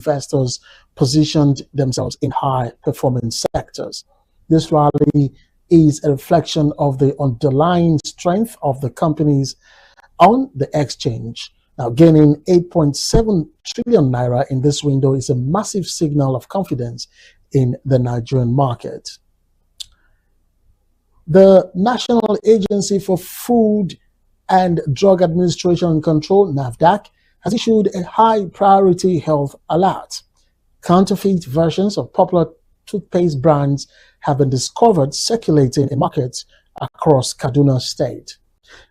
investors positioned themselves in high-performing sectors. This rally is a reflection of the underlying strength of the companies on the exchange. Now, gaining 8.7 trillion naira in this window is a massive signal of confidence in the Nigerian market. The National Agency for Food and Drug Administration and Control, NAFDAC, has issued a high-priority health alert. Counterfeit versions of popular toothpaste brands have been discovered circulating in markets across Kaduna State.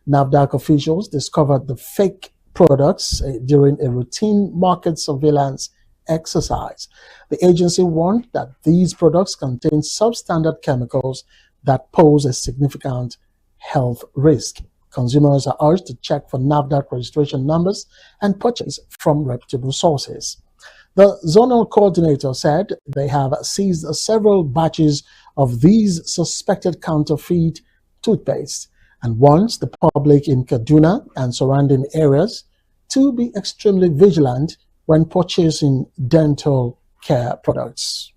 NAFDAC officials discovered the fake products during a routine market surveillance exercise. The agency warned that these products contain substandard chemicals that pose a significant health risk. Consumers are urged to check for NAFDAC registration numbers and purchase from reputable sources. The zonal coordinator said they have seized several batches of these suspected counterfeit toothpaste and warns the public in Kaduna and surrounding areas to be extremely vigilant when purchasing dental care products.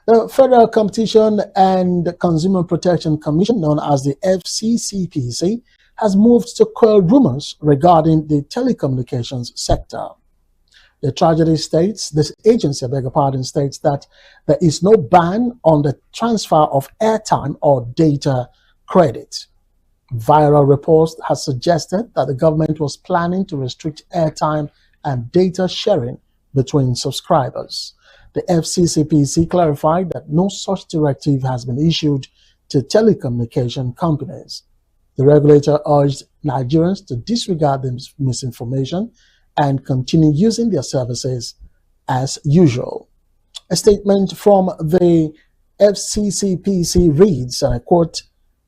The Federal Competition and Consumer Protection Commission, known as the FCCPC, has moved to quell rumors regarding the telecommunications sector. The tragedy states, this agency, states that there is no ban on the transfer of airtime or data credit. Viral reports have suggested that the government was planning to restrict airtime and data sharing between subscribers. The FCCPC clarified that no such directive has been issued to telecommunication companies. The regulator urged Nigerians to disregard the misinformation and continue using their services as usual. A statement from the FCCPC reads, and I quote,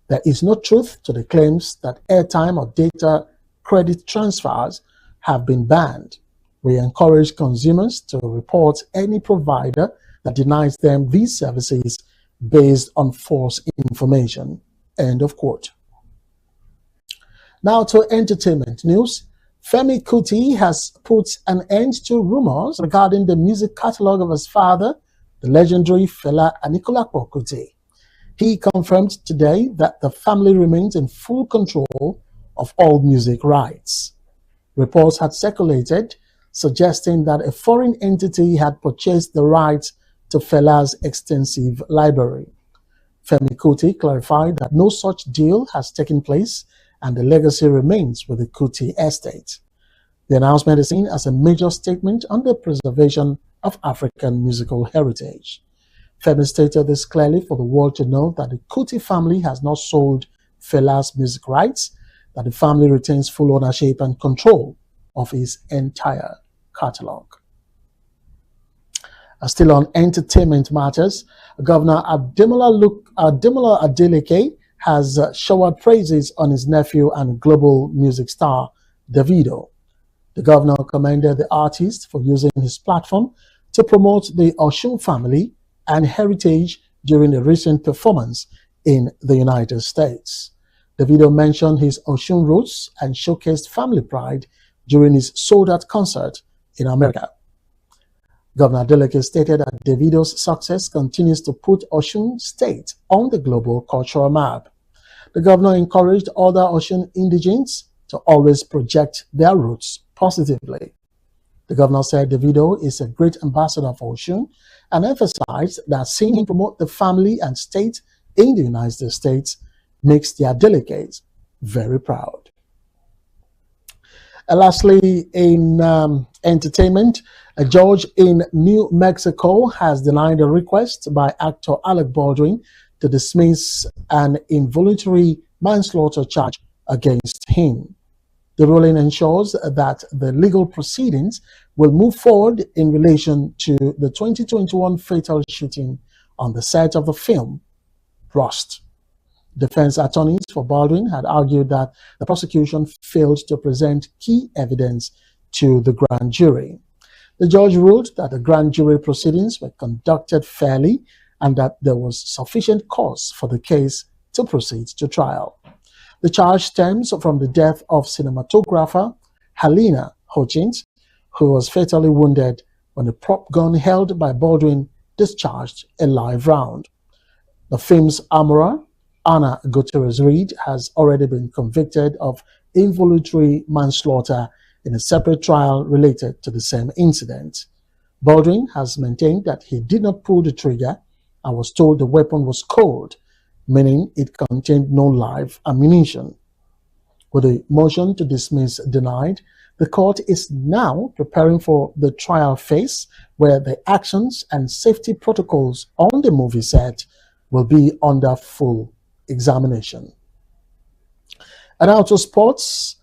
"There is no truth to the claims that airtime or data credit transfers have been banned. We encourage consumers to report any provider that denies them these services based on false information." End of quote. Now to entertainment news. Femi Kuti has put an end to rumors regarding the music catalogue of his father, the legendary Fela Anikulapo Kuti. He confirmed today that the family remains in full control of all music rights. Reports had circulated suggesting that a foreign entity had purchased the rights to Fela's extensive library. Femi Kuti clarified that no such deal has taken place and the legacy remains with the Kuti estate. The announcement is seen as a major statement on the preservation of African musical heritage. Femi stated this clearly for the world to know that the Kuti family has not sold Fela's music rights, that the family retains full ownership and control of his entire catalogue. Still on entertainment matters, Governor Ademola Adeleke has showered praises on his nephew and global music star, Davido. The governor commended the artist for using his platform to promote the Osun family and heritage during a recent performance in the United States. Davido mentioned his Osun roots and showcased family pride during his sold-out concert in America. Governor Adeleke stated that Davido's success continues to put Osun State on the global cultural map. The governor encouraged other Osun indigents to always project their roots positively. The governor said Davido is a great ambassador for Osun and emphasized that seeing him promote the family and state in the United States makes the Adelekes very proud. And lastly, in entertainment, a judge in New Mexico has denied a request by actor Alec Baldwin to dismiss an involuntary manslaughter charge against him. The ruling ensures that the legal proceedings will move forward in relation to the 2021 fatal shooting on the set of the film, Rust. Defense attorneys for Baldwin had argued that the prosecution failed to present key evidence to the grand jury. The judge ruled that the grand jury proceedings were conducted fairly and that there was sufficient cause for the case to proceed to trial. The charge stems from the death of cinematographer Helena Hutchins, who was fatally wounded when a prop gun held by Baldwin discharged a live round. The film's armorer, Anna Gutierrez-Reed, has already been convicted of involuntary manslaughter in a separate trial related to the same incident. Baldwin has maintained that he did not pull the trigger and was told the weapon was cold, meaning it contained no live ammunition. With the motion to dismiss denied, the court is now preparing for the trial phase where the actions and safety protocols on the movie set will be under full examination. And now to sports.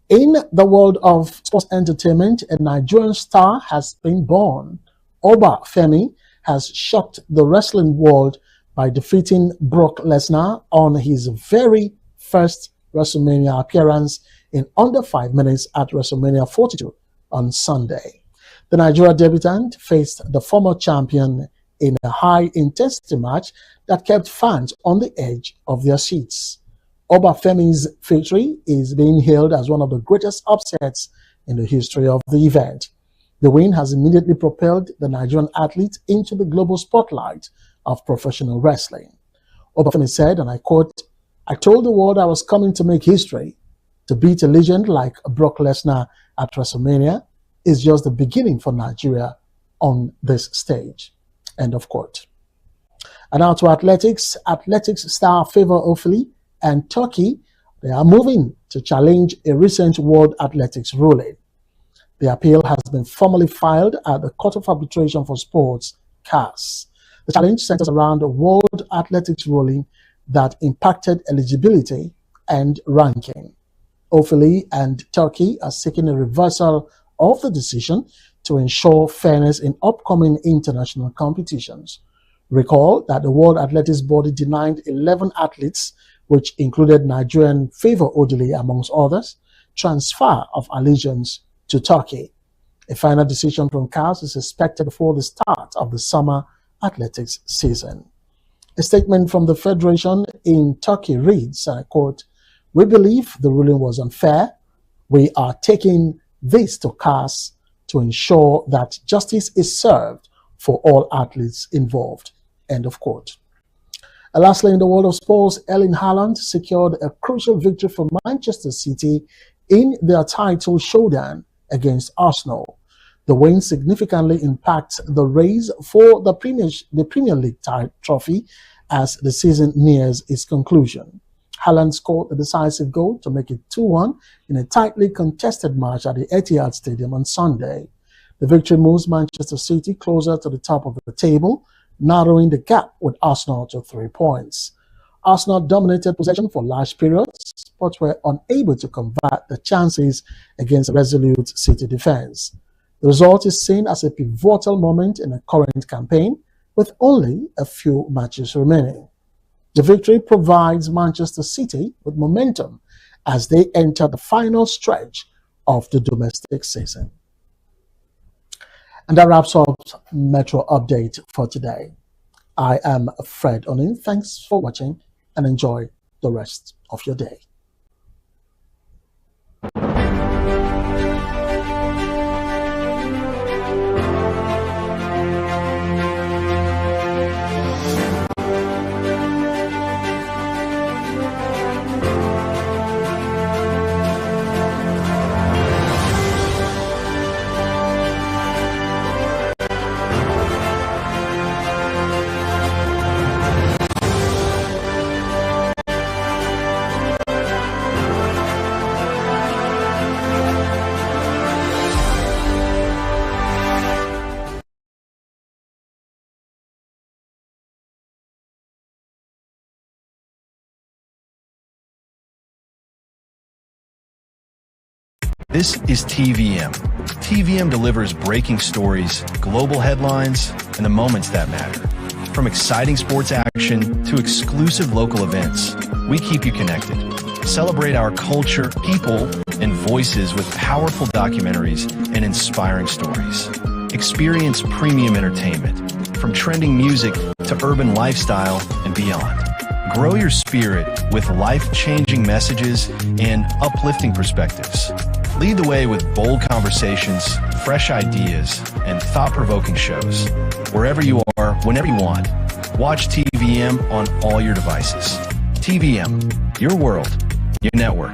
In the world of sports entertainment, a Nigerian star has been born. Oba Femi has shocked the wrestling world by defeating Brock Lesnar on his very first WrestleMania appearance in under 5 minutes at WrestleMania 42 on Sunday. The Nigeria debutant faced the former champion in a high-intensity match that kept fans on the edge of their seats. Oba Femi's victory is being hailed as one of the greatest upsets in the history of the event. The win has immediately propelled the Nigerian athlete into the global spotlight of professional wrestling. Oba Femi said, and I quote, "I told the world I was coming to make history. To beat a legend like Brock Lesnar at WrestleMania is just the beginning for Nigeria on this stage." End of quote. And now to athletics. Athletics star Favour Ofili and Turkey, they are moving to challenge a recent World Athletics ruling. The appeal has been formally filed at the Court of Arbitration for Sports, CAS. The challenge centers around a World Athletics ruling that impacted eligibility and ranking. Ofili and Turkey are seeking a reversal of the decision to ensure fairness in upcoming international competitions. Recall that the World Athletics body denied 11 athletes, which included Nigerian Favour Odili amongst others, transfer of allegiance to Turkey. A final decision from CAS is expected before the start of the summer athletics season. A statement from the Federation in Turkey reads, and I quote, "We believe the ruling was unfair. We are taking this to CAS to ensure that justice is served for all athletes involved." End of quote. And lastly, in the world of sports, Erling Haaland secured a crucial victory for Manchester City in their title showdown against Arsenal. The win significantly impacts the race for the Premier League trophy as the season nears its conclusion. Haaland scored the decisive goal to make it 2-1 in a tightly contested match at the Etihad Stadium on Sunday. The victory moves Manchester City closer to the top of the table, narrowing the gap with Arsenal to 3 points. Arsenal dominated possession for large periods, but were unable to convert the chances against a resolute City defense. The result is seen as a pivotal moment in the current campaign, with only a few matches remaining. The victory provides Manchester City with momentum as they enter the final stretch of the domestic season. And that wraps up Metro Update for today. I am Fred Onin. Thanks for watching and enjoy the rest of your day. This is TVM. TVM delivers breaking stories, global headlines, and the moments that matter. From exciting sports action to exclusive local events, we keep you connected. Celebrate our culture, people, and voices with powerful documentaries and inspiring stories. Experience premium entertainment, from trending music to urban lifestyle and beyond. Grow your spirit with life-changing messages and uplifting perspectives. Lead the way with bold conversations, fresh ideas, and thought-provoking shows. Wherever you are, whenever you want, watch TVM on all your devices. TVM, your world, your network.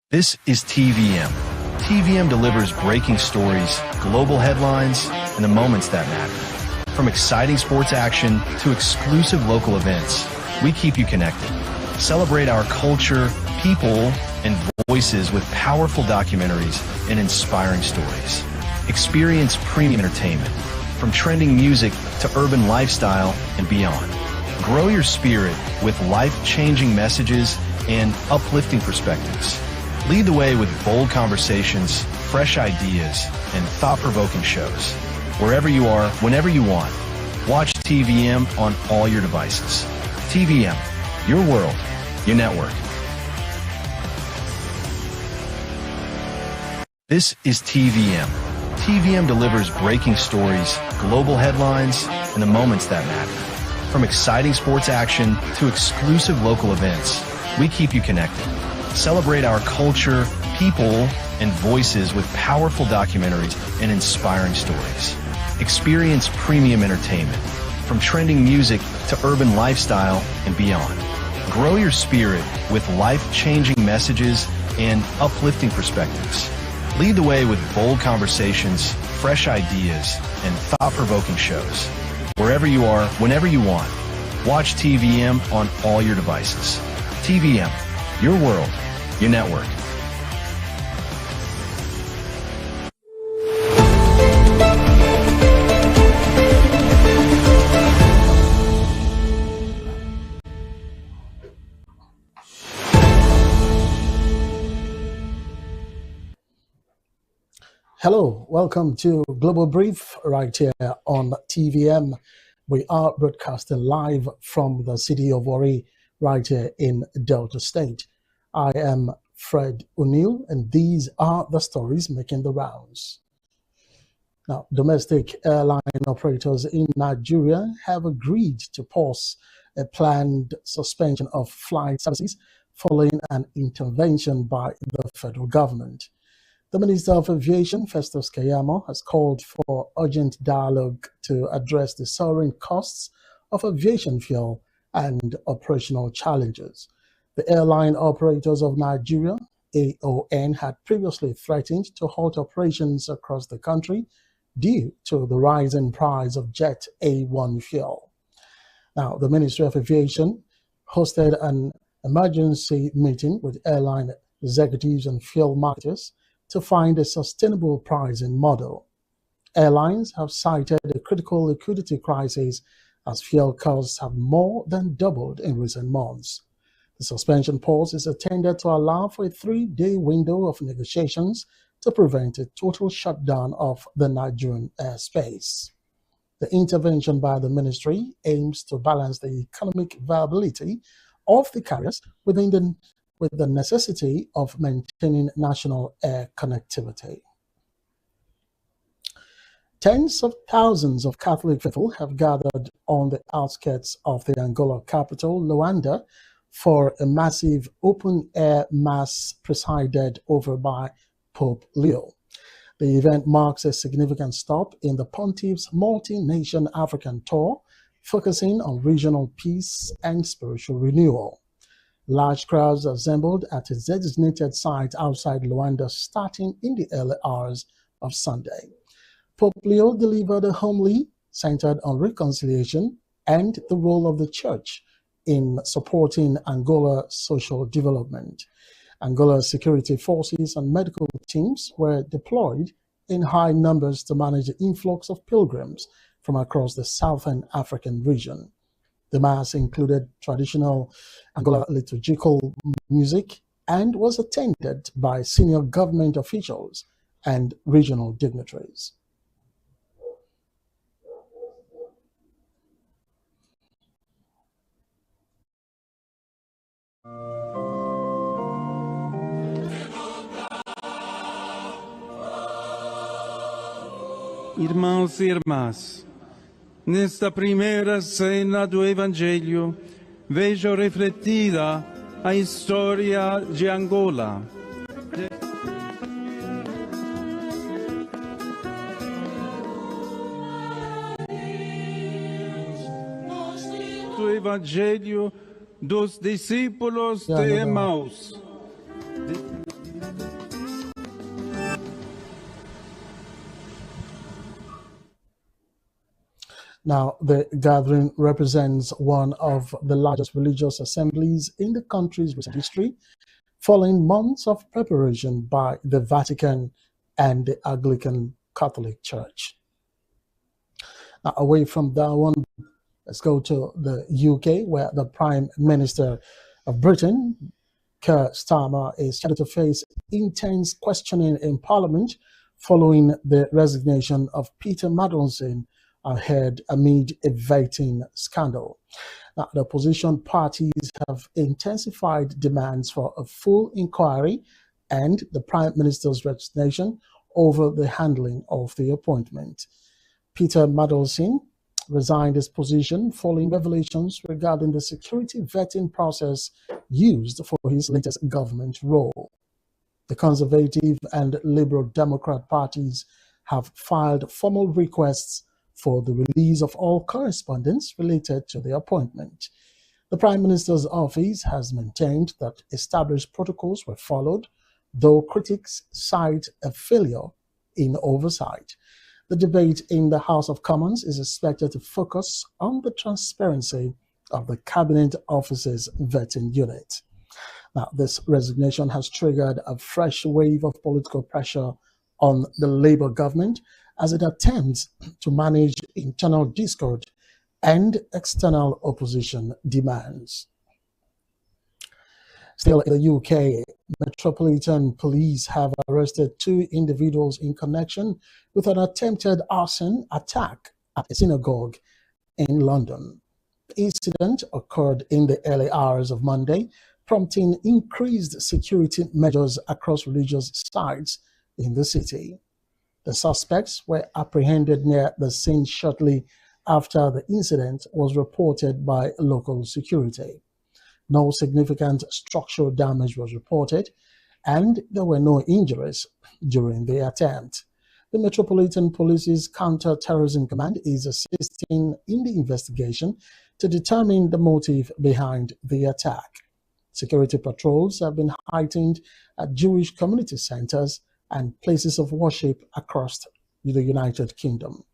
This is TVM. TVM delivers breaking stories, global headlines, and the moments that matter. From exciting sports action to exclusive local events, we keep you connected. Celebrate our culture, people, and voices with powerful documentaries and inspiring stories. Experience premium entertainment, from trending music to urban lifestyle and beyond. Grow your spirit with life-changing messages and uplifting perspectives. Lead the way with bold conversations, fresh ideas, and thought-provoking shows. Wherever you are, whenever you want, watch TVM on all your devices. TVM, your world, your network. This is TVM. TVM delivers breaking stories, global headlines, and the moments that matter. From exciting sports action to exclusive local events, we keep you connected. Celebrate our culture, people, and voices with powerful documentaries and inspiring stories. Experience premium entertainment, from trending music to urban lifestyle and beyond. Grow your spirit with life-changing messages and uplifting perspectives. Lead the way with bold conversations, fresh ideas, and thought-provoking shows. Wherever you are, whenever you want, watch TVM on all your devices. TVM, your world, your network. Hello, welcome to Global Brief right here on TVM. We are broadcasting live from the city of Warri right here in Delta State. I am Fred O'Neill, and these are the stories making the rounds. Now, domestic airline operators in Nigeria have agreed to pause a planned suspension of flight services following an intervention by the federal government. The Minister of Aviation, Festus Keyamo, has called for urgent dialogue to address the soaring costs of aviation fuel and operational challenges. The Airline Operators of Nigeria, AON, had previously threatened to halt operations across the country due to the rising price of Jet A1 fuel. Now, the Ministry of Aviation hosted an emergency meeting with airline executives and fuel marketers to find a sustainable pricing model. Airlines have cited a critical liquidity crisis as fuel costs have more than doubled in recent months. The suspension pause is intended to allow for a 3-day window of negotiations to prevent a total shutdown of the Nigerian airspace. The intervention by the ministry aims to balance the economic viability of the carriers with the necessity of maintaining national air connectivity. Tens of thousands of Catholic faithful have gathered on the outskirts of the Angola capital, Luanda, for a massive open-air mass presided over by Pope Leo. The event marks a significant stop in the Pontiff's multi-nation African tour, focusing on regional peace and spiritual renewal. Large crowds assembled at a designated site outside Luanda starting in the early hours of Sunday. Pope Leo delivered a homily centered on reconciliation and the role of the Church in supporting Angola social development. Angola's security forces and medical teams were deployed in high numbers to manage the influx of pilgrims from across the southern African region. The mass included traditional Angola liturgical music and was attended by senior government officials and regional dignitaries. Irmãos e irmãs, nesta primeira cena do Evangelho, vejo refletida a história de Angola. Do Evangelho dos discípulos de Emaús. Now, the gathering represents one of the largest religious assemblies in the country's recent history, following months of preparation by the Vatican and the Anglican Catholic Church. Now, away from that one, let's go to the UK, where the Prime Minister of Britain, Keir Starmer, is scheduled to face intense questioning in Parliament following the resignation of Peter Maddelson ahead amid a vetting scandal. Now, the opposition parties have intensified demands for a full inquiry and the Prime Minister's resignation over the handling of the appointment. Peter Maddelson resigned his position following revelations regarding the security vetting process used for his latest government role. The Conservative and Liberal Democrat parties have filed formal requests for the release of all correspondence related to the appointment. The Prime Minister's office has maintained that established protocols were followed, though critics cite a failure in oversight. The debate in the House of Commons is expected to focus on the transparency of the Cabinet Office's vetting unit. Now, this resignation has triggered a fresh wave of political pressure on the Labour government as it attempts to manage internal discord and external opposition demands. Still in the UK, Metropolitan Police have arrested 2 individuals in connection with an attempted arson attack at a synagogue in London. The incident occurred in the early hours of Monday, prompting increased security measures across religious sites in the city. The suspects were apprehended near the scene shortly after the incident was reported by local security. No significant structural damage was reported, and there were no injuries during the attempt. The Metropolitan Police's Counter-Terrorism Command is assisting in the investigation to determine the motive behind the attack. Security patrols have been heightened at Jewish community centers and places of worship across the United Kingdom.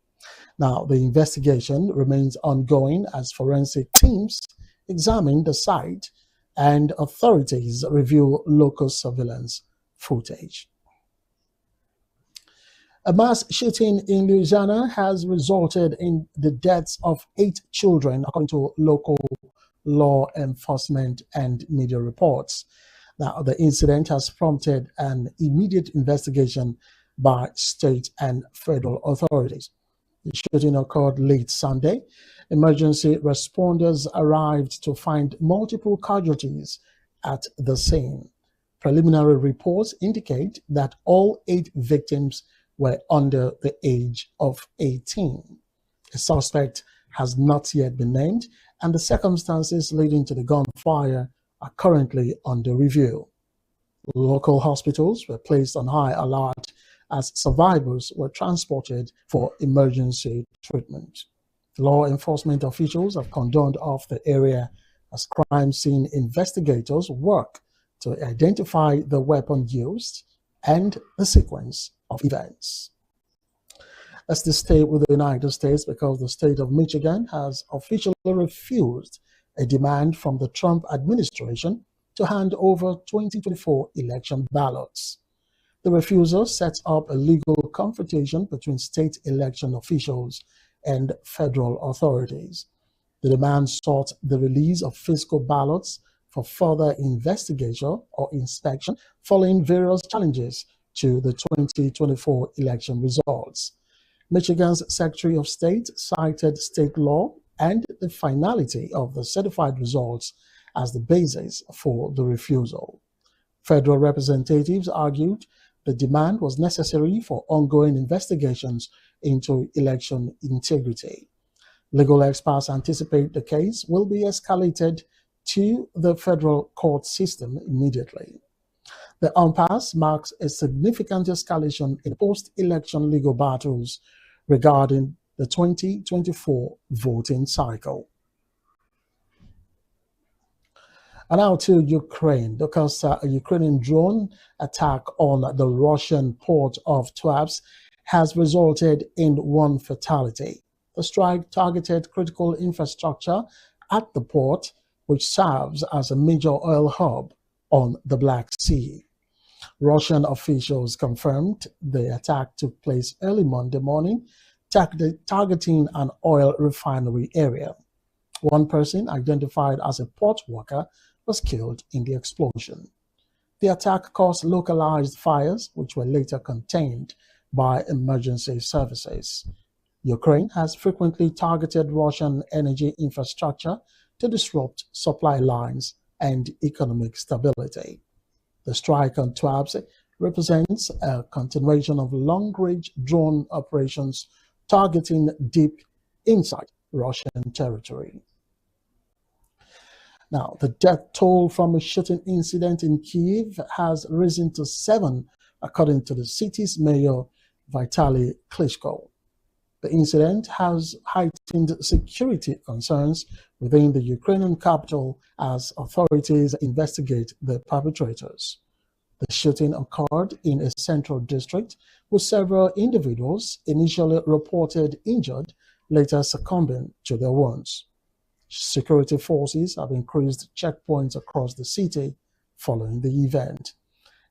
Now, the investigation remains ongoing as forensic teams examine the site and authorities review local surveillance footage. A mass shooting in Louisiana has resulted in the deaths of 8 children, according to local law enforcement and media reports. Now, the incident has prompted an immediate investigation by state and federal authorities. The shooting occurred late Sunday. Emergency responders arrived to find multiple casualties at the scene. Preliminary reports indicate that all 8 victims were under the age of 18. A suspect has not yet been named, and the circumstances leading to the gunfire are currently under review. Local hospitals were placed on high alert as survivors were transported for emergency treatment. Law enforcement officials have cordoned off the area as crime scene investigators work to identify the weapon used and the sequence of events. Let's stay with the United States because the state of Michigan has officially refused a demand from the Trump administration to hand over 2024 election ballots. The refusal sets up a legal confrontation between state election officials and federal authorities. The demand sought the release of physical ballots for further investigation or inspection following various challenges to the 2024 election results. Michigan's Secretary of State cited state law and the finality of the certified results as the basis for the refusal. Federal representatives argued the demand was necessary for ongoing investigations into election integrity. Legal experts anticipate the case will be escalated to the federal court system immediately. The impasse marks a significant escalation in post-election legal battles regarding the 2024 voting cycle. And now to Ukraine, because a Ukrainian drone attack on the Russian port of Tuapse has resulted in one fatality. The strike targeted critical infrastructure at the port, which serves as a major oil hub on the Black Sea. Russian officials confirmed the attack took place early Monday morning, targeting an oil refinery area. One person, identified as a port worker, was killed in the explosion. The attack caused localized fires, which were later contained by emergency services. Ukraine has frequently targeted Russian energy infrastructure to disrupt supply lines and economic stability. The strike on Tuapse represents a continuation of long-range drone operations targeting deep inside Russian territory. Now, the death toll from a shooting incident in Kyiv has risen to 7, according to the city's mayor, Vitaly Klitschko. The incident has heightened security concerns within the Ukrainian capital as authorities investigate the perpetrators. The shooting occurred in a central district with several individuals initially reported injured, later succumbing to their wounds. Security forces have increased checkpoints across the city following the event.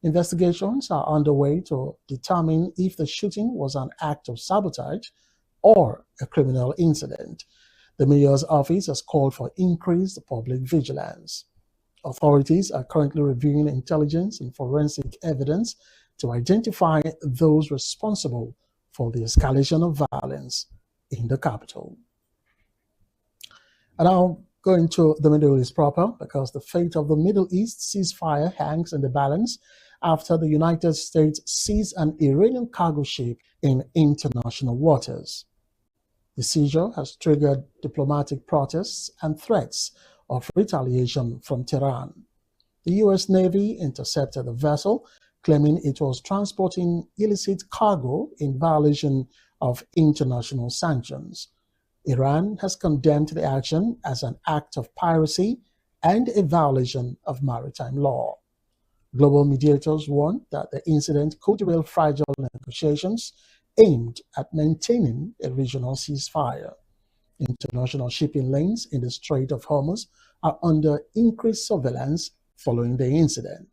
Investigations are underway to determine if the shooting was an act of sabotage or a criminal incident. The mayor's office has called for increased public vigilance. Authorities are currently reviewing intelligence and forensic evidence to identify those responsible for the escalation of violence in the capital. And now going to the Middle East proper, because the fate of the Middle East ceasefire hangs in the balance after the United States seized an Iranian cargo ship in international waters. The seizure has triggered diplomatic protests and threats of retaliation from Tehran. The U.S. Navy intercepted the vessel, claiming it was transporting illicit cargo in violation of international sanctions. Iran has condemned the action as an act of piracy and a violation of maritime law. Global mediators warned that the incident could derail fragile negotiations aimed at maintaining a regional ceasefire. International shipping lanes in the Strait of Hormuz are under increased surveillance following the incident.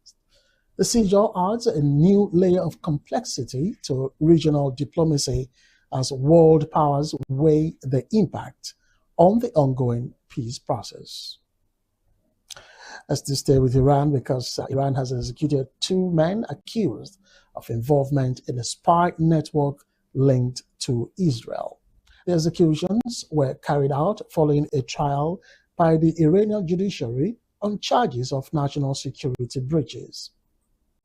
The seizure adds a new layer of complexity to regional diplomacy as world powers weigh the impact on the ongoing peace process. Let's just stay with Iran, because Iran has executed 2 men accused of involvement in a spy network linked to Israel. The executions were carried out following a trial by the Iranian judiciary on charges of national security breaches.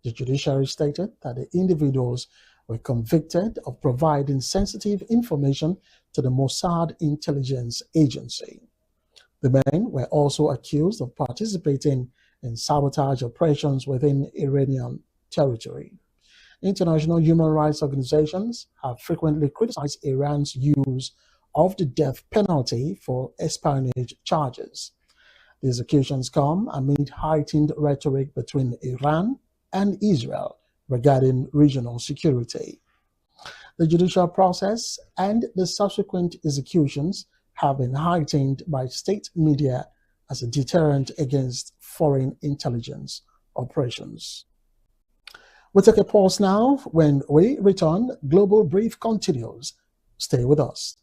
The judiciary stated that the individuals were convicted of providing sensitive information to the Mossad intelligence agency. The men were also accused of participating in sabotage operations within Iranian territory. International human rights organizations have frequently criticized Iran's use of the death penalty for espionage charges. The executions come amid heightened rhetoric between Iran and Israel regarding regional security. The judicial process and the subsequent executions have been heightened by state media as a deterrent against foreign intelligence operations. We'll take a pause now. When we return, Global Brief continues. Stay with us.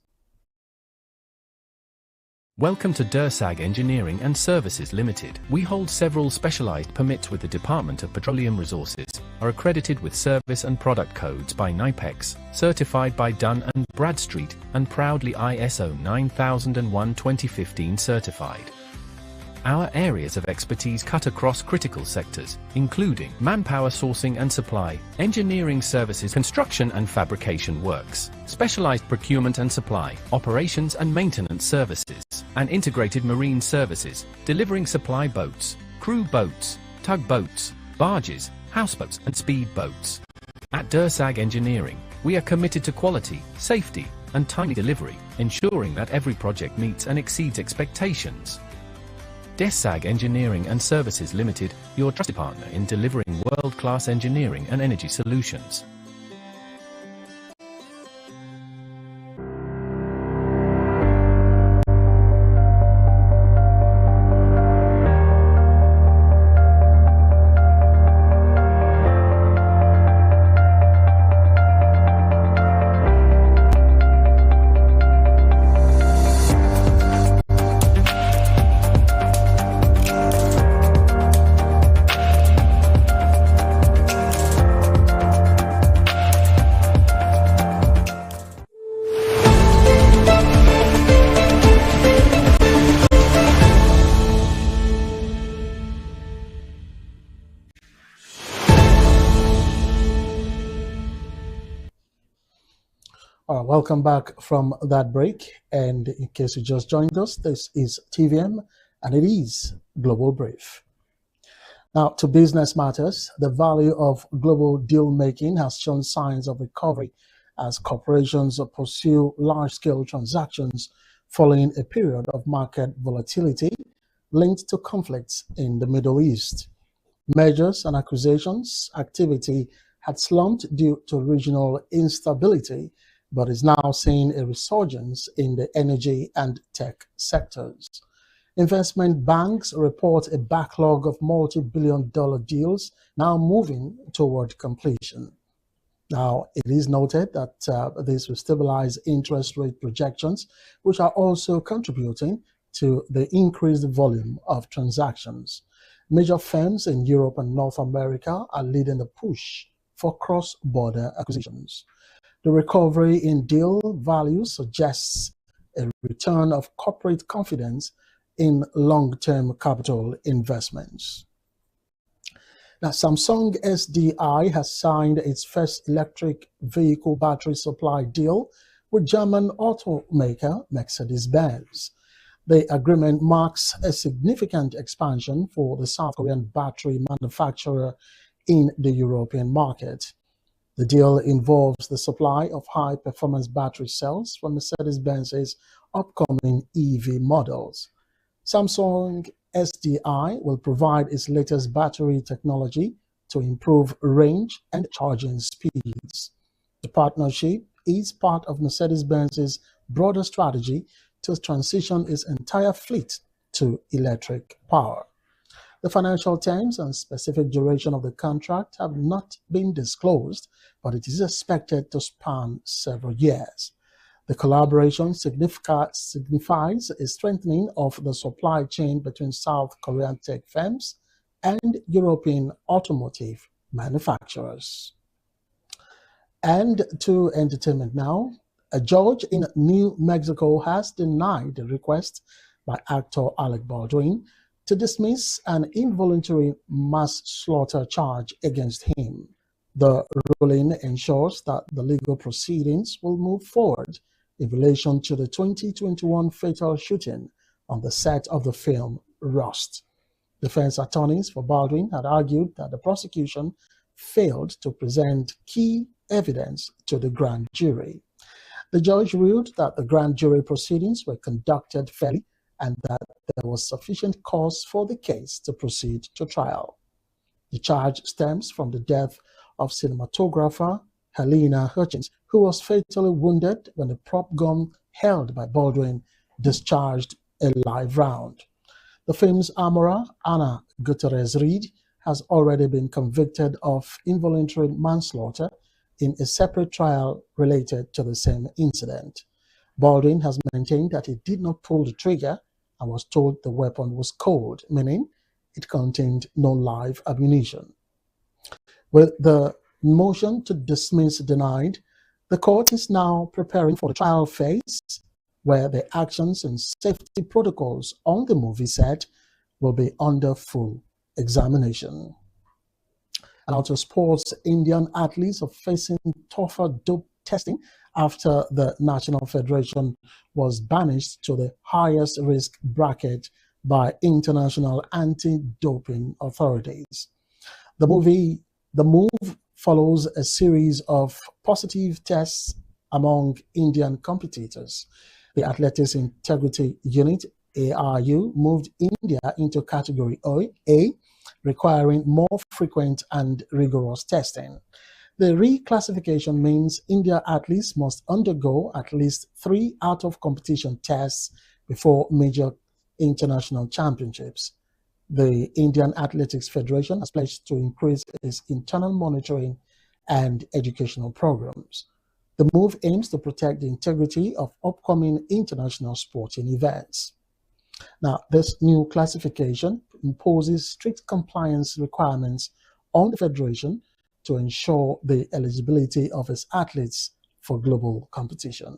Welcome to DERSAG Engineering and Services Limited. We hold several specialized permits with the Department of Petroleum Resources, are accredited with service and product codes by NIPEX, certified by Dun & Bradstreet, and proudly ISO 9001:2015 certified. Our areas of expertise cut across critical sectors, including manpower sourcing and supply, engineering services, construction and fabrication works, specialized procurement and supply, operations and maintenance services, and integrated marine services, delivering supply boats, crew boats, tugboats, barges, houseboats and speedboats. At DERSAG Engineering, we are committed to quality, safety, and timely delivery, ensuring that every project meets and exceeds expectations. DERSAG Engineering and Services Limited, your trusted partner in delivering world-class engineering and energy solutions. Welcome back from that break. And in case you just joined us, this is TVM and it is Global Brief. Now, to business matters, the value of global deal making has shown signs of recovery as corporations pursue large-scale transactions following a period of market volatility linked to conflicts in the Middle East. Mergers and acquisitions activity had slumped due to regional instability, but is now seeing a resurgence in the energy and tech sectors. Investment banks report a backlog of multi-billion-dollar deals now moving toward completion. Now, it is noted that this will stabilize interest rate projections, which are also contributing to the increased volume of transactions. Major firms in Europe and North America are leading the push for cross-border acquisitions. The recovery in deal value suggests a return of corporate confidence in long-term capital investments. Now, Samsung SDI has signed its first electric vehicle battery supply deal with German automaker Mercedes-Benz. The agreement marks a significant expansion for the South Korean battery manufacturer in the European market. The deal involves the supply of high-performance battery cells for Mercedes-Benz's upcoming EV models. Samsung SDI will provide its latest battery technology to improve range and charging speeds. The partnership is part of Mercedes-Benz's broader strategy to transition its entire fleet to electric power. The financial terms and specific duration of the contract have not been disclosed, but it is expected to span several years. The collaboration signifies a strengthening of the supply chain between South Korean tech firms and European automotive manufacturers. And to entertainment now. A judge in New Mexico has denied the request by actor Alec Baldwin to dismiss an involuntary mass slaughter charge against him. The ruling ensures that the legal proceedings will move forward in relation to the 2021 fatal shooting on the set of the film Rust. Defense attorneys for Baldwin had argued that the prosecution failed to present key evidence to the grand jury. The judge ruled that the grand jury proceedings were conducted fairly and that there was sufficient cause for the case to proceed to trial. The charge stems from the death of cinematographer Helena Hutchins, who was fatally wounded when a prop gun held by Baldwin discharged a live round. The film's armorer, Anna Gutierrez-Reed, has already been convicted of involuntary manslaughter in a separate trial related to the same incident. Baldwin has maintained that he did not pull the trigger and was told the weapon was cold, meaning it contained no live ammunition. With the motion to dismiss denied, the court is now preparing for the trial phase, where the actions and safety protocols on the movie set will be under full examination. And out of sports, Indian athletes are facing tougher dope testing after the National Federation was banished to the highest risk bracket by international anti-doping authorities. The move follows a series of positive tests among Indian competitors. The Athletics Integrity Unit, ARU, moved India into Category A, requiring more frequent and rigorous testing. The reclassification means India athletes must undergo at least 3 out-of-competition tests before major international championships. The Indian Athletics Federation has pledged to increase its internal monitoring and educational programs. The move aims to protect the integrity of upcoming international sporting events. Now, this new classification imposes strict compliance requirements on the Federation to ensure the eligibility of its athletes for global competition.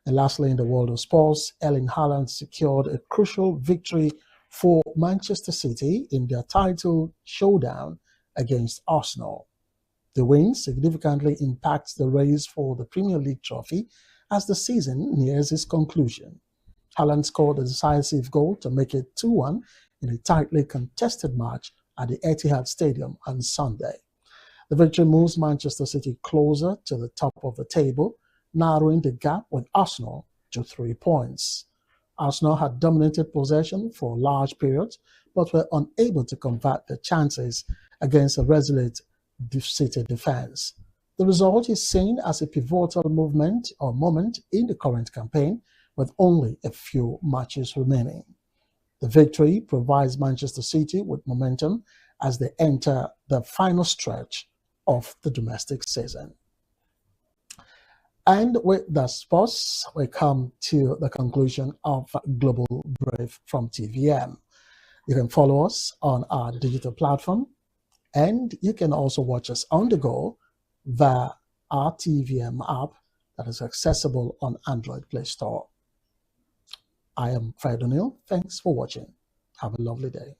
And lastly, in the world of sports, Erling Haaland secured a crucial victory for Manchester City in their title showdown against Arsenal. The win significantly impacts the race for the Premier League trophy as the season nears its conclusion. Haaland scored a decisive goal to make it 2-1 in a tightly contested match at the Etihad Stadium on Sunday. The victory moves Manchester City closer to the top of the table, narrowing the gap with Arsenal to 3 points. Arsenal had dominated possession for large periods, but were unable to convert their chances against a resolute City defense. The result is seen as a pivotal moment in the current campaign, with only a few matches remaining. The victory provides Manchester City with momentum as they enter the final stretch of the domestic season. And with the sports, we come to the conclusion of Global Brief from TVM. You can follow us on our digital platform, and you can also watch us on the go via our TVM app that is accessible on Android Play Store. I am Fred O'Neill. Thanks for watching. Have a lovely day.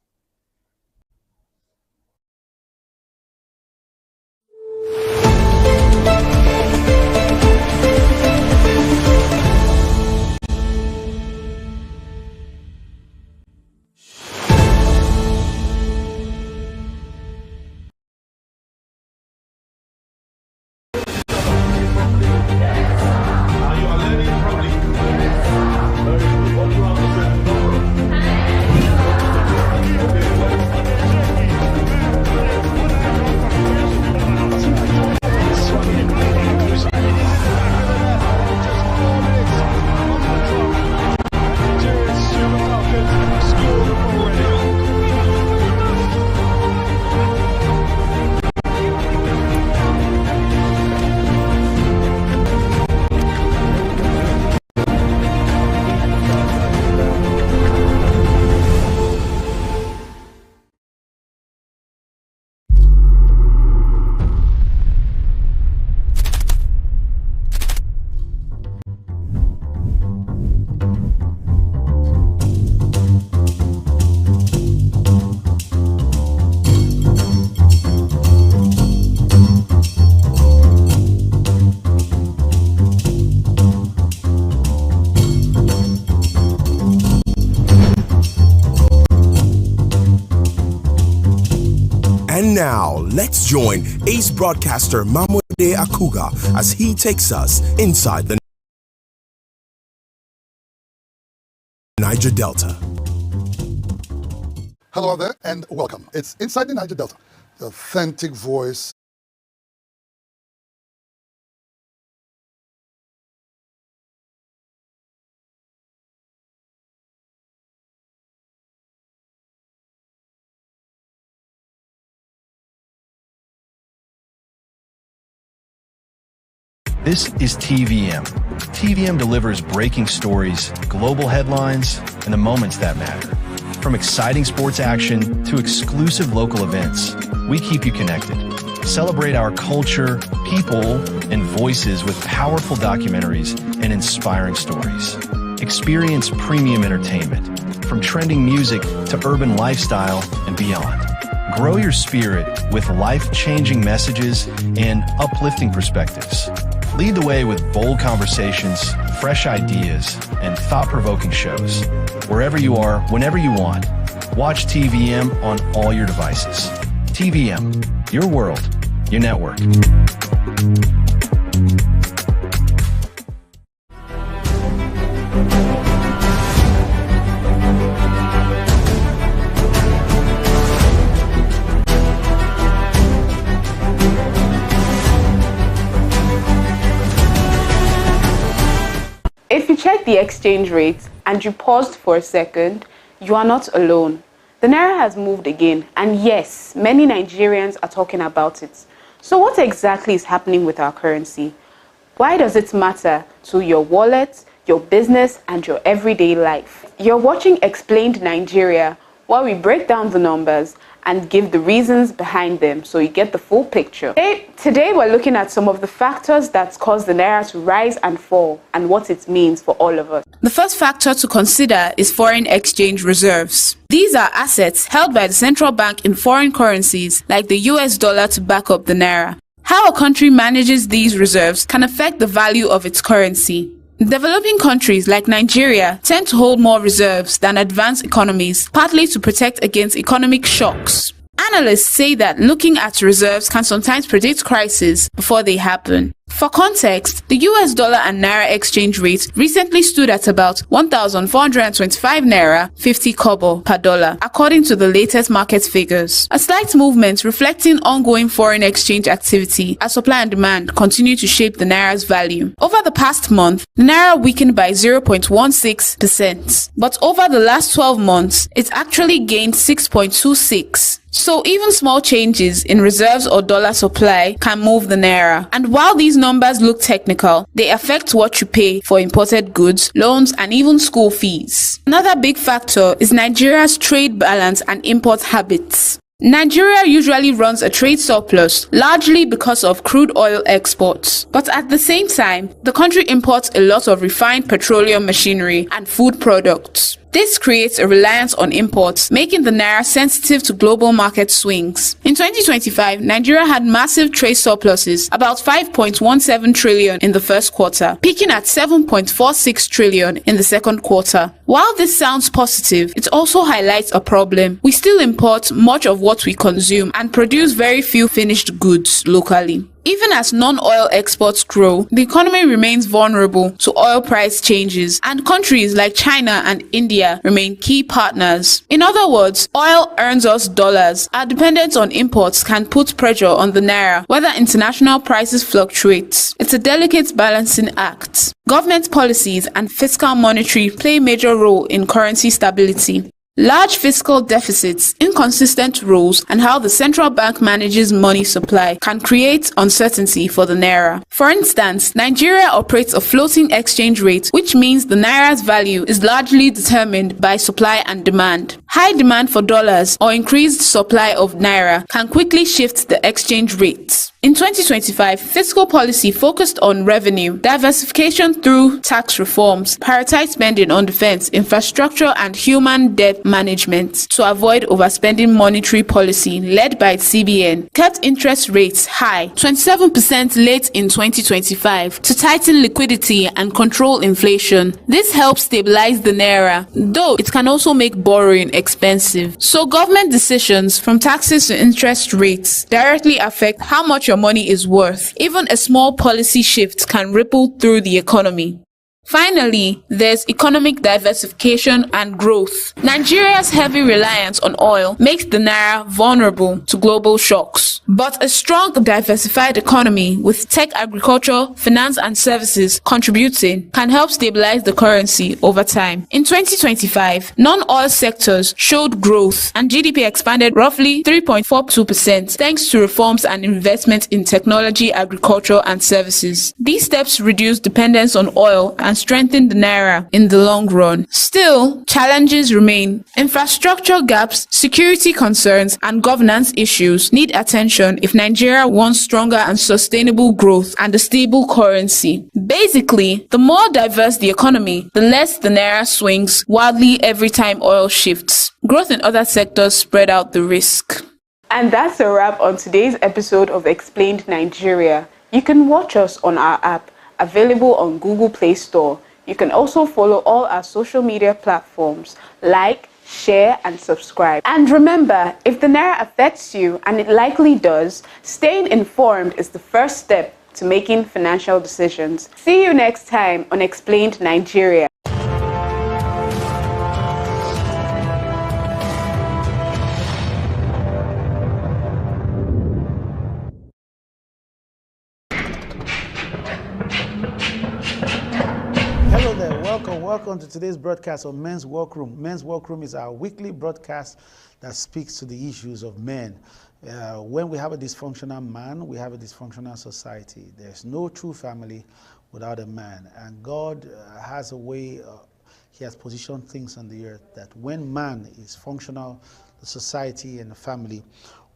And now, let's join ace broadcaster Mamude Akuga as he takes us inside the Niger Delta. Hello there and welcome. It's Inside the Niger Delta, the authentic voice This is TVM. TVM delivers breaking stories, global headlines, and the moments that matter. From exciting sports action to exclusive local events, we keep you connected. Celebrate our culture, people, and voices with powerful documentaries and inspiring stories. Experience premium entertainment, from trending music to urban lifestyle and beyond. Grow your spirit with life-changing messages and uplifting perspectives. Lead the way with bold conversations, fresh ideas, and thought-provoking shows. Wherever you are, whenever you want, watch TVM on all your devices. TVM, your world, your network. If you check the exchange rate and you paused for a second, you are not alone. The Naira has moved again, and yes, many Nigerians are talking about it. So what exactly is happening with our currency? Why does it matter to your wallet, your business, and your everyday life? You're watching Explained Nigeria, where we break down the numbers and give the reasons behind them so you get the full picture. Today we're looking at some of the factors that cause the Naira to rise and fall and what it means for all of us. The first factor to consider is foreign exchange reserves. These are assets held by the central bank in foreign currencies like the US dollar to back up the Naira. How a country manages these reserves can affect the value of its currency. Developing countries like Nigeria tend to hold more reserves than advanced economies, partly to protect against economic shocks. Analysts say that looking at reserves can sometimes predict crises before they happen. For context, the US dollar and Naira exchange rate recently stood at about 1,425 Naira 50 kobo per dollar, according to the latest market figures. A slight movement reflecting ongoing foreign exchange activity as supply and demand continue to shape the Naira's value. Over the past month, the Naira weakened by 0.16%, but over the last 12 months, it actually gained 6.26%. So even small changes in reserves or dollar supply can move the Naira. And while these numbers look technical, they affect what you pay for imported goods, loans, and even school fees. Another big factor is Nigeria's trade balance and import habits. Nigeria usually runs a trade surplus, largely because of crude oil exports. But at the same time, the country imports a lot of refined petroleum machinery and food products. This creates a reliance on imports, making the Naira sensitive to global market swings. In 2025, Nigeria had massive trade surpluses, about 5.17 trillion in the first quarter, peaking at 7.46 trillion in the second quarter. While this sounds positive, it also highlights a problem. We still import much of what we consume and produce very few finished goods locally. Even as non-oil exports grow, the economy remains vulnerable to oil price changes, and countries like China and India remain key partners. In other words, oil earns us dollars. Our dependence on imports can put pressure on the Naira, whether international prices fluctuate. It's a delicate balancing act. Government policies and fiscal monetary play a major role in currency stability. Large fiscal deficits, inconsistent rules, and how the central bank manages money supply can create uncertainty for the Naira. For instance, Nigeria operates a floating exchange rate, which means the Naira's value is largely determined by supply and demand. High demand for dollars or increased supply of Naira can quickly shift the exchange rate. In 2025, fiscal policy focused on revenue, diversification through tax reforms, prioritized spending on defense, infrastructure, and human debt management to avoid overspending. Monetary policy, led by CBN, kept interest rates high, 27% late in 2025, to tighten liquidity and control inflation. This helps stabilize the Naira, though it can also make borrowing expensive. So government decisions, from taxes to interest rates, directly affect how much your money is worth. Even a small policy shift can ripple through the economy. Finally, there's economic diversification and growth. Nigeria's heavy reliance on oil makes the naira vulnerable to global shocks. But a strong, diversified economy with tech, agriculture, finance, and services contributing can help stabilize the currency over time. In 2025, non-oil sectors showed growth and GDP expanded roughly 3.42% thanks to reforms and investment in technology, agriculture, and services. These steps reduce dependence on oil and strengthen the naira in the long run. Still, challenges remain. Infrastructure gaps, security concerns, and governance issues need attention if Nigeria wants stronger and sustainable growth and a stable currency. Basically, the more diverse the economy, the less the naira swings wildly every time oil shifts. Growth in other sectors spread out the risk. And that's a wrap on today's episode of Explained Nigeria. You can watch us on our app, available on Google Play Store. You can also follow all our social media platforms, like, share, and subscribe. And remember, if the naira affects you, and it likely does, staying informed is the first step to making financial decisions. See you next time on Explained Nigeria. Hello there, welcome to today's broadcast of Men's Workroom. Men's Workroom is our weekly broadcast that speaks to the issues of men. When we have a dysfunctional man, we have a dysfunctional society. There's no true family without a man. And God has a way, He has positioned things on the earth that when man is functional, the society and the family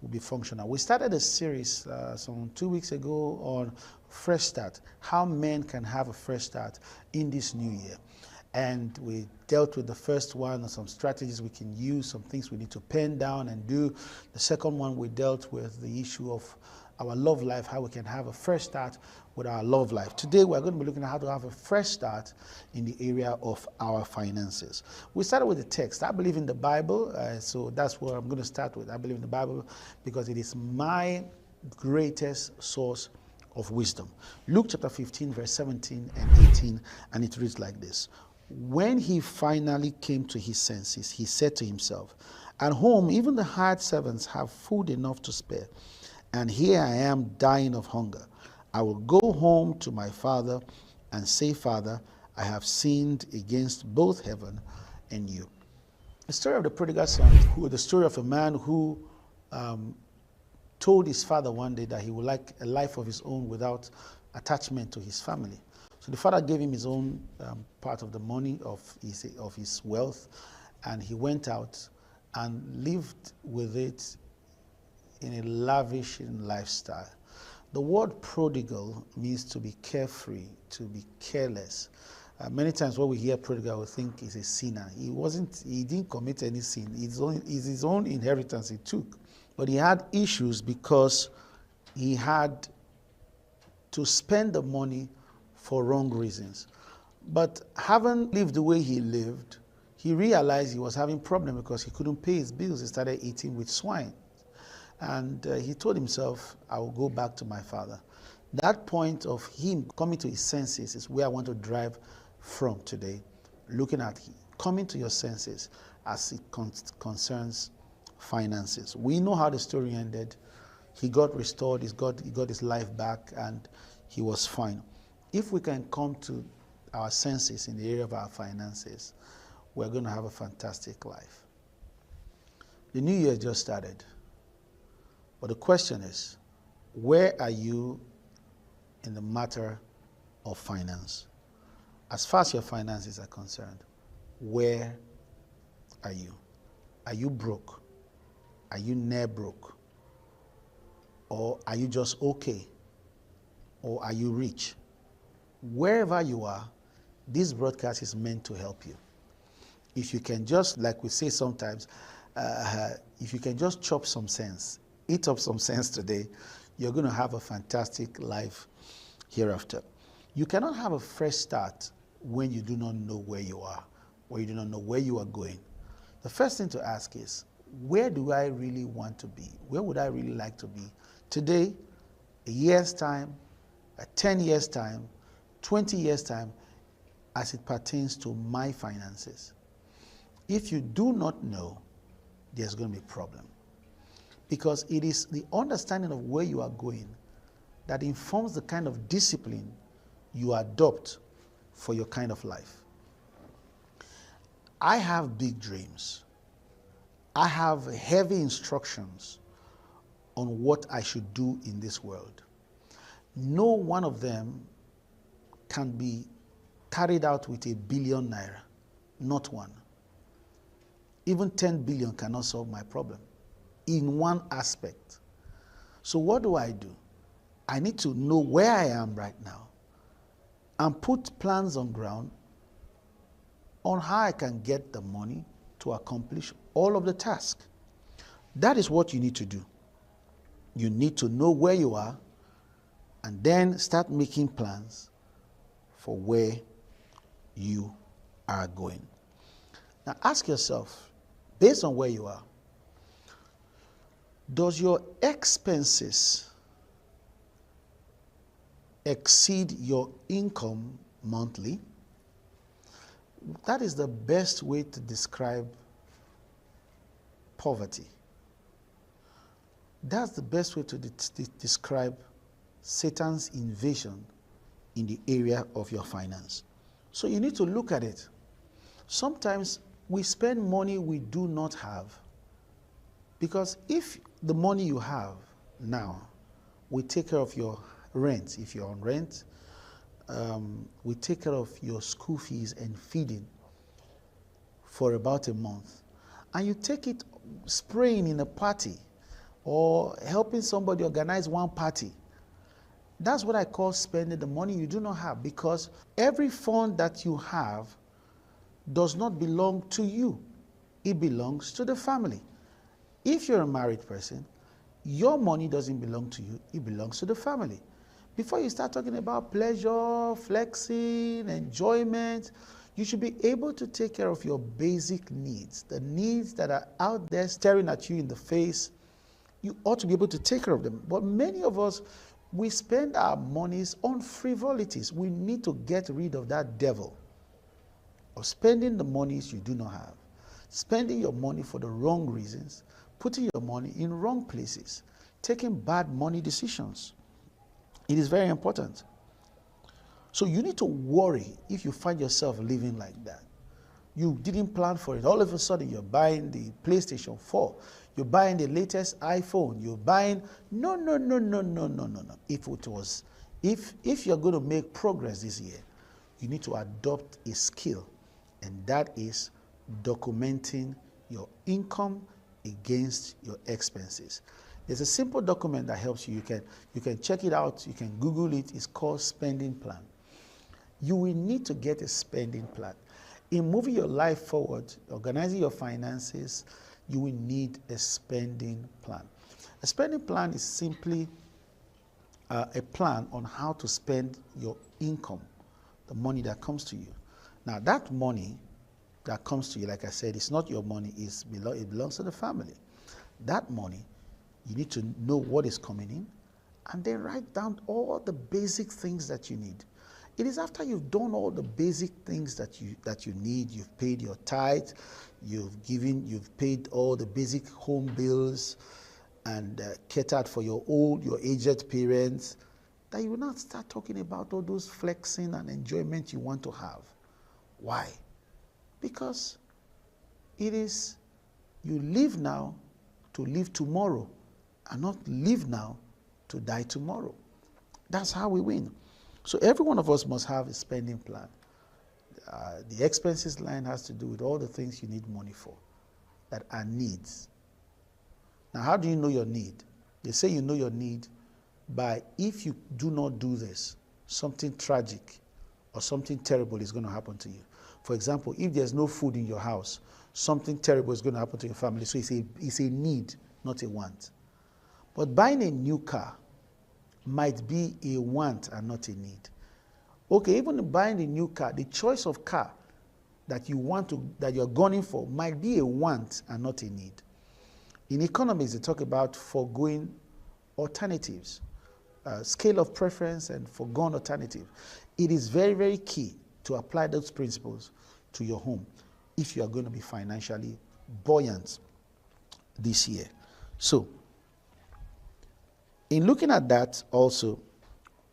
will be functional. We started a series some 2 weeks ago on fresh start, how men can have a fresh start in this new year. And we dealt with the first one, some strategies we can use, some things we need to pen down and do. The second one, we dealt with the issue of our love life, how we can have a fresh start with our love life. Today, we're going to be looking at how to have a fresh start in the area of our finances. We started with the text. I believe in the Bible, so that's where I'm going to start with. I believe in the Bible because it is my greatest source of wisdom. Luke chapter 15, verse 17 and 18, and it reads like this. When he finally came to his senses, he said to himself, at home, even the hired servants have food enough to spare, and here I am dying of hunger. I will go home to my father and say, Father, I have sinned against both heaven and you. The story of the prodigal son, the story of a man who told his father one day that he would like a life of his own without attachment to his family. So the father gave him his own part of the money of his wealth, and he went out and lived with it in a lavish lifestyle. The word prodigal means to be carefree, to be careless. Many times when we hear prodigal, we think he's a sinner. He didn't commit any sin. It's his own inheritance he took. But he had issues because he had to spend the money for wrong reasons. But having lived the way he lived, he realized he was having problems because he couldn't pay his bills. He started eating with swine. And he told himself, I will go back to my father. That point of him coming to his senses is where I want to drive from today, looking at coming to your senses as it concerns finances. We know how the story ended. He got restored, he got his life back, and he was fine. If we can come to our senses in the area of our finances, we're going to have a fantastic life. The new year just started. But the question is, where are you in the matter of finance? As far as your finances are concerned, where are you? Are you broke? Are you near broke? Or are you just okay? Or are you rich? Wherever you are, this broadcast is meant to help you. If you can just, like we say sometimes, if you can just chop some sense, eat up some sense today, you're going to have a fantastic life hereafter. You cannot have a fresh start when you do not know where you are, or you do not know where you are going. The first thing to ask is, where do I really want to be? Where would I really like to be? Today, a year's time, 10 years' time, 20 years' time, as it pertains to my finances. If you do not know, there's going to be a problem. Because it is the understanding of where you are going that informs the kind of discipline you adopt for your kind of life. I have big dreams. I have heavy instructions on what I should do in this world. No one of them can be carried out with $1 billion, not one. Even 10 billion cannot solve my problem in one aspect. So what do? I need to know where I am right now and put plans on ground on how I can get the money to accomplish all of the tasks. That is what you need to do. You need to know where you are and then start making plans for where you are going. Now ask yourself, based on where you are, does your expenses exceed your income monthly? That is the best way to describe poverty. That's the best way to describe Satan's invasion in the area of your finance. So you need to look at it. Sometimes we spend money we do not have, because if the money you have now will take care of your rent, if you're on rent, we take care of your school fees and feeding for about a month, and you take it spraying in a party or helping somebody organize one party, that's what I call spending the money you do not have, because every fund that you have does not belong to you. It belongs to the family. If you're a married person, your money doesn't belong to you, it belongs to the family. Before you start talking about pleasure, flexing, enjoyment, you should be able to take care of your basic needs, the needs that are out there staring at you in the face. You ought to be able to take care of them. But many of us, we spend our monies on frivolities. We need to get rid of that devil of spending the monies you do not have, spending your money for the wrong reasons, putting your money in wrong places, taking bad money decisions. It is very important. So you need to worry if you find yourself living like that. You didn't plan for it. All of a sudden, you're buying the PlayStation 4. You're buying the latest iPhone. You're buying... No. If you're going to make progress this year, you need to adopt a skill, and that is documenting your income against your expenses. There's a simple document that helps you. You can check it out. You can Google it. It's called Spending Plan. You will need to get a spending plan. In moving your life forward, organizing your finances, you will need a spending plan. A spending plan is simply a plan on how to spend your income, the money that comes to you. Now, that money that comes to you, like I said, it's not your money, it belongs to the family. That money, you need to know what is coming in and then write down all the basic things that you need. It is after you've done all the basic things that you need, you've paid your tithe, you've paid all the basic home bills and catered for your aged parents, that you will not start talking about all those flexing and enjoyment you want to have. Why? Because it is, you live now to live tomorrow and not live now to die tomorrow. That's how we win. So every one of us must have a spending plan. The expenses line has to do with all the things you need money for that are needs. Now, how do you know your need? They say you know your need by, if you do not do this, something tragic or something terrible is going to happen to you. For example, if there's no food in your house, something terrible is going to happen to your family. So it's a need, not a want. But buying a new car might be a want and not a need. Okay, even buying a new car, the choice of car that you're gunning for might be a want and not a need. In economics, they talk about foregoing alternatives, scale of preference and foregone alternative. It is very, very key to apply those principles to your home if you are going to be financially buoyant this year. So, in looking at that also,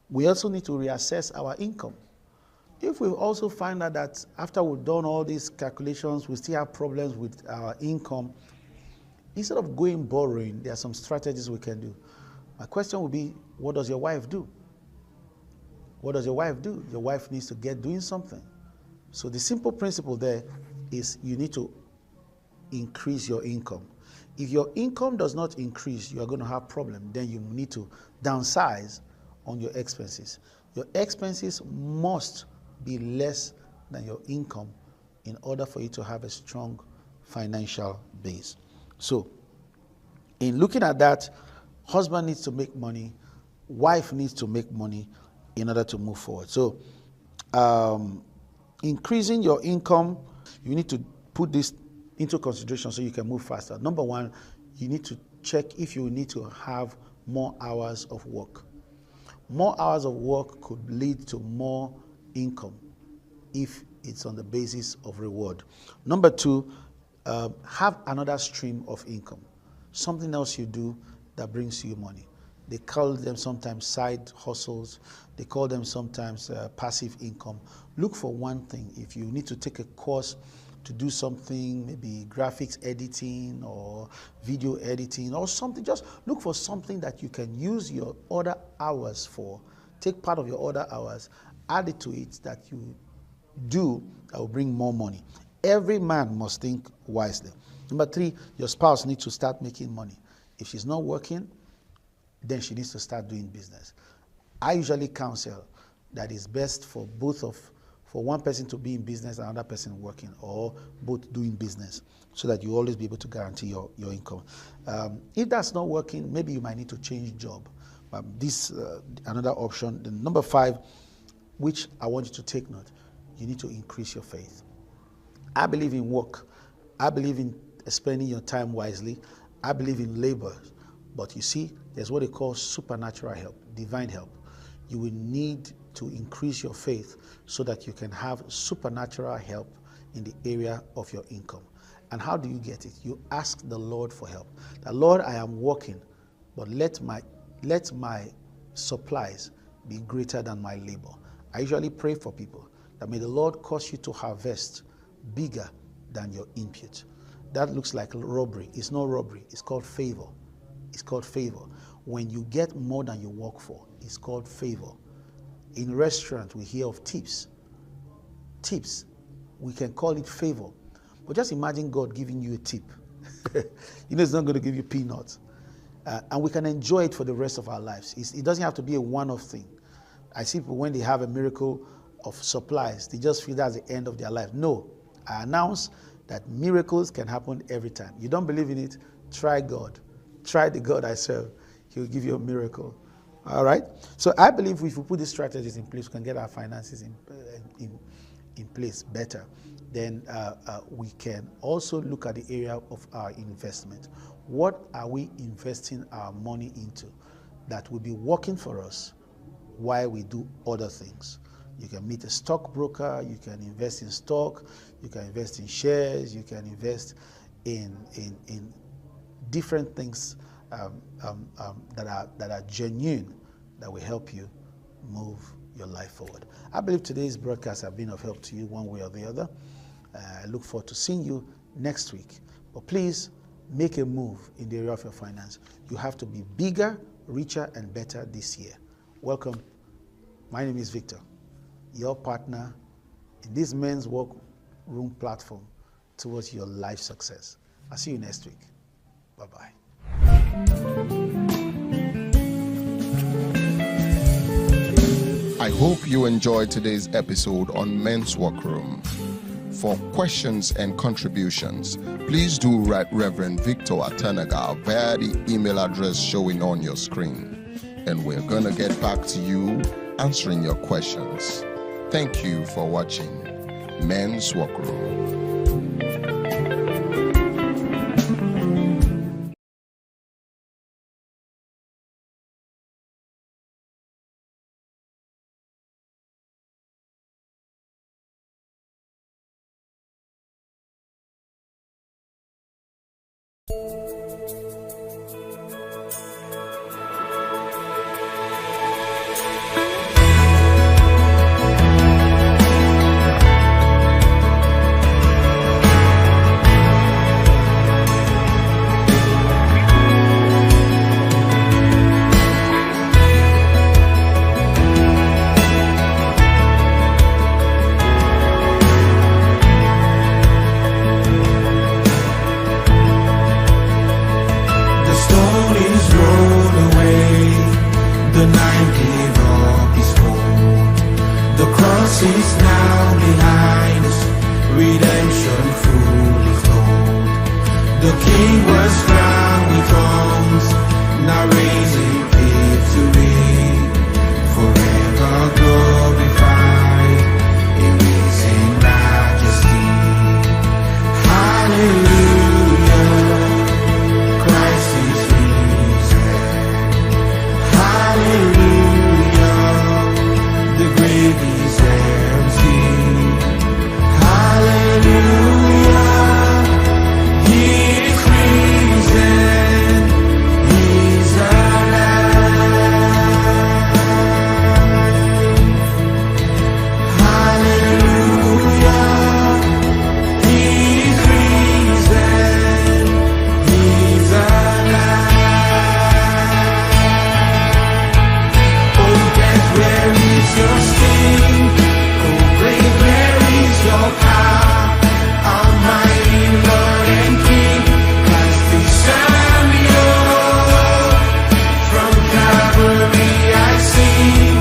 we also need to reassess our income. If we also find out that after we've done all these calculations, we still have problems with our income, instead of going borrowing, there are some strategies we can do. My question would be, what does your wife do? What does your wife do? Your wife needs to get doing something. So the simple principle there is you need to increase your income. If your income does not increase, you are going to have problem. Then you need to downsize on your expenses. Your expenses must be less than your income in order for you to have a strong financial base. So, in looking at that, husband needs to make money, wife needs to make money in order to move forward. So, increasing your income, you need to put this into consideration so you can move faster. Number one, you need to check if you need to have more hours of work. More hours of work could lead to more income if it's on the basis of reward. Number two, have another stream of income. Something else you do that brings you money. They call them sometimes side hustles. They call them sometimes passive income. Look for one thing. If you need to take a course to do something, maybe graphics editing or video editing or something, just look for something that you can use your other hours for. Take part of your other hours, add it to it that you do that will bring more money. Every man must think wisely. Number three, your spouse needs to start making money. If she's not working, then she needs to start doing business. I usually counsel that it's best for for one person to be in business and another person working, or both doing business, so that you always be able to guarantee your income. If that's not working, maybe you might need to change job. This another option. The number five, which I want you to take note, you need to increase your faith. I believe in work. I believe in spending your time wisely. I believe in labor. But you see, there's what they call supernatural help, divine help. You will need to increase your faith so that you can have supernatural help in the area of your income. And how do you get it? You ask the Lord for help. The Lord, I am working, but let my supplies be greater than my labor. I usually pray for people that may the Lord cause you to harvest bigger than your input. That looks like robbery. It's not robbery. It's called favor. It's called favor. When you get more than you work for, it's called favor. In restaurants, we hear of tips. Tips. We can call it favor. But just imagine God giving you a tip. You know, it's not going to give you peanuts. And we can enjoy it for the rest of our lives. It doesn't have to be a one-off thing. I see people, when they have a miracle of supplies, they just feel that's the end of their life. No. I announce that miracles can happen every time. You don't believe in it? Try God. Try the God I serve. He will give you a miracle. All right? So I believe if we put these strategies in place, we can get our finances in place better. Then we can also look at the area of our investment. What are we investing our money into that will be working for us while we do other things? You can meet a stockbroker, you can invest in stock, you can invest in shares, you can invest in different things that are genuine, that will help you move your life forward. I believe today's broadcast have been of help to you one way or the other. I look forward to seeing you next week. But please make a move in the area of your finance. You have to be bigger, richer, and better this year. Welcome. My name is Victor, your partner in this men's workroom platform towards your life success. I'll see you next week. Bye-bye. I hope you enjoyed today's episode on Men's Workroom. For questions and contributions, please do write Reverend Victor Atanaga via the email address showing on your screen. And we're going to get back to you answering your questions. Thank you for watching Men's Workroom. Is now behind us, redemption fully flowed. The King was crowned with thorns, now raising victory, forever glorified, in risen majesty. Hallelujah, Christ is risen. Hallelujah, the grave is empty. Hallelujah, He is risen, He's alive. Hallelujah, He is risen, He's alive. Oh death, where is your sting? Oh grave, where is your power? Almighty Lord and King, Christ the Savior. From Calvary I sing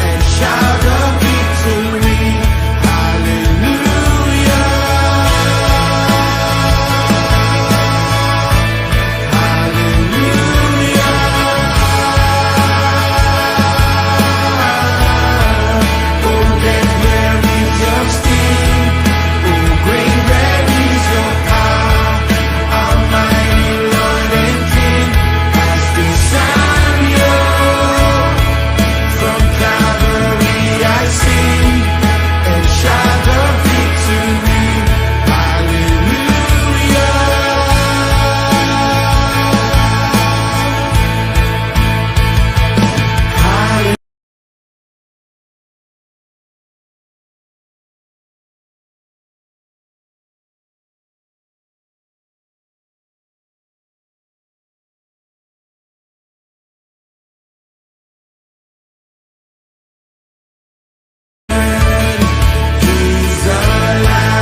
and shout of victory. Hallelujah, hallelujah. Oh death, where is your sting? Oh grave, where is your power? Almighty Lord and King, Christ the Savior. From Calvary I sing and shout of victory. Hallelujah. Hallelujah. He's alive.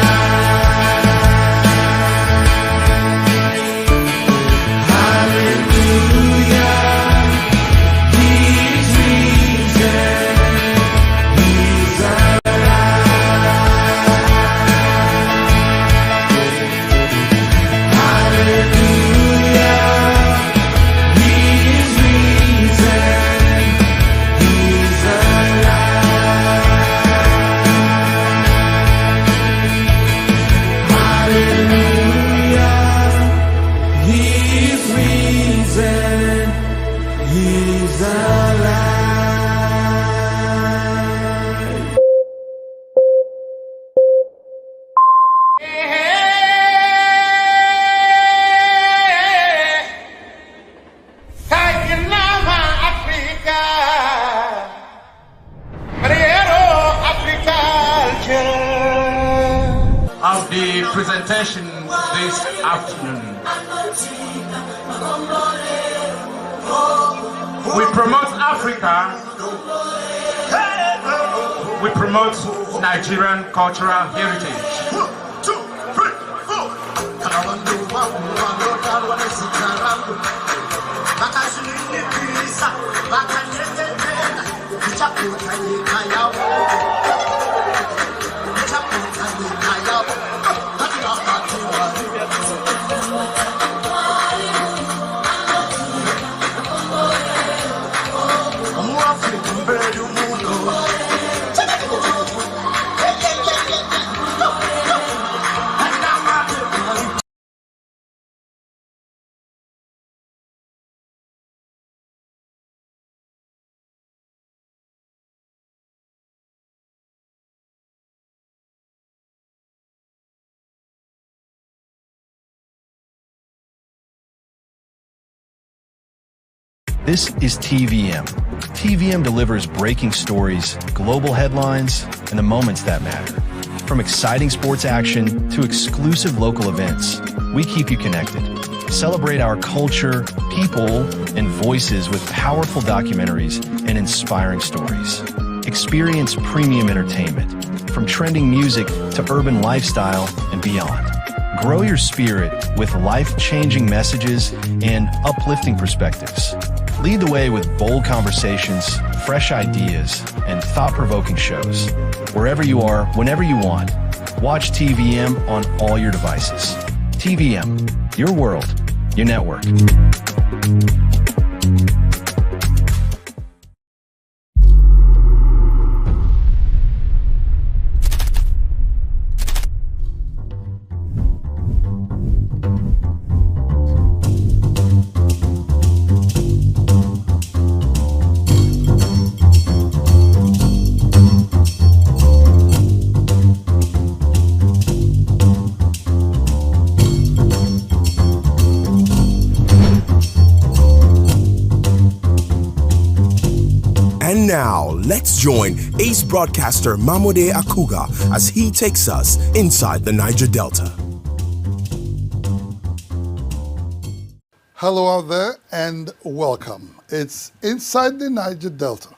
Hallelujah, He's risen, He's alive. Hallelujah, He's risen, He's alive. Hallelujah, He's risen, He's alive. Of the presentation this afternoon, we promote Africa, we promote Nigerian cultural heritage. 1, 2, 3, 4. This is TVM. TVM delivers breaking stories, global headlines, and the moments that matter. From exciting sports action to exclusive local events, we keep you connected. Celebrate our culture, people, and voices with powerful documentaries and inspiring stories. Experience premium entertainment, from trending music to urban lifestyle and beyond. Grow your spirit with life-changing messages and uplifting perspectives. Lead the way with bold conversations, fresh ideas, and thought-provoking shows. Wherever you are, whenever you want, watch TVM on all your devices. TVM, your world, your network. And now, let's join ace broadcaster Mamode Akuga as he takes us inside the Niger Delta. Hello out there and welcome. It's Inside the Niger Delta,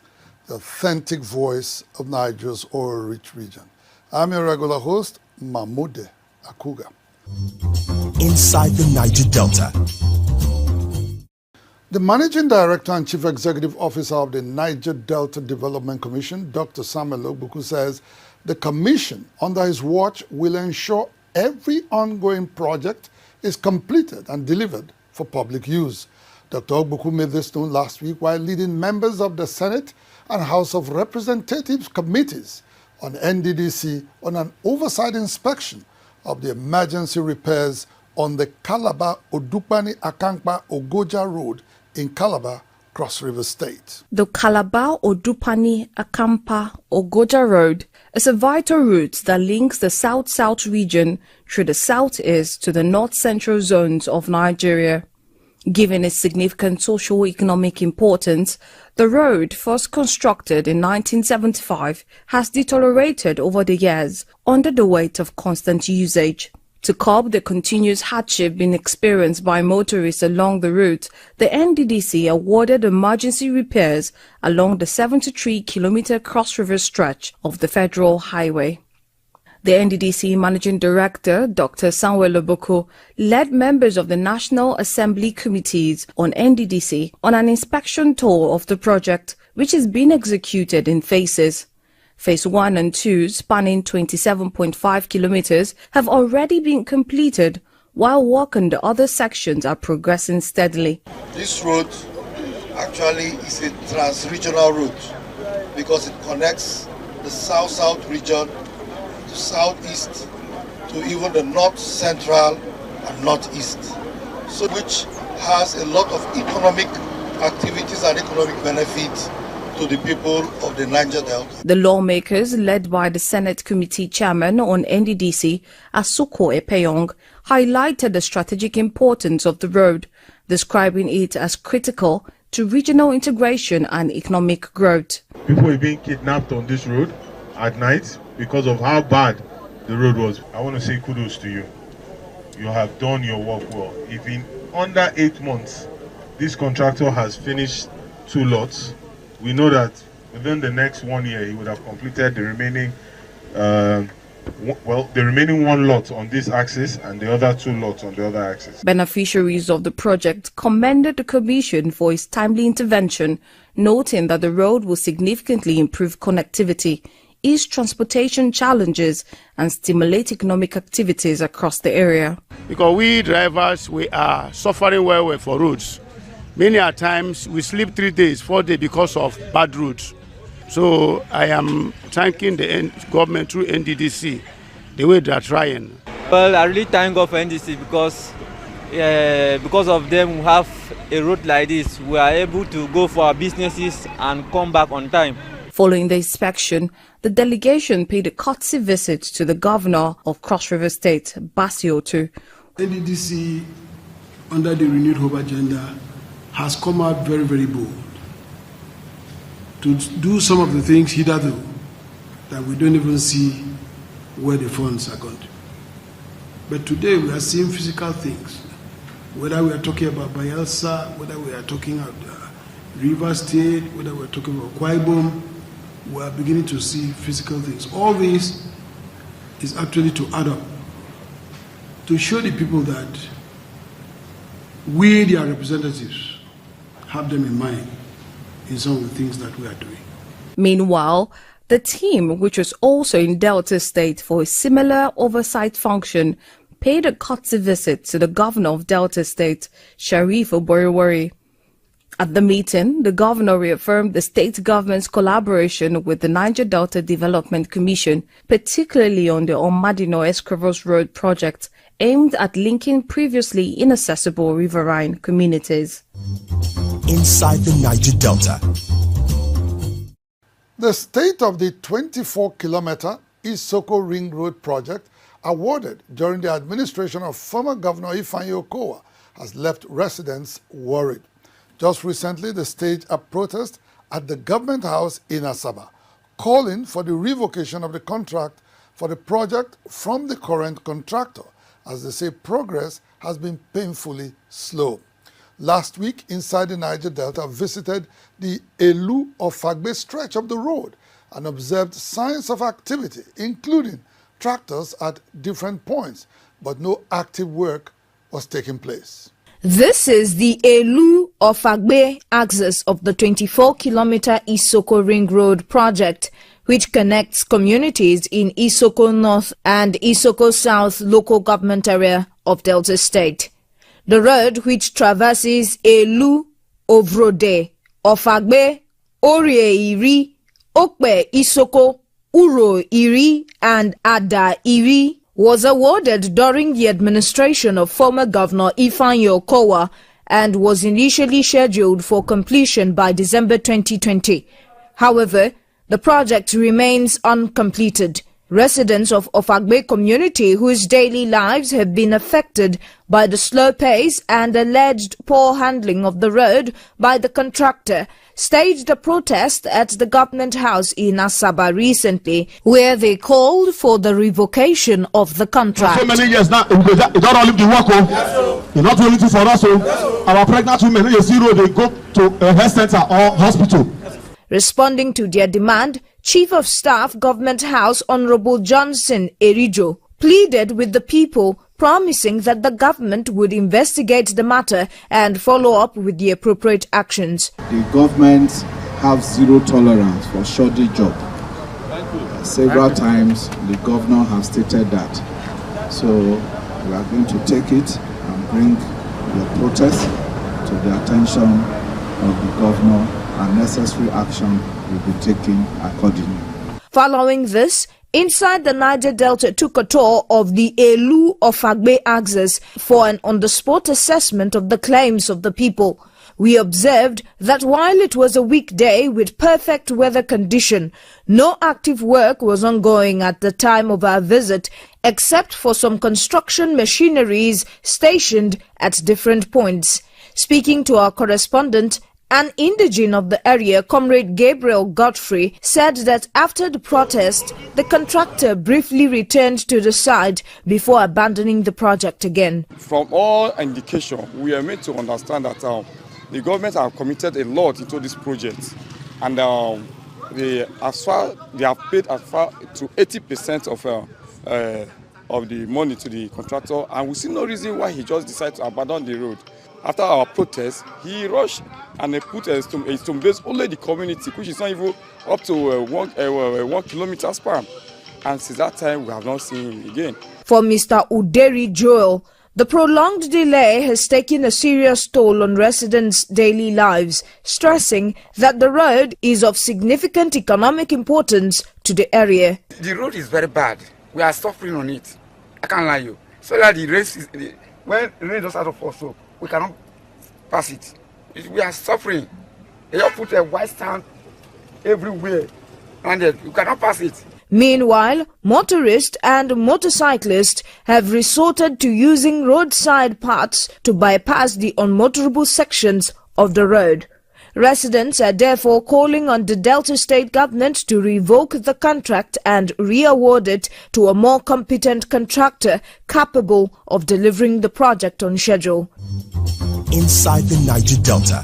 the authentic voice of Niger's oil-rich region. I'm your regular host, Mamode Akuga. Inside the Niger Delta. The Managing Director and Chief Executive Officer of the Niger Delta Development Commission, Dr. Samuel Ogbuku, says the commission under his watch will ensure every ongoing project is completed and delivered for public use. Dr. Ogbuku made this known last week while leading members of the Senate and House of Representatives committees on NDDC on an oversight inspection of the emergency repairs on the Calabar-Odupani-Akankpa-Ogoja Road in Calabar, Cross River State. The Calabar-Odupani-Akampa-Ogoja Road is a vital route that links the south-south region through the southeast to the north-central zones of Nigeria. Given its significant socio-economic importance, the road, first constructed in 1975, has deteriorated over the years under the weight of constant usage. To curb the continuous hardship being experienced by motorists along the route, the NDDC awarded emergency repairs along the 73-kilometer cross-river stretch of the federal highway. The NDDC Managing Director, Dr. Samuel Ogbuku, led members of the National Assembly Committees on NDDC on an inspection tour of the project, which is being executed in phases. Phase 1 and 2, spanning 27.5 kilometers, have already been completed, while work on the other sections are progressing steadily. This road actually is a trans-regional route because it connects the south-south region to southeast to even the north-central and northeast, so which has a lot of economic activities and economic benefits to the people of the Niger Delta. The lawmakers, led by the Senate Committee Chairman on NDDC, Asuko Epeyong, highlighted the strategic importance of the road, describing it as critical to regional integration and economic growth. People are being kidnapped on this road at night because of how bad the road was. I want to say kudos to you. You have done your work well. If in under 8 months, this contractor has finished 2 lots, we know that within the next 1 year, he would have completed the remaining, the remaining 1 lot on this axis and the other 2 lots on the other axis. Beneficiaries of the project commended the Commission for its timely intervention, noting that the road will significantly improve connectivity, ease transportation challenges, and stimulate economic activities across the area. Because we drivers, we are suffering well for roads. Many a times we sleep 3 days, 4 days because of bad roads. So I am thanking the government through NDDC, the way they are trying. Well, I really thank God for NDDC because of them we have a road like this. We are able to go for our businesses and come back on time. Following the inspection, the delegation paid a courtesy visit to the governor of Cross River State, Basio Otu. NDDC, under the renewed hope agenda, has come out very, very bold to do some of the things hitherto that we don't even see where the funds are going to. But today we are seeing physical things, whether we are talking about Bayelsa, whether we are talking about River State, whether we are talking about Akwa Ibom, we are beginning to see physical things. All this is actually to add up, to show the people that we, their representatives, have them in mind in some of the things that we are doing. Meanwhile, the team, which was also in Delta State for a similar oversight function, paid a courtesy visit to the governor of Delta State, Sharif Oborowori. At the meeting, the governor reaffirmed the state government's collaboration with the Niger Delta Development Commission, particularly on the Omadino Escravos Road project, aimed at linking previously inaccessible riverine communities. Inside the Niger Delta. The state of the 24-kilometer Isoko Ring Road project, awarded during the administration of former Governor Ifeanyi Okowa, has left residents worried. Just recently, they staged a protest at the government house in Asaba, calling for the revocation of the contract for the project from the current contractor, as they say progress has been painfully slow. Last week, Inside the Niger Delta visited the Elu-Ofagbe stretch of the road and observed signs of activity, including tractors at different points, but no active work was taking place. This is the Elu-Ofagbe axis of the 24-kilometer Isoko Ring Road project, which connects communities in Isoko North and Isoko South local government area of Delta State. The road, which traverses Elu, Ovrode, Ofagbe, Orie Iri, Okpe Isoko, Uro Iri, and Ada Iri, was awarded during the administration of former Governor Ifeanyi Okowa and was initially scheduled for completion by December 2020. However, the project remains uncompleted. Residents of Ofagbe community, whose daily lives have been affected by the slow pace and alleged poor handling of the road by the contractor, staged a protest at the government house in Asaba recently, where they called for the revocation of the contract. For so many years now, we don't only the work, you're not only for us, our pregnant women, they go to a health center or hospital. Responding to their demand, Chief of Staff, Government House Honorable Johnson Erijo pleaded with the people, promising that the government would investigate the matter and follow up with the appropriate actions. The government have zero tolerance for shoddy job. Several times the governor has stated that. So we are going to take it and bring the protest to the attention of the governor, and necessary action will be taken accordingly. Following this, Inside the Niger Delta took a tour of the Elu-Ofagbe axis for an on-the-spot assessment of the claims of the people. We observed that while it was a weekday with perfect weather condition, no active work was ongoing at the time of our visit, except for some construction machineries stationed at different points. Speaking to our correspondent, an indigene of the area, Comrade Gabriel Godfrey, said that after the protest, the contractor briefly returned to the site before abandoning the project again. From all indication, we are made to understand that the government have committed a lot into this project, and they have paid as far to 80% of the money to the contractor, and we see no reason why he just decided to abandon the road. After our protest, he rushed and put a stone base only the community, which is not even up to 1 kilometer span. And since that time, we have not seen him again. For Mr. Uderi Joel, the prolonged delay has taken a serious toll on residents' daily lives, stressing that the road is of significant economic importance to the area. The road is very bad. We are suffering on it. I can't lie you. So that when the rain just out of us, so we cannot pass it. We are suffering. They have put a white stamp everywhere, and you cannot pass it. Meanwhile, motorists and motorcyclists have resorted to using roadside paths to bypass the unmotorable sections of the road. Residents are therefore calling on the Delta State government to revoke the contract and re-award it to a more competent contractor capable of delivering the project on schedule. Inside the Niger Delta.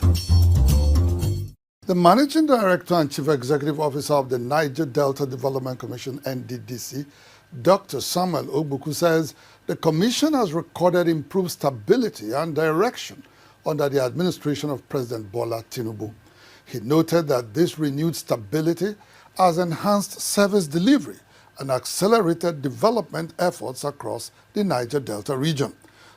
The Managing Director and Chief Executive Officer of the Niger Delta Development Commission, NDDC, Dr. Samuel Ogbuku, says the commission has recorded improved stability and direction under the administration of President Bola Tinubu. He noted that this renewed stability has enhanced service delivery and accelerated development efforts across the Niger Delta region.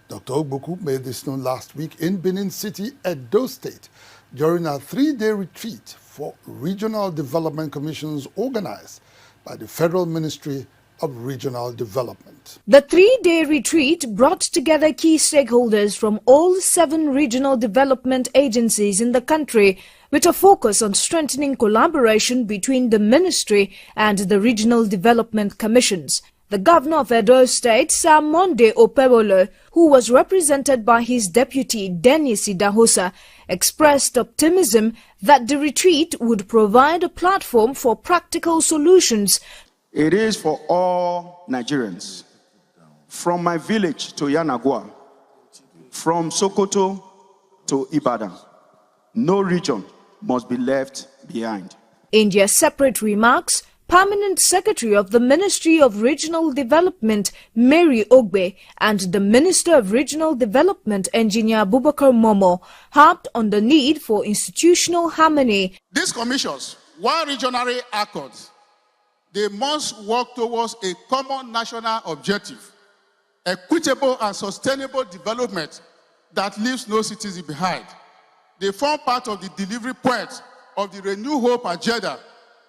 Dr. Ogbuku made this known last week in Benin City, Edo State, during a 3-day retreat for regional development commissions organized by the Federal Ministry of Regional Development. The 3-day retreat brought together key stakeholders from all 7 regional development agencies in the country with a focus on strengthening collaboration between the ministry and the regional development commissions. The governor of Edo State, Sir Monday Opewolo, who was represented by his deputy Dennis Idahosa, expressed optimism that the retreat would provide a platform for practical solutions. It is for all Nigerians, from my village to Yanagua, from Sokoto to Ibadan. No region must be left behind. In their separate remarks, Permanent Secretary of the Ministry of Regional Development, Mary Ogbe, and the Minister of Regional Development, Engineer Abubakar Momo, harped on the need for institutional harmony. These commissions, while regionally accord, they must work towards a common national objective, equitable and sustainable development that leaves no citizen behind. They form part of the delivery point of the Renew Hope agenda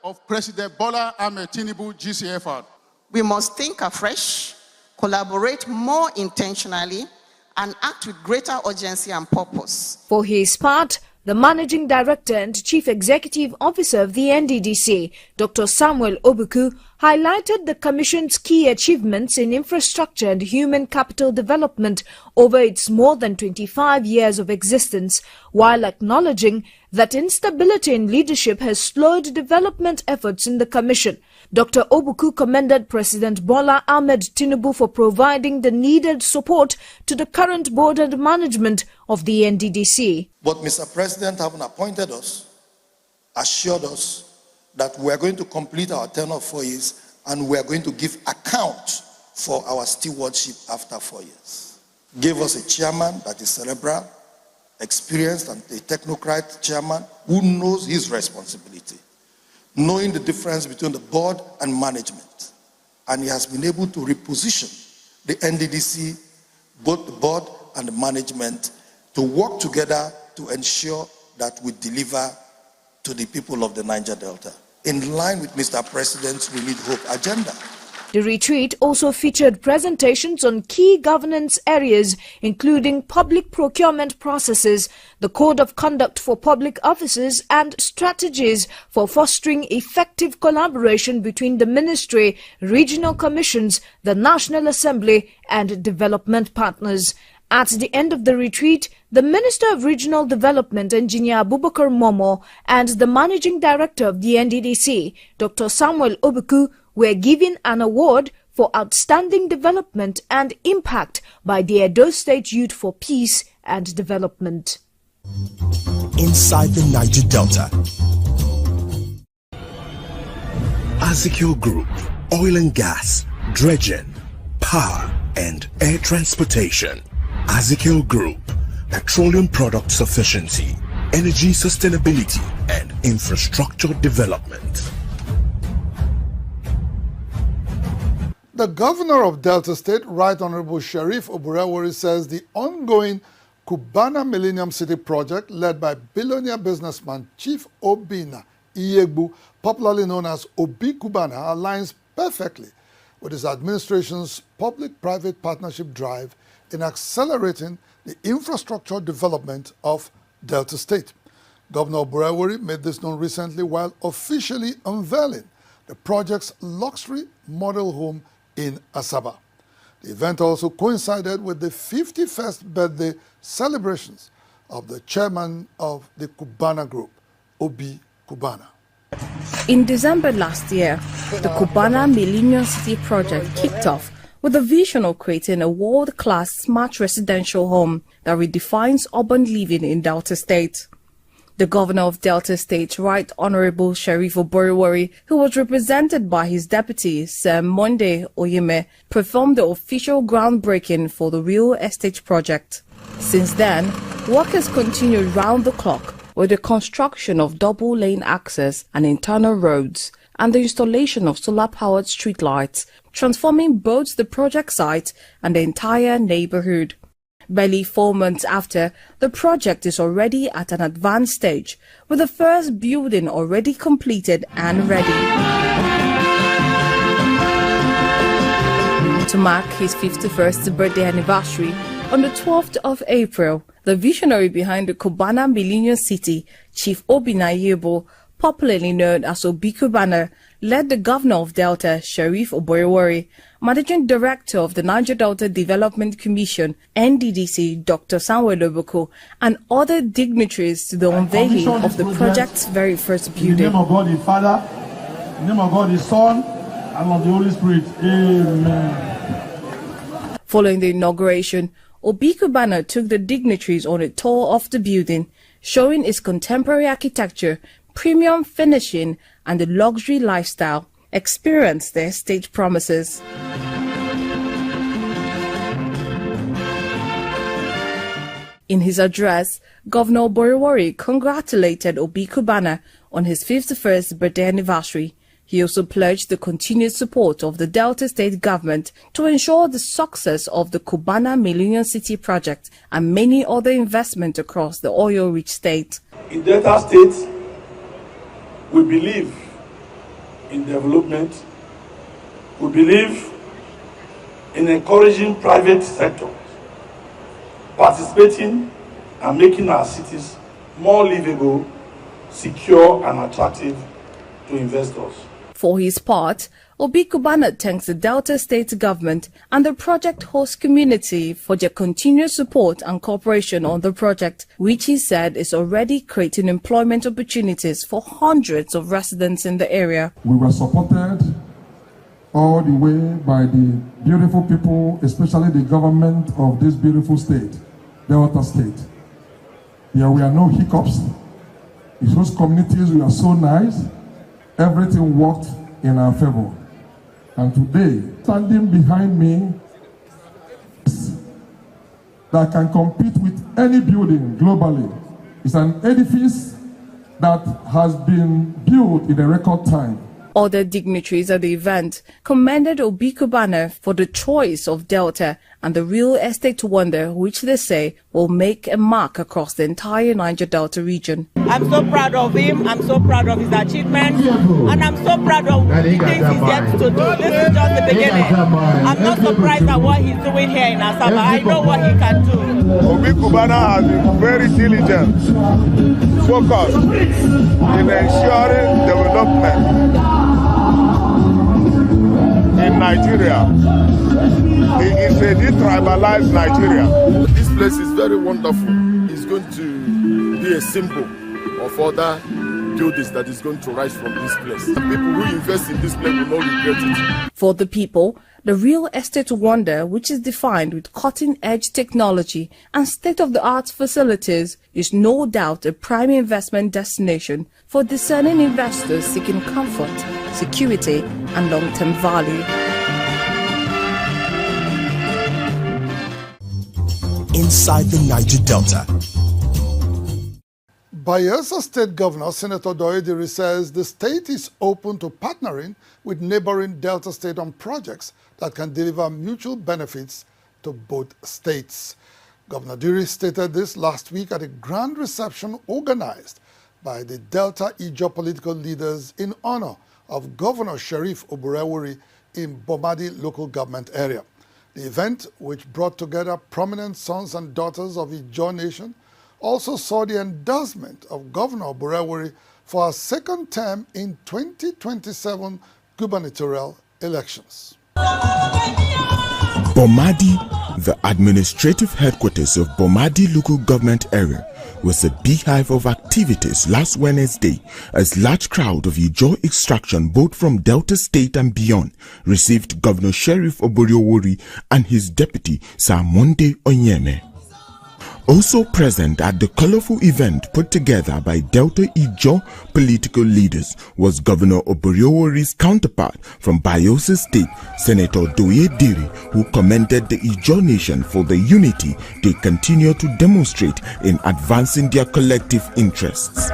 of President Bola Ahmed Tinubu GCFR. We must think afresh, collaborate more intentionally, and act with greater urgency and purpose. For his part, the Managing Director and Chief Executive Officer of the NDDC, Dr. Samuel Ogbuku, highlighted the Commission's key achievements in infrastructure and human capital development over its more than 25 years of existence, while acknowledging that instability in leadership has slowed development efforts in the Commission. Dr. Ogbuku commended President Bola Ahmed Tinubu for providing the needed support to the current board and management of the NDDC. But Mr. President, having appointed us, assured us that we are going to complete our tenure of 4 years and we are going to give account for our stewardship after 4 years. Gave us a chairman that is cerebral, experienced, and a technocrat chairman who knows his responsibility, knowing the difference between the board and management. And he has been able to reposition the NDDC, both the board and the management, to work together to ensure that we deliver to the people of the Niger Delta, in line with Mr. President's Renewed Hope agenda. The retreat also featured presentations on key governance areas, including public procurement processes, the code of conduct for public officers, and strategies for fostering effective collaboration between the ministry, regional commissions, the National Assembly, and development partners. At the end of the retreat, the Minister of Regional Development, Engineer Abubakar Momo, and the Managing Director of the NDDC, Dr. Samuel Ogbuku, were given an award for outstanding development and impact by the Edo State Youth for Peace and Development. Inside the Niger Delta. Azikio Group, oil and gas, dredging, power, and air transportation. Azikio Group, petroleum product sufficiency, energy sustainability, and infrastructure development. The governor of Delta State, Right Honorable Sheriff Oburewori, says the ongoing Cubana Millennium City project, led by billionaire businessman Chief Obinna Iyegbu, popularly known as Obi Cubana, aligns perfectly with his administration's public-private partnership drive in accelerating the infrastructure development of Delta State. Governor Oburewori made this known recently while officially unveiling the project's luxury model home in Asaba. The event also coincided with the 51st birthday celebrations of the chairman of the Cubana Group, Obi Cubana. In December last year, the Cubana Millennium City project kicked off with the vision of creating a world-class smart residential home that redefines urban living in Delta State. The governor of Delta State, Right Honorable Sheriff Oboriwori, who was represented by his deputy, Sir Monday Oyeme, performed the official groundbreaking for the real estate project. Since then, work has continued round the clock with the construction of double-lane access and internal roads and the installation of solar-powered streetlights, transforming both the project site and the entire neighborhood. Barely 4 months after, the project is already at an advanced stage, with the first building already completed and ready. To mark his 51st birthday anniversary, on the 12th of April, the visionary behind the Cubana Millennium City, Chief Obinna Yebo, popularly known as Obi Cubana, led the governor of Delta, Sheriff Oboriwori, Managing Director of the Niger Delta Development Commission, NDDC, Dr. Samuel Oboko, and other dignitaries to the unveiling of the project's very first building. In the name of God the Father, in the name of God the Son, and of the Holy Spirit. Amen. Following the inauguration, Obi Cubana took the dignitaries on a tour of the building, showing its contemporary architecture, premium finishing, and the luxury lifestyle experience the estate promises. In his address, Governor Oboriwori congratulated Obi Cubana on his 51st birthday anniversary. He also pledged the continued support of the Delta State government to ensure the success of the Cubana Millennium City project and many other investments across the oil-rich state. In Delta State, we believe in development. We believe in encouraging private sector participating and making our cities more livable, secure, and attractive to investors. For his part, Obi Cubana thanks the Delta State government and the project host community for their continued support and cooperation on the project, which he said is already creating employment opportunities for hundreds of residents in the area. We were supported all the way by the beautiful people, especially the government of this beautiful state, Delta State. There were no hiccups. The host communities were so nice. Everything worked in our favor. And today, standing behind me, that can compete with any building globally, is an edifice that has been built in a record time. Other dignitaries at the event commended Obi Cubana for the choice of Delta and the real estate wonder, which they say will make a mark across the entire Niger Delta region. I'm so proud of him, I'm so proud of his achievements, and I'm so proud of the things he's yet to do. This is just the beginning. I'm not surprised at what he's doing here in Asaba. I know what he can do. Obi Cubana has been very diligent, focused in ensuring development in Nigeria. He is a detribalized Nigeria. This place is very wonderful. It's going to be a symbol of other buildings that is going to rise from this place. The people who invest in this place will not regret it. For the people, the real estate wonder, which is defined with cutting-edge technology and state-of-the-art facilities, is no doubt a prime investment destination for discerning investors seeking comfort, security, and long-term value. Inside the Niger Delta. Bayelsa State Governor Senator Doyediri says the state is open to partnering with neighboring Delta State on projects that can deliver mutual benefits to both states. Governor Diri stated this last week at a grand reception organized by the Delta Ijaw political leaders in honor of Governor Sheriff Oboriwori in Bomadi local government area. The event, which brought together prominent sons and daughters of Ijaw Nation, also saw the endorsement of Governor Oboriwori for a second term in 2027 gubernatorial elections. Bomadi The administrative headquarters of Bomadi local government area was a beehive of activities last Wednesday as large crowd of Ijaw extraction both from Delta State and beyond received Governor Sheriff Oboriowori and his deputy Sir Monday Onyeme. Also present at the colorful event put together by Delta Ijaw political leaders was Governor Oboriowori's counterpart from Bayelsa State, Senator Doye Diri, who commended the Ijaw nation for the unity they continue to demonstrate in advancing their collective interests.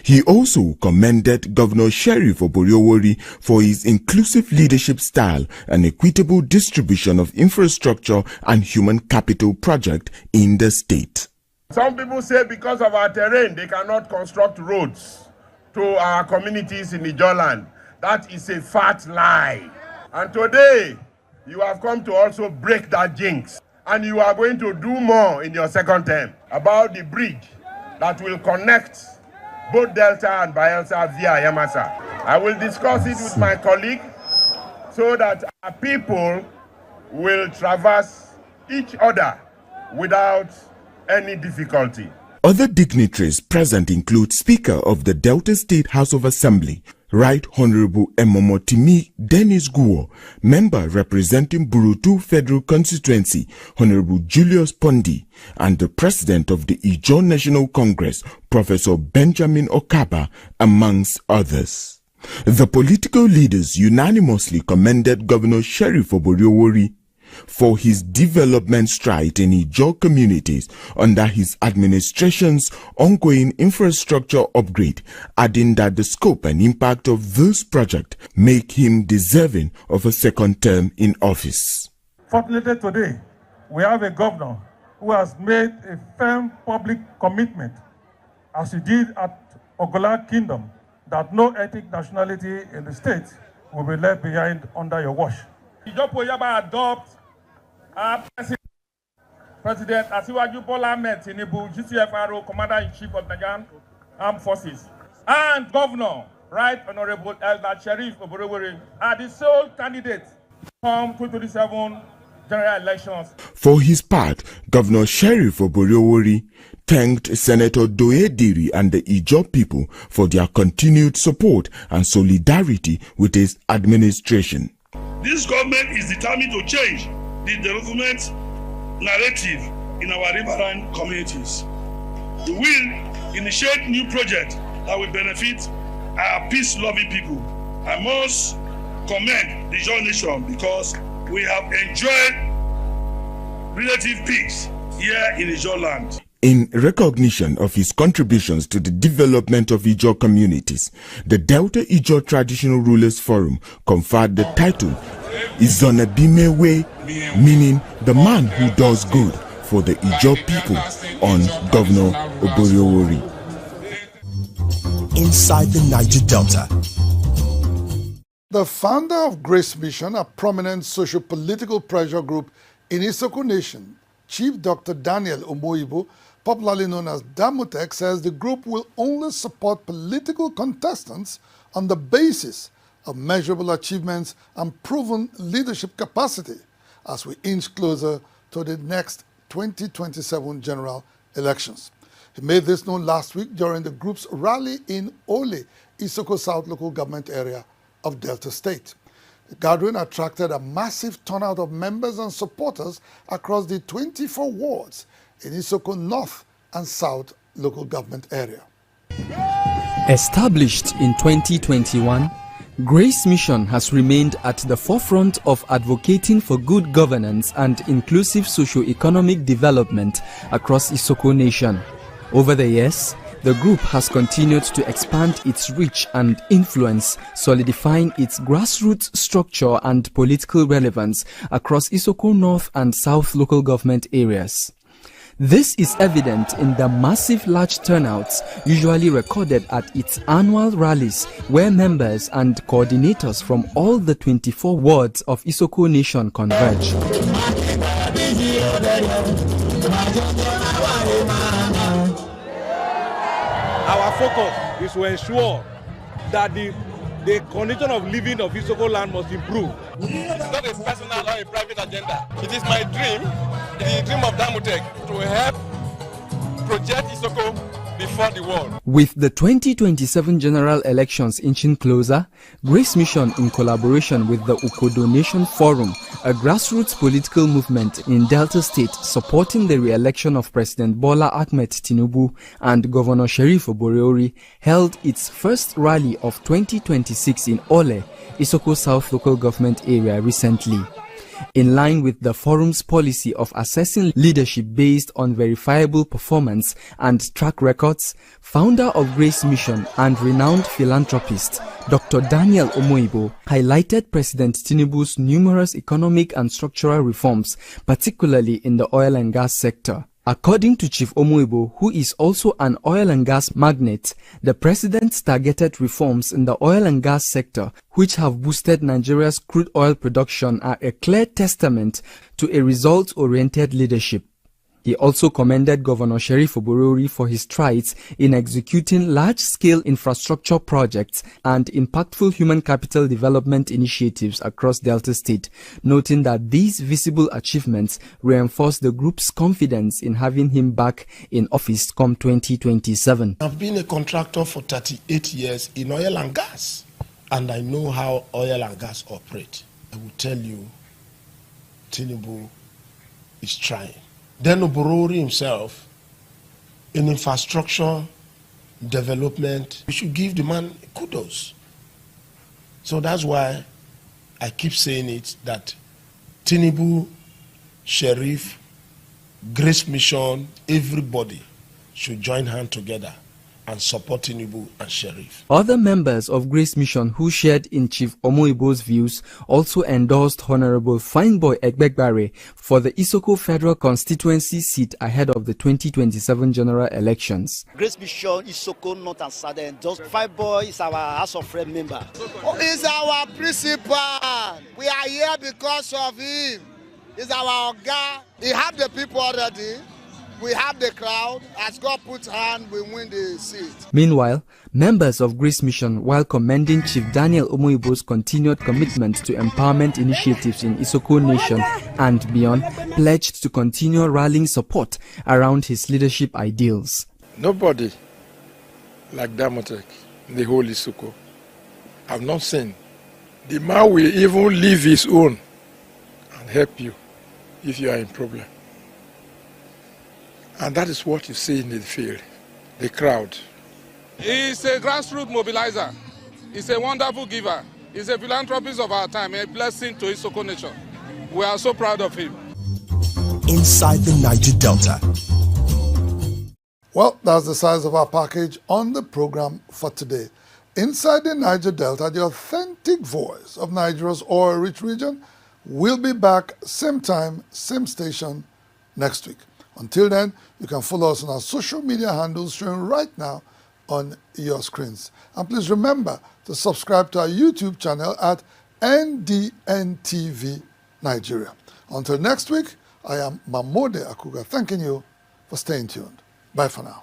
He also commended Governor Sheriff Oboriowori for his inclusive leadership style and equitable distribution of infrastructure and human capital project in the state. Some people say because of our terrain, they cannot construct roads to our communities in Ijaw land. That is a fat lie. And today, you have come to also break that jinx. And you are going to do more in your second term about the bridge that will connect both Delta and Bayelsa via Yamasa. I will discuss it with my colleague so that our people will traverse each other without any difficulty. Other dignitaries present include Speaker of the Delta State House of Assembly, Right Honorable Emomotimi Dennis Guo, Member representing Burutu Federal Constituency, Honorable Julius Pondi, and the President of the Ijaw National Congress, Professor Benjamin Okaba, amongst others. The political leaders unanimously commended Governor Sheriff Oboriowori for his development stride in Ijaw communities under his administration's ongoing infrastructure upgrade, adding that the scope and impact of this project make him deserving of a second term in office. Fortunately today, we have a governor who has made a firm public commitment, as he did at Ogola Kingdom, that no ethnic nationality in the state will be left behind under your watch. Ijaw Poyaba adopt our President Asiwaju Bola Ahmed Tinubu, GCFRO, Commander-in-Chief of Nigerian Armed Forces, and Governor, Right Honorable Elder Sheriff Oboriowori are the sole candidates from 2027 general elections. For his part, Governor Sheriff Oboriowori thanked Senator Doye Diri and the Ijaw people for their continued support and solidarity with his administration. This government is determined to change the development narrative in our riverine communities. We will initiate new projects that will benefit our peace-loving people. I must commend the Ijaw nation because we have enjoyed relative peace here in Ijaw land. In recognition of his contributions to the development of Ijaw communities, the Delta Ijaw Traditional Rulers Forum conferred the title Izonebimewe, meaning the man who does good for the Ijaw people, on Governor Oboriowori. Inside the Niger Delta. The founder of Grace Mission, a prominent socio-political pressure group in Isoko Nation, Chief Dr. Daniel Omoyibo, popularly known as Damutek, says the group will only support political contestants on the basis of measurable achievements and proven leadership capacity as we inch closer to the next 2027 general elections. He made this known last week during the group's rally in Ole, Isoko South local government area of Delta State. The gathering attracted a massive turnout of members and supporters across the 24 wards in Isoko North and South local government area. Established in 2021, Grace Mission has remained at the forefront of advocating for good governance and inclusive socio-economic development across Isoko Nation. Over the years, the group has continued to expand its reach and influence, solidifying its grassroots structure and political relevance across Isoko North and South local government areas. This is evident in the massive large turnouts usually recorded at its annual rallies, where members and coordinators from all the 24 wards of Isoko Nation converge. Our focus is to ensure that the the condition of living of Isoko land must improve. It's not a personal or a private agenda. It is my dream, it is the dream of Damutek to help project Isoko before the world. With the 2027 general elections inching closer, Grace Mission, in collaboration with the Ukodo Nation Forum, a grassroots political movement in Delta State supporting the re-election of President Bola Ahmed Tinubu and Governor Sheriff Oborevwori, held its first rally of 2026 in Ole, Isoko South local government area recently. In line with the forum's policy of assessing leadership based on verifiable performance and track records, founder of Grace Mission and renowned philanthropist Dr. Daniel Omoibo highlighted President Tinubu's numerous economic and structural reforms, particularly in the oil and gas sector. According to Chief Omoibo, who is also an oil and gas magnate, the president's targeted reforms in the oil and gas sector, which have boosted Nigeria's crude oil production, are a clear testament to a results-oriented leadership. He also commended Governor Sheriff Oborevwori for his strides in executing large-scale infrastructure projects and impactful human capital development initiatives across Delta State, noting that these visible achievements reinforce the group's confidence in having him back in office come 2027. I've been a contractor for 38 years in oil and gas, and I know how oil and gas operate. I will tell you, Tinubu is trying. Then Oborevwori himself, in infrastructure development, we should give the man kudos. So that's why I keep saying it, that Tinubu, Sheriff, Grace Mission, everybody should join hands together and support Tinubu and Sheriff. Other members of Grace Mission who shared in Chief Omoibo's views also endorsed Honorable Fineboy Egbegbare for the Isoko Federal Constituency seat ahead of the 2027 general elections. Grace Mission, Isoko, North and Southern. Just Fineboy is our House of Rep member. He's our principal. We are here because of him. He's our Oga. He have the people already. We have the crowd. As God puts hand, we win the seat. Meanwhile, members of Grace Mission, while commending Chief Daniel Omoibo's continued commitment to empowerment initiatives in Isoko Nation and beyond, pledged to continue rallying support around his leadership ideals. Nobody like Damutek in the whole Isoko. I've not seen. The man will even leave his own and help you if you are in problem. And that is what you see in the field, the crowd. He's a grassroots mobilizer. He's a wonderful giver. He's a philanthropist of our time, a blessing to Isoko Nation. We are so proud of him. Inside the Niger Delta. Well, that's the size of our package on the program for today. Inside the Niger Delta, the authentic voice of Nigeria's oil-rich region, will be back same time, same station next week. Until then, you can follow us on our social media handles showing right now on your screens. And please remember to subscribe to our YouTube channel at NDNTV Nigeria. Until next week, I am Mamode Akuga, thanking you for staying tuned. Bye for now.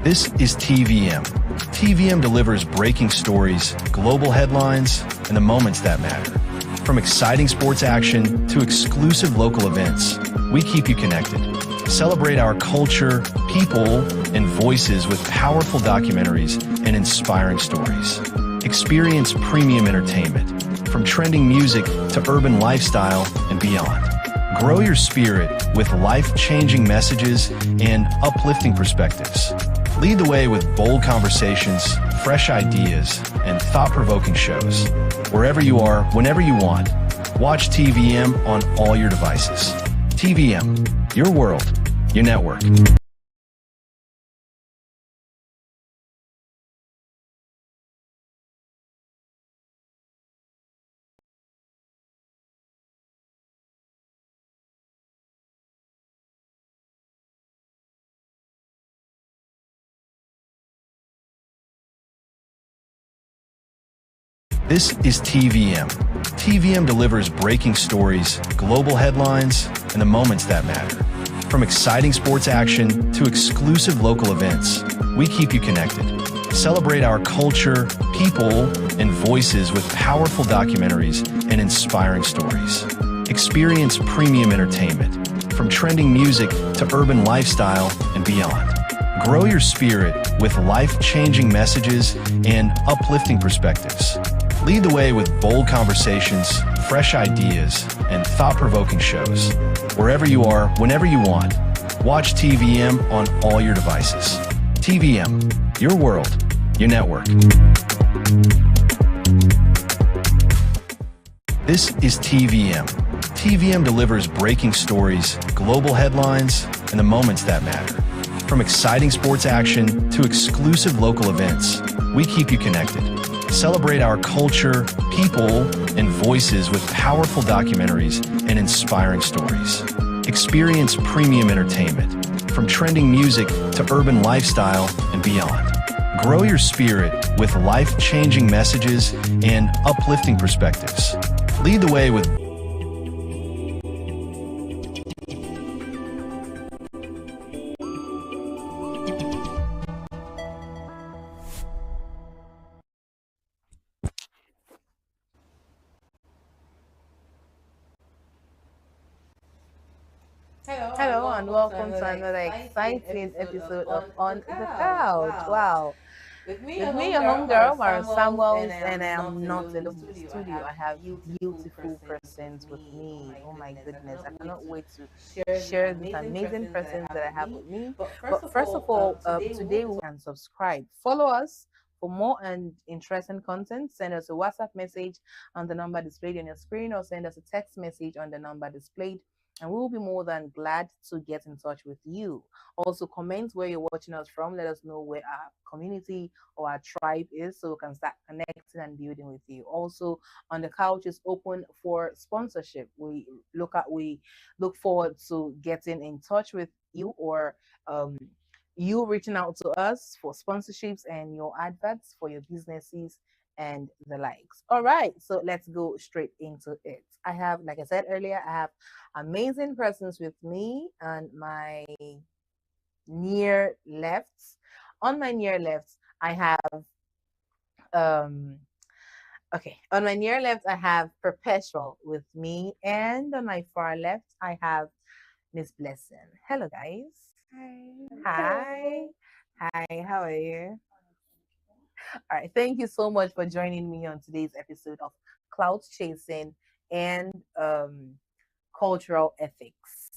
This is TVM. TVM delivers breaking stories, global headlines, and the moments that matter. From exciting sports action to exclusive local events, we keep you connected. Celebrate our culture, people, and voices with powerful documentaries and inspiring stories. Experience premium entertainment, from trending music to urban lifestyle and beyond. Grow your spirit with life-changing messages and uplifting perspectives. Lead the way with bold conversations, fresh ideas, and thought-provoking shows. Wherever you are, whenever you want, watch TVM on all your devices. TVM, your world, your network. This is TVM. TVM delivers breaking stories, global headlines, and the moments that matter. From exciting sports action to exclusive local events, we keep you connected. Celebrate our culture, people, and voices with powerful documentaries and inspiring stories. Experience premium entertainment, from trending music to urban lifestyle and beyond. Grow your spirit with life-changing messages and uplifting perspectives. Lead the way with bold conversations, fresh ideas, and thought-provoking shows. Wherever you are, whenever you want, watch TVM on all your devices. TVM, your world, your network. This is TVM. TVM delivers breaking stories, global headlines, and the moments that matter. From exciting sports action to exclusive local events, we keep you connected. Celebrate our culture, people, and voices with powerful documentaries and inspiring stories. Experience premium entertainment, from trending music to urban lifestyle and beyond. Grow your spirit with life-changing messages and uplifting perspectives. Lead the way with Hello and welcome to another exciting episode of On the Couch. Wow. With me, your homegirl, Mara Samuels, and I am not in the studio. I have beautiful persons with me. Oh my goodness, I cannot wait to share these amazing persons that I have with me. But first of all, today we can subscribe. Follow us for more and interesting content. Send us a WhatsApp message on the number displayed on your screen, or send us a text message on the number displayed, and we will be more than glad to get in touch with you. Also, comment where you're watching us from. Let us know where our community or our tribe is, so we can start connecting and building with you. Also, On the Couch is open for sponsorship. We look forward to getting in touch with you, or you reaching out to us for sponsorships and your adverts for your businesses and the likes. All right, so let's go straight into it. I have, like I said earlier, I have amazing persons with me on my near left. On my near left, I have on my near left, I have Perpetual with me, and on my far left, I have Miss Blessing. Hello, guys. Hi. Hi, how are you? All right, thank you so much for joining me on today's episode of Clout Chasing and Cultural Ethics.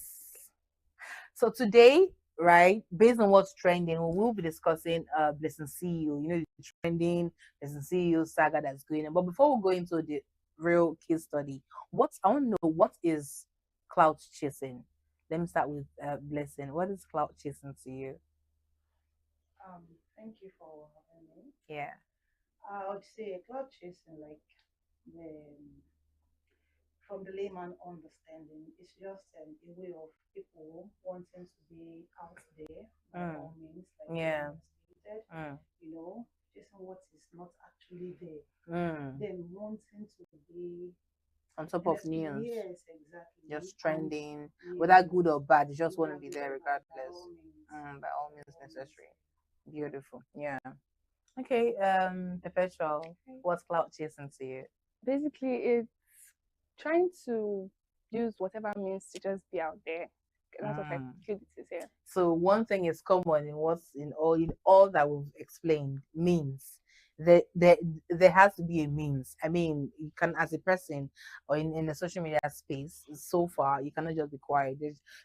So today, right, based on what's trending, we will be discussing Blessing CEO, the trending Blessing CEO saga that's going on. But before we go into the real case study, I want to know, what is clout chasing? Let me start with Blessing. What is clout chasing to you? Thank you for having me. Yeah. I would say clout chasing, like from the layman understanding, it's just a way of people wanting to be out there by all means, like Yeah. stated, chasing what is not actually there. Mm. Then wanting to be On top of news. Yes, exactly. Just trending, And, whether good or bad, you just want to be yeah, there by regardless. all means. By all means necessary. Beautiful. Yeah. Okay, Perpetual, what's clout chasing to you? Basically, it's trying to use whatever means to just be out there. That's what I feel it is here. So one thing is common in all that we've explained means. There has to be a means. I mean, you can, as a person or in the social media space, so far you cannot just be quiet.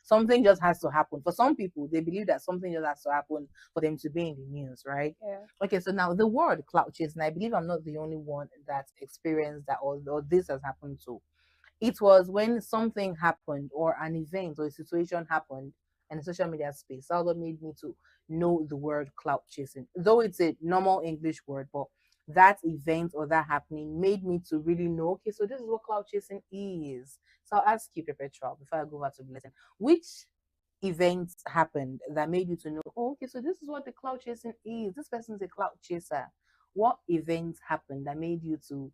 Something just has to happen. For some people, they believe that something just has to happen for them to be in the news, right? Yeah. Okay, so now the word clout chasing, I believe I'm not the only one that experienced that or this has happened to. It was when something happened or an event or a situation happened in the social media space. That's what made me to know the word clout chasing. Though it's a normal English word, but that event or that happening made me to really know, okay, so this is what clout chasing is. So I'll ask you, Perpetual, before I go over to Blessing, which events happened that made you to know, oh, okay, so this is what the clout chasing is. This person's a clout chaser. what events happened that made you to,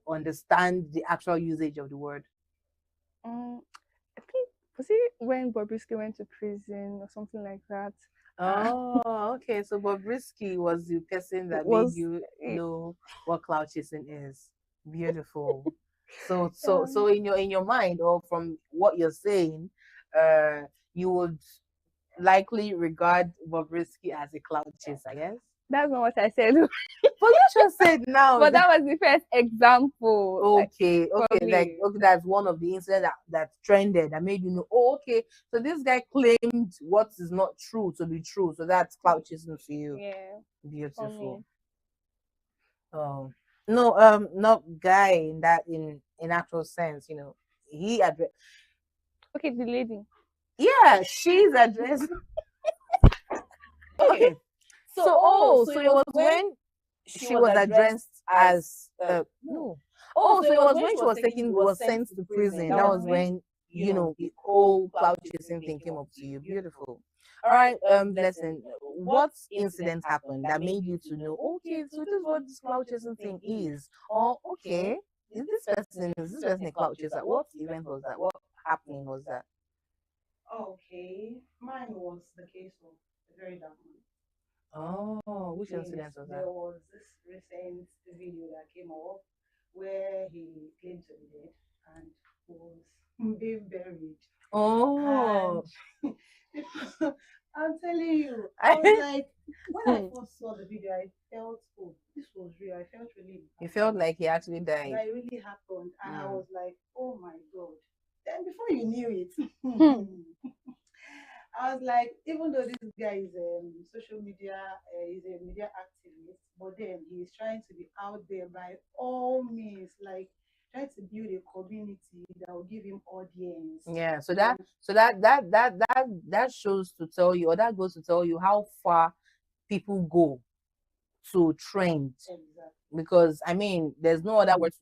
understand the actual usage of the word? I think, was it when Bobrisky went to prison or something like that? Oh, okay. So Bobrisky was the person that made you know what cloud chasing is. Beautiful. So in your mind, or from what you're saying, you would likely regard Bobrisky as a cloud chaser, I guess. That's not what I said. But you just said now. But that was the first example. Okay, okay, that's one of the incidents that trended that made you know, oh, okay, so this guy claimed what is not true to be true, so that's cloud chasing for you. Yeah. Beautiful. Oh no, not guy in that in actual sense, he addressed. Okay, the lady. Yeah, she's addressed. Okay. So it was when she was addressed as no. Oh, so it was when she was sent to prison. That was when the whole cloud chasing thing came up to you. Beautiful. All right, Blessing. What incident happened that made you to know? Okay, so this is what this cloud chasing thing is. Or okay, is this person a cloud chaser? What event was that? What happening was that? Okay, mine was the case of the very dark man. Oh, which incident was that? There was this recent video that came up where he claimed to be dead and was being buried. Oh, And I'm telling you, I was like, when I first saw the video, I felt, oh, this was real. I felt really. You felt like he actually died. That it really happened, and I was like, oh my God. Then before you knew it, I was like, even though this guy is social media, is a media activist, but then he is trying to be out there by all means, like trying to build a community that will give him audience. Yeah, so that shows to tell you, or that goes to tell you how far people go to trend. Exactly. Because I mean, there's no other word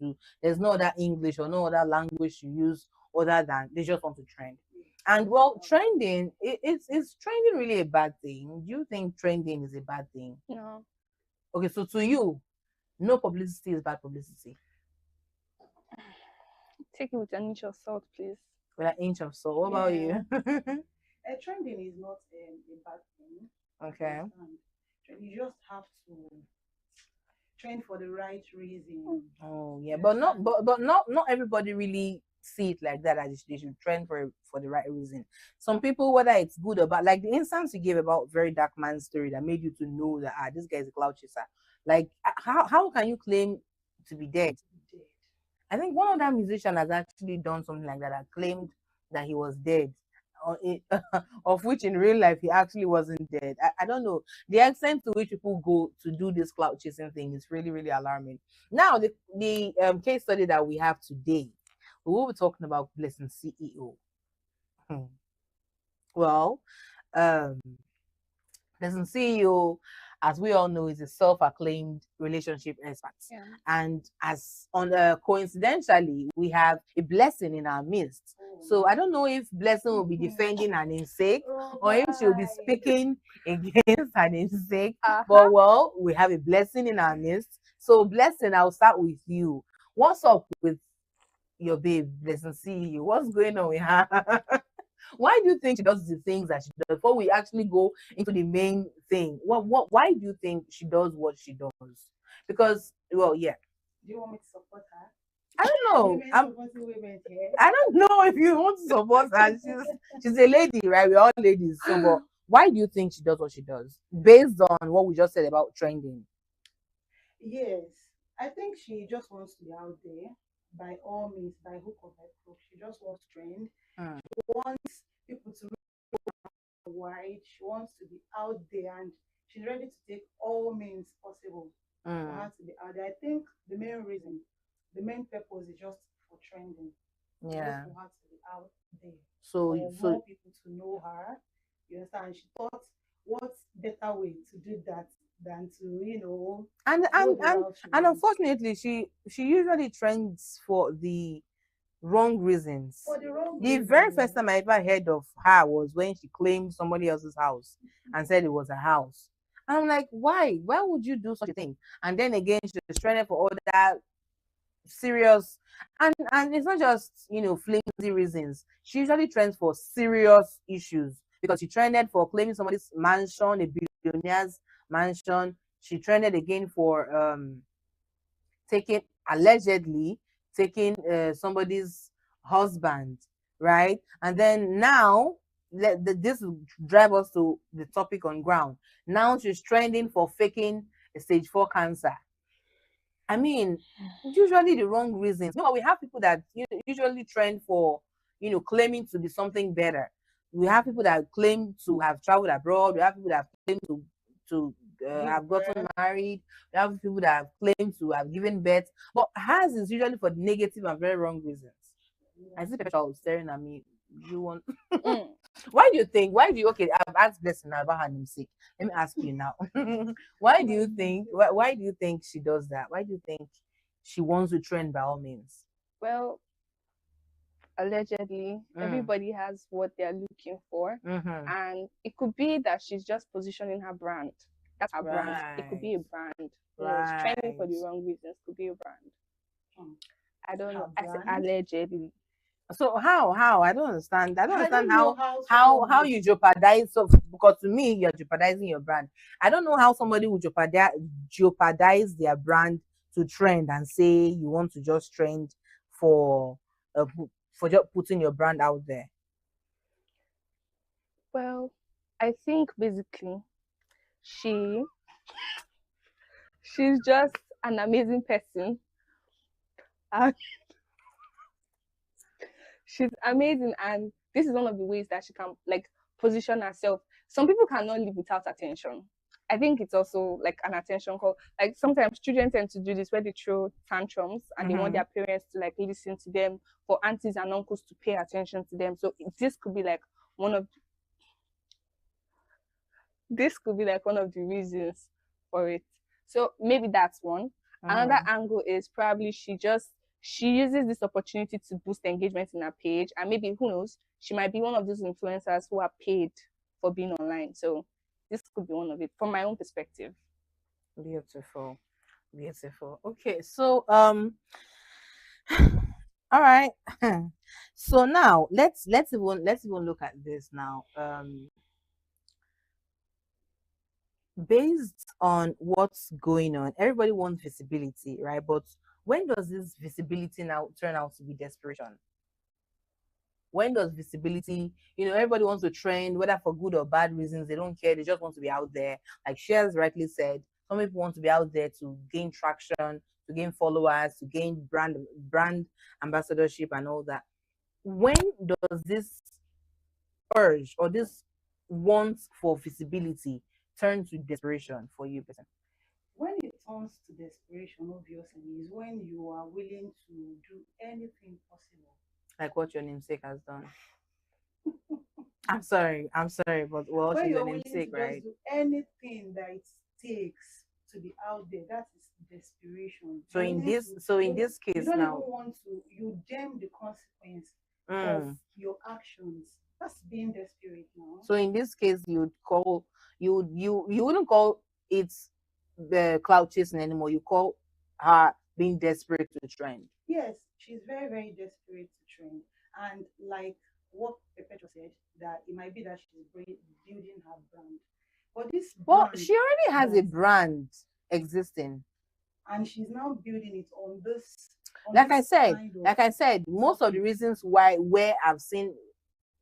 there's no other English or no other language to use other than they just want to trend. And well, trending, is trending really a bad thing? Do you think trending is a bad thing? No. Okay, so to you, no publicity is bad publicity. Take it with an inch of salt, please. With an inch of salt. What about you? Trending is not a bad thing. Okay. You just have to trend for the right reason. Oh yeah, but not everybody really see it like that. They should trend for the right reason. Some people, whether it's good or bad, like the instance you gave about Very Dark Man's story that made you to know that this guy is a cloud chaser. Like how can you claim to be dead? I think one of that musician has actually done something like that. Claimed that he was dead, of which in real life he actually wasn't dead. I don't know. The extent to which people go to do this cloud chasing thing is really, really alarming. Now the case study that we have today, we will be talking about Blessing CEO. Well, Blessing CEO, as we all know, is a self-acclaimed relationship expert. Yeah. And as coincidentally, we have a Blessing in our midst. So I don't know if Blessing will be defending her namesake or if she'll be speaking against her namesake. But well, we have a Blessing in our midst. So Blessing, I'll start with you. What's up with your babe, Blessing CEO? What's going on with her? Why do you think she does the things that she does? Before we actually go into the main thing, why do you think she does what she does? Because, well, yeah. Do you want me to support her? I don't know. I don't know if you want to support her. She's a lady, right? We're all ladies. So, but why do you think she does what she does? Based on what we just said about trending. Yes. I think she just wants to be out there by all means, by hook or by crook. She just wants to trend. She wants people to know wide. She wants to be out there, and she's ready to take all means possible for her to be out there. I think the main purpose is just for trending. Yeah. Just for her to be out there. So more people to know her. You understand? She thought, what better way to do that than to, and unfortunately, she usually trends for the wrong reasons. The very first time I ever heard of her was when she claimed somebody else's house and said it was a house. And I'm like, why? Why would you do such a thing? And then again, she was trending for all that serious, and it's not just, you know, flimsy reasons. She usually trends for serious issues, because she trended for claiming somebody's mansion, a billionaire's mansion. She trended again for allegedly taking somebody's husband, right? And then now this will drive us to the topic on ground. Now she's trending for faking a stage 4 cancer. I mean, usually the wrong reasons. No, we have people that usually trend for, you know, claiming to be something better. We have people that claim to have traveled abroad. We have people that claim to have gotten married. We have people that have claimed to have given birth. But hers is usually for negative and very wrong reasons. I see people staring at me. You want? Why do you think? Okay, I've asked Blessing about her namesake. Let me ask you now. Why do you think? Why do you think she does that? Why do you think she wants to trend by all means? Well, allegedly, everybody has what they're looking for, and it could be that she's just positioning her brand. That's her brand. It could be a brand. It's trending for the wrong reasons. Could be a brand. I don't know. I said allegedly. So how? I don't understand. I don't understand how you jeopardize. So, because to me, you're jeopardizing your brand. I don't know how somebody would jeopardize their brand to trend and say you want to just trend for just putting your brand out there. Well, I think basically she's just an amazing person. She's amazing, and this is one of the ways that she can like position herself. Some people cannot live without attention. I think it's also like an attention call. Like sometimes children tend to do this where they throw tantrums and they want their parents to like listen to them, for aunties and uncles to pay attention to them. So this could be like one of the reasons for it. So maybe that's one. Another angle is probably she uses this opportunity to boost engagement in her page, and maybe, who knows, she might be one of those influencers who are paid for being online. So this could be one of it from my own perspective. Beautiful. Okay, so all right. So now let's even look at this now. Based on what's going on, everybody wants visibility, right? But when does this visibility now turn out to be desperation? When does visibility, everybody wants to trend, whether for good or bad reasons, they don't care, they just want to be out there. Like Shares rightly said, some people want to be out there to gain traction, to gain followers, to gain brand ambassadorship and all that. When does this urge or this want for visibility turn to desperation for you, person? When it turns to desperation, obviously, is when you are willing to do anything possible. Like what your namesake has done. I'm sorry, but what is your namesake, right? Do anything that it takes to be out there. That is desperation. So in this case, you don't now even want to. You damn the consequence of your actions. That's being desperate now. So in this case, you wouldn't call it the cloud chasing anymore. You call her being desperate to trend. Yes, she's very, very desperate to trend. And like what Perpetua said, that it might be that she's building her brand. But this she already has a brand existing. And she's now building it on this. Like I said, most of the reasons where I've seen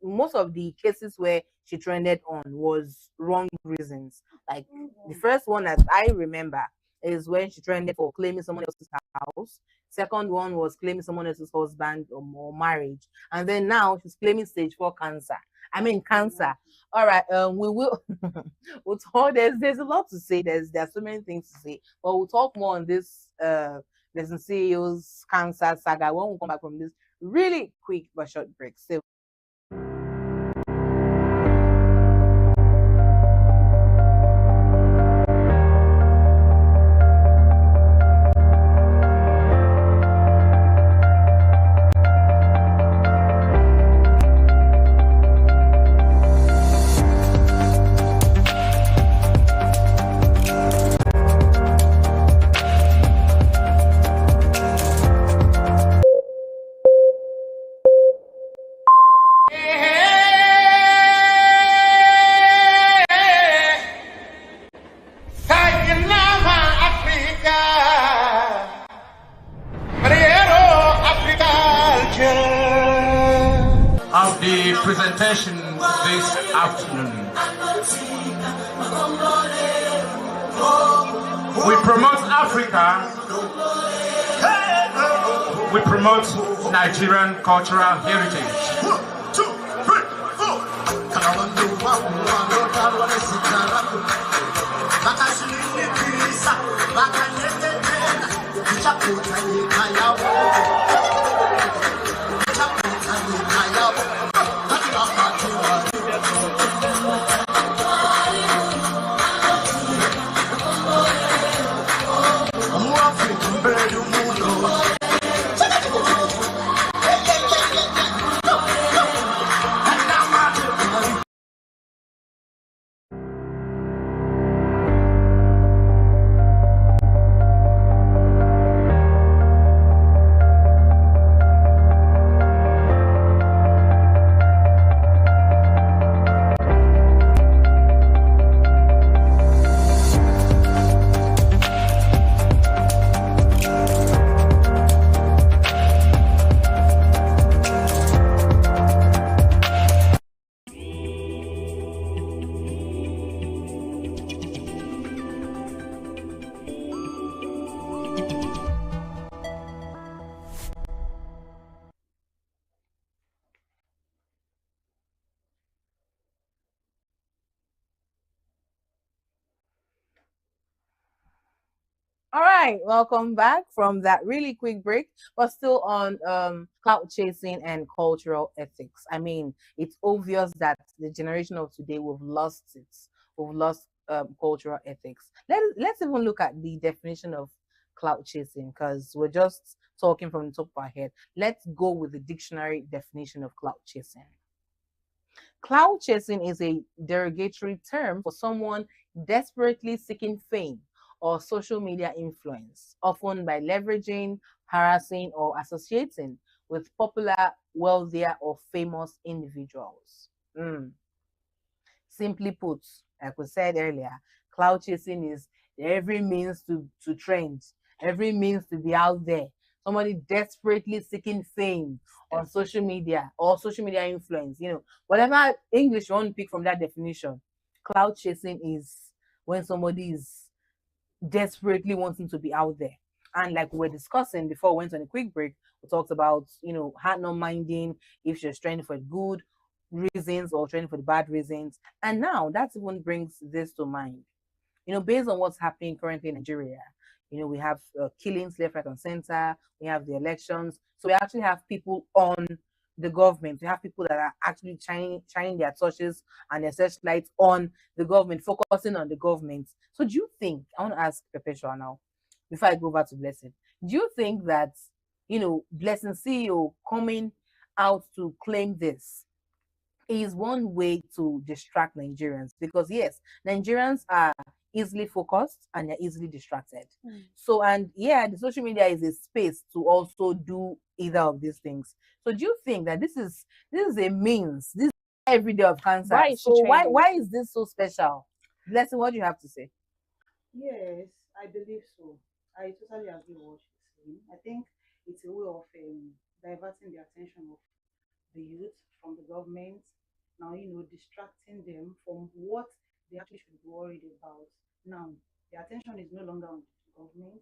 most of the cases where she trended on was wrong reasons. Like the first one that I remember is when she trended for claiming someone else's house. Second one was claiming someone else's husband or marriage. And then now she's claiming stage 4 cancer. I mean cancer. All right, we will we'll talk. There's a lot to say. There's so many things to say. But we'll talk more on this Blessing CEO's cancer saga when we come back from this really quick but short break. So presentation this afternoon. We promote Africa. We promote Nigerian cultural heritage. 1, 2, 3, All right, welcome back from that really quick break, but still on clout chasing and cultural ethics. I mean, it's obvious that the generation of today, we've lost it. We've lost cultural ethics. Let's even look at the definition of clout chasing, because we're just talking from the top of our head. Let's go with the dictionary definition of clout chasing. Clout chasing is a derogatory term for someone desperately seeking fame or social media influence, often by leveraging, harassing, or associating with popular, wealthier, or famous individuals. Simply put, like we said earlier, clout chasing is every means to trend, every means to be out there. Somebody desperately seeking fame on social media or social media influence, you know, whatever English you want to pick from that definition. Clout chasing is when somebody is desperately wanting to be out there. And like we were discussing before we went on a quick break, we talked about, you know, her not minding if she's training for good reasons or training for the bad reasons. And now that even brings this to mind. You know, based on what's happening currently in Nigeria, you know, we have killings left, right, and center. We have the elections. So we actually have people on the government. We have people that are actually shining their torches and their searchlights on the government, focusing on the government. So do you think, I want to ask Perpetua now, before I go back to Blessing, do you think that, you know, Blessing CEO coming out to claim this is one way to distract Nigerians? Because yes, Nigerians are easily focused and they're easily distracted. So, and yeah, the social media is a space to also do either of these things. So do you think that this is a means, this is every day of cancer? Why is this so special? Blessing, what do you have to say? Yes, I believe so. I totally agree with what she's saying. I think it's a way of diverting the attention of the youth from the government. Now, you know, distracting them from what they actually should be worried about. Now, the attention is no longer on the government.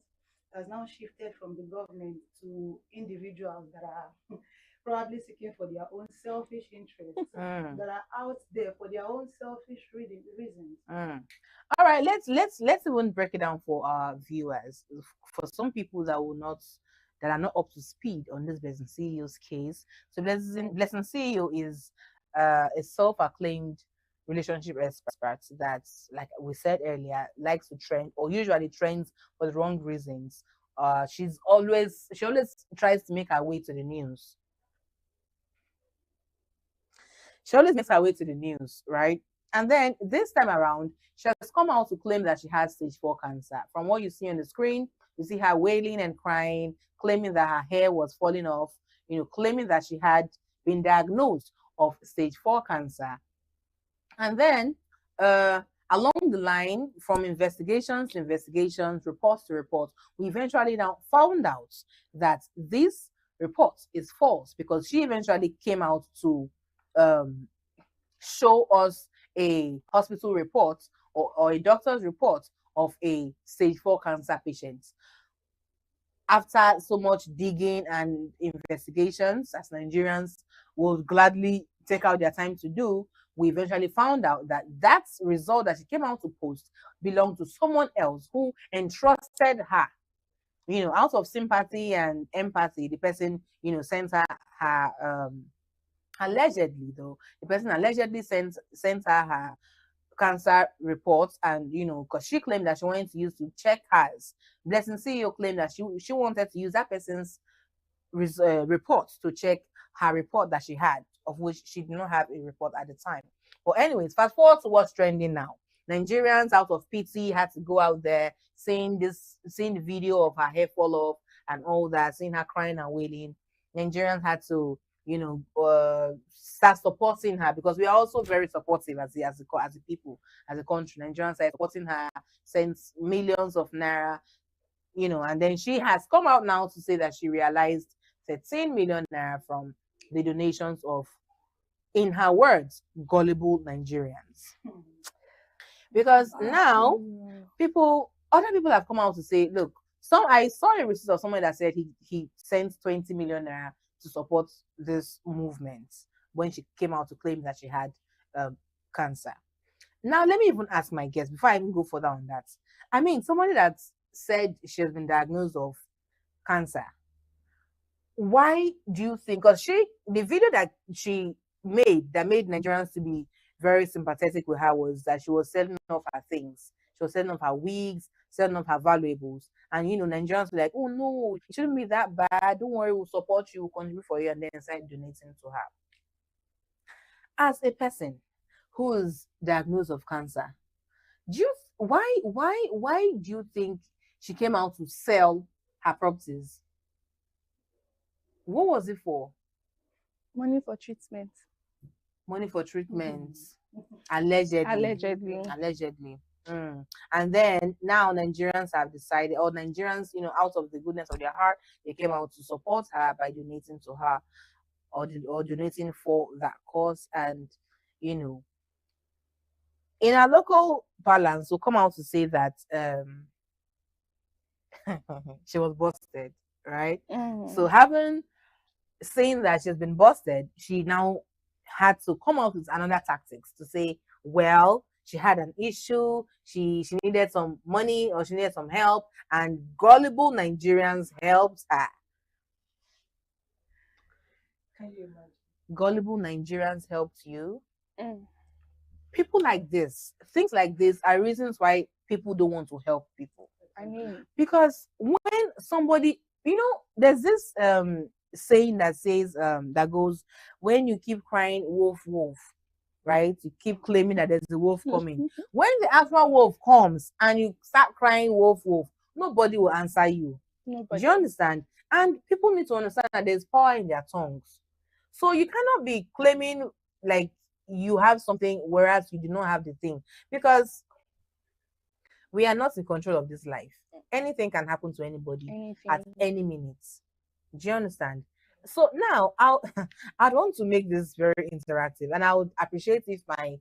It has now shifted from the government to individuals that are probably seeking for their own selfish interests, that are out there for their own selfish reasons. All right, let's even break it down for our viewers. For some people that are not up to speed on this Blessing CEO's case. So Blessing CEO is a self-acclaimed relationship expert that, like we said earlier, likes to trend, or usually trends for the wrong reasons. She always tries to make her way to the news. She always makes her way to the news, right? And then this time around, she has come out to claim that she has stage 4 cancer. From what you see on the screen, you see her wailing and crying, claiming that her hair was falling off, you know, claiming that she had been diagnosed of stage 4 cancer. And then along the line, from investigations to investigations, reports to reports, we eventually now found out that this report is false, because she eventually came out to show us a hospital report or a doctor's report of a stage 4 cancer patient. After so much digging and investigations, as Nigerians will gladly take out their time to do, we eventually found out that that result that she came out to post belonged to someone else who entrusted her. You know, out of sympathy and empathy, the person, you know, sent her allegedly, though, the person allegedly sent her cancer reports, and you know, because she claimed that she wanted to use to check hers. Blessing CEO claimed that she wanted to use that person's reports to check her report that she had, of which she did not have a report at the time. But anyways, fast forward to what's trending now. Nigerians, out of pity, had to go out there seeing the video of her hair fall off and all that, seeing her crying and wailing. Nigerians had to, you know, start supporting her, because we are also very supportive as a people, as a country. Nigerians are supporting her, sent millions of naira, you know, and then she has come out now to say that she realized 13 million naira from the donations of, in her words, gullible Nigerians. Because now other people have come out to say, look, I saw a receipt of someone that said he sent 20 million naira to support this movement when she came out to claim that she had cancer. Now, let me even ask my guest before I even go further on that. I mean, somebody that said she has been diagnosed of cancer. Why do you think? Because the video that she made that made Nigerians to be very sympathetic with her was that she was selling off her things. She was selling off her wigs, selling off her valuables. And, you know, Nigerians were like, oh, no, it shouldn't be that bad. Don't worry, we'll support you, we'll contribute for you, and then start donating to her. As a person who is diagnosed of cancer, why do you think she came out to sell her properties? What was it for? Money for treatment. Money for treatment. Allegedly. And then now Nigerians have decided, or Nigerians, you know, out of the goodness of their heart, they came out to support her by donating to her, or donating for that cause. And, you know, in our local balance, will come out to say that she was busted, right? So saying that she's been busted, she now had to come out with another tactics to say, well, she had an issue, she needed some money, or she needed some help, and gullible Nigerians helped her. Can you imagine? Gullible Nigerians helped you. People like this, things like this are reasons why people don't want to help people. I mean, because when somebody, you know, there's this saying that says that goes, when you keep crying wolf wolf, right, you keep claiming that there's a wolf coming. When the actual wolf comes and you start crying wolf wolf, nobody will answer you. Nobody. Do you understand? And people need to understand that there's power in their tongues. So you cannot be claiming like you have something whereas you do not have the thing, because we are not in control of this life. Anything can happen to anybody at any minute. Do you understand? So now I'd want to make this very interactive, and I would appreciate if my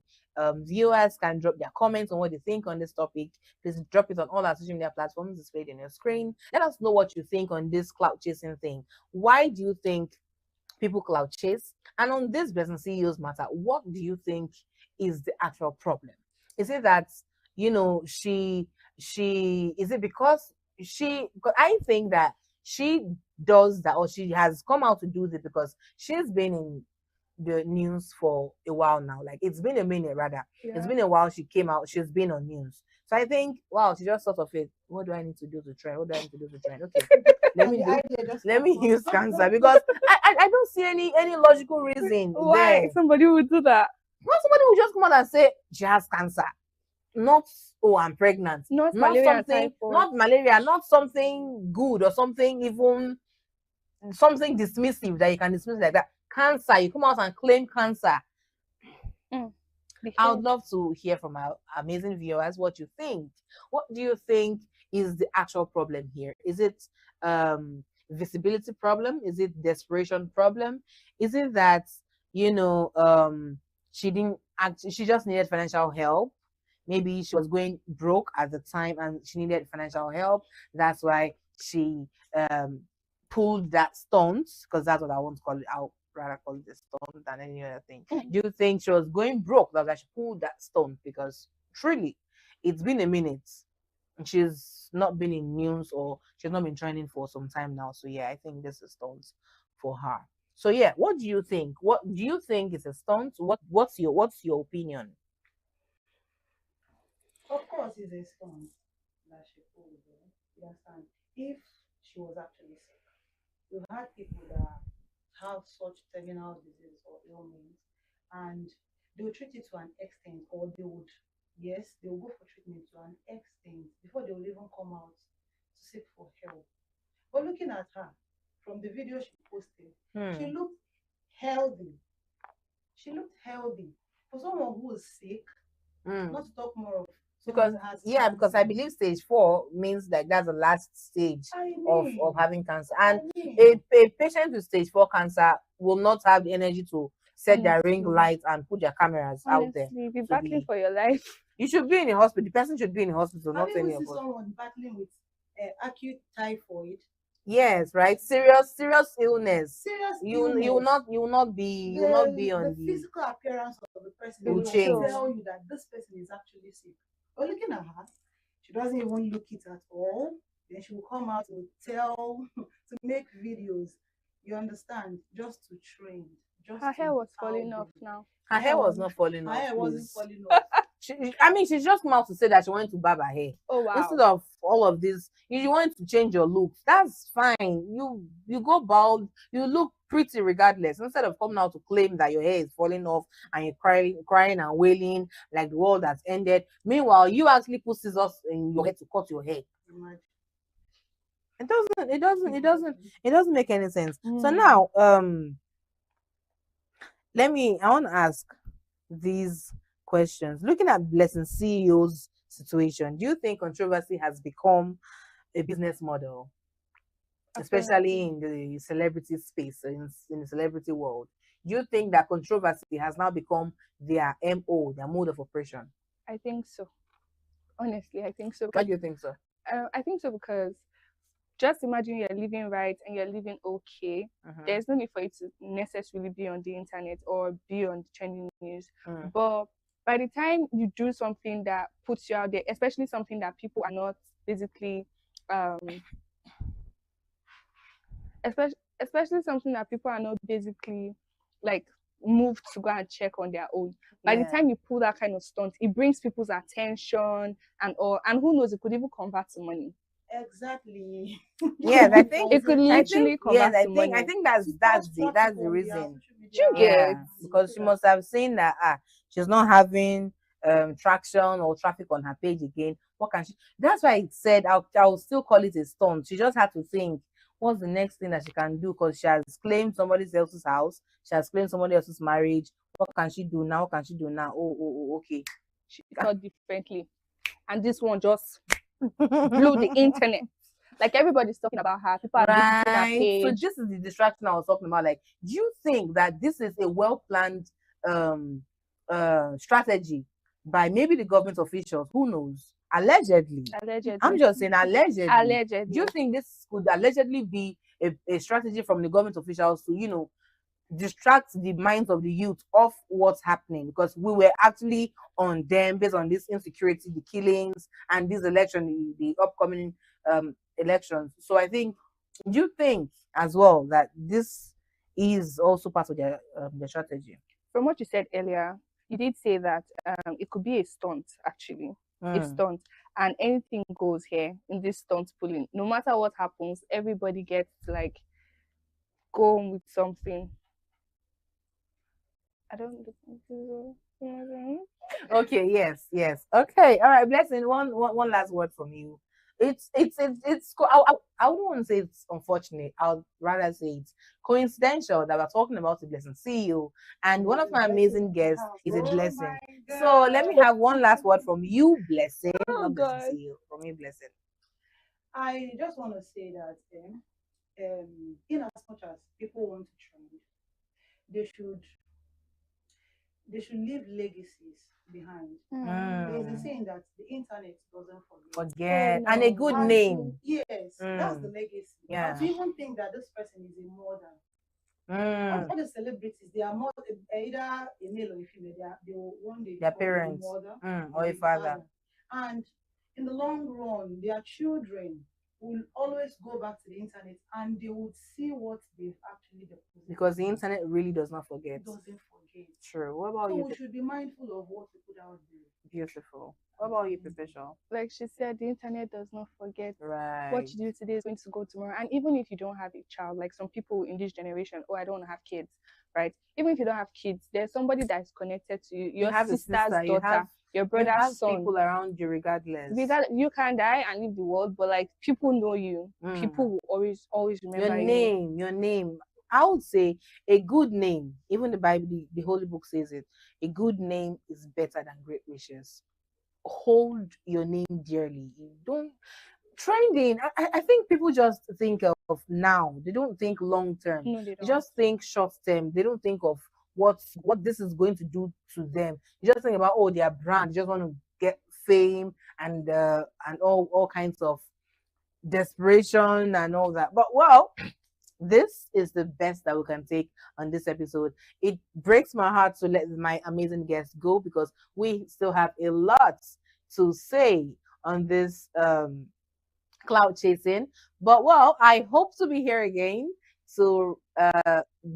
viewers can drop their comments on what they think on this topic. Please drop it on all our social media platforms displayed on your screen. Let us know what you think on this cloud chasing thing. Why do you think people cloud chase? And on this Business CEOs Matter, what do you think is the actual problem? Is it that, you know, is it because I think that she does that, or she has come out to do this because she's been in the news for a while now. Like, it's been a minute rather. Yeah. It's been a while she's been on news. So I think, wow, she just thought of it. What do I need to do to trend? What do I need to do to trend? Okay, let me use cancer, because I don't see any logical reason why there. somebody would do that. Not somebody would just come out and say she has cancer. Not, oh, I'm pregnant. Not malaria, not something good or something, even something dismissive that you can dismiss like that. Cancer, you come out and claim cancer. I would love to hear from our amazing viewers what you think. What do you think is the actual problem here? Is it visibility problem? Is it desperation problem? Is it that you know, she didn't act, she just needed financial help. Maybe she was going broke at the time and she needed financial help. That's why she pulled that stunt, because that's what I want to call it. I'll rather call it a stunt than any other thing. Do you think she was going broke? That's why she pulled that stunt, because truly, it's been a minute. And she's not been in news, or she's not been training for some time now. So yeah, I think this is stunt for her. So yeah, what do you think? What do you think is a stunt? What's your opinion? Of course, it's a stunt that she pulled there. You understand? If she was actually sick, we've had people that have such terminal disease or ailments, and they will treat it to an extent, or they would, yes, they will go for treatment to an extent before they will even come out to seek for help. But looking at her, from the video she posted, she looked healthy. She looked healthy for someone who is sick. Not to talk more of Because yeah, because I believe stage 4 means that that's the last stage of having cancer, and a patient with stage 4 cancer will not have the energy to set their ring lights and put their cameras out there. Be battling for your life. You should be in a hospital. The person should be in a hospital, Have not you any ever of seen us. someone battling with acute typhoid? Yes, right. Serious illness. Serious You illness. you will not be on the physical appearance of the person will will change. tell you that this person is actually sick. But looking at her, she doesn't even look it at all. Then she will come out to tell, to make videos. You understand? Just to trend. Her hair was falling off now. Her hair was not falling Her off. hair wasn't please. falling off. She's just come out to say that she wanted to barb her hair. Oh wow! Instead of all of this, you want to change your look. That's fine. You go bald. You look pretty regardless. Instead of coming out to claim that your hair is falling off and you're crying and wailing like the world has ended. Meanwhile, you actually put scissors in your head to cut your hair. It doesn't make any sense. So now, I want to ask these questions. Looking at Blessing CEO's situation, do you think controversy has become a business model, especially in the celebrity space, in the celebrity world? Do you think that controversy has now become their MO, their mode of operation? I think so. Honestly, I think so. Why do you think so? I think so because just imagine you're living right and you're living okay. There's no need for it to necessarily be on the internet or be on trending news. But by the time you do something that puts you out there, especially something that people are not basically, especially something that people are not basically like moved to go and check on their own. By the time you pull that kind of stunt, it brings people's attention and all, and who knows, it could even convert to money. Exactly. Yes, I think it could literally convert to money. I think that's the reason. Yeah, because she must have seen that she's not having traction or traffic on her page again. What can she? That's why it said I'll still call it a stunt. She just had to think, what's the next thing that she can do? Because she has claimed somebody else's house, she has claimed somebody else's marriage. What can she do now? What can she do now? Oh, okay. She thought differently, and this one just blew the internet. Like everybody's talking about her. People are visiting her page. So this is the distraction I was talking about. Like, do you think that this is a well-planned strategy by maybe the government officials? Who knows? Allegedly. I'm just saying allegedly. Do you think this could allegedly be a strategy from the government officials to, distract the minds of the youth off what's happening? Because we were actually on them based on this insecurity, the killings, and this election, the upcoming elections. So I think, do you think as well that this is also part of their strategy? From what you said earlier, you did say that it could be a stunt, actually. A stunt, and anything goes here in this stunt pulling. No matter what happens, everybody gets like go on with something. I don't. Okay. Yes. Okay. All right. Blessing. One last word from you. It's I wouldn't want to say it's unfortunate. I'd rather say it's coincidental that we're talking about the Blessing CEO, and one of my amazing guests is a Blessing. So let me have one last word from you, Blessing. Not Blessing CEO, from you, Blessing. I just want to say that in as much as people want to trend, they should they should leave legacies behind. There's a saying that the internet doesn't Forget. And a good name. Yes, that's the legacy. Yeah. And to even think that this person is a modern. All the celebrities, they are more either a male or a female. They will one day Their become parents. a mother Or a father. And in the long run, their children will always go back to the internet and they would see what they've actually deposited. Because the internet really does not forget. It doesn't forget. True. What about So you? we should be mindful of what we put out there. Beautiful. What about you, Professor? Like she said, the internet does not forget. Right. What you do today is going to go tomorrow. And even if you don't have a child, like some people in this generation, oh, I don't want to have kids, right? Even if you don't have kids, there's somebody that is connected to you. Your have a sister's sister, daughter, your brother's son. People around you regardless. You can die and leave the world, but like people know you. People will always remember Your name. I would say a good name, even the Bible, the Holy Book says it, a good name is better than great wishes. Hold your name dearly. Don't trending. I think people just think of now. They don't think long term. No, they don't. They just think short term. They don't think of what this is going to do to them. You just think about their brand. You just want to get fame and all kinds of desperation and all that. But this is the best that we can take on this episode. It breaks my heart to let my amazing guests go because we still have a lot to say on this cloud chasing. But I hope to be here again to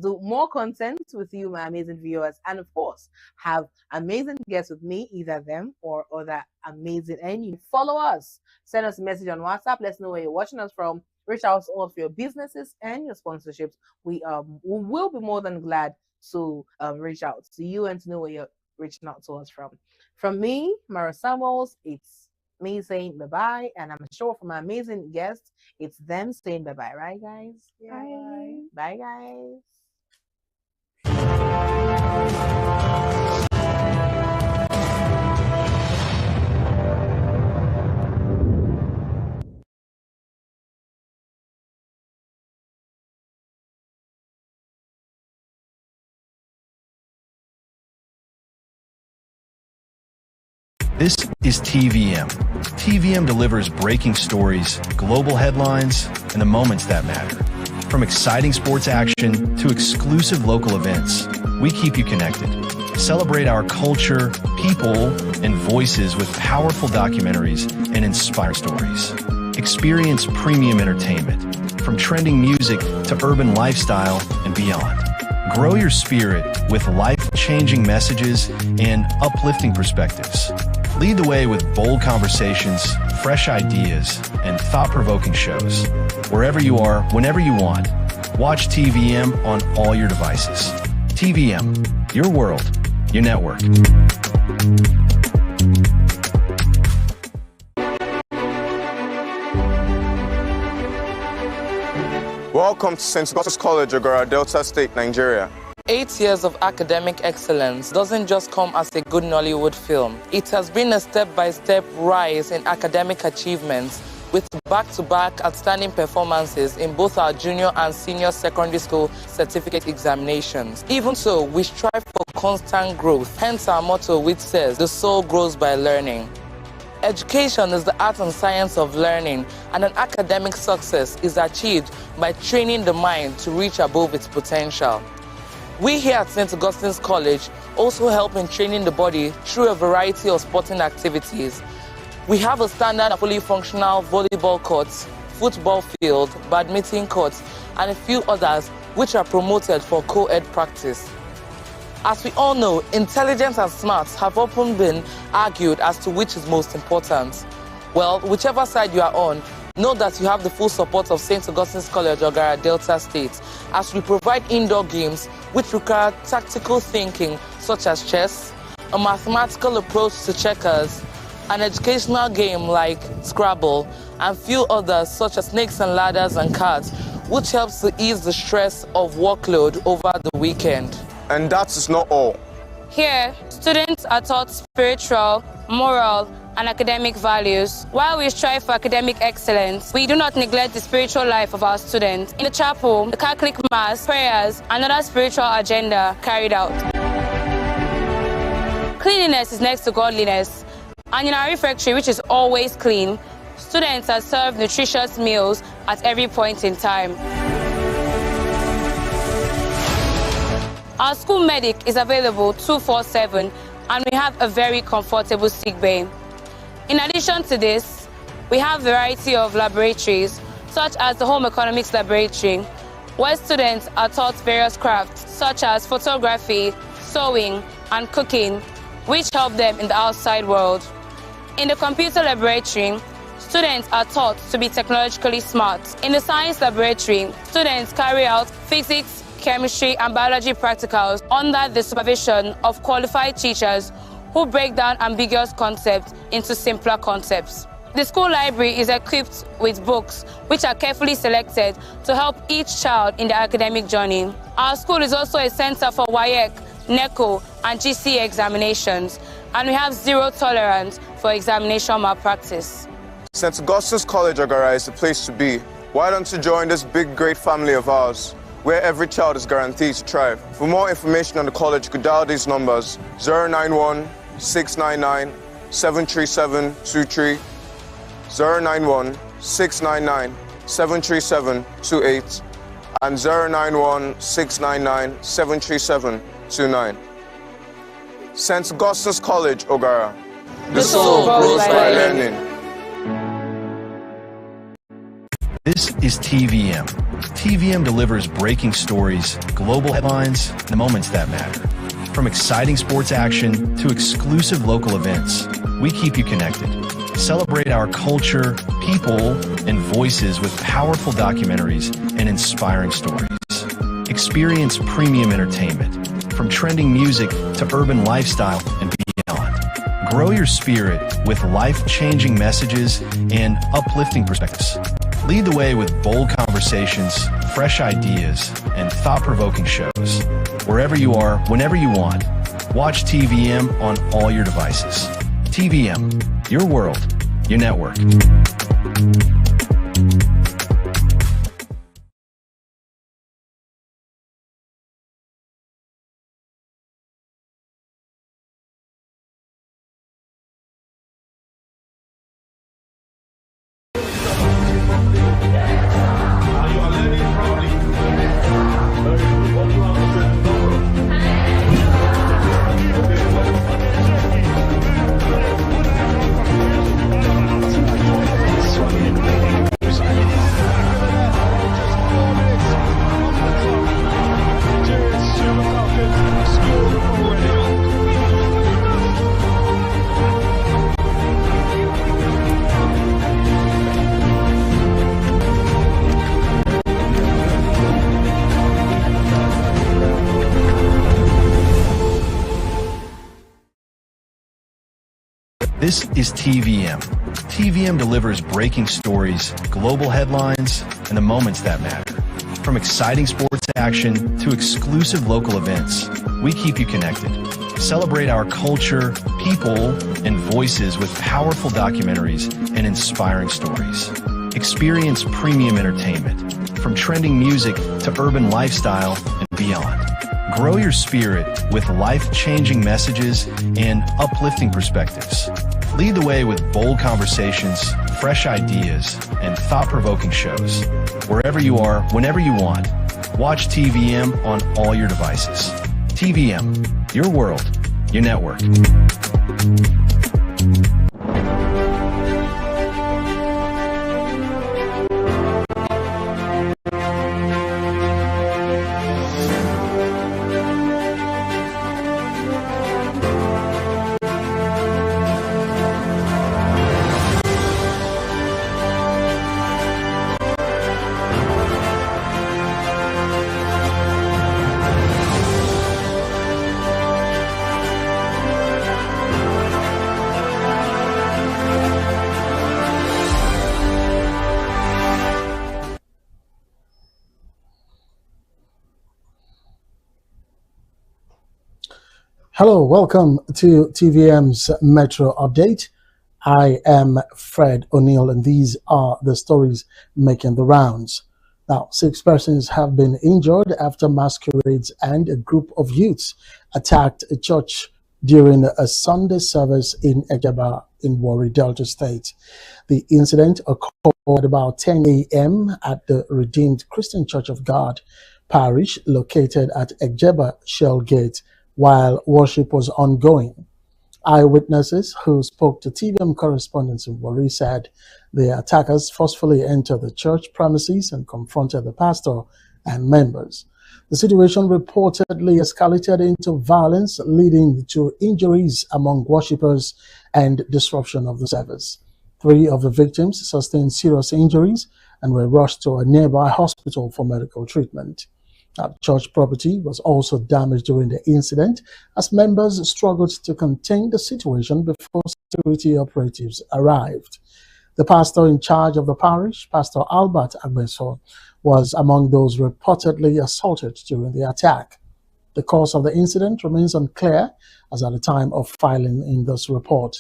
do more content with you, my amazing viewers, and of course have amazing guests with me, either them or other amazing. And you follow us, send us a message on WhatsApp. Let's know where you're watching us from. Reach out to us for your businesses and your sponsorships. We will be more than glad to reach out to you and to know where you're reaching out to us from. From me, Mara Samuels, it's me saying bye-bye, and I'm sure for my amazing guests, it's them saying bye-bye, right, guys? Yeah. Bye, guys. This is TVM. TVM delivers breaking stories, global headlines, and the moments that matter. From exciting sports action to exclusive local events, we keep you connected. Celebrate our culture, people, and voices with powerful documentaries and inspire stories. Experience premium entertainment, from trending music to urban lifestyle and beyond. Grow your spirit with life-changing messages and uplifting perspectives. Lead the way with bold conversations, fresh ideas, and thought-provoking shows. Wherever you are, whenever you want, watch TVM on all your devices. TVM, your world, your network. Welcome to St. Augustine College, Ogara, Delta State, Nigeria. 8 years of academic excellence doesn't just come as a good Nollywood film. It has been a step-by-step rise in academic achievements with back-to-back outstanding performances in both our junior and senior secondary school certificate examinations. Even so, we strive for constant growth, hence our motto which says, "The soul grows by learning." Education is the art and science of learning, and an academic success is achieved by training the mind to reach above its potential. We here at St. Augustine's College also help in training the body through a variety of sporting activities. We have a standard fully functional volleyball court, football field, badminton court, and a few others which are promoted for co-ed practice. As we all know, intelligence and smarts have often been argued as to which is most important. Well, whichever side you are on, know that you have the full support of St. Augustine's College, Ogara, Delta State, as we provide indoor games which require tactical thinking, such as chess, a mathematical approach to checkers, an educational game like Scrabble, and few others such as snakes and ladders and cards, which helps to ease the stress of workload over the weekend. And that is not all. Here, students are taught spiritual, moral, and academic values. While we strive for academic excellence, we do not neglect the spiritual life of our students. In the chapel, the Catholic Mass, prayers, and other spiritual agenda carried out. Cleanliness is next to godliness, and in our refectory, which is always clean, students are served nutritious meals at every point in time. Our school medic is available 24/7, and we have a very comfortable sick bay. In addition to this, we have a variety of laboratories, such as the Home Economics Laboratory, where students are taught various crafts, such as photography, sewing, and cooking, which help them in the outside world. In the Computer Laboratory, students are taught to be technologically smart. In the Science Laboratory, students carry out physics, chemistry, and biology practicals under the supervision of qualified teachers who break down ambiguous concepts into simpler concepts. The school library is equipped with books which are carefully selected to help each child in their academic journey. Our school is also a center for WAEC, NECO, and GCE examinations, and we have zero tolerance for examination malpractice. St. Augustine's College, Ogara, is the place to be. Why don't you join this big, great family of ours, where every child is guaranteed to thrive? For more information on the college, you could dial these numbers: 091-699-73723, 091-699-73728, and 091-699-73729. St. Augustine's College, Ogara. The soul grows by learning. This is TVM. TVM delivers breaking stories, global headlines, and the moments that matter. From exciting sports action to exclusive local events, we keep you connected. Celebrate our culture, people, and voices with powerful documentaries and inspiring stories. Experience premium entertainment, from trending music to urban lifestyle and beyond. Grow your spirit with life-changing messages and uplifting perspectives. Lead the way with bold conversations, fresh ideas, and thought-provoking shows. Wherever you are, whenever you want, watch TVM on all your devices. TVM, your world, your network. This is TVM. TVM delivers breaking stories, global headlines, and the moments that matter. From exciting sports action to exclusive local events, we keep you connected. Celebrate our culture, people, and voices with powerful documentaries and inspiring stories. Experience premium entertainment, from trending music to urban lifestyle and beyond. Grow your spirit with life-changing messages and uplifting perspectives. Lead the way with bold conversations, fresh ideas, and thought-provoking shows. Wherever you are, whenever you want, watch TVM on all your devices. TVM, your world, your network. Hello, welcome to TVM's Metro Update. I am Fred O'Neill, and these are the stories making the rounds. Now, 6 persons have been injured after masquerades and a group of youths attacked a church during a Sunday service in Ejaba in Warri, Delta State. The incident occurred about 10 a.m. at the Redeemed Christian Church of God parish located at Ejaba Shell Gate while worship was ongoing. Eyewitnesses who spoke to TVM correspondents in Warri said the attackers forcefully entered the church premises and confronted the pastor and members. The situation reportedly escalated into violence, leading to injuries among worshippers and disruption of the service. 3 of the victims sustained serious injuries and were rushed to a nearby hospital for medical treatment. Church property was also damaged during the incident as members struggled to contain the situation before security operatives arrived. The pastor in charge of the parish, Pastor Albert Agbeso, was among those reportedly assaulted during the attack. The cause of the incident remains unclear as at the time of filing in this report.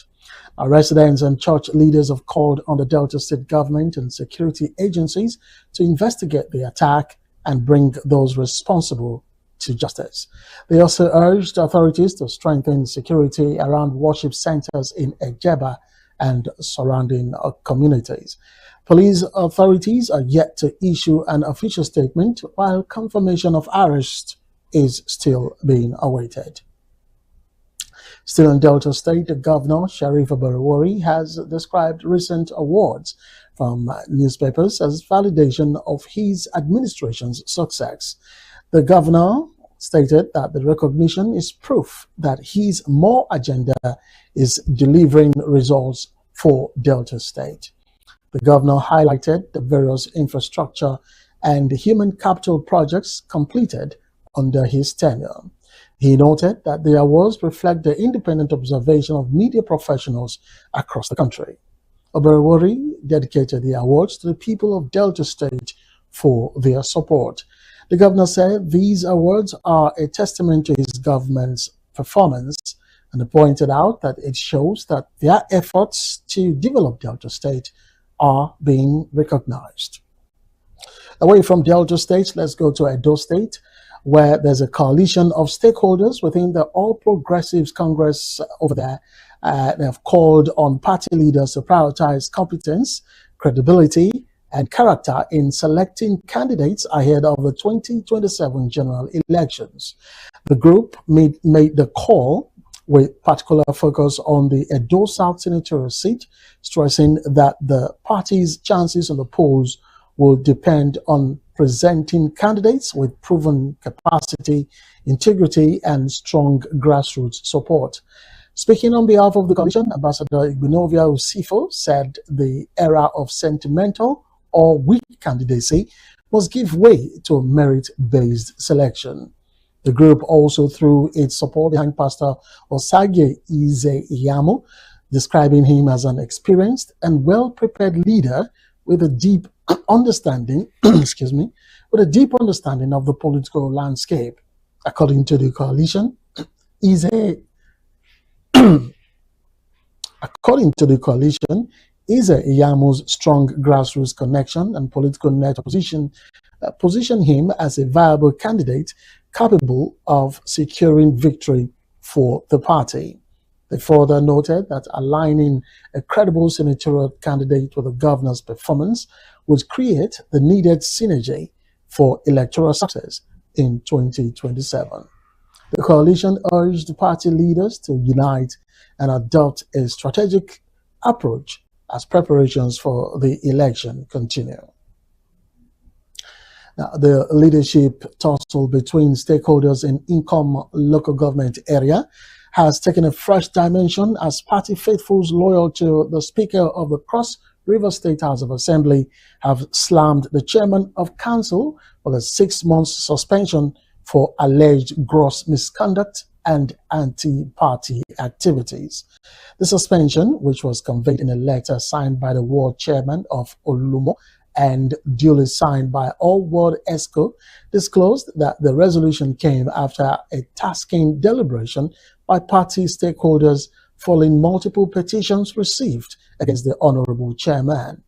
Residents and church leaders have called on the Delta State government and security agencies to investigate the attack and bring those responsible to justice. They also urged authorities to strengthen security around worship centers in Ejaba and surrounding communities. Police authorities are yet to issue an official statement, while confirmation of arrest is still being awaited. Still in Delta State, the Governor, Sheriff Oberewori, has described recent awards from newspapers as validation of his administration's success. The Governor stated that the recognition is proof that his more agenda is delivering results for Delta State. The Governor highlighted the various infrastructure and human capital projects completed under his tenure. He noted that the awards reflect the independent observation of media professionals across the country. Oberewori dedicated the awards to the people of Delta State for their support. The governor said these awards are a testament to his government's performance, and pointed out that it shows that their efforts to develop Delta State are being recognized. Away from Delta State, let's go to Edo State, where there's a coalition of stakeholders within the All Progressives Congress over there. They have called on party leaders to prioritize competence, credibility, and character in selecting candidates ahead of the 2027 general elections. The group made the call with particular focus on the Edo South senatorial seat, stressing that the party's chances on the polls will depend on presenting candidates with proven capacity, integrity, and strong grassroots support. Speaking on behalf of the coalition, Ambassador Igbenovia Usifo said the era of sentimental or weak candidacy must give way to merit-based selection. The group also threw its support behind Pastor Osage Ize-Iyamu, describing him as an experienced and well-prepared leader with a deep understanding, with a deep understanding of the political landscape. According to the coalition, Ize-Iyamu's strong grassroots connection and political net position him as a viable candidate capable of securing victory for the party. They further noted that aligning a credible senatorial candidate with the governor's performance would create the needed synergy for electoral success in 2027. The coalition urged party leaders to unite and adopt a strategic approach as preparations for the election continue. Now, the leadership tussle between stakeholders in Income local government area has taken a fresh dimension as party faithfuls loyal to the Speaker of the Cross River State House of Assembly have slammed the chairman of council for a 6-month suspension for alleged gross misconduct and anti-party activities. The suspension, which was conveyed in a letter signed by the ward chairman of Olumo and duly signed by all ward ESCO, disclosed that the resolution came after a tasking deliberation by party stakeholders following multiple petitions received against the honorable chairman.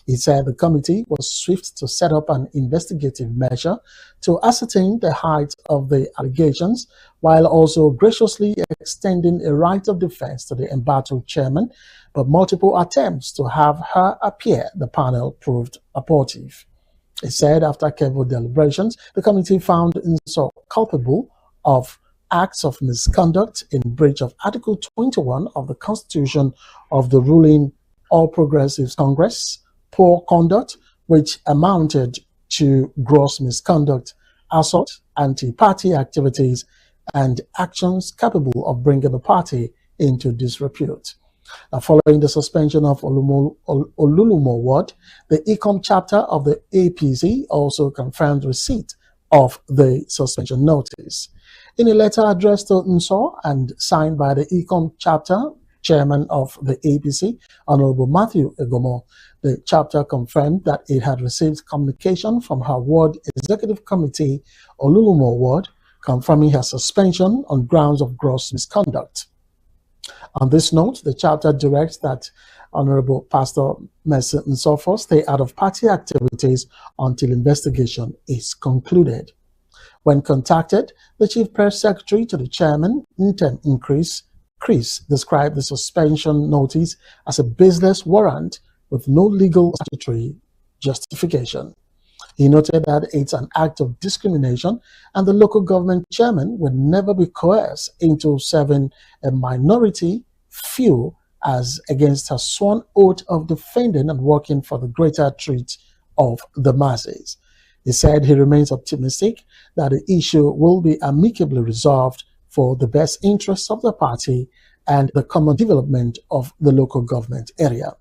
He said the committee was swift to set up an investigative measure to ascertain the height of the allegations, while also graciously extending a right of defense to the embattled chairman, but multiple attempts to have her appear, the panel proved abortive. He said after careful deliberations, the committee found Nso culpable of acts of misconduct in breach of Article 21 of the Constitution of the ruling All Progressives Congress, poor conduct, which amounted to gross misconduct, assault, anti-party activities, and actions capable of bringing the party into disrepute. Following the suspension of Olulumo Ward, the ECOM chapter of the APC also confirmed receipt of the suspension notice. In a letter addressed to Nso and signed by the ECOM chapter chairman of the APC, Honorable Matthew Egomo, the chapter confirmed that it had received communication from her ward executive committee, Olulumo Ward, confirming her suspension on grounds of gross misconduct. On this note, the chapter directs that Honorable Pastor Mercy Nsofo stay out of party activities until investigation is concluded. When contacted, the Chief Press Secretary to the Chairman, Ntem Chris, described the suspension notice as a baseless warrant with no legal statutory justification. He noted that it's an act of discrimination and the local government chairman would never be coerced into serving a minority few as against her sworn oath of defending and working for the greater treat of the masses. He said he remains optimistic that the issue will be amicably resolved for the best interests of the party and the common development of the local government area.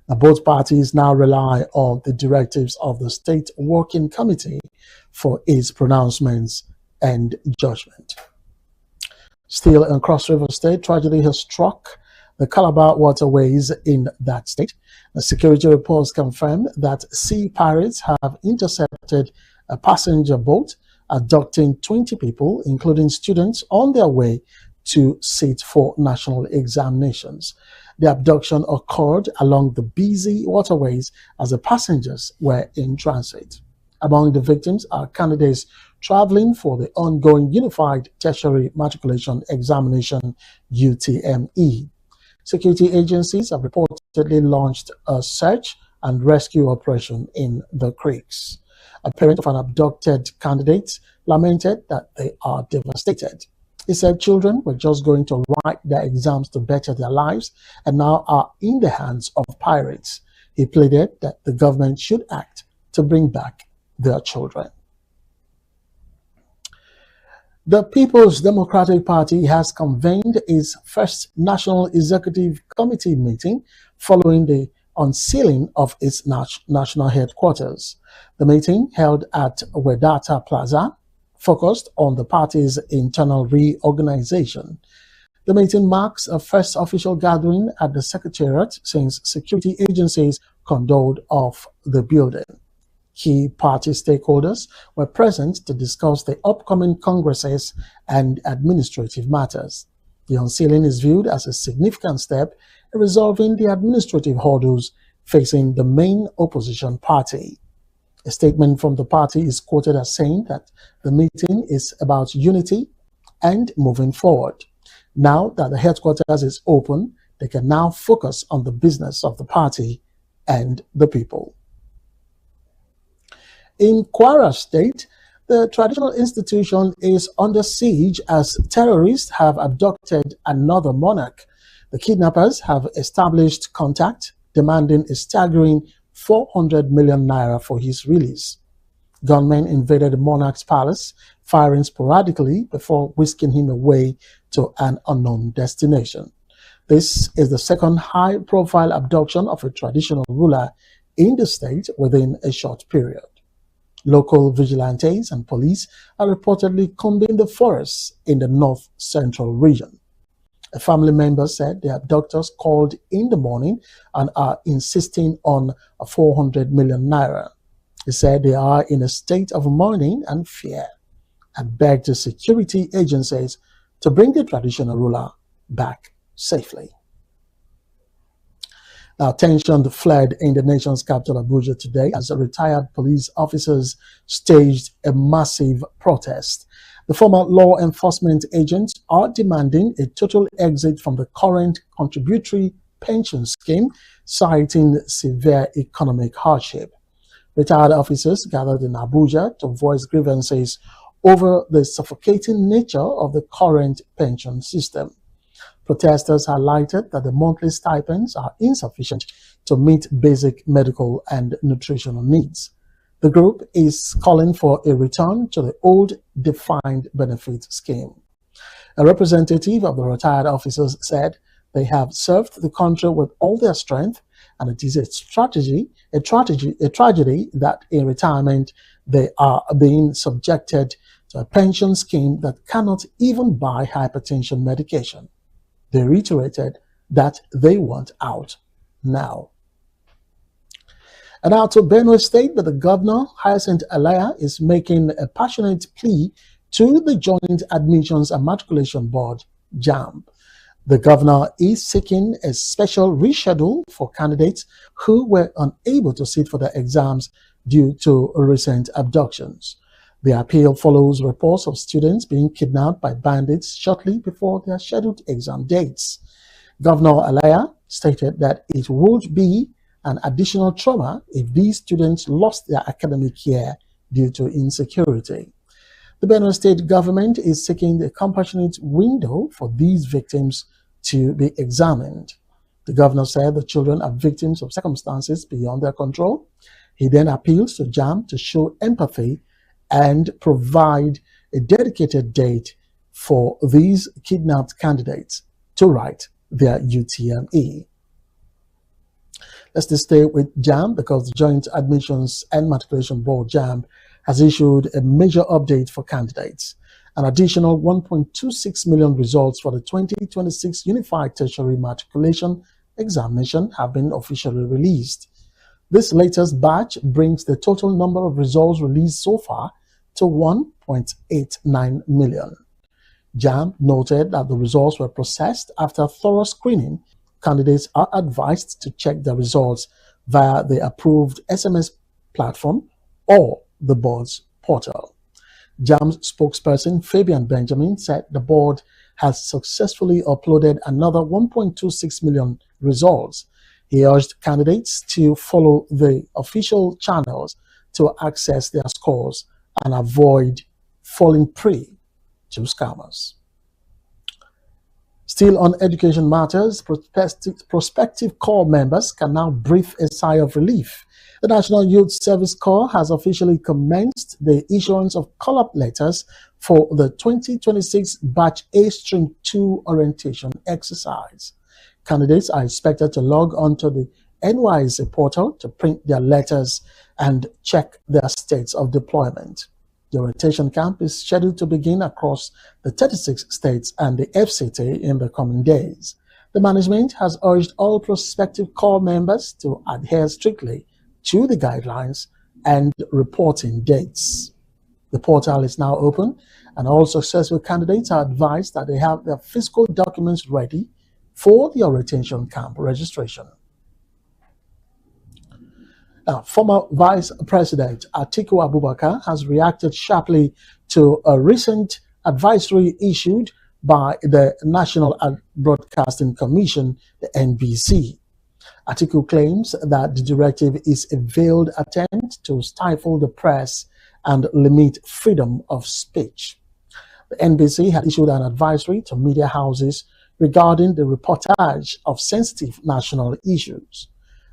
Now, both parties now rely on the directives of the State Working Committee for its pronouncements and judgment. Still in Cross River State, tragedy has struck the Calabar waterways in that state. The security reports confirm that sea pirates have intercepted a passenger boat abducting 20 people, including students, on their way to sit for national examinations. The abduction occurred along the busy waterways as the passengers were in transit. Among the victims are candidates traveling for the ongoing Unified Tertiary Matriculation Examination, UTME. Security agencies have reportedly launched a search and rescue operation in the creeks. A parent of an abducted candidate lamented that they are devastated. He said children were just going to write their exams to better their lives and now are in the hands of pirates. He pleaded that the government should act to bring back their children. The People's Democratic Party has convened its first National Executive Committee meeting following the unsealing of its national headquarters. The meeting, held at Wedata Plaza, focused on the party's internal reorganization. The meeting marks a first official gathering at the Secretariat since security agencies condoled off the building. Key party stakeholders were present to discuss the upcoming congresses and administrative matters. The unsealing is viewed as a significant step in resolving the administrative hurdles facing the main opposition party. A statement from the party is quoted as saying that the meeting is about unity and moving forward. Now that the headquarters is open, they can now focus on the business of the party and the people. In Kwara State, the traditional institution is under siege as terrorists have abducted another monarch. The kidnappers have established contact, demanding a staggering 400 million naira for his release. Gunmen invaded the monarch's palace, firing sporadically before whisking him away to an unknown destination. This is the second high-profile abduction of a traditional ruler in the state within a short period. Local vigilantes and police are reportedly combing the forests in the north-central region. A family member said the abductors called in the morning and are insisting on 400 million naira. He said they are in a state of mourning and fear and begged the security agencies to bring the traditional ruler back safely. Now, tension fled in the nation's capital, Abuja, today as retired police officers staged a massive protest. The former law enforcement agents are demanding a total exit from the current contributory pension scheme, citing severe economic hardship. Retired officers gathered in Abuja to voice grievances over the suffocating nature of the current pension system. Protesters highlighted that the monthly stipends are insufficient to meet basic medical and nutritional needs. The group is calling for a return to the old defined benefit scheme. A representative of the retired officers said they have served the country with all their strength, and it is a tragedy that in retirement they are being subjected to a pension scheme that cannot even buy hypertension medication. They reiterated that they want out now. And now to Benue State, but the governor, Hyacinth Alaya, is making a passionate plea to the Joint Admissions and Matriculation Board, JAMB. The governor is seeking a special reschedule for candidates who were unable to sit for their exams due to recent abductions. The appeal follows reports of students being kidnapped by bandits shortly before their scheduled exam dates. Governor Alaya stated that it would be an additional trauma if these students lost their academic year due to insecurity. The Benue State government is seeking a compassionate window for these victims to be examined. The governor said the children are victims of circumstances beyond their control. He then appeals to JAMB to show empathy and provide a dedicated date for these kidnapped candidates to write their UTME. Let's just stay with JAMB because the Joint Admissions and Matriculation Board, JAMB, has issued a major update for candidates. An additional 1.26 million results for the 2026 Unified Tertiary Matriculation Examination have been officially released. This latest batch brings the total number of results released so far to 1.89 million. JAMB noted that the results were processed after thorough screening. Candidates are advised to check their results via the approved SMS platform or the board's portal. JAMB's spokesperson Fabian Benjamin said the board has successfully uploaded another 1.26 million results. He urged candidates to follow the official channels to access their scores and avoid falling prey to scammers. Still on education matters, prospective corps members can now breathe a sigh of relief. The National Youth Service Corps has officially commenced the issuance of call-up letters for the 2026 Batch A-2 orientation exercise. Candidates are expected to log onto the NYSC portal to print their letters and check their states of deployment. The orientation camp is scheduled to begin across the 36 states and the FCT in the coming days. The management has urged all prospective corps members to adhere strictly to the guidelines and reporting dates. The portal is now open, and all successful candidates are advised that they have their physical documents ready for the orientation camp registration. Now, former Vice President Atiku Abubakar has reacted sharply to a recent advisory issued by the National Broadcasting Commission, the NBC. Atiku claims that the directive is a veiled attempt to stifle the press and limit freedom of speech. The NBC had issued an advisory to media houses regarding the reportage of sensitive national issues.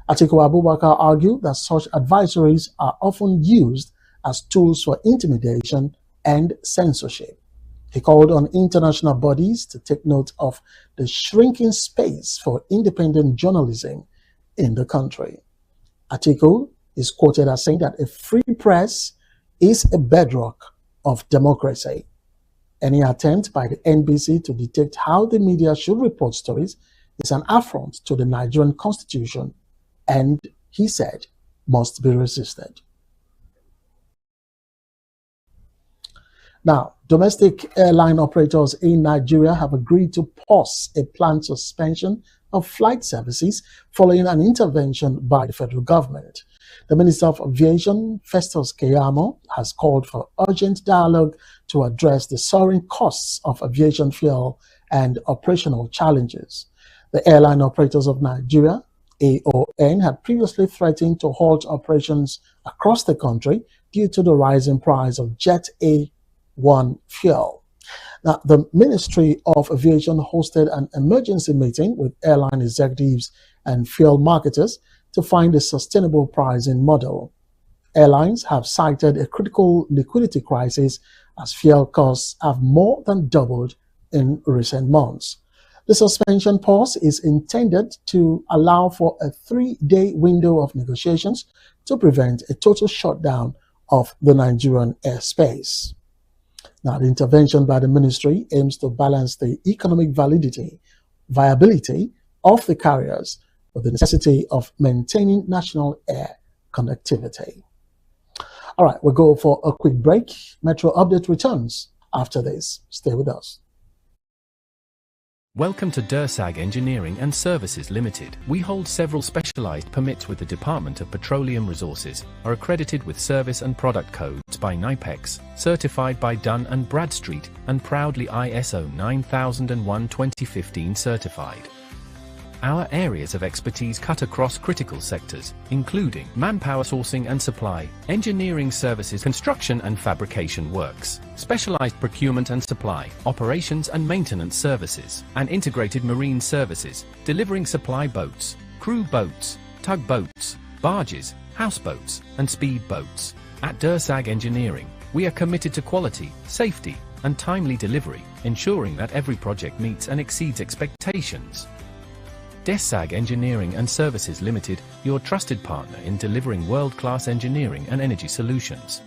Atiku Abubakar argued that such advisories are often used as tools for intimidation and censorship. He called on international bodies to take note of the shrinking space for independent journalism in the country. Atiku is quoted as saying that a free press is a bedrock of democracy. Any attempt by the NBC to dictate how the media should report stories is an affront to the Nigerian Constitution and, he said, must be resisted. Now, domestic airline operators in Nigeria have agreed to pause a planned suspension of flight services following an intervention by the federal government. The Minister of Aviation, Festus Keyamo, has called for urgent dialogue to address the soaring costs of aviation fuel and operational challenges. The Airline Operators of Nigeria, AON, had previously threatened to halt operations across the country due to the rising price of Jet A1 fuel. Now, the Ministry of Aviation hosted an emergency meeting with airline executives and fuel marketers to find a sustainable pricing model. Airlines have cited a critical liquidity crisis as fuel costs have more than doubled in recent months. The suspension pause is intended to allow for a 3-day window of negotiations to prevent a total shutdown of the Nigerian airspace. Now, the intervention by the ministry aims to balance the economic viability of the carriers with the necessity of maintaining national air connectivity. All right, we'll go for a quick break. Metro Update returns after this. Stay with us. Welcome to Dursag Engineering and Services Limited. We hold several specialized permits with the Department of Petroleum Resources, are accredited with service and product codes by NIPEX, certified by Dun & Bradstreet, and proudly ISO 9001:2015 certified. Our areas of expertise cut across critical sectors, including manpower sourcing and supply, engineering services, construction and fabrication works, specialized procurement and supply, operations and maintenance services, and integrated marine services, delivering supply boats, crew boats, tugboats, barges, houseboats, and speed boats. At Dursag Engineering, we are committed to quality, safety, and timely delivery, ensuring that every project meets and exceeds expectations. Dursag Engineering and Services Limited, your trusted partner in delivering world-class engineering and energy solutions.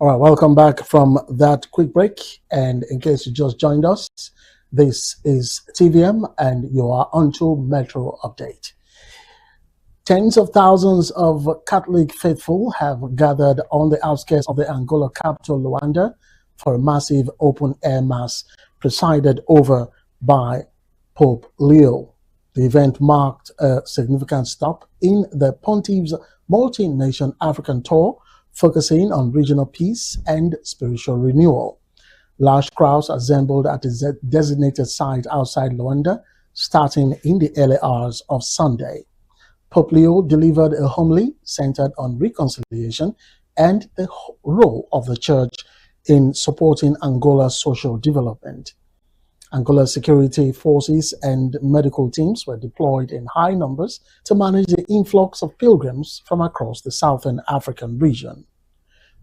All right, welcome back from that quick break. And in case you just joined us, this is TVM and you are onto Metro Update. Tens of thousands of Catholic faithful have gathered on the outskirts of the Angola capital, Luanda, for a massive open-air mass presided over by Pope Leo. The event marked a significant stop in the Pontiff's multi-nation African tour, focusing on regional peace and spiritual renewal. Large crowds assembled at a designated site outside Luanda, starting in the early hours of Sunday. Pope Leo delivered a homily centered on reconciliation and the role of the Church in supporting Angola's social development. Angola's security forces and medical teams were deployed in high numbers to manage the influx of pilgrims from across the southern African region.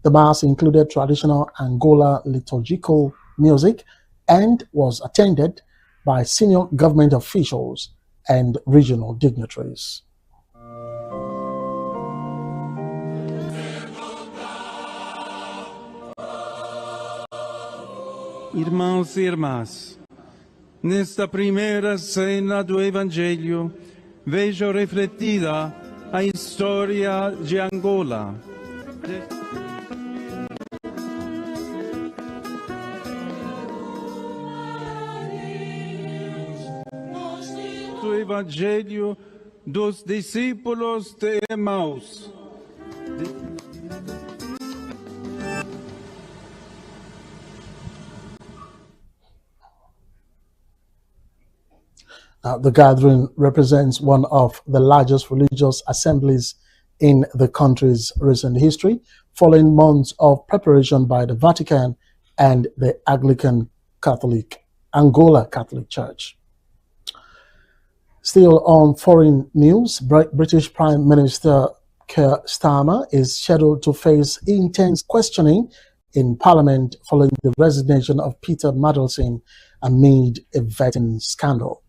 The mass included traditional Angola liturgical music and was attended by senior government officials and regional dignitaries. Irmãos e irmãs, nesta primeira cena do Evangelho, vejo refletida a história de Angola. Do Evangelho dos discípulos de Emaús. The gathering represents one of the largest religious assemblies in the country's recent history, following months of preparation by the Vatican and the Angola Catholic Church. Still on foreign news, British Prime Minister Keir Starmer is scheduled to face intense questioning in Parliament following the resignation of Peter Mandelson amid a vetting scandal.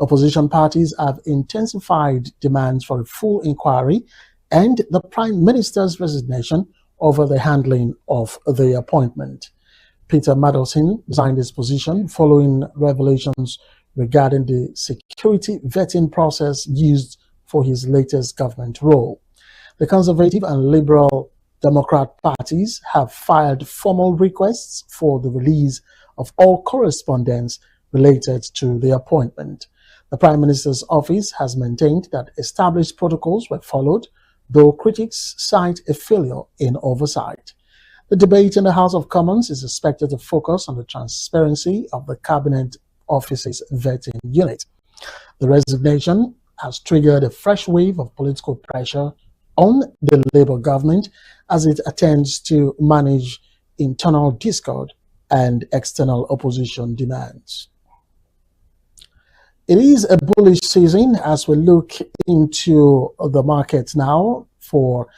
Opposition parties have intensified demands for a full inquiry and the Prime Minister's resignation over the handling of the appointment. Peter Mandelson resigned his position following revelations regarding the security vetting process used for his latest government role. The Conservative and Liberal Democrat parties have filed formal requests for the release of all correspondence related to the appointment. The Prime Minister's office has maintained that established protocols were followed, though critics cite a failure in oversight. The debate in the House of Commons is expected to focus on the transparency of the Cabinet Office's vetting unit. The resignation has triggered a fresh wave of political pressure on the Labour government as it attempts to manage internal discord and external opposition demands. It is a bullish season as we look into the markets now for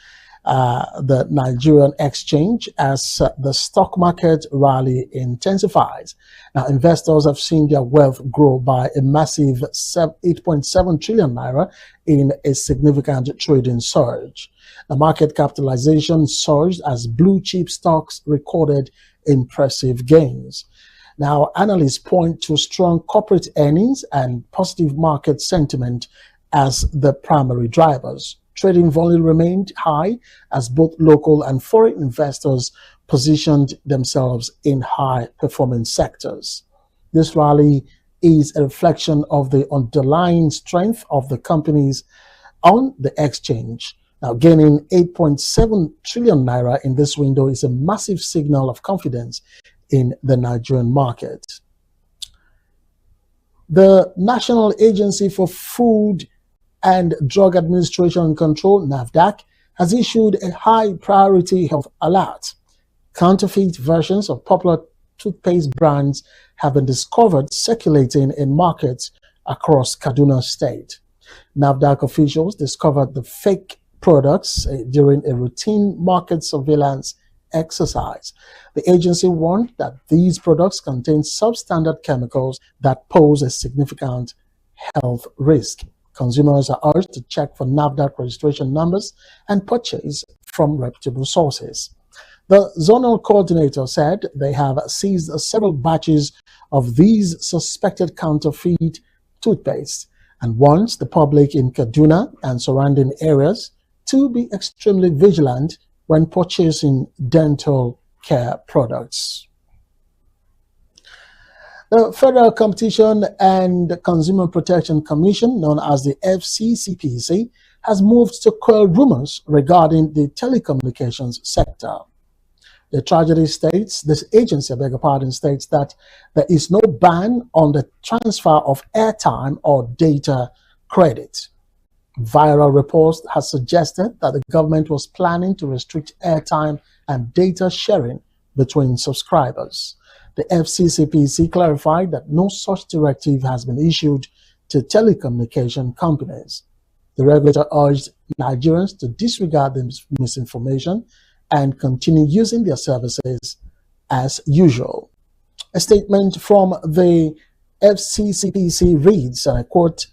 the Nigerian exchange as the stock market rally intensifies. Now, investors have seen their wealth grow by a massive 8.7 trillion naira in a significant trading surge. The market capitalization surged as blue chip stocks recorded impressive gains. Now, analysts point to strong corporate earnings and positive market sentiment as the primary drivers. Trading volume remained high as both local and foreign investors positioned themselves in high-performing sectors. This rally is a reflection of the underlying strength of the companies on the exchange. Now, gaining 8.7 trillion naira in this window is a massive signal of confidence in the Nigerian market. The National Agency for Food and Drug Administration and Control, NAFDAC, has issued a high-priority health alert. Counterfeit versions of popular toothpaste brands have been discovered circulating in markets across Kaduna State. NAFDAC officials discovered the fake products during a routine market surveillance exercise. The agency warned that these products contain substandard chemicals that pose a significant health risk. Consumers are urged to check for NAFDAC registration numbers and purchase from reputable sources. The zonal coordinator said they have seized several batches of these suspected counterfeit toothpaste and warns the public in Kaduna and surrounding areas to be extremely vigilant when purchasing dental care products. The Federal Competition and Consumer Protection Commission, known as the FCCPC, has moved to quell rumors regarding the telecommunications sector. The tragedy states, this agency, states that there is no ban on the transfer of airtime or data credit. Viral reports have suggested that the government was planning to restrict airtime and data sharing between subscribers. The FCCPC clarified that no such directive has been issued to telecommunication companies. The regulator urged Nigerians to disregard the misinformation and continue using their services as usual. A statement from the FCCPC reads, and I quote,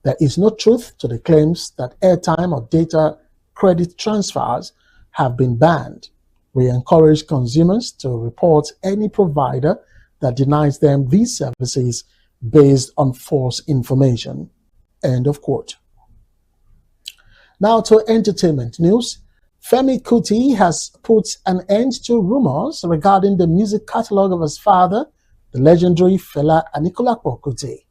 "There is no truth to the claims that airtime or data credit transfers have been banned. We encourage consumers to report any provider that denies them these services based on false information." End of quote. Now to entertainment news. Femi Kuti has put an end to rumors regarding the music catalogue of his father, the legendary Fela Anikulapo Kuti.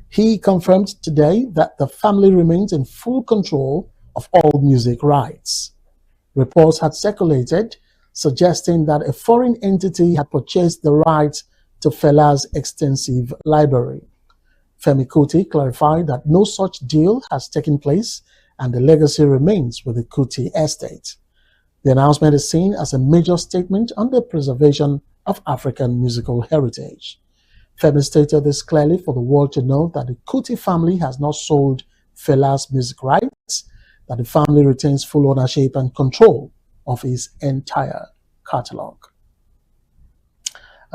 He confirmed today that the family remains in full control of all music rights. Reports had circulated suggesting that a foreign entity had purchased the rights to Fela's extensive library. Femi Kuti clarified that no such deal has taken place and the legacy remains with the Kuti estate. The announcement is seen as a major statement on the preservation of African musical heritage. Femi stated this clearly for the world to know that the Kuti family has not sold Fela's music rights, that the family retains full ownership and control of his entire catalogue.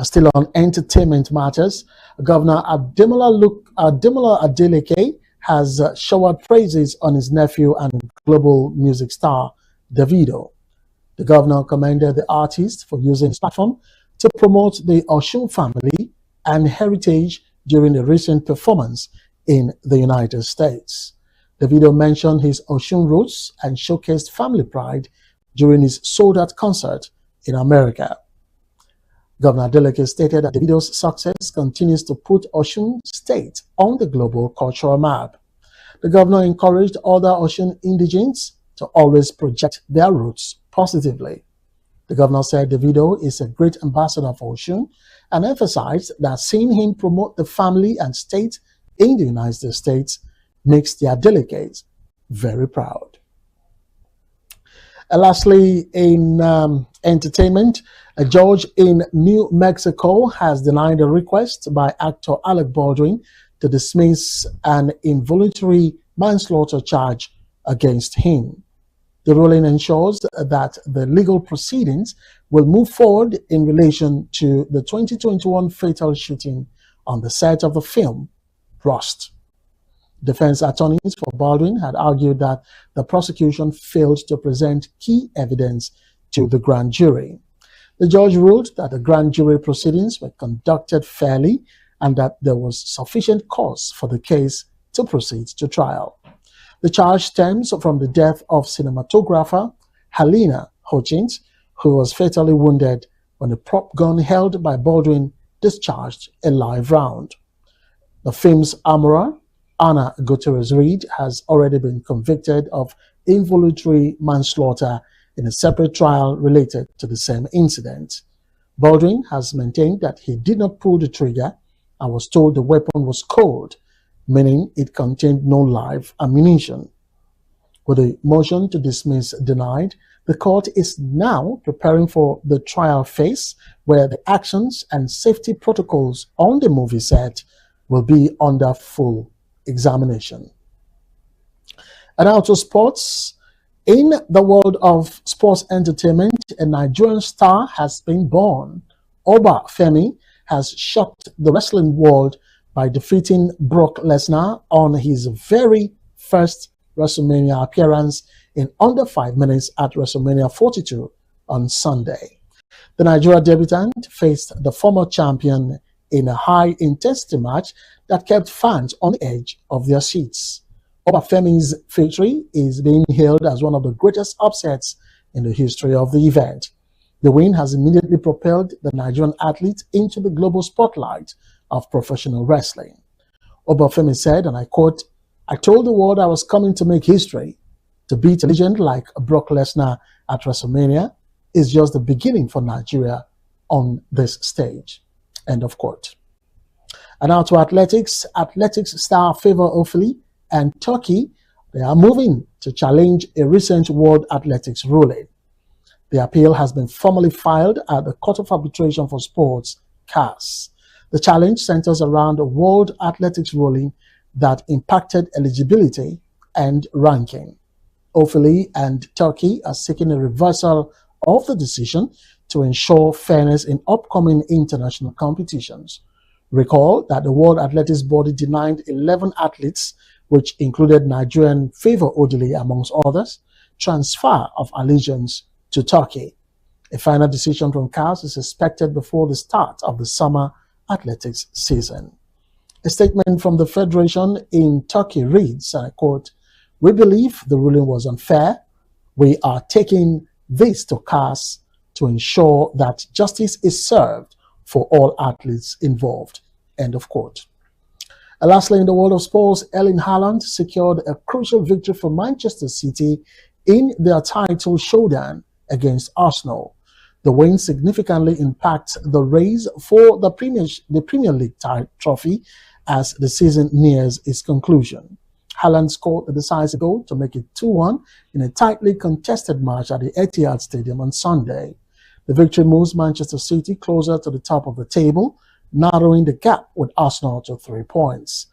Still on entertainment matters, Governor Ademola Adeleke has showered praises on his nephew and global music star, Davido. The governor commended the artist for using his platform to promote the Oshun family and heritage during a recent performance in the United States. Davido mentioned his Oshun roots and showcased family pride during his sold-out concert in America. Governor Adeleke stated that Davido's success continues to put Oshun State on the global cultural map. The governor encouraged other Oshun indigents to always project their roots positively. The governor said Davido is a great ambassador for Oshun and emphasized that seeing him promote the family and state in the United States makes the Adeleke's very proud. Lastly, in entertainment, a judge in New Mexico has denied a request by actor Alec Baldwin to dismiss an involuntary manslaughter charge against him. The ruling ensures that the legal proceedings will move forward in relation to the 2021 fatal shooting on the set of the film Rust. Defense attorneys for Baldwin had argued that the prosecution failed to present key evidence to the grand jury. The judge ruled that the grand jury proceedings were conducted fairly and that there was sufficient cause for the case to proceed to trial. The charge stems from the death of cinematographer Halyna Hutchins, who was fatally wounded when a prop gun held by Baldwin discharged a live round. The film's armorer, Anna Gutierrez-Reed, has already been convicted of involuntary manslaughter in a separate trial related to the same incident. Baldwin has maintained that he did not pull the trigger and was told the weapon was cold, meaning it contained no live ammunition. With the motion to dismiss denied, the court is now preparing for the trial phase where the actions and safety protocols on the movie set will be under full examination. And now to sports. In the world of sports entertainment, a Nigerian star has been born. Oba Femi has shocked the wrestling world by defeating Brock Lesnar on his very first WrestleMania appearance in under 5 minutes at WrestleMania 42 on Sunday. The Nigeria debutant faced the former champion in a high-intensity match that kept fans on the edge of their seats. Obafemi's victory is being hailed as one of the greatest upsets in the history of the event. The win has immediately propelled the Nigerian athlete into the global spotlight of professional wrestling. Obafemi said, and I quote, "I told the world I was coming to make history. To beat a legend like Brock Lesnar at WrestleMania is just the beginning for Nigeria on this stage." End of quote. And now to athletics. Athletics star Favour Ofili and Turkey, they are moving to challenge a recent World Athletics ruling. The appeal has been formally filed at the Court of Arbitration for Sports, CAS. The challenge centers around a World Athletics ruling that impacted eligibility and ranking. Ofili and Turkey are seeking a reversal of the decision to ensure fairness in upcoming international competitions. Recall that the World Athletics Body denied 11 athletes, which included Nigerian Favour Odili amongst others, transfer of allegiance to Turkey. A final decision from CAS is expected before the start of the summer athletics season. A statement from the Federation in Turkey reads, and I quote, "We believe the ruling was unfair. We are taking this to CAS to ensure that justice is served for all athletes involved." End of quote. And lastly, in the world of sports, Erling Haaland secured a crucial victory for Manchester City in their title showdown against Arsenal. The win significantly impacts the race for the Premier League trophy as the season nears its conclusion. Haaland scored the decisive goal to make it 2-1 in a tightly contested match at the Etihad Stadium on Sunday. The victory moves Manchester City closer to the top of the table, narrowing the gap with Arsenal to 3 points.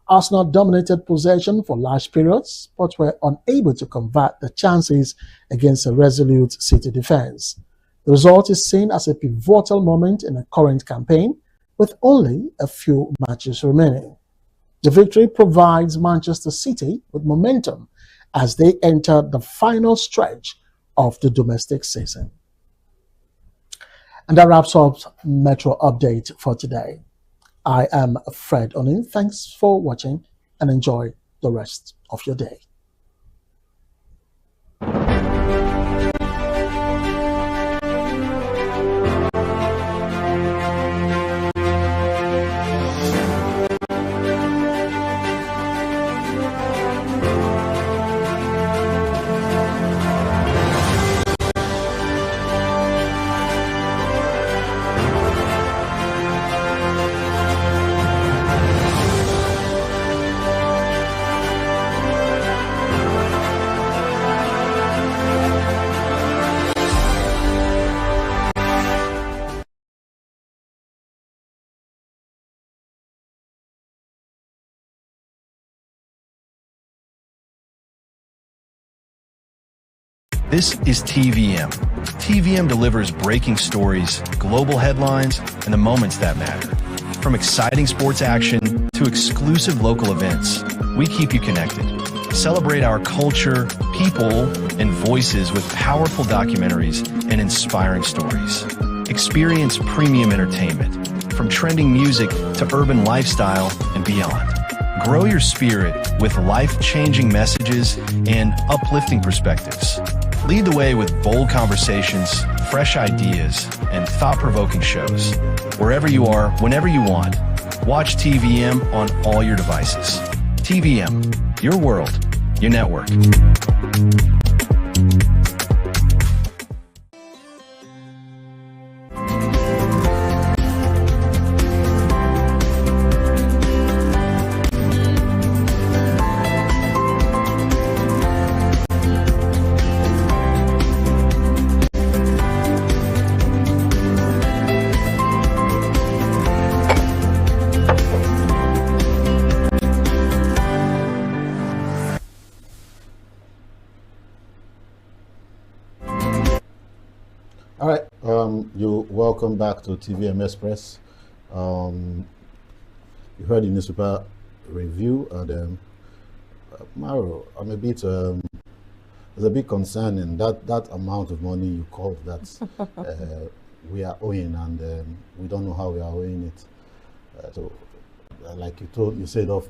Arsenal dominated possession for large periods, but were unable to convert the chances against a resolute City defense. The result is seen as a pivotal moment in the current campaign, with only a few matches remaining. The victory provides Manchester City with momentum as they enter the final stretch of the domestic season. And that wraps up Metro Update for today. I am Fred Onin. Thanks for watching and enjoy the rest of your day. This is TVM. TVM delivers breaking stories, global headlines, and the moments that matter. From exciting sports action to exclusive local events, we keep you connected. Celebrate our culture, people, and voices with powerful documentaries and inspiring stories. Experience premium entertainment, from trending music to urban lifestyle and beyond. Grow your spirit with life-changing messages and uplifting perspectives. Lead the way with bold conversations, fresh ideas, and thought-provoking shows. Wherever you are, whenever you want, watch TVM on all your devices. TVM, your world, your network. Welcome back to TVM Express. You heard the newspaper review, and Maro, I'm a bit there's a big concern in that amount of money you called that we are owing, and we don't know how we are owing it. Like you said off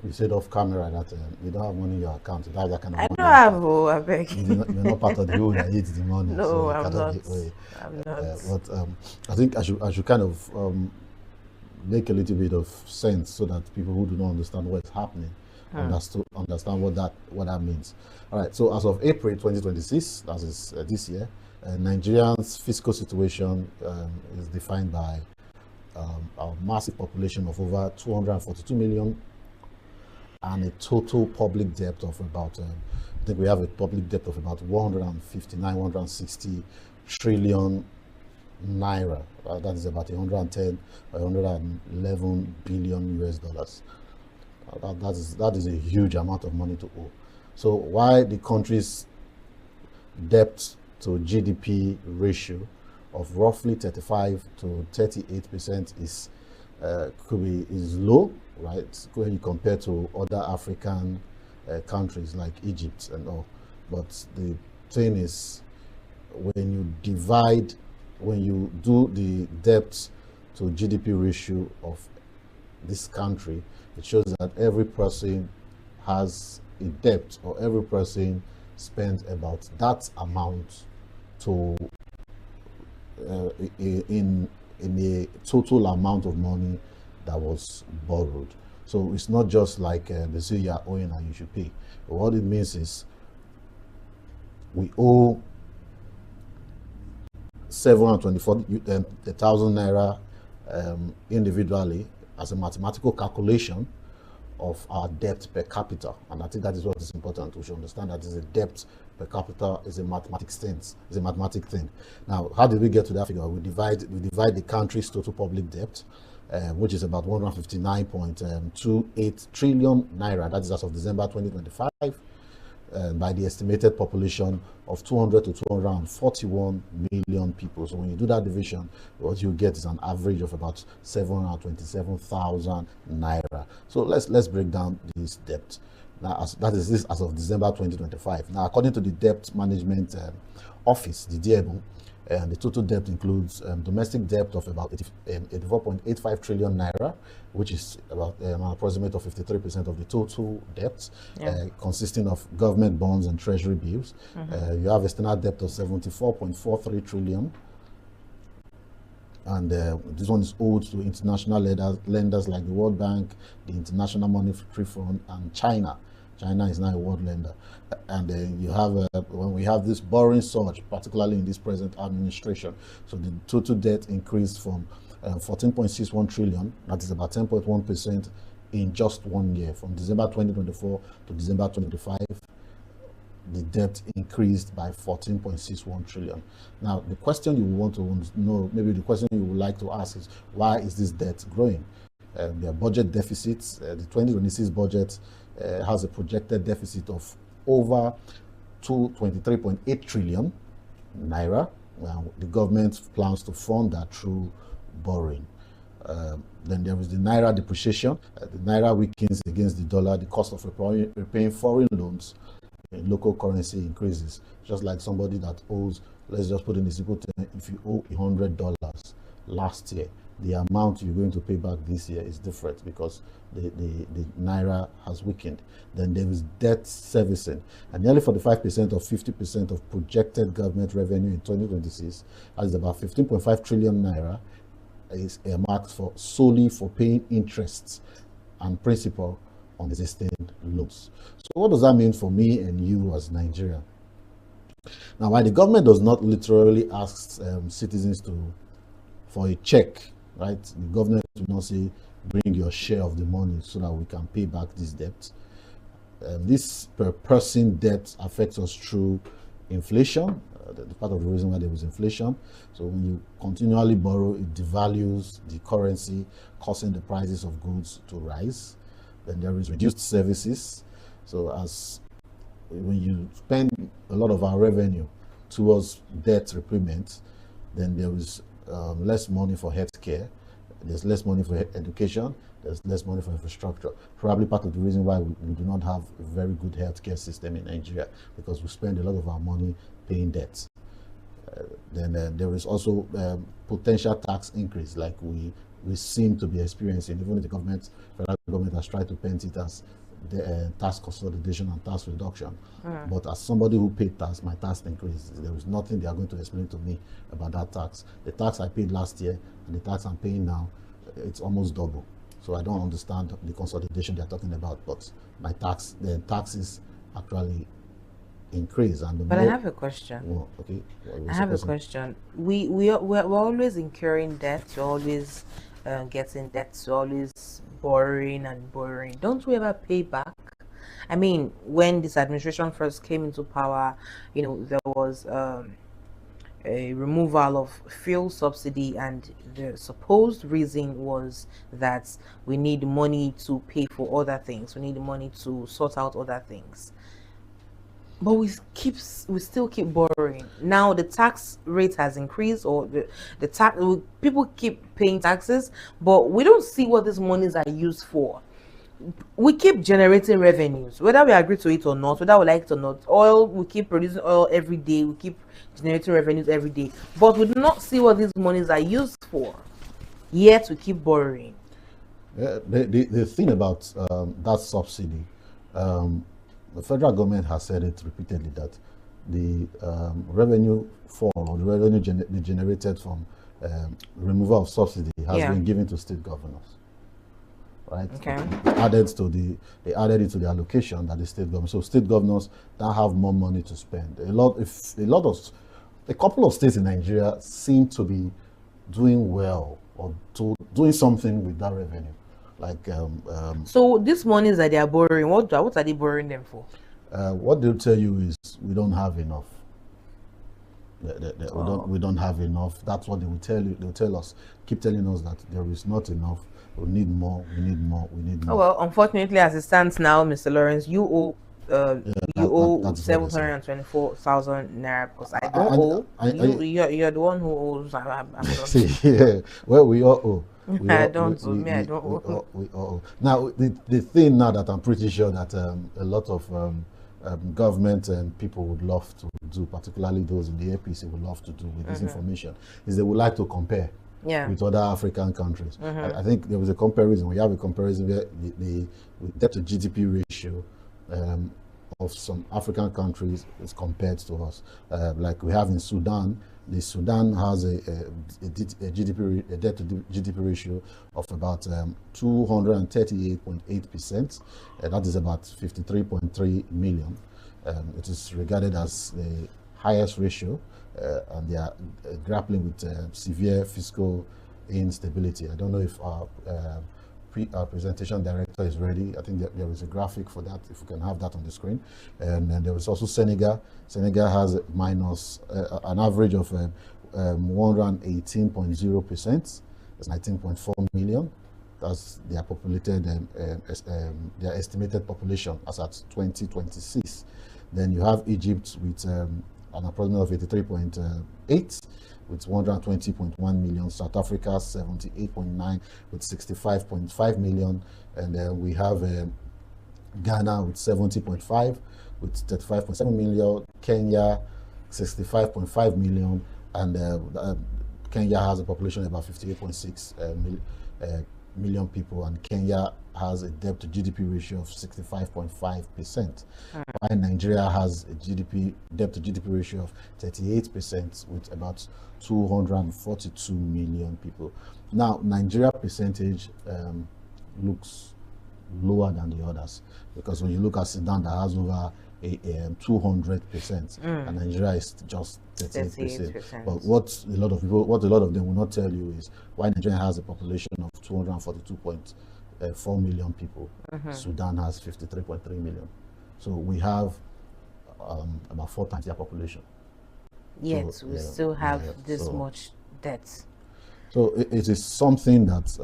camera that you don't have money in your account. So that's that kind of money. I don't have. I beg. You're not part of the who that eats the money. No, so I'm not. I'm not. But I think I should kind of make a little bit of sense so that people who do not understand what's happening understand what that means. All right. So as of April 2026, that is this year, Nigeria's fiscal situation is defined by a massive population of over 242 million and a total public debt of about, I think we have a public debt of about 160 trillion naira. That is about 110 or 111 billion US dollars. That is a huge amount of money to owe. So why the country's debt to GDP ratio of roughly 35 to 38% is low, right? When you compare to other African countries like Egypt and all. But the thing is, when you do the debt to GDP ratio of this country, it shows that every person has a debt, or every person spends about that amount to in a total amount of money that was borrowed. So it's not just like they say you are owing and you should pay. But what it means is we owe 724,000 naira individually as a mathematical calculation of our debt per capita, and I think that is what is important. We should understand that the debt per capita is a mathematics thing. It's a mathematic thing. Now, how did we get to that figure? We divide the country's total public debt, which is about 159.28 trillion naira. That is as of December 2025. By the estimated population of 200 to 241 million people. So when you do that division, what you get is an average of about 727,000 naira. So let's break down this debt. Now, that is this as of December 2025. Now, according to the Debt Management Office, the DEBO, the total debt includes domestic debt of about 84.85 trillion naira, which is about an approximate of 53% of the total debt, consisting of government bonds and treasury bills. You have external debt of 74.43 trillion. And this one is owed to international lenders like the World Bank, the International Monetary Fund, and China. China is now a world lender. And then you have, when we have this borrowing surge, particularly in this present administration, so the total debt increased from 14.61 trillion, that is about 10.1% in just 1 year. From December 2024 to December 2025, the debt increased by 14.61 trillion. Now, the question you want to know, maybe the question you would like to ask is, why is this debt growing? Their budget deficits, the 2026 budget has a projected deficit of over 23.8 trillion naira. The government plans to fund that through borrowing. Then there is the naira depreciation. The naira weakens against the dollar. The cost of repaying foreign loans in local currency increases. Just like somebody that owes, let's just put in a simple term, if you owe $100 last year, the amount you're going to pay back this year is different because the naira has weakened. Then there is debt servicing, and nearly 45% of 50% of projected government revenue in 2026, that is about 15.5 trillion naira, is earmarked for solely for paying interests and principal on existing loans. So what does that mean for me and you as Nigeria? Now, while the government does not literally ask citizens for a check, right? The government will not say, bring your share of the money so that we can pay back this debt. This per person debt affects us through inflation. The part of the reason why there was inflation. So when you continually borrow, it devalues the currency, causing the prices of goods to rise. Then there is reduced services. So when you spend a lot of our revenue towards debt repayment, then there is less money for healthcare, there's less money for education, there's less money for infrastructure. Probably part of the reason why we do not have a very good healthcare system in Nigeria, because we spend a lot of our money paying debts. Then there is also potential tax increase, like we seem to be experiencing, even if the federal government has tried to paint it as the tax consolidation and tax reduction. But as somebody who paid tax, my tax increased. There is nothing they are going to explain to me about that tax. The tax I paid last year and the tax I'm paying now, it's almost double. So I don't understand the consolidation they're talking about, but the taxes actually increase. But I have a question. Oh, okay. I have a question. We're always incurring debt. We're always getting debts. We're always borrowing and borrowing. Don't we ever pay back? I mean, when this administration first came into power, there was a removal of fuel subsidy, and the supposed reason was that we need money to pay for other things. We need money to sort out other things. But we still keep borrowing. Now the tax rate has increased, or people keep paying taxes, but we don't see what these monies are used for. We keep generating revenues, whether we agree to it or not, whether we like it or not. Oil, we keep producing oil every day. We keep generating revenues every day, but we do not see what these monies are used for. Yet we keep borrowing. The thing about that subsidy. The federal government has said it repeatedly that the revenue fall, or the revenue generated from removal of subsidy has been given to state governors, right? Okay. They added it to the allocation that the state government. So state governors now have more money to spend. A couple of states in Nigeria seem to be doing well, or doing something with that revenue. Like so these monies that they are borrowing, what are they borrowing them for? what they'll tell you is we don't have enough. We don't have enough. That's what they will tell you. They'll tell us, keep telling us that there is not enough. We need more. We need more. We need more. Oh, well, unfortunately, as it stands now, Mr. Lawrence, you owe 724,000 naira because I don't owe. You're the one who owes. Yeah, well, we all owe. I don't owe. We all owe. Now, the thing now that I'm pretty sure that a lot of government and people would love to do, particularly those in the APC would love to do with this information, is they would like to compare with other African countries. I think there was a comparison. We have a comparison where the debt to GDP ratio of some African countries is compared to us. Like we have in Sudan. The Sudan has a debt to GDP ratio of about 238.8%. That is about 53.3 million. It is regarded as the highest ratio, and they are grappling with severe fiscal instability. I don't know if our presentation director is ready. I think there is a graphic for that, if we can have that on the screen. And then there is also Senegal. Senegal has minus an average of 118.0%. That's 19.4 million. That's their populated, their estimated population as at 2026. Then you have Egypt with an approximate of 83.8 with 120.1 million. South Africa 78.9 with 65.5 million. And then we have Ghana with 70.5 with 35.7 million. Kenya 65.5 million. And Kenya has a population of about 58.6 million people, and Kenya has a debt to GDP ratio of 65.5%. While Nigeria has a debt to GDP ratio of 38% with about 242 million people. Now, Nigeria percentage looks lower than the others, because when you look at Sudan that has over 200%, and Nigeria is just 38%. But what a lot of them will not tell you is why Nigeria has a population of 242.4 million people. Sudan has 53.3 million. So we have about 4 times their population. Yet so, we still have this much debt. So it is something that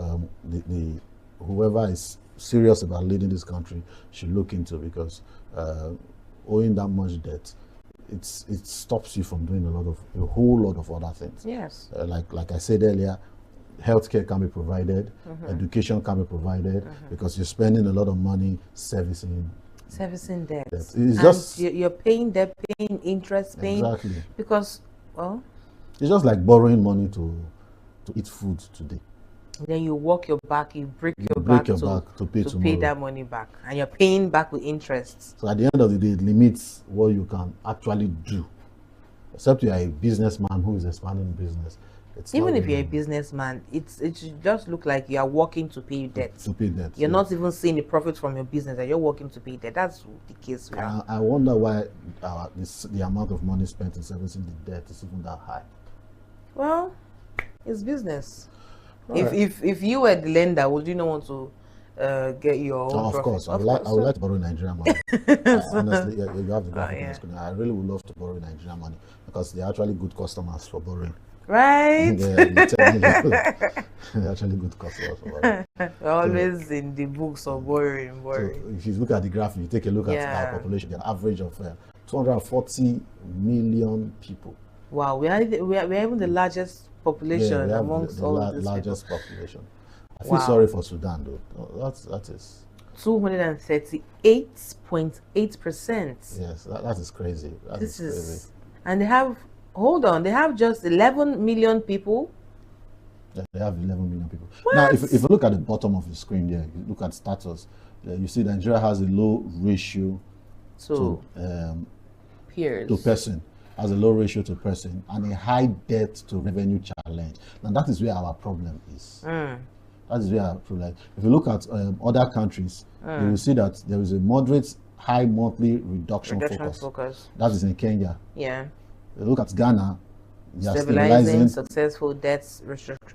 whoever is serious about leading this country should look into, because owing that much debt, it stops you from doing a whole lot of other things. Yes. Like I said earlier, healthcare can be provided, education can be provided, because you're spending a lot of money servicing debt. It's and just you're paying debt, paying interest, paying because it's just like borrowing money to eat food today. Then you walk your back, you break your back to pay that money back, and you're paying back with interest. So at the end of the day, it limits what you can actually do. Except you are a businessman who is expanding business. Even if you're a businessman, it should just look like you are working to pay debt. To pay debt. You're not even seeing the profit from your business, and you're working to pay debt. That's the case. I wonder why the amount of money spent in servicing the debt is even that high. Well, it's business. Right. If you were the lender, would you not want to get your own of profit? Course, I would like to borrow Nigerian money. Honestly, you have the graphic on the screen. I really would love to borrow Nigerian money, because they're actually good customers for borrowing. Right? They're actually good customers for borrowing. Always in the books of borrowing. So if you look at the graph, you take a look at our population, an average of 240 million people. Wow, we are even the largest population amongst all of these largest population. I feel sorry for Sudan though. That is 238.8%. Yes, that is crazy. This is crazy. And they have they have just 11 million people. Yeah, they have 11 million people. What? Now, if you look at the bottom of the screen there, you look at status, you see Nigeria has a low ratio to peers. To person. Has a low ratio to person and a high debt to revenue challenge. Now that is where our problem is. That is where our problem. If you look at other countries, you will see that there is a moderate high monthly reduction focus. That is in Kenya. Yeah. You look at Ghana, they are stabilizing successful debt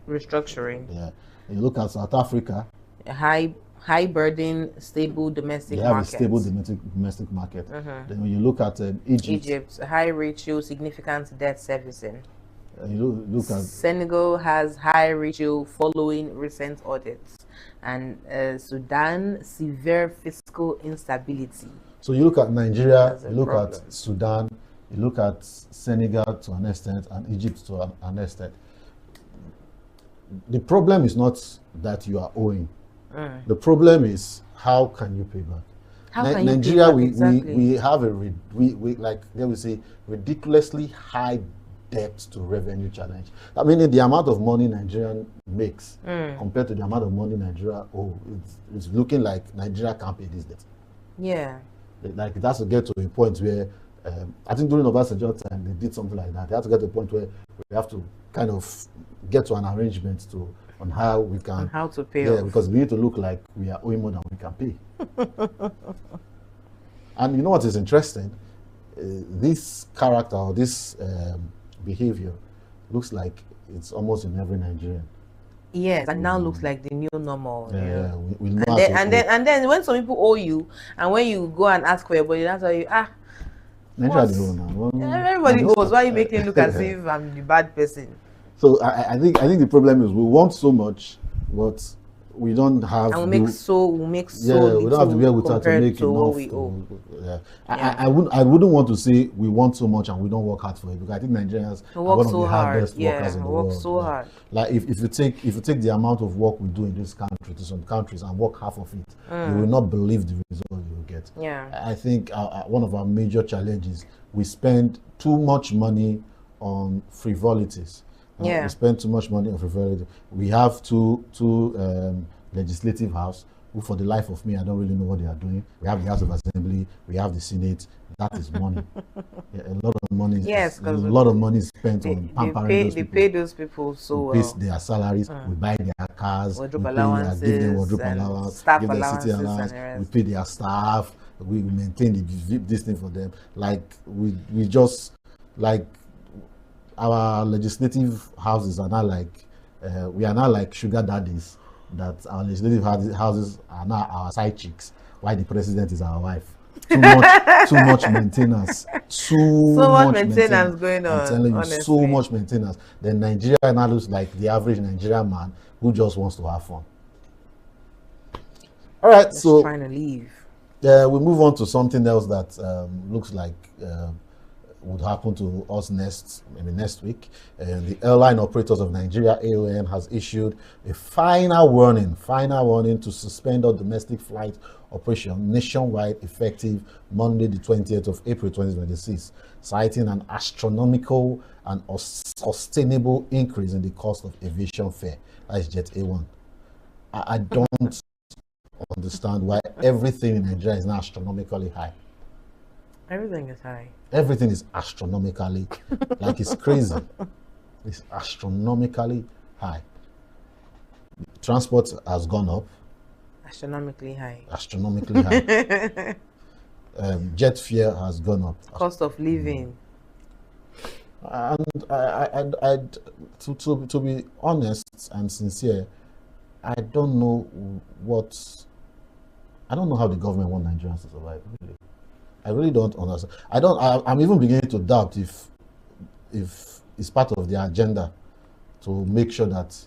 restructuring. Yeah. You look at South Africa, A high burden, stable domestic They have market. a stable domestic market. Then when you look at Egypt, high ratio, significant debt servicing. You look at Senegal has high ratio following recent audits, and Sudan, severe fiscal instability. So you look at Nigeria, you look problem. at Sudan, you look at Senegal to an extent, and Egypt to an extent. The problem is not that you are owing. The problem is how can you pay back? How can you Nigeria, pay back? we have we like they will say ridiculously high debt to revenue challenge. I mean, the amount of money Nigeria makes compared to the amount of money Nigeria it's looking like Nigeria can't pay this debt. Yeah. Like it has to get to a point where I think during Obasanjo time they did something like that. They have to get to a point where we have to kind of get to an arrangement on how we can On how to pay yeah, off. because we need to look like we are owing more than we can pay. And you know what is interesting? This character or this behavior looks like it's almost in every Nigerian. Yes, and now looks like the new normal. Yeah, we know And how then, to and then when some people owe you, and when you go and ask for your body, that's how you Nigeria what? they owe now. Well, everybody this- owes. Why you making it look as if I'm the bad person? So I think the problem is we want so much, but we don't have. And we make so we don't have to be able to compared make to enough. what we owe. Yeah. I wouldn't want to say we want so much and we don't work hard for it, because I think Nigerians We are work one of so the hard. hardest workers in the world. So hard. Like if you take the amount of work we do in this country to some countries and work half of it, you will not believe the result you will get. Yeah. I think one of our major challenges, we spend too much money on frivolities. Yeah. We spend too much money on frivolity. We have two legislative house who, for the life of me, I don't really know what they are doing. We have the House of Assembly, we have the Senate. That is money. Yeah, a lot of money. Yes, a because lot of money is spent on pampering those they people. pay those people so We pay well. their salaries, we buy their cars, Wardrobe we pay give them wardrobe allowances and allowance, staff give them city allowances and allowance, the we rest. pay their staff, we maintain this thing for them. Like we just like our legislative houses are now like we are now like sugar daddies, that our legislative houses are now our side chicks, while the president is our wife. Too much maintenance. So much maintenance going on, I'm telling you, honestly. so much maintenance. Then Nigeria now looks like the average Nigerian man who just wants to have fun. All right, Just so trying to leave. we move on to something else that looks like would happen to us next week. The Airline Operators of Nigeria, AON, has issued a final warning to suspend all domestic flight operation nationwide effective Monday, the 20th of April 2026, citing an astronomical and sustainable increase in the cost of aviation fare. That is Jet A1. I don't understand why everything in Nigeria is now astronomically high. Everything is high. Everything is astronomically, like it's crazy. It's astronomically high. Transport has gone up. Astronomically high. Astronomically high. Jet fare has gone up. Cost of living. And to be honest and sincere, I don't know how the government want Nigerians to survive. Really. I really don't understand. I'm even beginning to doubt if it's part of their agenda to make sure that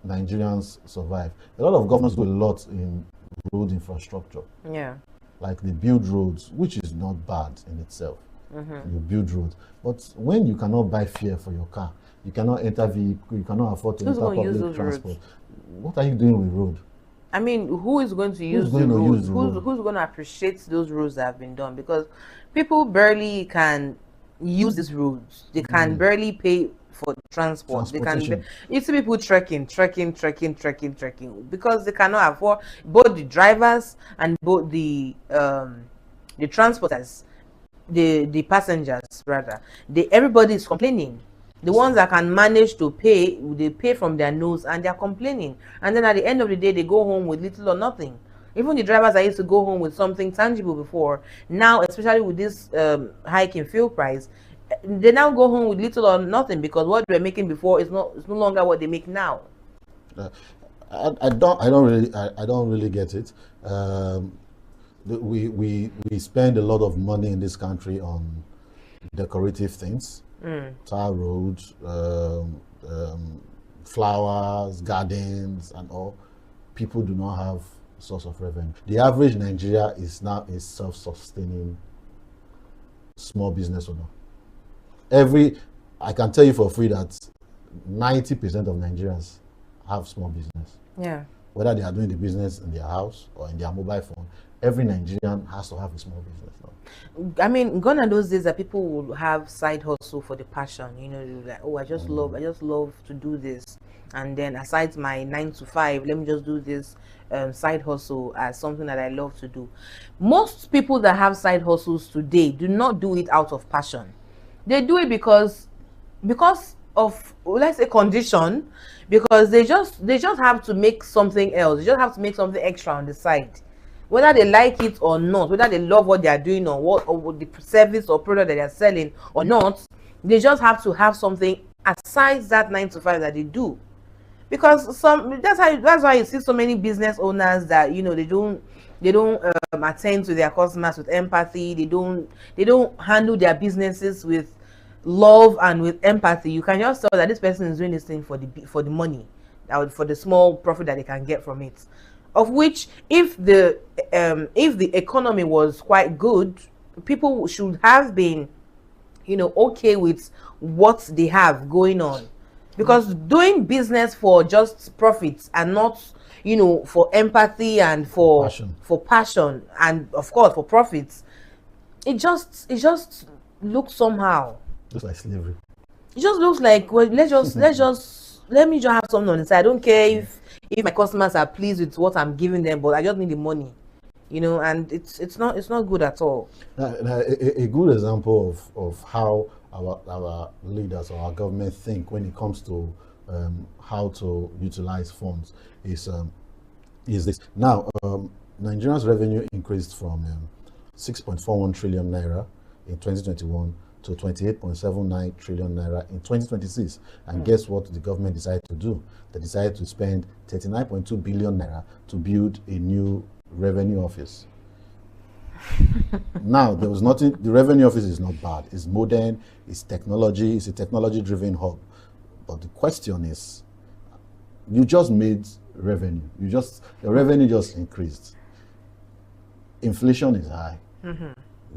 Nigerians survive. A lot of governments do a lot in road infrastructure. Yeah. Like they build roads, which is not bad in itself. You build roads. But when you cannot buy fare for your car, you cannot enter vehicle, you cannot afford to Who's enter gonna use public those roads? transport. What are you doing with road? I mean, who is going to use the roads? Who's going to appreciate those roads that have been done? Because people barely can use these roads. They can barely pay for transport. They can. You see people trekking because they cannot afford, both the drivers and both the transporters, the passengers rather. Everybody is complaining. The ones that can manage to pay, they pay from their nose and they're complaining. And then at the end of the day, they go home with little or nothing. Even the drivers that used to go home with something tangible before, now, especially with this hike in fuel price, they now go home with little or nothing, because what they were making before is no longer what they make now. I don't really get it. We spend a lot of money in this country on decorative things, tar roads, flowers, gardens, and all. People do not have a source of revenue. The average Nigeria is now a self-sustaining small business owner. I can tell you for free that 90% of Nigerians have small business. Yeah. Whether they are doing the business in their house or in their mobile phone, every Nigerian has to have a small business now. I mean, gone are those days that people would have side hustle for the passion. You know, like, oh, I just love to do this, and then aside my 9 to 5, let me just do this side hustle as something that I love to do. Most people that have side hustles today do not do it out of passion. They do it because of, let's say, condition, because they just have to make something else. They just have to make something extra on the side, whether they like it or not, whether they love what they are doing or the service or product that they are selling or not. They just have to have something aside that 9 to 5 that they do, because that's why you see so many business owners that, you know, they don't attend to their customers with empathy. They don't handle their businesses with love and with empathy. You can just tell that this person is doing this thing for the money, for the small profit that they can get from it. Of which, if the economy was quite good, people should have been, you know, okay with what they have going on, because doing business for just profits and not, you know, for empathy and for passion and of course for profits, it just looks somehow. Looks like slavery. It just looks like, well, let me just have something on the side. I don't care if my customers are pleased with what I'm giving them, but I just need the money, you know, and it's not good at all. A good example of how our leaders or our government think when it comes to how to utilize funds is this. Now, Nigeria's revenue increased from 6.41 trillion naira in 2021 to 28.79 trillion naira in 2026. And guess what the government decided to do? They decided to spend 39.2 billion naira to build a new revenue office. Now, there was nothing, the revenue office is not bad. It's modern, it's technology, it's a technology-driven hub. But the question is, you just made revenue. The revenue just increased. Inflation is high.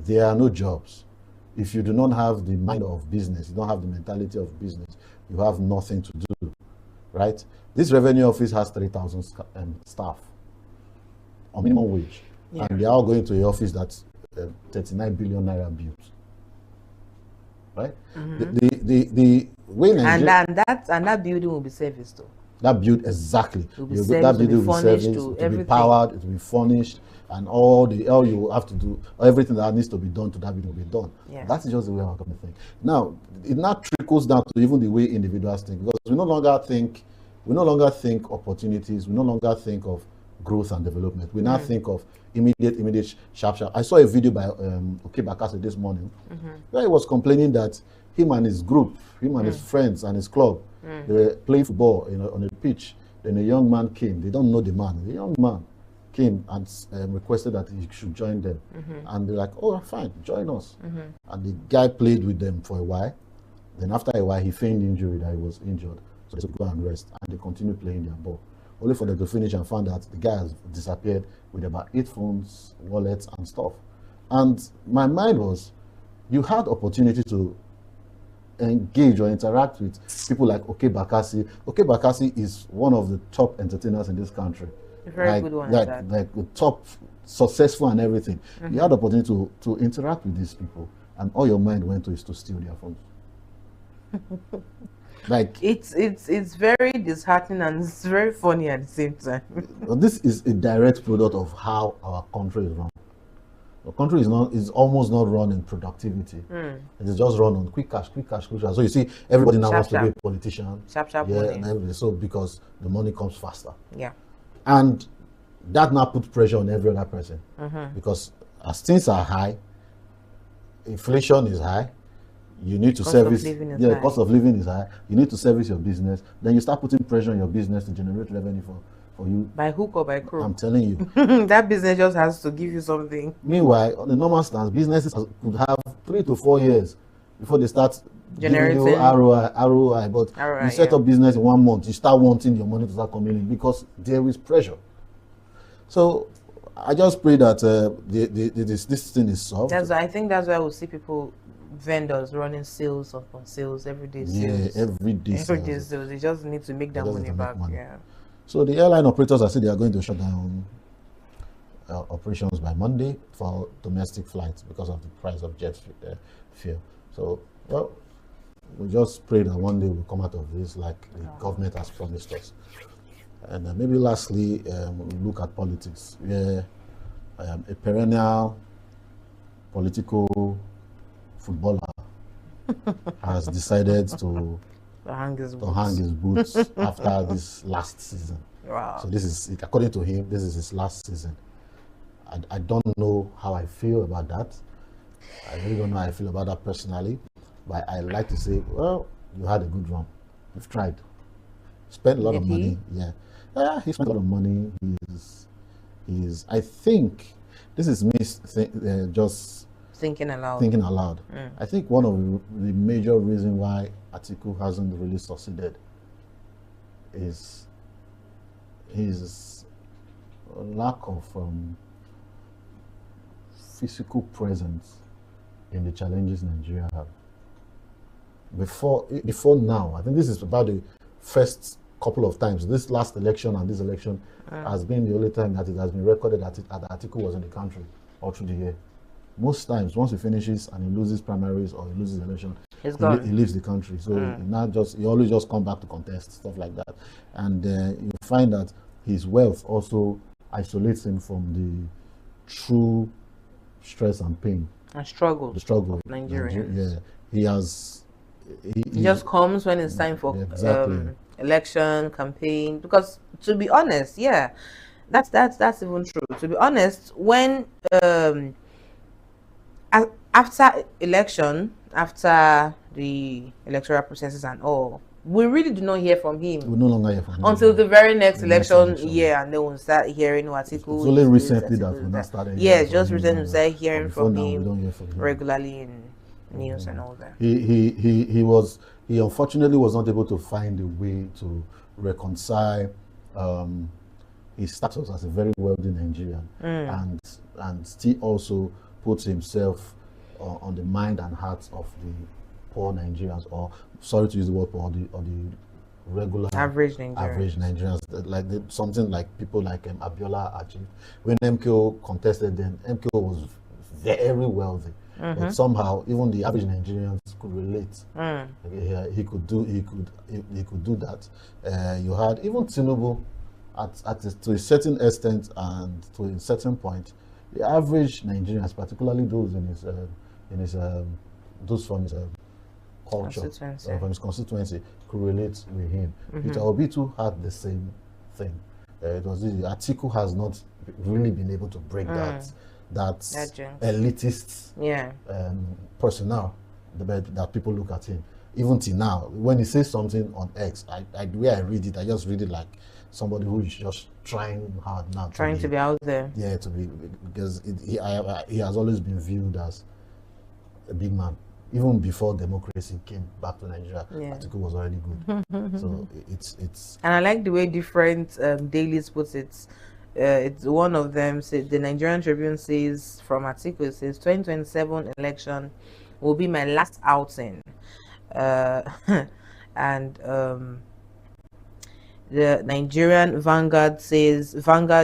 There are no jobs. If you do not have the mind of business, you don't have the mentality of business, you have nothing to do, right? This revenue office has 3,000 staff on minimum wage, and they are all going to an office that's 39 billion naira built, right? The way Nigeria, and that building will be serviced too. That build, exactly. That building will be serviced, it will be powered, it will be furnished, and all you have to do, everything that needs to be done to that building will be done. Yeah. That's just the way our government think. Now, it now trickles down to even the way individuals think, because we no longer think opportunities, we no longer think of growth and development. We now think of immediate, sharp. I saw a video by Oke Bakassi this morning, where he was complaining that him and his group, his friends and his club, they were playing football on a pitch. Then a young man came. They don't know the man. The young man came and requested that he should join them. And they're like, oh, fine, join us. And the guy played with them for a while. Then after a while, he feigned injury, that he was injured. So they should go and rest. And they continued playing their ball. Only for them to finish and find out the guy has disappeared with about 8 phones, wallets, and stuff. And my mind was, you had opportunity to engage or interact with people like Oke Bakassi. Oke Bakassi is one of the top entertainers in this country. A very good one. Like the top, successful and everything. You had the opportunity to interact with these people, and all your mind went to is to steal their phones. Like it's very disheartening and it's very funny at the same time. This is a direct product of how our country is run. The country is almost not run in productivity. It is just run on quick cash. So you see, everybody now wants to be a politician. Sharp yeah, money. and everything. So because the money comes faster. Yeah. And that now puts pressure on every other person. Because as things are high, inflation is high, you need to service. Cost of living is high. You need to service your business. Then you start putting pressure on your business to generate revenue for you. By hook or by crook. I'm telling you. That business just has to give you something. Meanwhile, on the normal stance, businesses could have 3 to 4 years before they start Generating giving you ROI. But ROI, you set yeah. up business in 1 month, you start wanting your money to start coming in because there is pressure. So I just pray that this thing is solved. I think that's why we'll see people, vendors running sales upon sales, everyday sales. Yeah, everyday sales. They just need to make that money back. Yeah. So the airline operators are saying they are going to shut down operations by Monday for domestic flights because of the price of jet fuel. So, well, we just pray that one day we'll come out of this like the government has promised us. And maybe lastly, look at politics, where a perennial political footballer has decided to hang his boots after this last season. Wow. So this is, according to him, this is his last season. I don't know how I feel about that. I really don't know how I feel about that personally. But I like to say, well, you had a good run. You've tried. Spent a lot of money. Yeah. He spent a lot of money. He's I think, this is me just thinking aloud. I think one of the major reasons why Atiku hasn't really succeeded is his lack of physical presence in the challenges Nigeria have. Before now, I think this is about the first couple of times. This last election and this election has been the only time that it has been recorded that Atiku was in the country all through the year. Most times, once he finishes and he loses primaries or he loses the election, he leaves the country. So he always just come back to contest, stuff like that. And you find that his wealth also isolates him from the true stress and pain. And struggle. The struggle of Nigerians. Yeah. He just comes when it's time for election, campaign. Because to be honest, that's even true. To be honest, when after election, after the electoral processes and all, we really do not hear from him. We no longer hear from him until the very next election year, and then we'll start hearing Atiku. It's only recently that we not started. Yeah, just recently we started hearing from him regularly in news and all that. He unfortunately was not able to find a way to reconcile his status as a very wealthy Nigerian and still also put himself on the mind and hearts of the poor Nigerians, or sorry to use the word poor, or the regular average Nigerians, like something like people like Abiola achieved. When MKO contested, then MKO was very wealthy. But somehow even the average Nigerians could relate. He could do that. You had even Tinubu to a certain extent and to a certain point. The average Nigerians, particularly those those from his culture, from his constituency, could relate with him. Peter Obi too had the same thing. It was Atiku has not really been able to break that elitist personnel that people look at him. Even till now, when he says something on X, the way I read it, I just read it like somebody who is just trying hard now. Trying to be out there. Yeah, because he has always been viewed as a big man. Even before democracy came back to Nigeria, Atiku was already good. So it's. And I like the way different dailies puts it. It's one of them said, the Nigerian Tribune says from Atiku, it says 2027 election will be my last outing. And the Nigerian Vanguard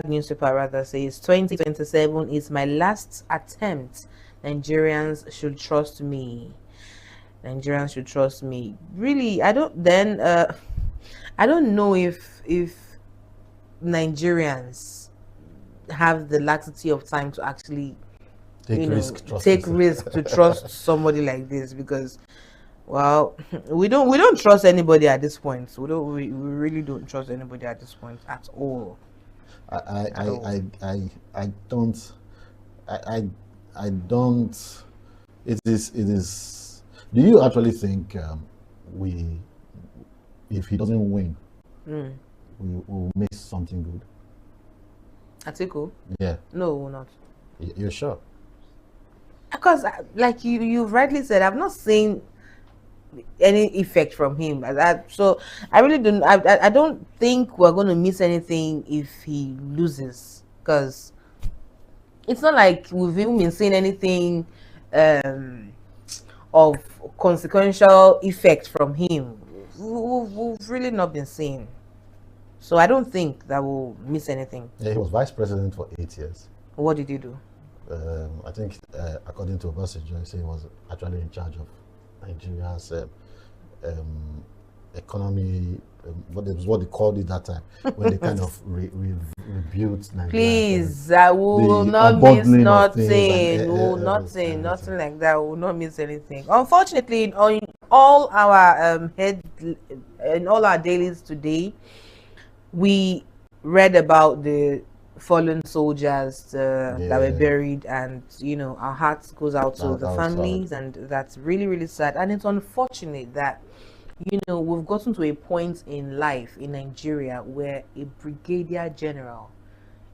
newspaper says 2027 is my last attempt. Nigerians should trust me. Nigerians should trust me. Really, I don't know if Nigerians have the laxity of time to actually take risk to trust somebody like this, because well, we don't trust anybody at this point. We really don't trust anybody at this point at all. I don't. It is. Do you actually think if he doesn't win, we will miss something good. Atiku? Yeah. No, we will not. You're sure? Because, like you've rightly said, I've not seen any effect from him. So I really don't. I don't think we're going to miss anything if he loses. Because it's not like we've even been seeing anything of consequential effect from him. We've really not been seeing. So I don't think that we'll miss anything. Yeah, he was vice president for 8 years. What did he do? I think, according to Obasanjo, he was actually in charge of Nigeria's economy. What they called it that time, when they kind of rebuilt Nigeria. Please, I will not miss nothing. Nothing like that. We will not miss anything. Unfortunately, on all our in all our dailies today, we read about the fallen soldiers that were buried, and our hearts goes out to the families, and that's really, really sad. And it's unfortunate that we've gotten to a point in life in Nigeria where a brigadier general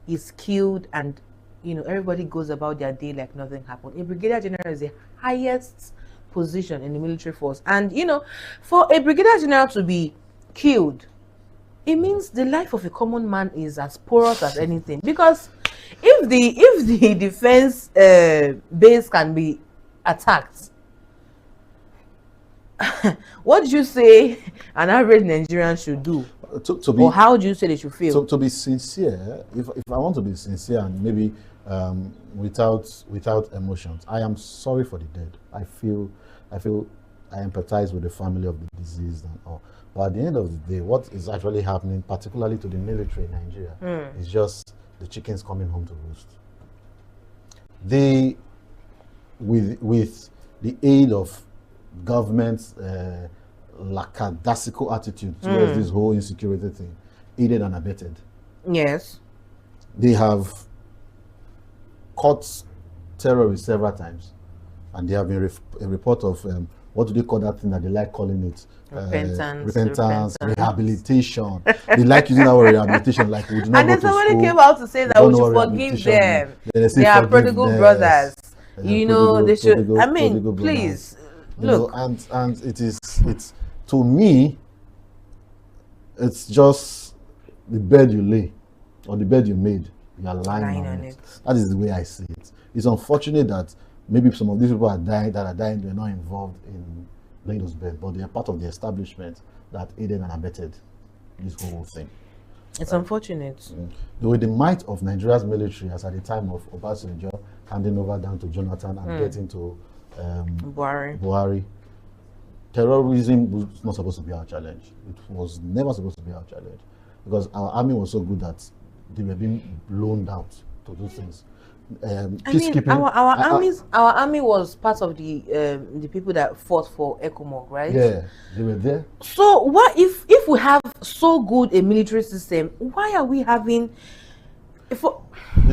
is killed, and everybody goes about their day like nothing happened. A brigadier general is the highest position in the military force, and for a brigadier general to be killed, it means the life of a common man is as porous as anything. Because if the defense base can be attacked, what do you say an average Nigerian should do? Or how do you say they should feel? To be sincere, if I want to be sincere and maybe without emotions, I am sorry for the dead. I empathize with the family of the deceased and all. But at the end of the day, what is actually happening, particularly to the military in Nigeria, is just the chickens coming home to roost. They, with the aid of government's lackadaisical attitude towards this whole insecurity thing, aided and abetted. Yes. They have caught terrorists several times, and there have been a report of what do they call that thing that they like calling it? Repentance, rehabilitation. They like using our rehabilitation like we do not. And then somebody came out to say that we should forgive them. They are prodigal brothers. They should. I mean, please look. And it's to me, it's just the bed you lay or the bed you made. You are lying on it. That is the way I see it. It's unfortunate that maybe some of these people are dying. They're not involved in laying those beds, but they are part of the establishment that aided and abetted this whole thing. It's unfortunate. With the might of Nigeria's military, as at the time of Obasanjo handing over down to Jonathan and getting to Buhari, terrorism was not supposed to be our challenge. It was never supposed to be our challenge, because our army was so good that they were being loaned out to do things. Our army was part of the people that fought for ECOMOG, right? Yeah, they were there. So what if we have so good a military system, why are we having? It's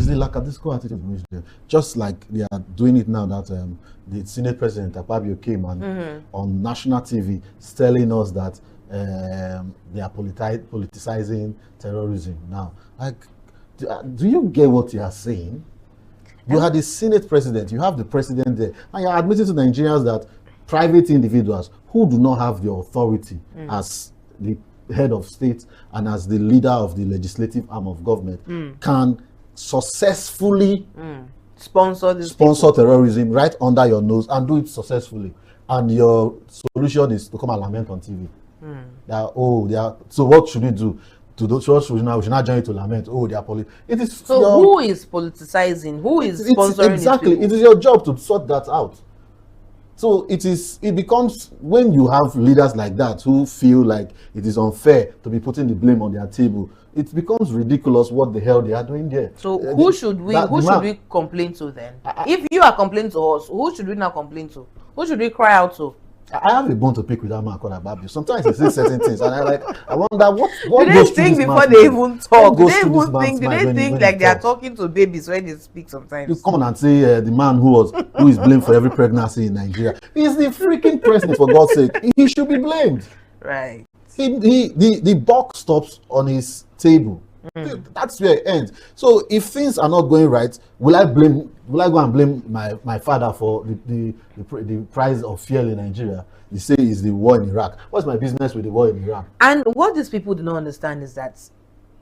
the lackadaisical attitude, just like they are doing it now that the Senate President Akpabio came and on national TV telling us that they are politicizing terrorism now. Like, do you get what you are saying? You had the Senate President, you have the President there, and you're admitting to Nigerians that private individuals who do not have the authority as the head of state and as the leader of the legislative arm of government can successfully sponsor terrorism right under your nose and do it successfully. And your solution is to come and lament on TV. So what should we do? To those we should not join to lament. They are it is so who is politicizing? Who is sponsoring? Exactly, it is your job to sort that out. So it becomes, when you have leaders like that who feel like it is unfair to be putting the blame on their table, it becomes ridiculous what the hell they are doing there. So who should we complain to then? If you are complaining to us, who should we now complain to? Who should we cry out to? I have a bone to pick with that man called Akpabio. Sometimes he says certain things, and I wonder what do they think before they even talk? Do they think like they are talking to babies when they speak sometimes? You come on and say the man who is blamed for every pregnancy in Nigeria. He's the freaking president, for God's sake. He should be blamed. Right. the buck stops on his table. That's where it ends. So if things are not going right, will I go and blame my father for the price of fuel in Nigeria? They say it's the war in Iraq. What's my business with the war in Iraq? And what these people do not understand is that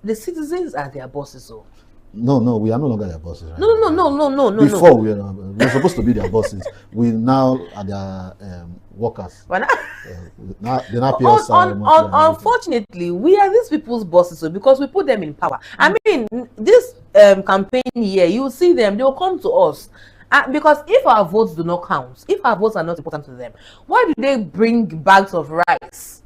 the citizens are their bosses. So no, we are no longer their bosses. Right? No. Before we were supposed to be their bosses. We now are their workers. Unfortunately, we are these people's bosses, so because we put them in power. I mean, this campaign here, you will see them; they will come to us. Because if our votes do not count, if our votes are not important to them, why do they bring bags of rice,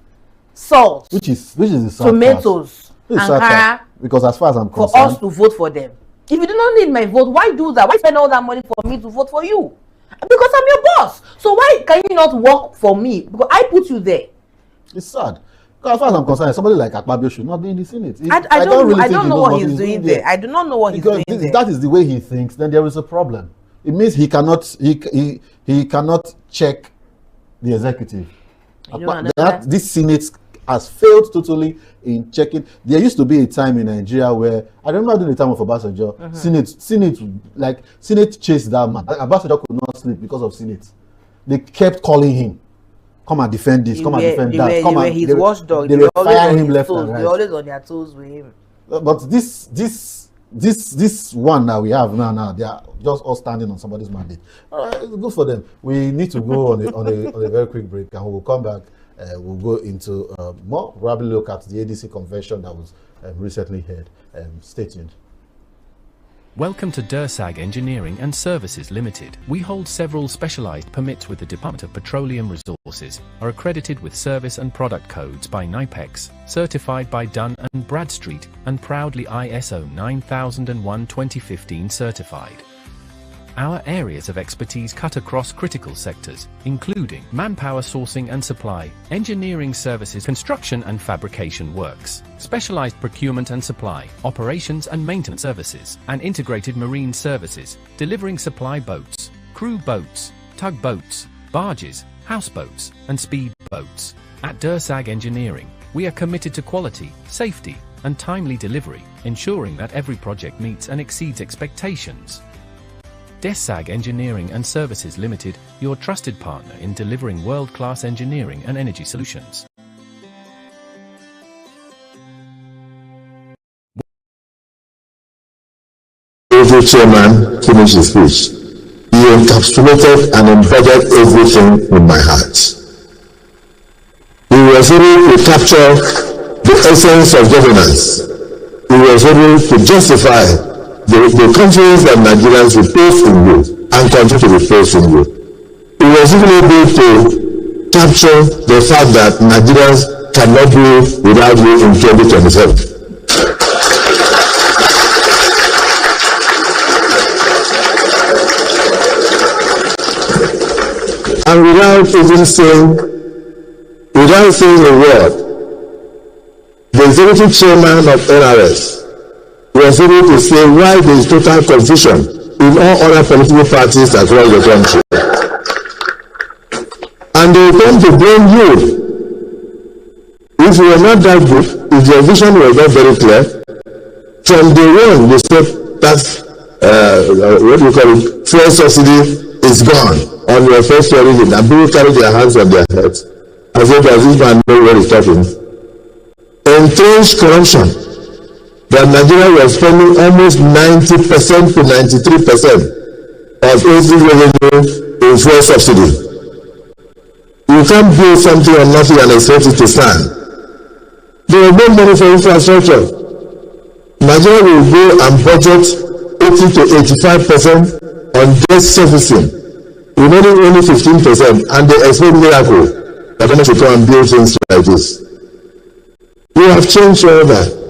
salt, which is the sad tomatoes, and because as far as I'm concerned, for us to vote for them? If you do not need my vote, why do that? Why spend all that money for me to vote for you? Because I'm your boss. So why can you not work for me? Because I put you there. It's sad. Because as far as I'm concerned, somebody like Akpabio should not be in the Senate. I don't know what he's doing there. I do not know what he's doing there. If that is the way he thinks, then there is a problem. It means he cannot check the executive. This Senate has failed totally in checking. There used to be a time in Nigeria where I remember during the time of Obasanjo, Senate chased that man. Obasanjo could not sleep because of Senate. They kept calling him, come and defend this, come and defend that. He's watchdog. They were firing him left and right. They're always on their toes with him. But this one that we have now, they are just all standing on somebody's mandate. All right, it's good for them. We need to go on a very quick break, and we'll come back. We'll go into more, probably look at the ADC convention that was recently held. Stay tuned. Welcome to DERSAG Engineering and Services Limited. We hold several specialized permits with the Department of Petroleum Resources, are accredited with service and product codes by NIPEX, certified by Dun & Bradstreet, and proudly ISO 9001:2015 certified. Our areas of expertise cut across critical sectors, including manpower sourcing and supply, engineering services, construction and fabrication works, specialized procurement and supply, operations and maintenance services, and integrated marine services, delivering supply boats, crew boats, tugboats, barges, houseboats, and speed boats. At DERSAG Engineering, we are committed to quality, safety, and timely delivery, ensuring that every project meets and exceeds expectations. DERSAG Engineering and Services Limited, your trusted partner in delivering world-class engineering and energy solutions. Every chairman finished his speech. He encapsulated and embodied everything in my heart. He was able to capture the essence of governance. He was able to justify the countries that Nigerians will place in you and continue to be placed in you. He was even able to capture the fact that Nigerians cannot do without you in 2027. And without saying a word, the executive chairman of NRS was able to say why there is total confusion in all other political parties across the country. And they come to blame you. If you were not that good, if your vision was not very clear, from day one you said that's what do you call it? Fuel subsidy is gone on your first hearing, and people carry their hands on their heads as if this man knows what he's talking. Entrenched corruption. That Nigeria was spending almost 90% to 93% of every revenue in fuel subsidy. You can't build something on nothing and expect it to stand. There was no money for infrastructure. Nigeria will go and budget 80 to 85% on debt servicing. We made it only 15%, and they expect miracle that they should come and build things like this. We have changed all that.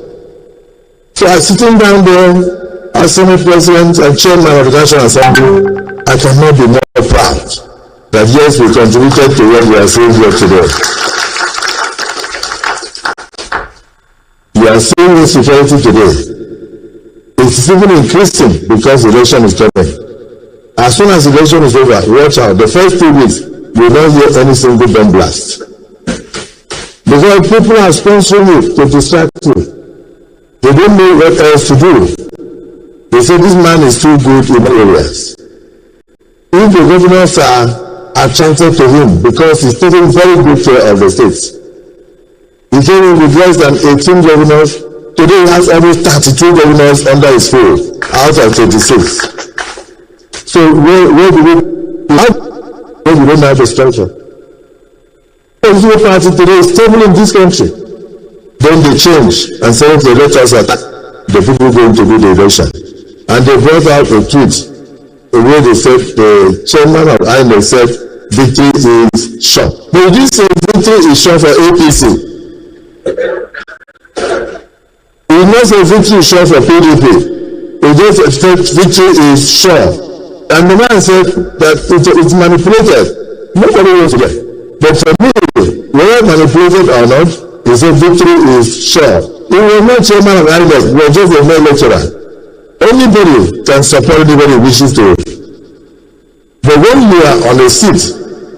So I'm sitting down there as Senate President and Chairman of the National Assembly, I cannot be more proud that yes, we contributed to what we are seeing here today. We are seeing insecurity today. It's even increasing because the election is coming. As soon as the election is over, watch out. The first 2 weeks, you will not hear any single bomb blast. Because people are sponsoring it to distract you. They don't know what else to do. They say this man is too good in areas. If the governors are attracted to him because he's taking very good care of the states. He came in with less than 18 governors. Today he has almost 32 governors under his fold out of 26. So where do we don't have a structure? The party today is stable in this country. Then they change and say okay, let us attack the people going to do the election. And they brought out a tweet where they said the chairman of INEC said victory is sure. But he didn't say victory is sure for APC. He did not say victory is sure for PDP. He just said victory is sure. And the man said that it's manipulated. Nobody knows that. But for me, whether manipulated or not, he said victory is sure. He was not chairman of INEC, he was just a mere lecturer. Anybody can support anybody who wishes to. But when you are on a seat,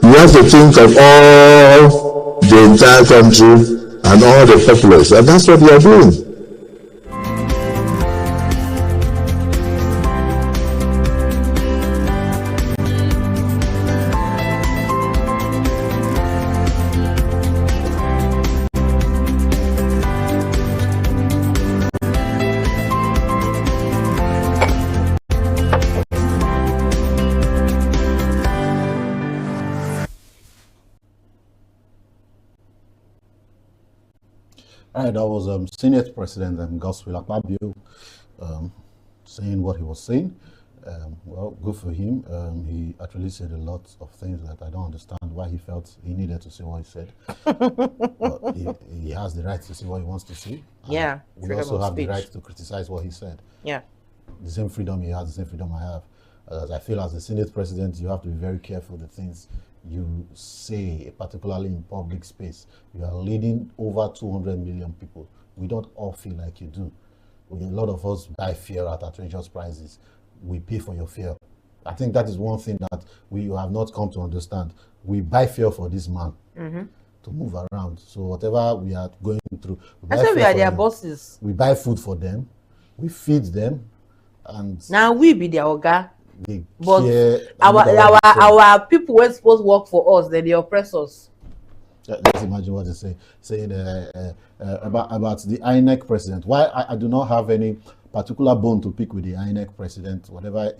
you have to think of all the entire country and all the populace, and that's what we are doing. All right, that was Senate President Godswill Akpabio saying what he was saying. Well, good for him. He actually said a lot of things that I don't understand why he felt he needed to say what he said. But he has the right to say what he wants to say. Yeah. We also have the right to criticize what he said. Yeah. The same freedom he has, the same freedom I have. As I feel as the Senate President, you have to be very careful the things you say, particularly in public space. You are leading over 200 million people. We don't all feel like you do. A lot of us buy fear at outrageous prices. We pay for your fear. I think that is one thing that we have not come to understand. We buy fear for this man to move around. So whatever we are going through, I said we are their bosses. We buy food for them. We feed them. And now we be their oga. But our our people were supposed to work for us, they oppress us. Let's imagine what they say, saying about the INEC president. Why I do not have any particular bone to pick with the INEC president, whatever.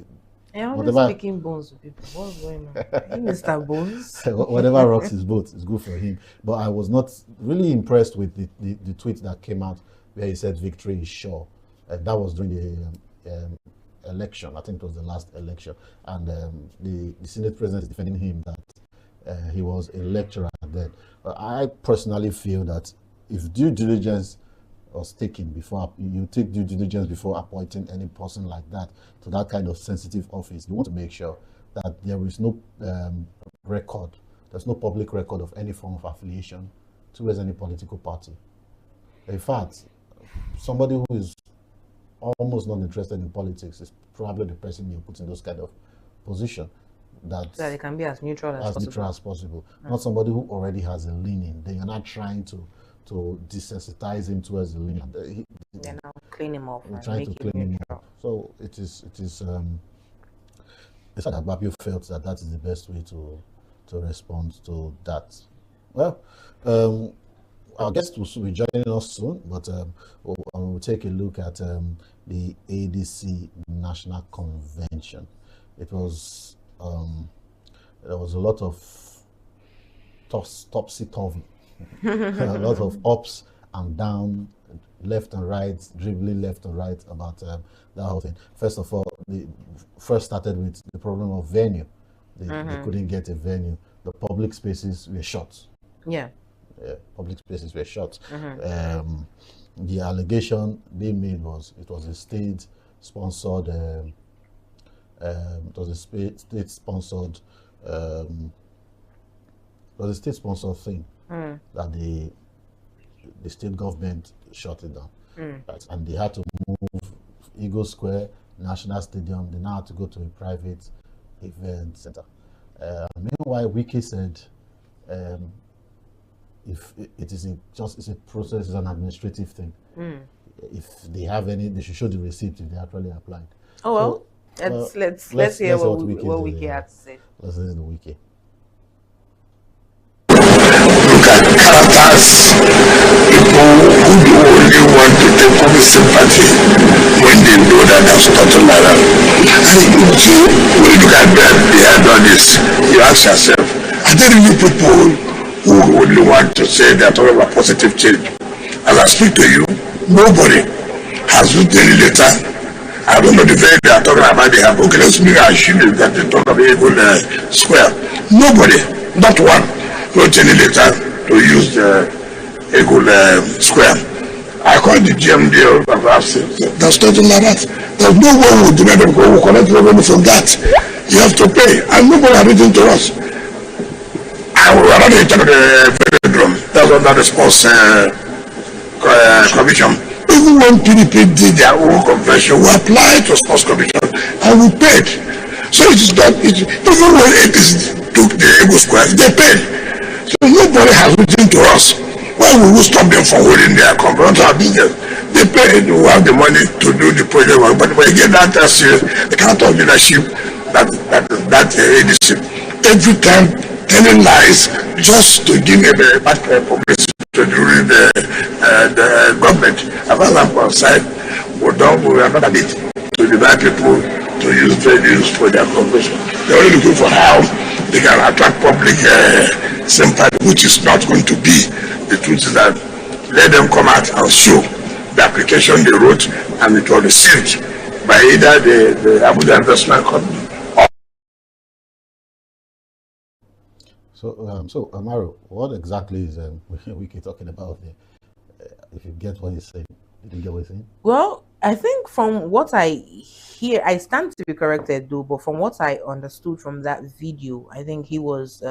Whatever picking bones with people. What's going on? Mr. Bones. Whatever rocks his boat is good for him. But I was not really impressed with the tweet that came out where he said victory is sure. That was during the election. I think it was the last election, and the Senate president is defending him that he was a lecturer then. I personally feel that if due diligence was taken before you take due diligence before appointing any person like that to that kind of sensitive office, you want to make sure that there is no record, there's no public record of any form of affiliation towards any political party. In fact, somebody who is almost not interested in politics is probably the person you put in those kind of position that it can be as neutral as possible. Not somebody who already has a leaning. They are not trying to desensitize him towards the leaning. They're now clean him off. Trying to clean him up. So it is it's that Babio felt that is the best way to respond to that. Well, our guest will be joining us soon, but we'll take a look at the ADC National Convention. It was there was a lot of topsy-turvy, a lot of ups and downs, left and right, dribbling left and right about that whole thing. First of all, first started with the problem of venue. They couldn't get a venue. The public spaces were shut. Yeah. Public spaces were shut. The allegation being made was it was a state-sponsored. It was a state-sponsored. It was a state-sponsored thing that the state government shut it down, right? And they had to move Eagle Square, National Stadium. They now had to go to a private event center. Meanwhile, Wiki said if it is it's a process, it's an administrative thing. Mm. If they have any, they should show the receipt if they actually applied. Oh well, so, let's hear what Wiki had to say. Let's listen to Wiki. Look at characters, people who do only want to take up sympathy when they know that that's not a matter. And you see, when you look at them behind all this, you ask yourself, are there really people who only want to say they're talking about positive change? As I speak to you, nobody has written any letter. I don't know the very they are talking about. They have, okay, let's make an assume that they talk about Eagle Square. Nobody, not one, wrote any letter to use the Eagle Square. I called the GMD of that's nothing like that. There's no way we would demand them go collect revenue from that. You have to pay, and nobody has written to us. I will not in charge of the bedroom. That's under the sports commission. Even when PDP did their own convention, we applied to sports commission and we paid. So it is not, even when APC took the Eagle Square, they paid. So nobody has written to us. Why would we stop them from holding their conference our business? They paid, we have the money to do the project work. But again, that the kind of leadership that ADC, every time telling lies just to give a bad publicity to the government. As far as I'm concerned, we are not a bit to demand people to use trade news for their conversion. They're only looking for how they can attract public sympathy, which is not going to be. The truth is that let them come out and show the application they wrote, and it was received by either the Abuja Investment Company. So, Mario, what exactly is Wiki talking about there? If you get what he's saying, did you get what he's saying? Well, I think from what I hear, I stand to be corrected though, but from what I understood from that video, I think he was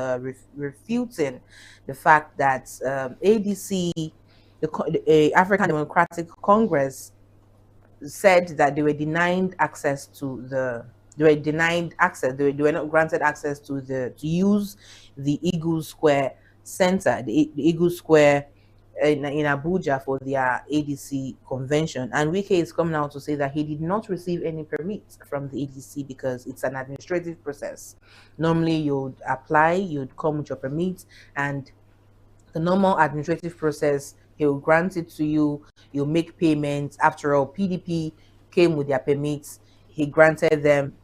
refuting the fact that ADC, the African Democratic Congress, said that they were denied access to the. They were denied access. They were not granted access to use the Eagle Square Center, the Eagle Square in Abuja for their ADC convention. And Wike is coming out to say that he did not receive any permits from the ADC because it's an administrative process. Normally, you'd apply, you'd come with your permits, and the normal administrative process, he will grant it to you. You'll make payments. After all, PDP came with their permits. He granted them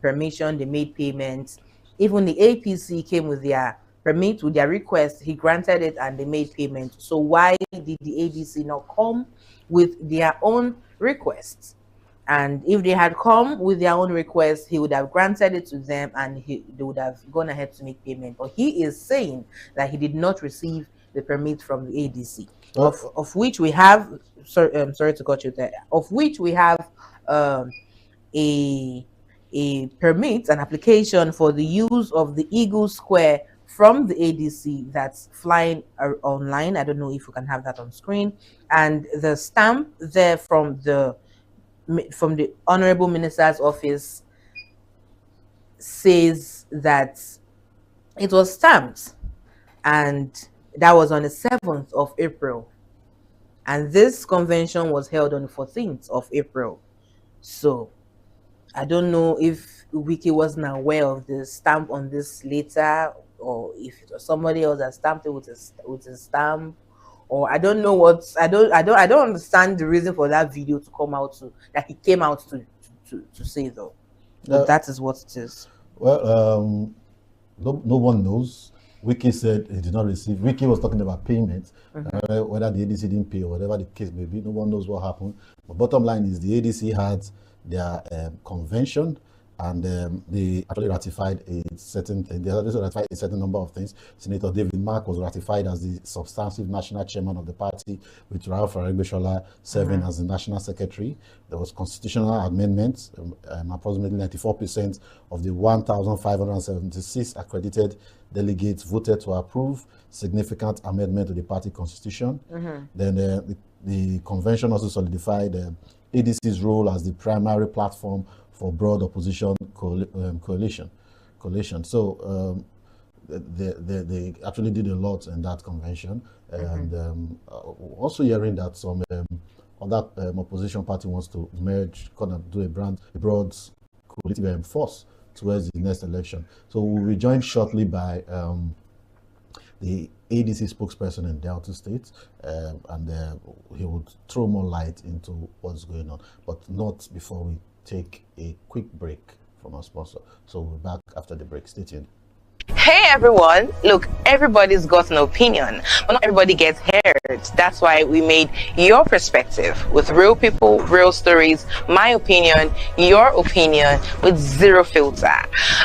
permission, they made payments. Even the APC came with their permit, with their request, he granted it and they made payments. So why did the ADC not come with their own requests? And if they had come with their own request, he would have granted it to them and they would have gone ahead to make payment. But he is saying that he did not receive the permit from the ADC, of which we have, sorry to cut you there, of which we have a permit, an application for the use of the Eagle Square from the ADC that's flying online. I don't know if we can have that on screen. And the stamp there from the Honorable Minister's office says that it was stamped, and that was on the 7th of April. And this convention was held on the 14th of April. So I don't know if Wiki wasn't aware of the stamp on this letter, or if it was somebody else that stamped it with a stamp, or I don't know what. I don't understand the reason for that video to come out that he came out to say though. But that is what it is. Well, no one knows. Wiki said he did not receive. Wiki was talking about payments, whether the ADC didn't pay or whatever the case may be. No one knows what happened. But bottom line is the ADC had their convention, and they actually ratified a certain number of things. Senator David Mark was ratified as the substantive national chairman of the party, with Ralph Aregbesola serving as the national secretary. There was constitutional amendments. Approximately 94% of the 1,576 accredited delegates voted to approve significant amendment to the party constitution. Then the convention also solidified ADC's role as the primary platform for broad opposition coalition. So they actually did a lot in that convention, and also hearing that some other opposition party wants to merge, kind of do a broad coalition force towards the next election. So we'll be joined shortly by the ADC spokesperson in Delta State, and he would throw more light into what's going on, but not before we take a quick break from our sponsor. So we'll be back after the break. Stay tuned. Hey everyone, look, everybody's got an opinion, but not everybody gets heard. That's why we made Your Perspective with real people, real stories, my opinion, your opinion, with zero filter.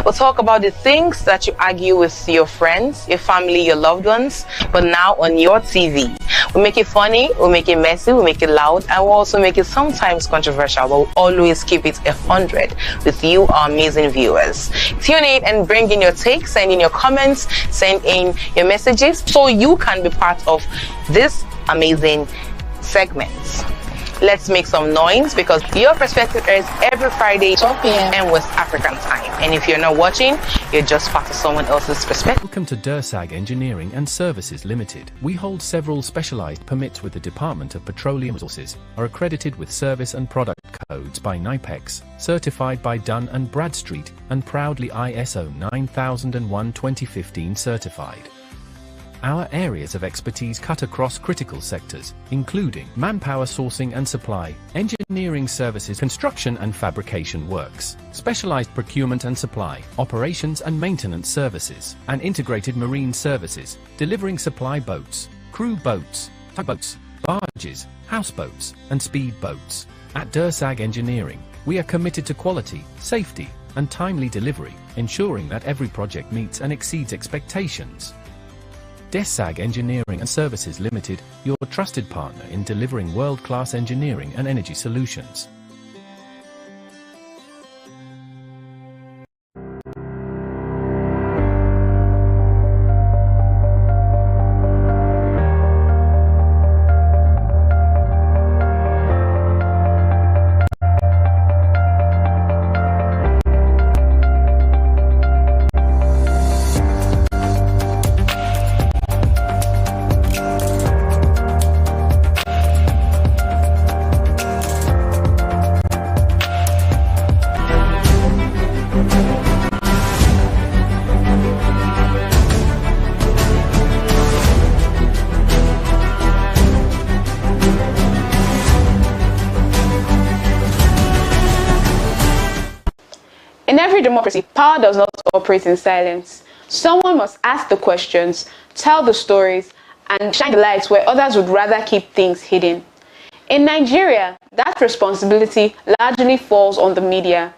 We'll talk about the things that you argue with your friends, your family, your loved ones, but now on your TV. We'll make it funny, we'll make it messy, we'll make it loud, and we'll also make it sometimes controversial, but we'll always keep it 100 with you, our amazing viewers. Tune in and bring in your takes, send in your comments, send in your messages, so you can be part of this amazing segment. Let's make some noise, because Your Perspective airs every Friday 12 p.m. and West African time. And if you're not watching, you're just part of someone else's perspective. Welcome to DERSAG Engineering and Services Limited. We hold several specialized permits with the Department of Petroleum Resources, are accredited with service and product codes by NIPEX, certified by Dun & Bradstreet, and proudly ISO 9001:2015 certified. Our areas of expertise cut across critical sectors, including manpower sourcing and supply, engineering services, construction and fabrication works, specialized procurement and supply, operations and maintenance services, and integrated marine services, delivering supply boats, crew boats, tugboats, barges, houseboats, and speed boats. At DERSAG Engineering, we are committed to quality, safety, and timely delivery, ensuring that every project meets and exceeds expectations. DERSAG Engineering and Services Limited, your trusted partner in delivering world-class engineering and energy solutions. In every democracy, power does not operate in silence. Someone must ask the questions, tell the stories, and shine the lights where others would rather keep things hidden. In Nigeria, that responsibility largely falls on the media.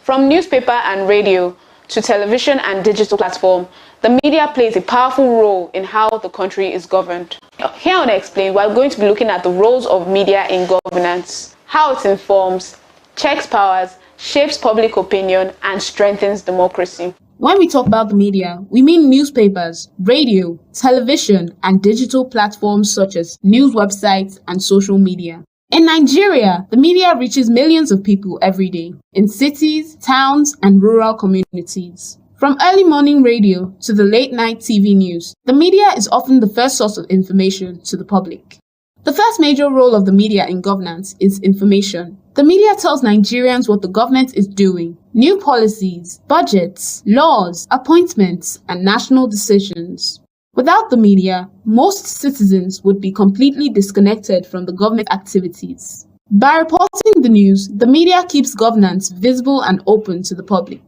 From newspaper and radio to television and digital platform, the media plays a powerful role in how the country is governed. Here on Explain, we're going to be looking at the roles of media in governance, how it informs, checks powers, shapes public opinion, and strengthens democracy. When we talk about the media, we mean newspapers, radio, television, and digital platforms such as news websites and social media. In Nigeria, the media reaches millions of people every day, in cities, towns, and rural communities. From early morning radio to the late night TV news, the media is often the first source of information to the public. The first major role of the media in governance is information. The media tells Nigerians what the government is doing, new policies, budgets, laws, appointments, and national decisions. Without the media, most citizens would be completely disconnected from the government activities. By reporting the news, the media keeps governance visible and open to the public.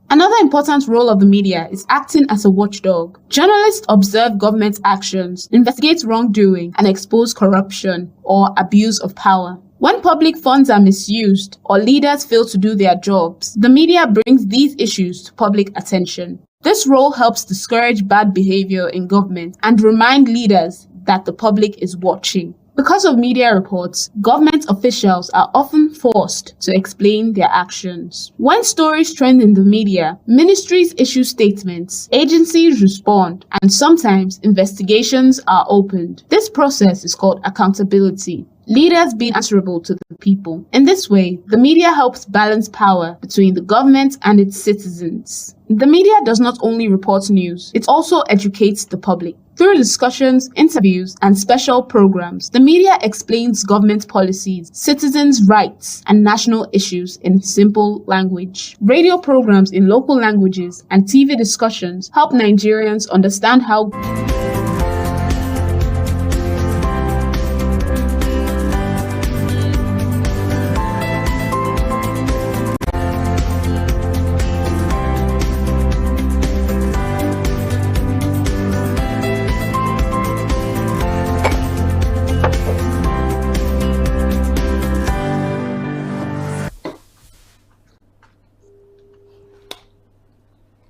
Another important role of the media is acting as a watchdog. Journalists observe government actions, investigate wrongdoing, and expose corruption or abuse of power. When public funds are misused or leaders fail to do their jobs, the media brings these issues to public attention. This role helps discourage bad behavior in government and remind leaders that the public is watching. Because of media reports, government officials are often forced to explain their actions. When stories trend in the media, ministries issue statements, agencies respond, and sometimes investigations are opened. This process is called accountability. leaders being answerable to the people. In this way, the media helps balance power between the government and its citizens. The media does not only report news, it also educates the public. Through discussions, interviews, and special programs, the media explains government policies, citizens' rights, and national issues in simple language. Radio programs in local languages and TV discussions help Nigerians understand how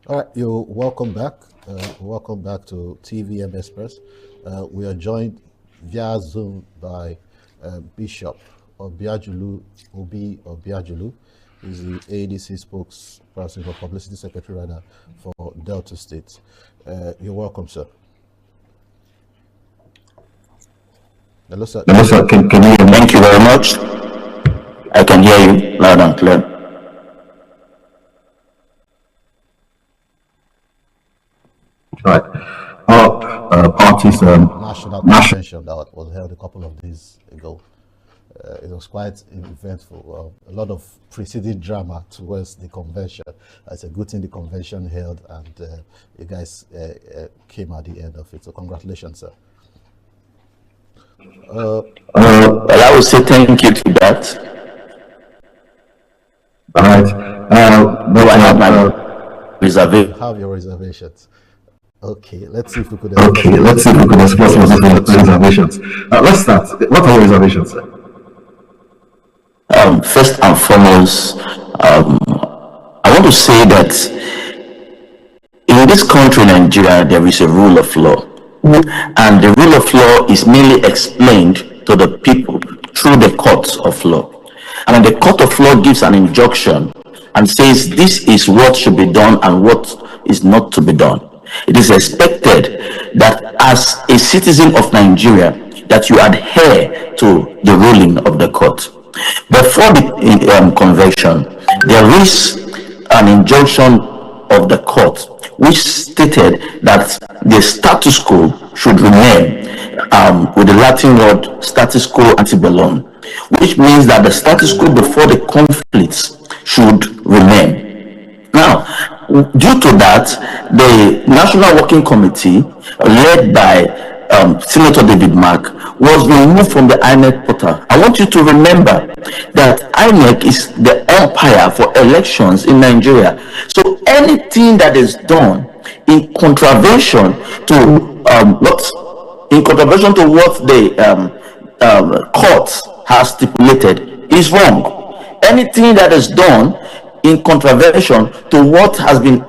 All right, you're welcome back. Welcome back to TVM Express. We are joined via Zoom by Bishop Obiajulu, Obi Obiajulu. He's the ADC spokesperson for Publicity Secretary rather for Delta State. You're welcome, sir. Hello, sir. Hello, sir. Can you hear me? Thank you very much. I can hear you loud and clear. Right. Our party's national convention that was held a couple of days ago. It was quite eventful. A lot of preceding drama towards the convention. It's a good thing the convention held, and you guys came at the end of it. So congratulations, sir. Well, I would say thank you to that. All right. No, I have my reservation. Have your reservations. Okay, let's see if we could. Okay, let's see if we could express some reservations. Let's start. What are your reservations, sir? First and foremost, I want to say that in this country, Nigeria, there is a rule of law, and the rule of law is mainly explained to the people through the courts of law. And the court of law gives an injunction and says this is what should be done and what is not to be done. It is expected that as a citizen of Nigeria, that you adhere to the ruling of the court. Before the convention, there is an injunction of the court which stated that the status quo should remain, with the Latin word status quo ante bellum, which means that the status quo before the conflicts should remain. Now, due to that, the National Working Committee, led by Senator David Mark, was removed from the INEC portal. I want you to remember that INEC is the umpire for elections in Nigeria. So anything that is done in contravention to what the court has stipulated is wrong. Anything that is done in contravention to what has been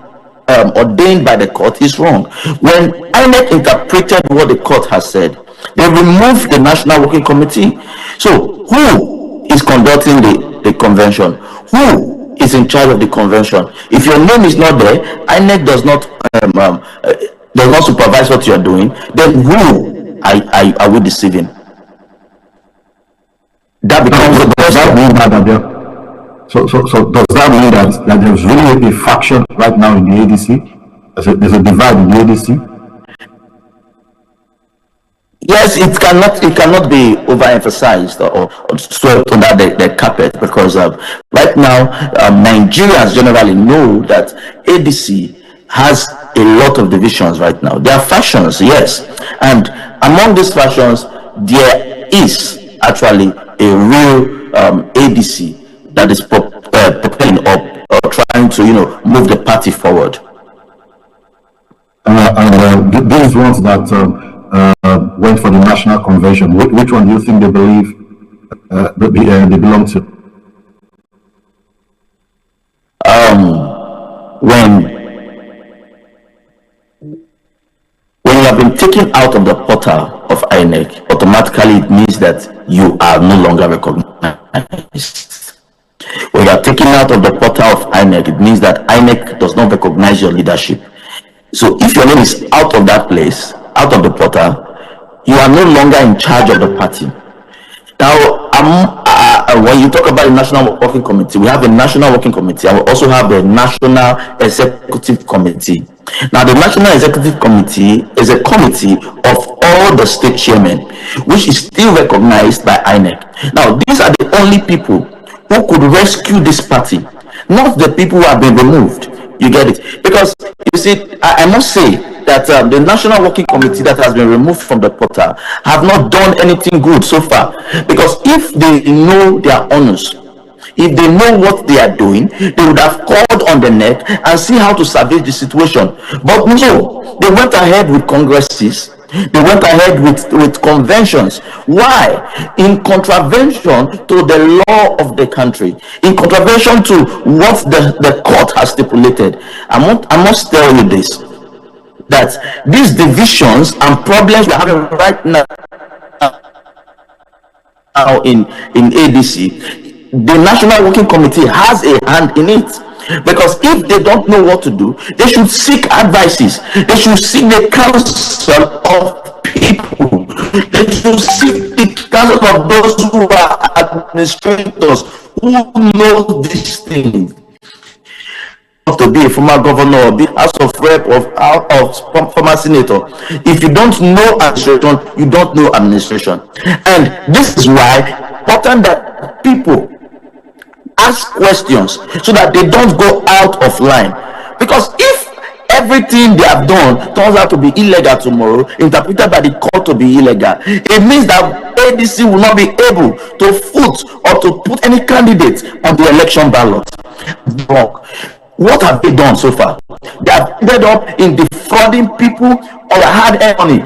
ordained by the court is wrong. When INEC interpreted what the court has said, they removed the National Working Committee. So who is conducting the convention? Who is in charge of the convention? If your name is not there, INEC does not supervise what you are doing, then who are we deceiving? That becomes the question. So does that mean that there's really a faction right now in the ADC? There's a divide in the ADC? Yes, it cannot be overemphasized or swept under the carpet, because right now Nigerians generally know that ADC has a lot of divisions right now. There are factions, yes, and among these factions there is actually a real ADC that is propelling up or trying to move the party forward. These ones that went for the national convention, which one do you think they believe they belong to? When you have been taken out of the portal of INEC, automatically it means that you are no longer recognized. When you are taken out of the portal of INEC, it means that INEC does not recognize your leadership. So if your name is out of that place, out of the portal, you are no longer in charge of the party. Now, when you talk about the National Working Committee, we have a National Working Committee, and we also have the National Executive Committee. Now, the National Executive Committee is a committee of all the state chairmen, which is still recognized by INEC. Now, these are the only people who could rescue this party, not the people who have been removed. You get it? Because, you see, I must say that the National Working Committee that has been removed from the portal have not done anything good so far. Because if they know their honors, if they know what they are doing, they would have called on the neck and see how to salvage the situation. But no, they went ahead with congresses. They went ahead with conventions. Why? In contravention to the law of the country, in contravention to what the court has stipulated. I must tell you this, that these divisions and problems we're having right now in ADC, the National Working Committee has a hand in it. Because if they don't know what to do, they should seek advices. They should seek the counsel of people. They should seek the counsel of those who are administrators, who know these things. To be a former governor or be House of Rep or former senator, if you don't know administration, you don't know administration. And this is why important that people ask questions so that they don't go out of line. Because if everything they have done turns out to be illegal tomorrow, interpreted by the court to be illegal, it means that ADC will not be able to foot or to put any candidate on the election ballot. Wrong. What have they done so far? They have ended up in defrauding people or hard-earned money.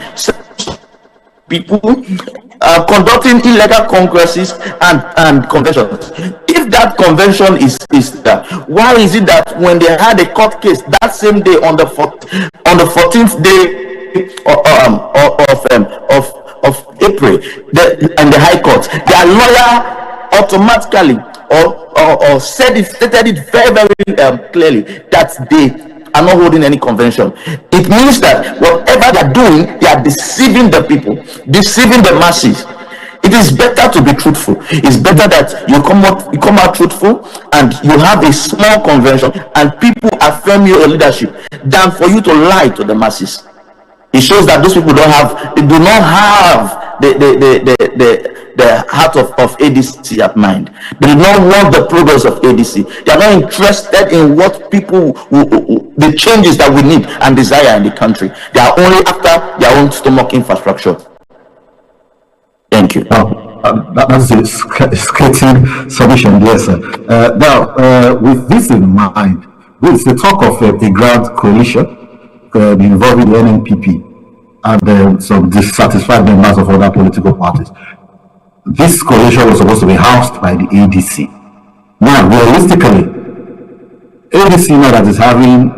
People conducting illegal congresses and conventions. If that convention is there, why is it that when they had a court case that same day on the 14th day of April, and the High Court, their lawyer automatically or stated it very, very clearly that they are not holding any convention. It means that whatever they are doing, they are deceiving the people, deceiving the masses. It is better to be truthful. It's better that you come out truthful and you have a small convention and people affirm your leadership than for you to lie to the masses. It shows that those people do not have the heart of ADC at mind. They do not want the progress of ADC. They are not interested in what people, the changes that we need and desire in the country. They are only after their own stomach infrastructure. Thank you. That's a scathing submission, yes, sir. Now, with this in mind, with the talk of a grand coalition involving the NNPP and some dissatisfied members of other political parties, this coalition was supposed to be housed by the ADC. Now, realistically, ADC now that is having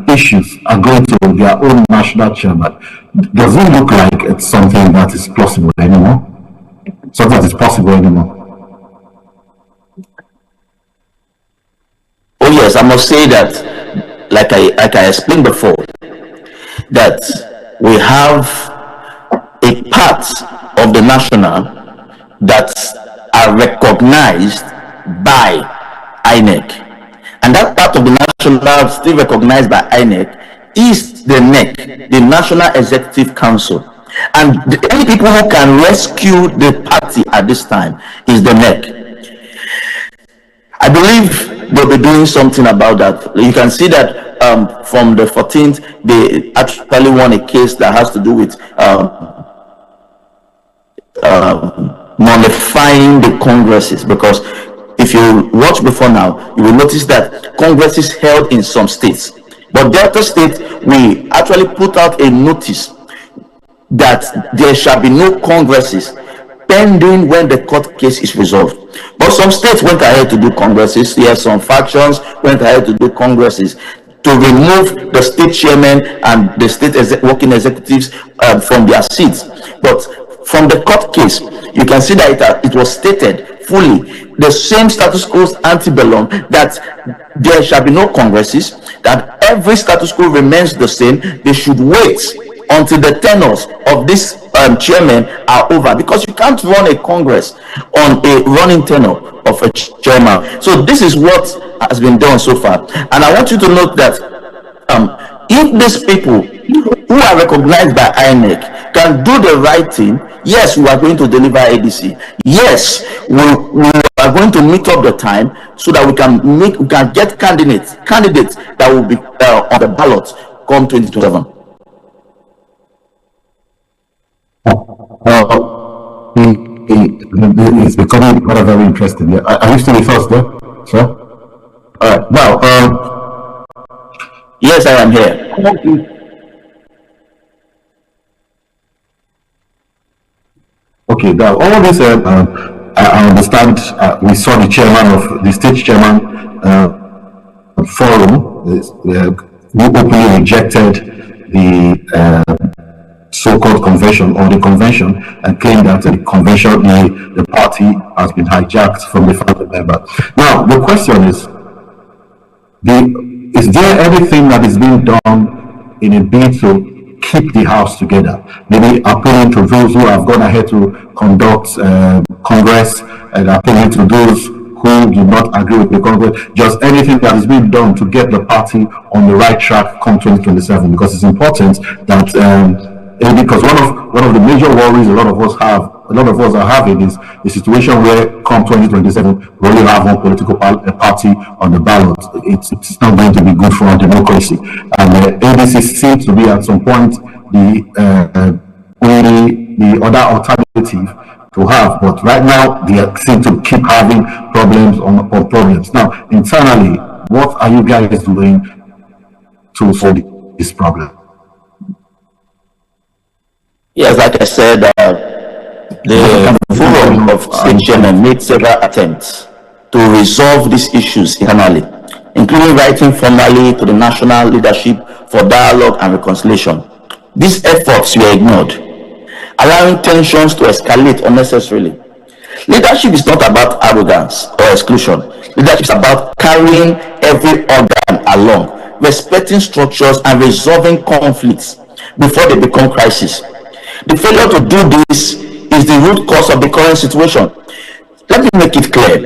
issues are going to their own national chairman. Does it look like it's something that is possible anymore? Something that is possible anymore? Oh yes, I must say that, like I explained before, that we have a part of the national that are recognized by INEC, and that part of the national still recognized by INEC is the NEC, the National Executive Council. And the only people who can rescue the party at this time is the NEC. I believe they'll be doing something about that. You can see that from the 14th, they actually won a case that has to do with nullifying the congresses, because if you watch before now, you will notice that congresses held in some states, but Delta State, we actually put out a notice that there shall be no congresses pending when the court case is resolved. But some states went ahead to do congresses. Yes, some factions went ahead to do congresses to remove the state chairman and the state working executives from their seats. But from the court case, you can see that it was stated fully, the same status quo antebellum, that there shall be no congresses, that every status quo remains the same. They should wait until the tenures of these chairmen are over, because you can't run a Congress on a running tenure of a chairman. So this is what has been done so far. And I want you to note that if these people who are recognized by INEC can do the right thing, yes, we are going to deliver ADC. Yes, we are going to meet up the time so that we can get candidates that will be on the ballot come 2027. It's becoming very interesting. Yeah. Are you still with us there, sir? All right. Now, yes, I am here. Okay. Now, all this, I understand. We saw the chairman of the state chairman forum who openly rejected the so-called convention or the convention, and claimed that the convention, the party has been hijacked from the family member. Now, the question is there anything that is being done in a bid to keep the house together? Maybe appealing to those who have gone ahead to conduct Congress, and appealing to those who do not agree with the Congress, just anything that is being done to get the party on the right track come 2027, because it's important that because one of the major worries a lot of us are having is the situation where come 2027 we only have one political party on the ballot. It's not going to be good for our democracy, and ADC seems to be at some point the other alternative to have, but right now they seem to keep having problems on problems. Now, internally, what are you guys doing to solve this problem? Yes, like I said, the Forum of State Chairmen made several attempts to resolve these issues internally, including writing formally to the national leadership for dialogue and reconciliation. These efforts were ignored, allowing tensions to escalate unnecessarily. Leadership is not about arrogance or exclusion. Leadership is about carrying every organ along, respecting structures and resolving conflicts before they become crises. The failure to do this is the root cause of the current situation. Let me make it clear.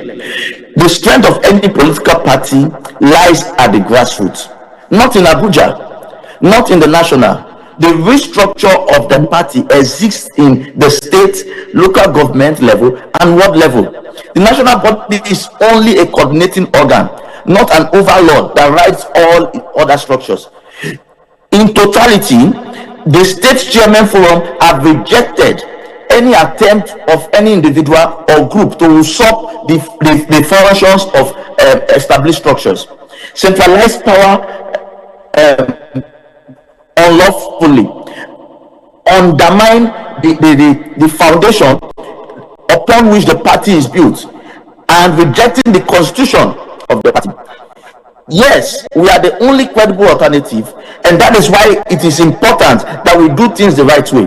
The strength of any political party lies at the grassroots, not in Abuja, not in the national. The restructure of the party exists in the state, local government level, and ward level. The national body is only a coordinating organ, not an overlord that rides all other structures. In totality, the state chairman forum have rejected any attempt of any individual or group to usurp the functions of established structures, centralized power unlawfully, undermine the foundation upon which the party is built, and rejecting the constitution of the party. Yes, we are the only credible alternative, and that is why it is important that we do things the right way,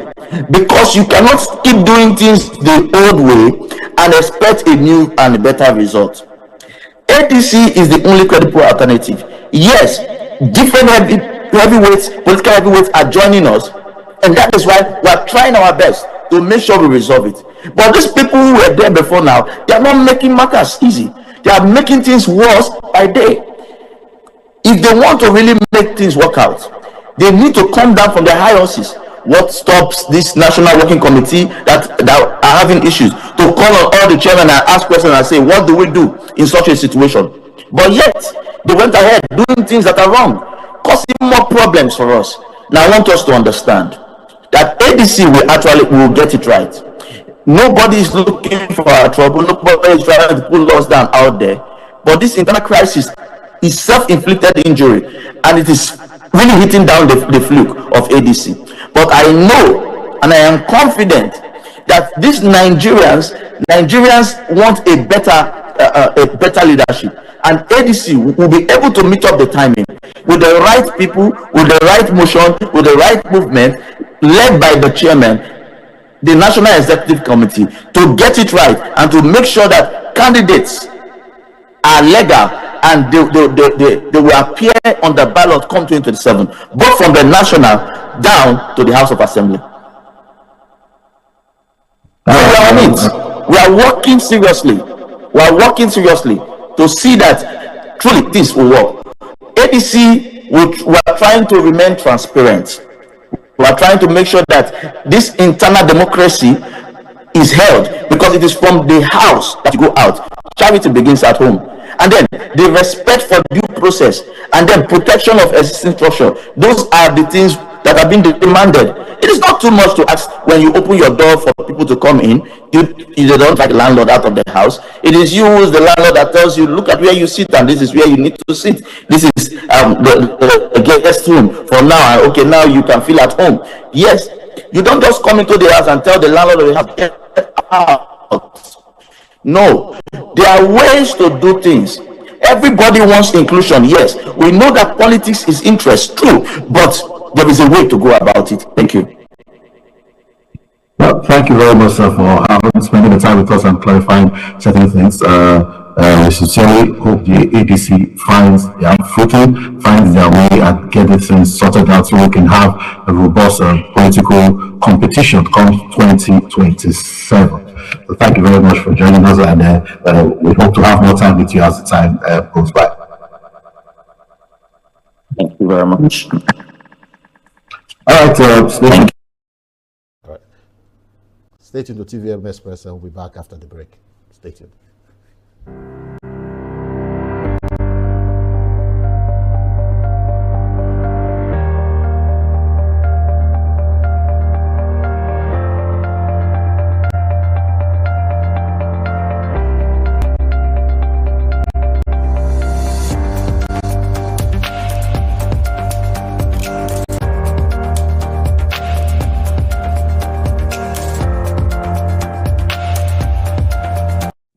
because you cannot keep doing things the old way and expect a new and better result. ADC is the only credible alternative. Yes, different political heavyweights are joining us, and that is why we are trying our best to make sure we resolve it. But these people who were there before now, they are not making matters easy. They are making things worse by day. If they want to really make things work out, they need to come down from their high horses. What stops this national working committee that are having issues to call on all the chairmen and ask questions and say, what do we do in such a situation? But yet, they went ahead doing things that are wrong, causing more problems for us. Now, I want us to understand that ADC will get it right. Nobody is looking for our trouble. Nobody is trying to pull us down out there. But this internal crisis is self-inflicted injury, and it is really hitting down the fluke of ADC. But I know and I am confident that these Nigerians want a better leadership, and ADC will be able to meet up the timing with the right people, with the right motion, with the right movement, led by the chairman, the National Executive Committee, to get it right and to make sure that candidates are legal and they will appear on the ballot come 2027, both from the national down to the House of Assembly. are on it. We are working seriously. We are working seriously to see that truly this will work. ADC, we are trying to remain transparent. We are trying to make sure that this internal democracy is held, because it is from the house that you go out. Charity begins at home. And then the respect for due process, and then protection of existing structure. Those are the things that have been demanded. It is not too much to ask when you open your door for people to come in. You don't like the landlord out of the house. It is you who is the landlord that tells you, look at where you sit, and this is where you need to sit. This is the guest room for now. Okay, now you can feel at home. Yes, you don't just come into the house and tell the landlord of the house, get out. No, there are ways to do things. Everybody wants inclusion. Yes, we know that politics is interest, true, but there is a way to go about it. Thank you. Well, thank you very much, sir, for spending the time with us and clarifying certain things. We sincerely hope the APC finds their way and get the things sorted out so we can have a robust political competition come 2027. So thank you very much for joining us, and we hope to have more time with you as the time goes by. Thank you very much. All right, stay tuned to TVM Express, and we'll be back after the break. Stay tuned.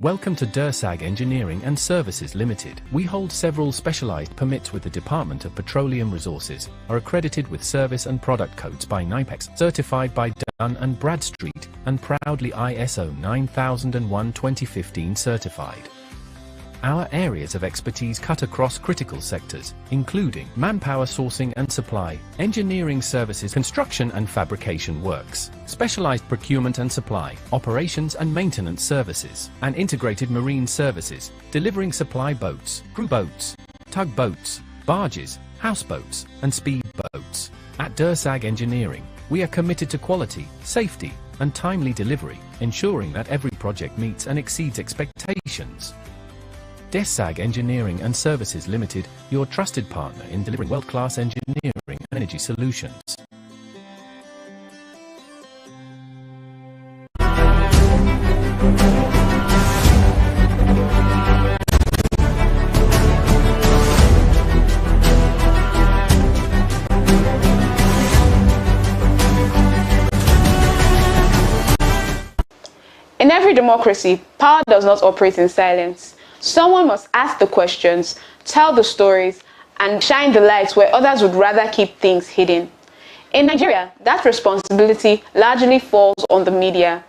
Welcome to DERSAG Engineering and Services Limited. We hold several specialized permits with the Department of Petroleum Resources, are accredited with service and product codes by NIPEX, certified by Dun & Bradstreet, and proudly ISO 9001:2015 certified. Our areas of expertise cut across critical sectors, including manpower sourcing and supply, engineering services, construction and fabrication works, specialized procurement and supply, operations and maintenance services, and integrated marine services, delivering supply boats, crew boats, tugboats, barges, houseboats, and speed boats. At DERSAG Engineering, we are committed to quality, safety, and timely delivery, ensuring that every project meets and exceeds expectations. DERSAG Engineering and Services Limited, your trusted partner in delivering world-class engineering and energy solutions. In every democracy, power does not operate in silence. Someone must ask the questions, tell the stories, and shine the lights where others would rather keep things hidden. In Nigeria, that responsibility largely falls on the media.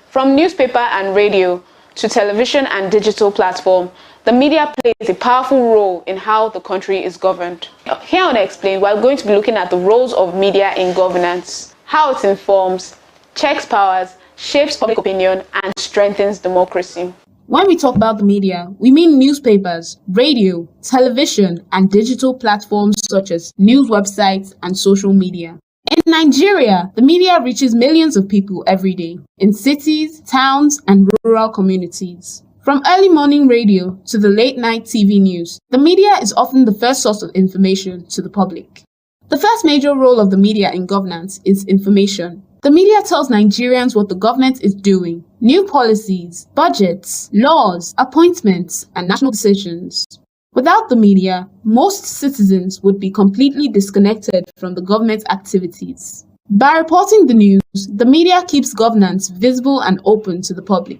From newspaper and radio to television and digital platform, the media plays a powerful role in how the country is governed. Here on Explain, we're going to be looking at the roles of media in governance, how it informs, checks powers, shapes public opinion, and strengthens democracy. When we talk about the media, we mean newspapers, radio, television, and digital platforms such as news websites and social media. In Nigeria, the media reaches millions of people every day in cities, towns, and rural communities. From early morning radio to the late night TV news, the media is often the first source of information to the public. The first major role of the media in governance is information. The media tells Nigerians what the government is doing, new policies, budgets, laws, appointments, and national decisions. Without the media, most citizens would be completely disconnected from the government's activities. By reporting the news, the media keeps governance visible and open to the public.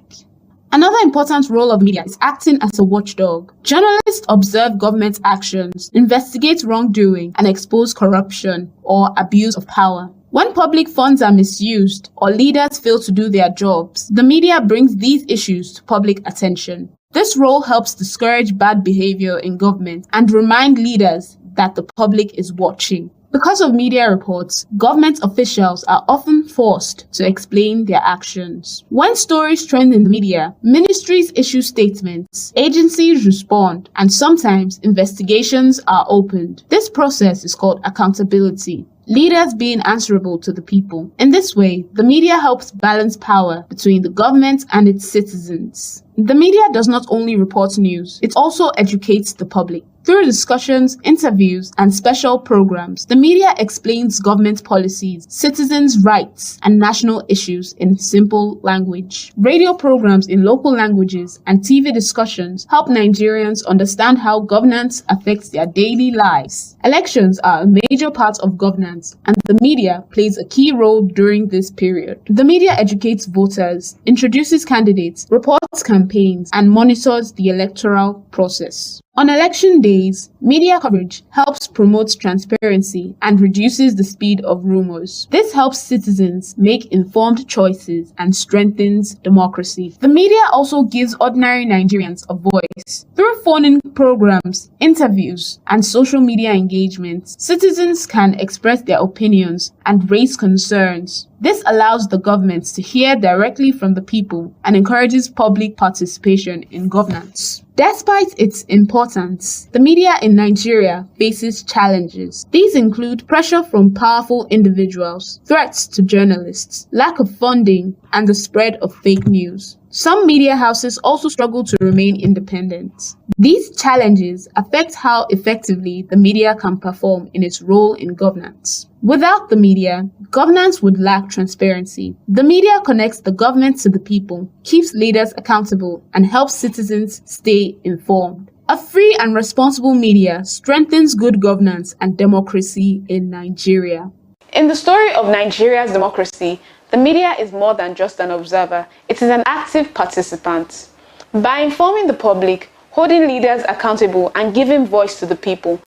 Another important role of media is acting as a watchdog. Journalists observe government actions, investigate wrongdoing, and expose corruption or abuse of power. When public funds are misused or leaders fail to do their jobs, the media brings these issues to public attention. This role helps discourage bad behavior in government and remind leaders that the public is watching. Because of media reports, government officials are often forced to explain their actions. When stories trend in the media, ministries issue statements, agencies respond, and sometimes investigations are opened. This process is called accountability. Leaders being answerable to the people. In this way, the media helps balance power between the government and its citizens. The media does not only report news, it also educates the public. Through discussions, interviews, and special programs, the media explains government policies, citizens' rights, and national issues in simple language. Radio programs in local languages and TV discussions help Nigerians understand how governance affects their daily lives. Elections are a major part of governance, and the media plays a key role during this period. The media educates voters, introduces candidates, reports campaigns, and monitors the electoral process. On election days, media coverage helps promote transparency and reduces the speed of rumors. This helps citizens make informed choices and strengthens democracy. The media also gives ordinary Nigerians a voice. Through phone-in programs, interviews, and social media engagements, citizens can express their opinions and raise concerns. This allows the government to hear directly from the people and encourages public participation in governance. Despite its importance, the media in Nigeria faces challenges. These include pressure from powerful individuals, threats to journalists, lack of funding, and the spread of fake news. Some media houses also struggle to remain independent. These challenges affect how effectively the media can perform in its role in governance. Without the media, governance would lack transparency. The media connects the government to the people, keeps leaders accountable, and helps citizens stay informed. A free and responsible media strengthens good governance and democracy in Nigeria. In the story of Nigeria's democracy, the media is more than just an observer. It is an active participant. By informing the public, holding leaders accountable, and giving voice to the people,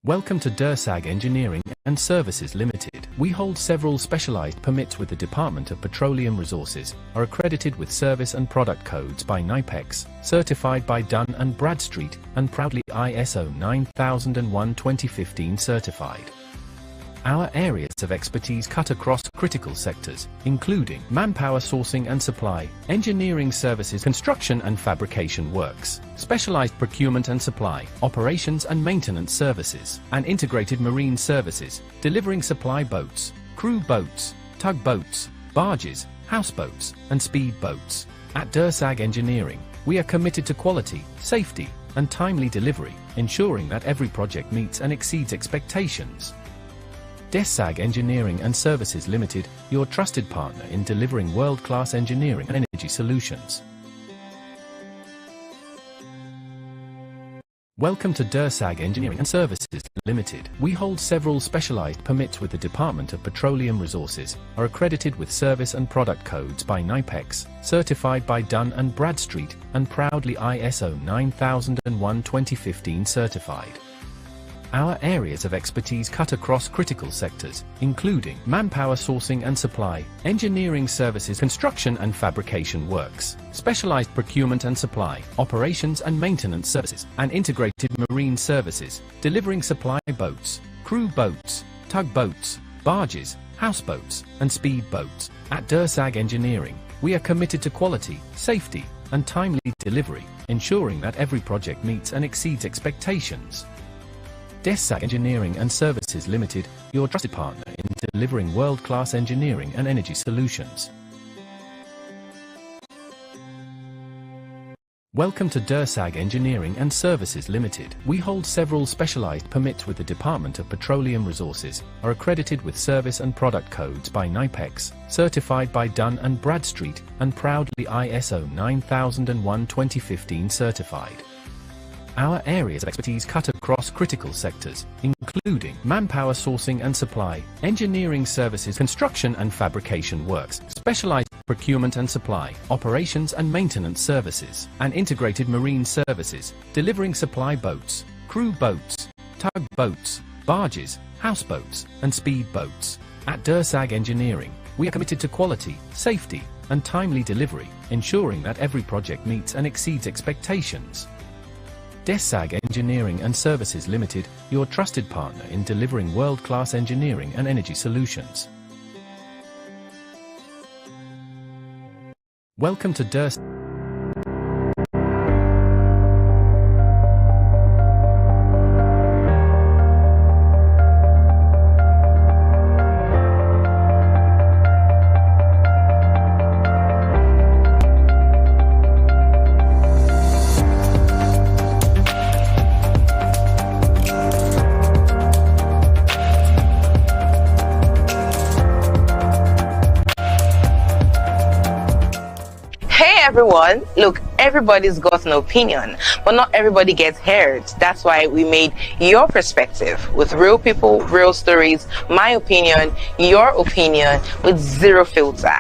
Welcome to DERSAG Engineering and Services Limited. We hold several specialized permits with the Department of Petroleum Resources, are accredited with service and product codes by NIPEX, certified by Dun & Bradstreet, and proudly ISO 9001:2015 certified. Our areas of expertise cut across critical sectors, including manpower sourcing and supply, engineering services, construction and fabrication works, specialized procurement and supply, operations and maintenance services, and integrated marine services, delivering supply boats, crew boats, tugboats, barges, houseboats, and speed boats. At DERSAG Engineering, we are committed to quality, safety, and timely delivery, ensuring that every project meets and exceeds expectations. DERSAG Engineering and Services Limited, your trusted partner in delivering world-class engineering and energy solutions. Welcome to DERSAG Engineering and Services Limited. We hold several specialized permits with the Department of Petroleum Resources, are accredited with service and product codes by NIPEX, certified by Dun & Bradstreet, and proudly ISO 9001:2015 certified. Our areas of expertise cut across critical sectors, including manpower sourcing and supply, engineering services, construction and fabrication works, specialized procurement and supply, operations and maintenance services, and integrated marine services, delivering supply boats, crew boats, tugboats, barges, houseboats, and speed boats. At DERSAG Engineering, we are committed to quality, safety, and timely delivery, ensuring that every project meets and exceeds expectations. DERSAG Engineering and Services Limited, your trusted partner in delivering world-class engineering and energy solutions. Welcome to DERSAG Engineering and Services Limited. We hold several specialized permits with the Department of Petroleum Resources, are accredited with service and product codes by NIPEX, certified by Dun & Bradstreet, and proudly ISO 9001:2015 certified. Our areas of expertise cut across critical sectors, including manpower sourcing and supply, engineering services, construction and fabrication works, specialized procurement and supply, operations and maintenance services, and integrated marine services, delivering supply boats, crew boats, tugboats, barges, houseboats, and speedboats. At Dursag Engineering, we are committed to quality, safety, and timely delivery, ensuring that every project meets and exceeds expectations. Dursag Engineering and Services Limited, your trusted partner in delivering world-class engineering and energy solutions. Welcome to Dursag. Everyone, look, everybody's got an opinion, but not everybody gets heard. That's why we made your perspective with real people, real stories, my opinion, your opinion, with zero filter.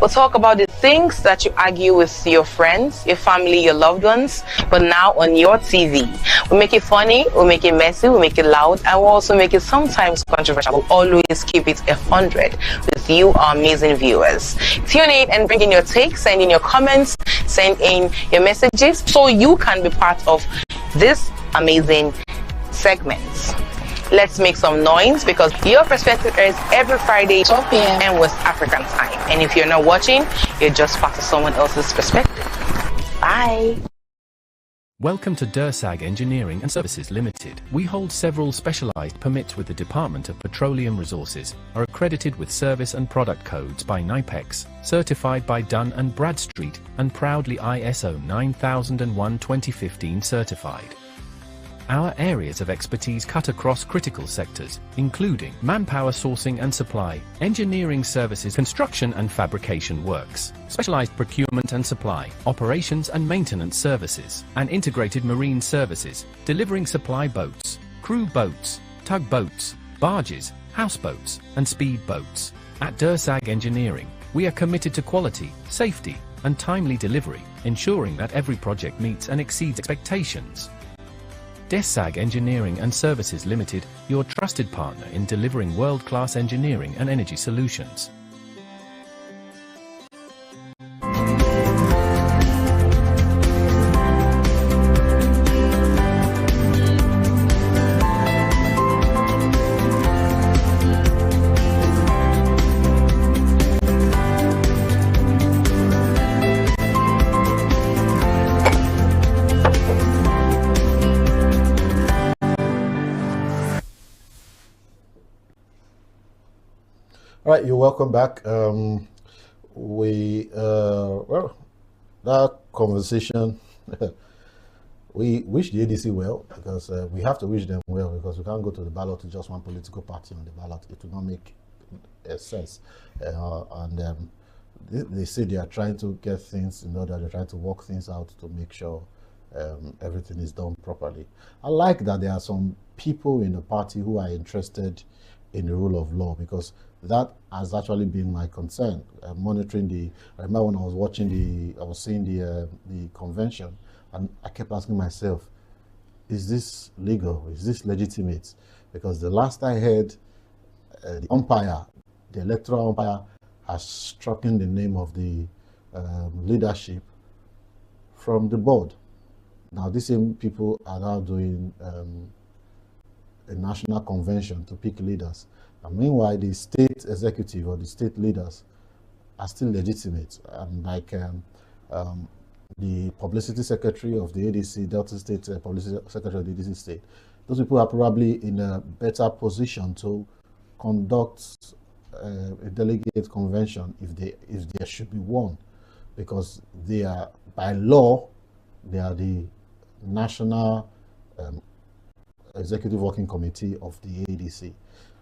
We'll talk about the things that you argue with your friends, your family, your loved ones, but now on your TV. We'll make it funny, we'll make it messy, we'll make it loud, and we'll also make it sometimes controversial. We'll always keep it 100 with you, our amazing viewers. Tune in and bring in your takes, send in your comments, send in your messages so you can be part of this amazing segment. Let's make some noise because your perspective airs every Friday 12 p.m. and West African time. And if you're not watching, you're just part of someone else's perspective. Bye. Welcome to Dursag Engineering and Services Limited. We hold several specialized permits with the Department of Petroleum Resources, are accredited with service and product codes by NIPEX, certified by Dun & Bradstreet, and proudly ISO 9001:2015 certified. Our areas of expertise cut across critical sectors, including manpower sourcing and supply, engineering services, construction and fabrication works, specialized procurement and supply, operations and maintenance services, and integrated marine services, delivering supply boats, crew boats, tugboats, barges, houseboats, and speedboats. At Dursag Engineering, we are committed to quality, safety, and timely delivery, ensuring that every project meets and exceeds expectations. Dursag Engineering and Services Limited, your trusted partner in delivering world-class engineering and energy solutions. All right, you're welcome back. Well, that conversation, we wish the ADC well because we have to wish them well because we can't go to the ballot to just one political party on the ballot. It will not make sense. They say they are trying to get things in order. They're trying to work things out to make sure everything is done properly. I like that there are some people in the party who are interested in the rule of law because that has actually been my concern. Monitoring I remember when I was watching I was seeing the convention, and I kept asking myself, is this legal? Is this legitimate? Because the last I heard, the electoral umpire, has struck in the name of the leadership from the board. Now, these same people are now doing a national convention to pick leaders. And meanwhile, the state executive or the state leaders are still legitimate. And like the publicity secretary of the ADC, Delta State publicity secretary of the ADC state, those people are probably in a better position to conduct a delegate convention if there should be one, because they are, by law, they are the national executive working committee of the ADC.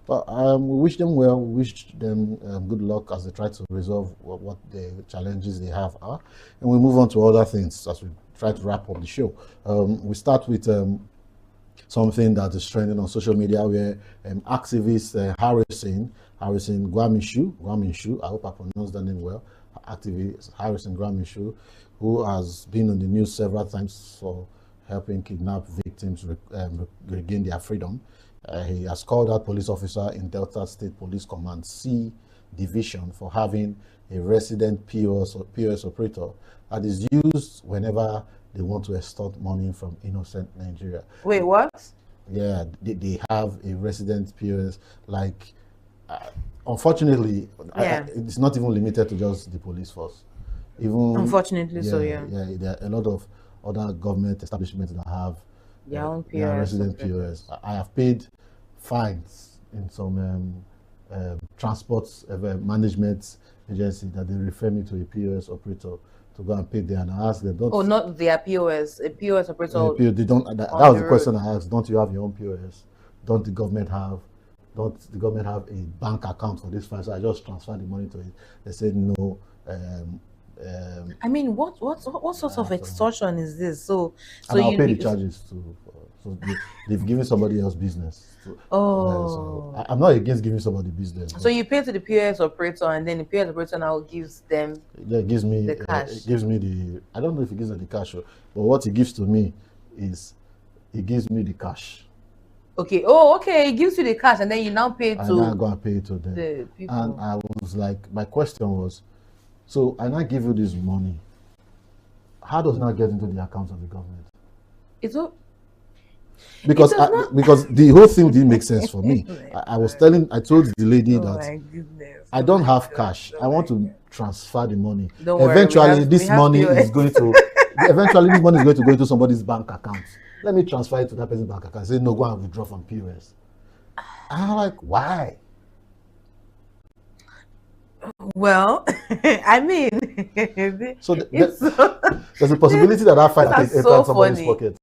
But we wish them well, we wish them good luck as they try to resolve what the challenges they have are. And we move on to other things as we try to wrap up the show. We start with something that is trending on social media where activist Harrison Gwamishu, I hope I pronounced that name well, activist Harrison Gwamishu, who has been on the news several times for helping kidnap victims regain their freedom. He has called out police officer in Delta State Police Command C Division for having a resident POS operator that is used whenever they want to extort money from innocent Nigeria. Wait, what? Yeah, they have a resident POS. Like, unfortunately, it's not even limited to just the police force. Even unfortunately, yeah, there are a lot of other government establishments that have their own their resident POS. I have paid fines in some transport management agency that they refer me to a POS operator to go and pay there, and I ask them, don't... Oh, not their POS, a POS operator. They don't. That was the question I asked. Don't you have your own POS? Don't the government have a bank account for this fine? So I just transferred the money to it. They said no. I mean, what sort of extortion is this? So and I'll pay the charges too. So they've given somebody else business. So I'm not against giving somebody business. So you pay to the POS operator, and then the POS operator now gives them gives me the cash. It gives me the, I don't know if it gives me the cash, but what he gives to me is he gives me the cash. Okay. Oh, okay. He gives you the cash, and then you now pay to. And I go and pay to them. The people. And I was like, my question was, so I now give you this money. How does it not get into the accounts of the government? It's all. Because because the whole thing didn't make sense for me. I told the lady that I don't have cash. I want to transfer the money. Eventually, this money is going to go into somebody's bank account. Let me transfer it to that person's bank account. I say, no, go and withdraw from POS. And I'm like, why? Well, I mean, so there's a possibility that fine entered somebody's pocket.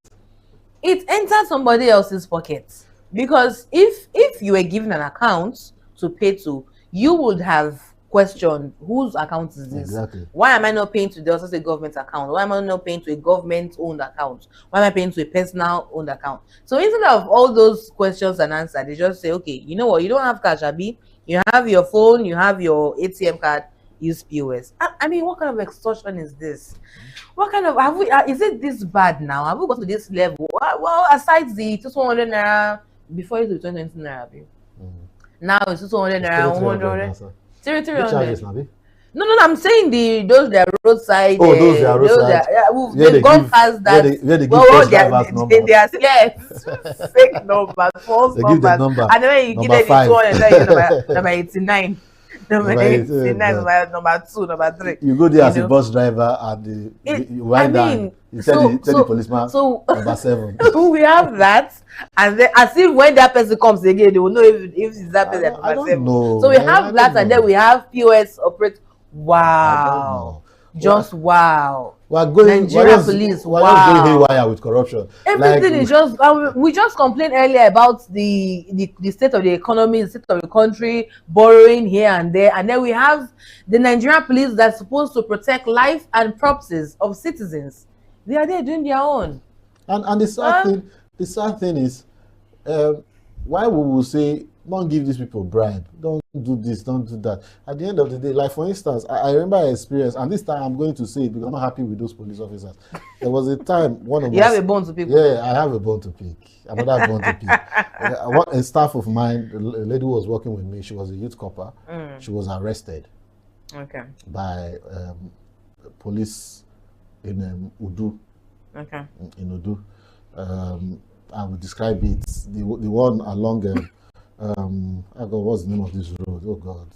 It entered somebody else's pocket, because if you were given an account to pay to, you would have questioned whose account is this? Exactly. Why am I not paying to the government account? Why am I not paying to a government-owned account? Why am I paying to a personal-owned account? So instead of all those questions and answers, they just say, okay, you know what? You don't have cash, Abi. You have your phone, you have your ATM card, use POS. I mean, what kind of extortion is this? What kind of, have we, is it this bad now? Have we got to this level? Well, aside the 200 naira, before it was 20 naira, now it's 200 naira, 100, 300. No, I'm saying those that are roadside. Oh, those that are roadside. They've gone past that. They are fake numbers, false numbers. The number. And then you give them the 200, number 89. Number 89, number 2, number 3. You go there as a bus driver and you wind down. You tell the policeman number 7. We have that, and then as if when that person comes again, they will know if it's that person. I don't know. So we have that, and then we have POS operate. Wow. Just wow. Nigeria police. We're going haywire with corruption. Everything is just. We just complained earlier about the state of the economy, the state of the country, borrowing here and there, and then we have the Nigerian police that's supposed to protect life and properties of citizens. They are there doing their own. And the sad thing is, why we will say, don't give these people bribe, don't do this, don't do that. At the end of the day, like for instance, I remember an experience, and this time I'm going to say it because I'm not happy with those police officers. There was a time You have a bone to pick. Yeah, I have a bone to pick. Another bone to pick. A staff of mine, a lady who was working with me, she was a youth copper. She was arrested. Okay. By police in Udu. Okay. In Udu. I will describe it. The one along. What's the name of this road? Oh God,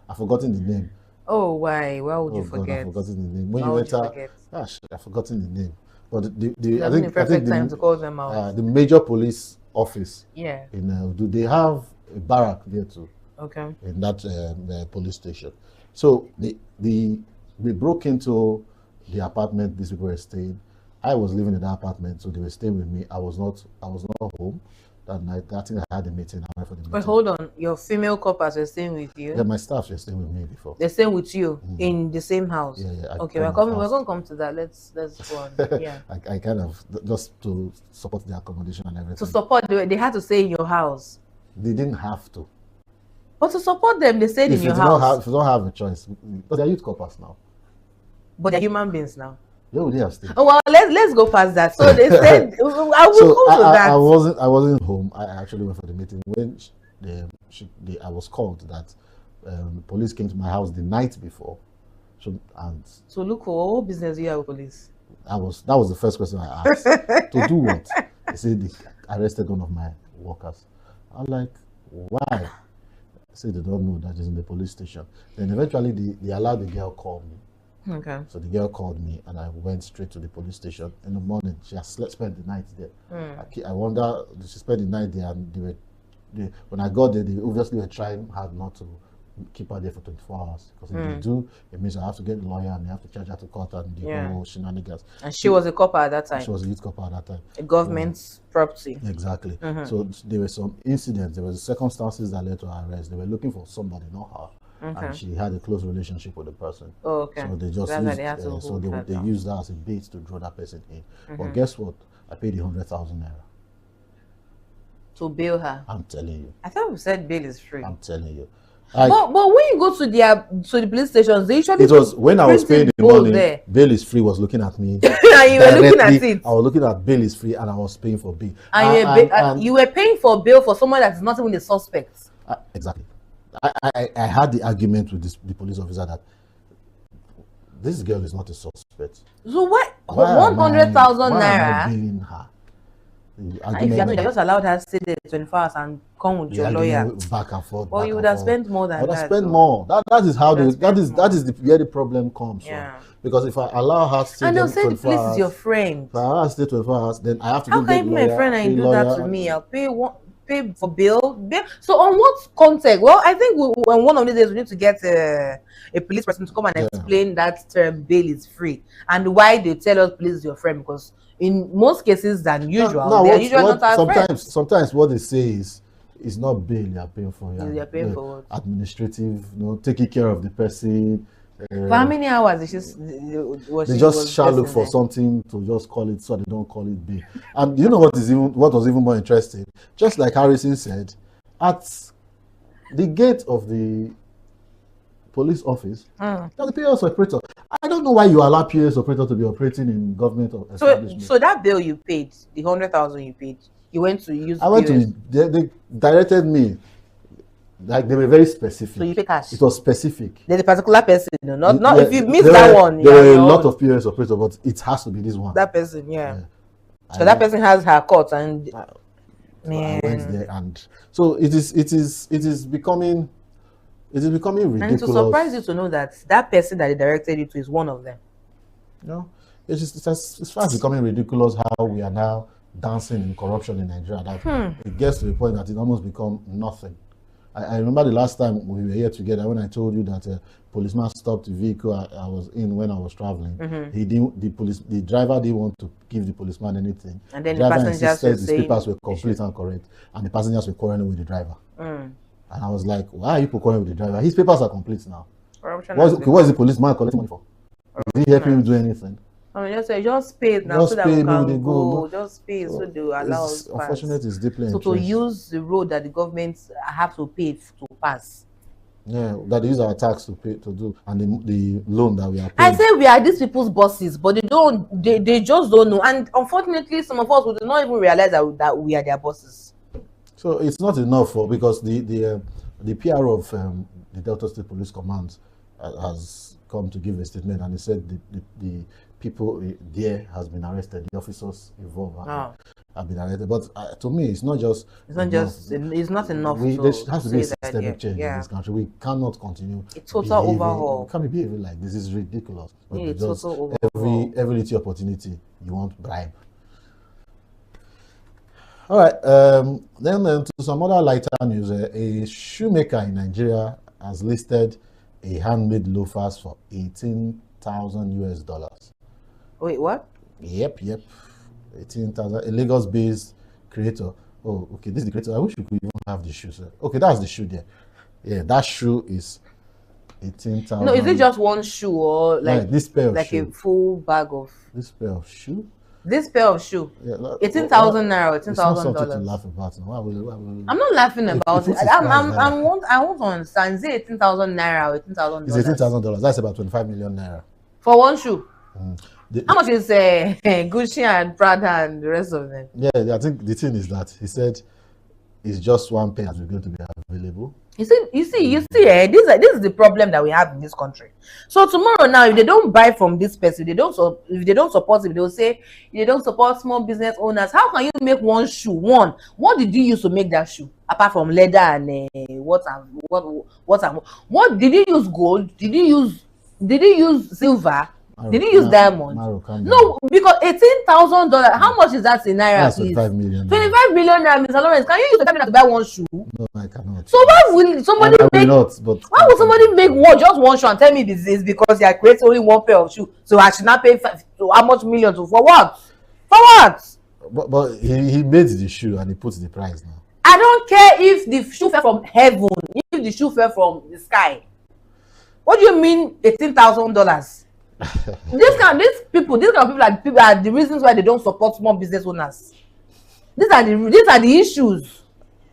I've forgotten the name. Oh, why? Why would you forget? I've forgotten the name. When you enter, I've forgotten the name. But I think time to call them out. The major police office. Yeah. Do they have a barrack there too? Okay. In that police station. So we broke into the apartment these people were staying. I was living in that apartment, so they were staying with me. I was not home that night. I think I had a meeting. I went for the meeting. But hold on, your female coppers were staying with you? Yeah, my staff were staying with me before. They're staying with you in the same house? Yeah. Okay, we're going to come to that. Let's go on. Yeah. I kind of, just to support the accommodation and everything. To support, they had to stay in your house? They didn't have to. But to support them, they stayed in your house? If you don't have a choice. But they're youth coppers now. But they're human beings now? Where would they have stayed? Oh, well, let's go past that. So they said, I will come to that. I wasn't home. I actually went for the meeting when I was called that police came to my house the night before. So look, for what business do you have with police? That was the first question I asked. To do what? They said they arrested one of my workers. I'm like, why? I said they don't know that is in the police station. Then eventually they allowed the girl call me. Okay. So the girl called me and I went straight to the police station. In the morning, she has spent the night there. I wonder, she spent the night there and when I got there, they obviously were trying hard not to keep her there for 24 hours. Because if they do, it means I have to get a lawyer and they have to charge her to court and the whole shenanigans. And she was a copper at that time. She was a youth copper at that time. A government property. Exactly. So there were some incidents, there were circumstances that led to her arrest. They were looking for somebody, not her. Okay. And she had a close relationship with the person. Oh, okay. So they just used that as a bait to draw that person in. But guess what? I paid 100,000 naira. To bail her? I'm telling you. I thought we said bail is free. I'm telling you. But when you go to the police stations, they usually... It was when I was paying the money, bail is free was looking at me. And you were looking at it. I was looking at bail is free and I was paying for bail. And you were paying for bail for someone that is not even a suspect. Exactly. I had the argument with the police officer that this girl is not a suspect. So why 100,000 naira? Why bailing her? If you just allowed her to stay there 24 hours and come with your lawyer back and forth. Well, you would have spent more than that. I would have spent more. That is how where the problem comes from. Because if I allow her to stay and there they'll say the police is your friend. If I allow her to stay 24 hours, then I have to how go can get you be lawyer, my friend and you do that to lawyer. me? I'll pay for bail. So on what context? Well, I think when one of these days we need to get a police person to come and explain that term bail is free and why they tell us police is your friend, because in most cases than usual, they are usually not our friends. Sometimes what they say is it's not bail you are paying for. You are paying for what? Administrative, taking care of the person. For how many hours they just shall look for something to just call it, so they don't call it bail. And you know what was even more interesting? Just like Harrison said, at the gate of the police office, there's a POS operator. I don't know why you allow POS operator to be operating in government establishment. So that bill you paid, the 100,000 you paid, you went to use. They directed me. Like they were very specific. So you pay cash. It was specific. There's a particular person, not if you miss that one. There were a lot of POS operators, but it has to be this one. That person, So that person has her court and. I went there, and so it is becoming ridiculous. And to surprise you to know that person that they directed you to is one of them. No, it's fast becoming ridiculous how we are now dancing in corruption in Nigeria. That it gets to the point that it almost become nothing. I remember the last time we were here together when I told you that a policeman stopped the vehicle I was in when I was traveling. He didn't. The driver didn't want to give the policeman anything. And then the the passengers were his papers were complete and correct, and the passengers were quarreling with the driver. And I was like, "Why are you quarreling with the driver? His papers are complete now. What is the policeman collecting money for? Did he help him do anything?" I mean, just pay it now just so that pay, we can go. go. Just pay so they will allow us pass. Unfortunately, it's deeply so to use the road that the government have to pay to pass. Yeah, that they use our tax to pay to do, and the loan that we are paying. I say we are these people's bosses, but they just don't know. And unfortunately, some of us will not even realize that we are their bosses. So it's not enough because the PR of the Delta State Police Command has come to give a statement, and he said the people there has been arrested. The officers involved have been arrested. But to me, it's not enough. There has to be a systemic change in this country. We cannot continue. A total overhaul. We can't be behaving like this. Is ridiculous. Yeah, total overhaul. Every little opportunity you want bribe. All right. Then to some other lighter news, a shoemaker in Nigeria has listed a handmade loafers for $18,000. Wait, what? Yep. 18,000. A Lagos-based creator. Oh, okay. This is the creator. I wish we could even have the shoe, sir. Okay, that's the shoe there. Yeah, that shoe is 18,000. No, is it just one shoe or like this pair of shoe? A full bag of this pair of shoe? This pair of shoe. Yeah, 18,000 naira, $18,000. It's not something to laugh about. Why will I'm not laughing about it. I want to understand. Is it 18,000 naira or $18,000? It's $18,000. That's about 25 million naira. For one shoe? How much is Gucci and Prada and the rest of them? Yeah, I think the thing is that he said it's just one pair that is going to be available. You see, this is the problem that we have in this country. So tomorrow now, if they don't buy from this person, if they don't support him, they will say they don't support small business owners. How can you make one shoe? What did you use to make that shoe? Apart from leather and what did you use? Gold? Did you use silver? Did you use diamond? No, because $18,000. How much is that in naira? That's 25 million. 25 million naira, Mr. Lawrence. Can you use the million to buy one shoe? No, I cannot. So why will somebody make? Why would somebody make just one shoe and tell me this is because they are creating only one pair of shoes? So I should not pay how much millions for what? For what? But he made the shoe and he puts the price now. I don't care if the shoe fell from heaven, if the shoe fell from the sky. What do you mean $18,000? These kind of people are the reasons why they don't support small business owners. These are the issues.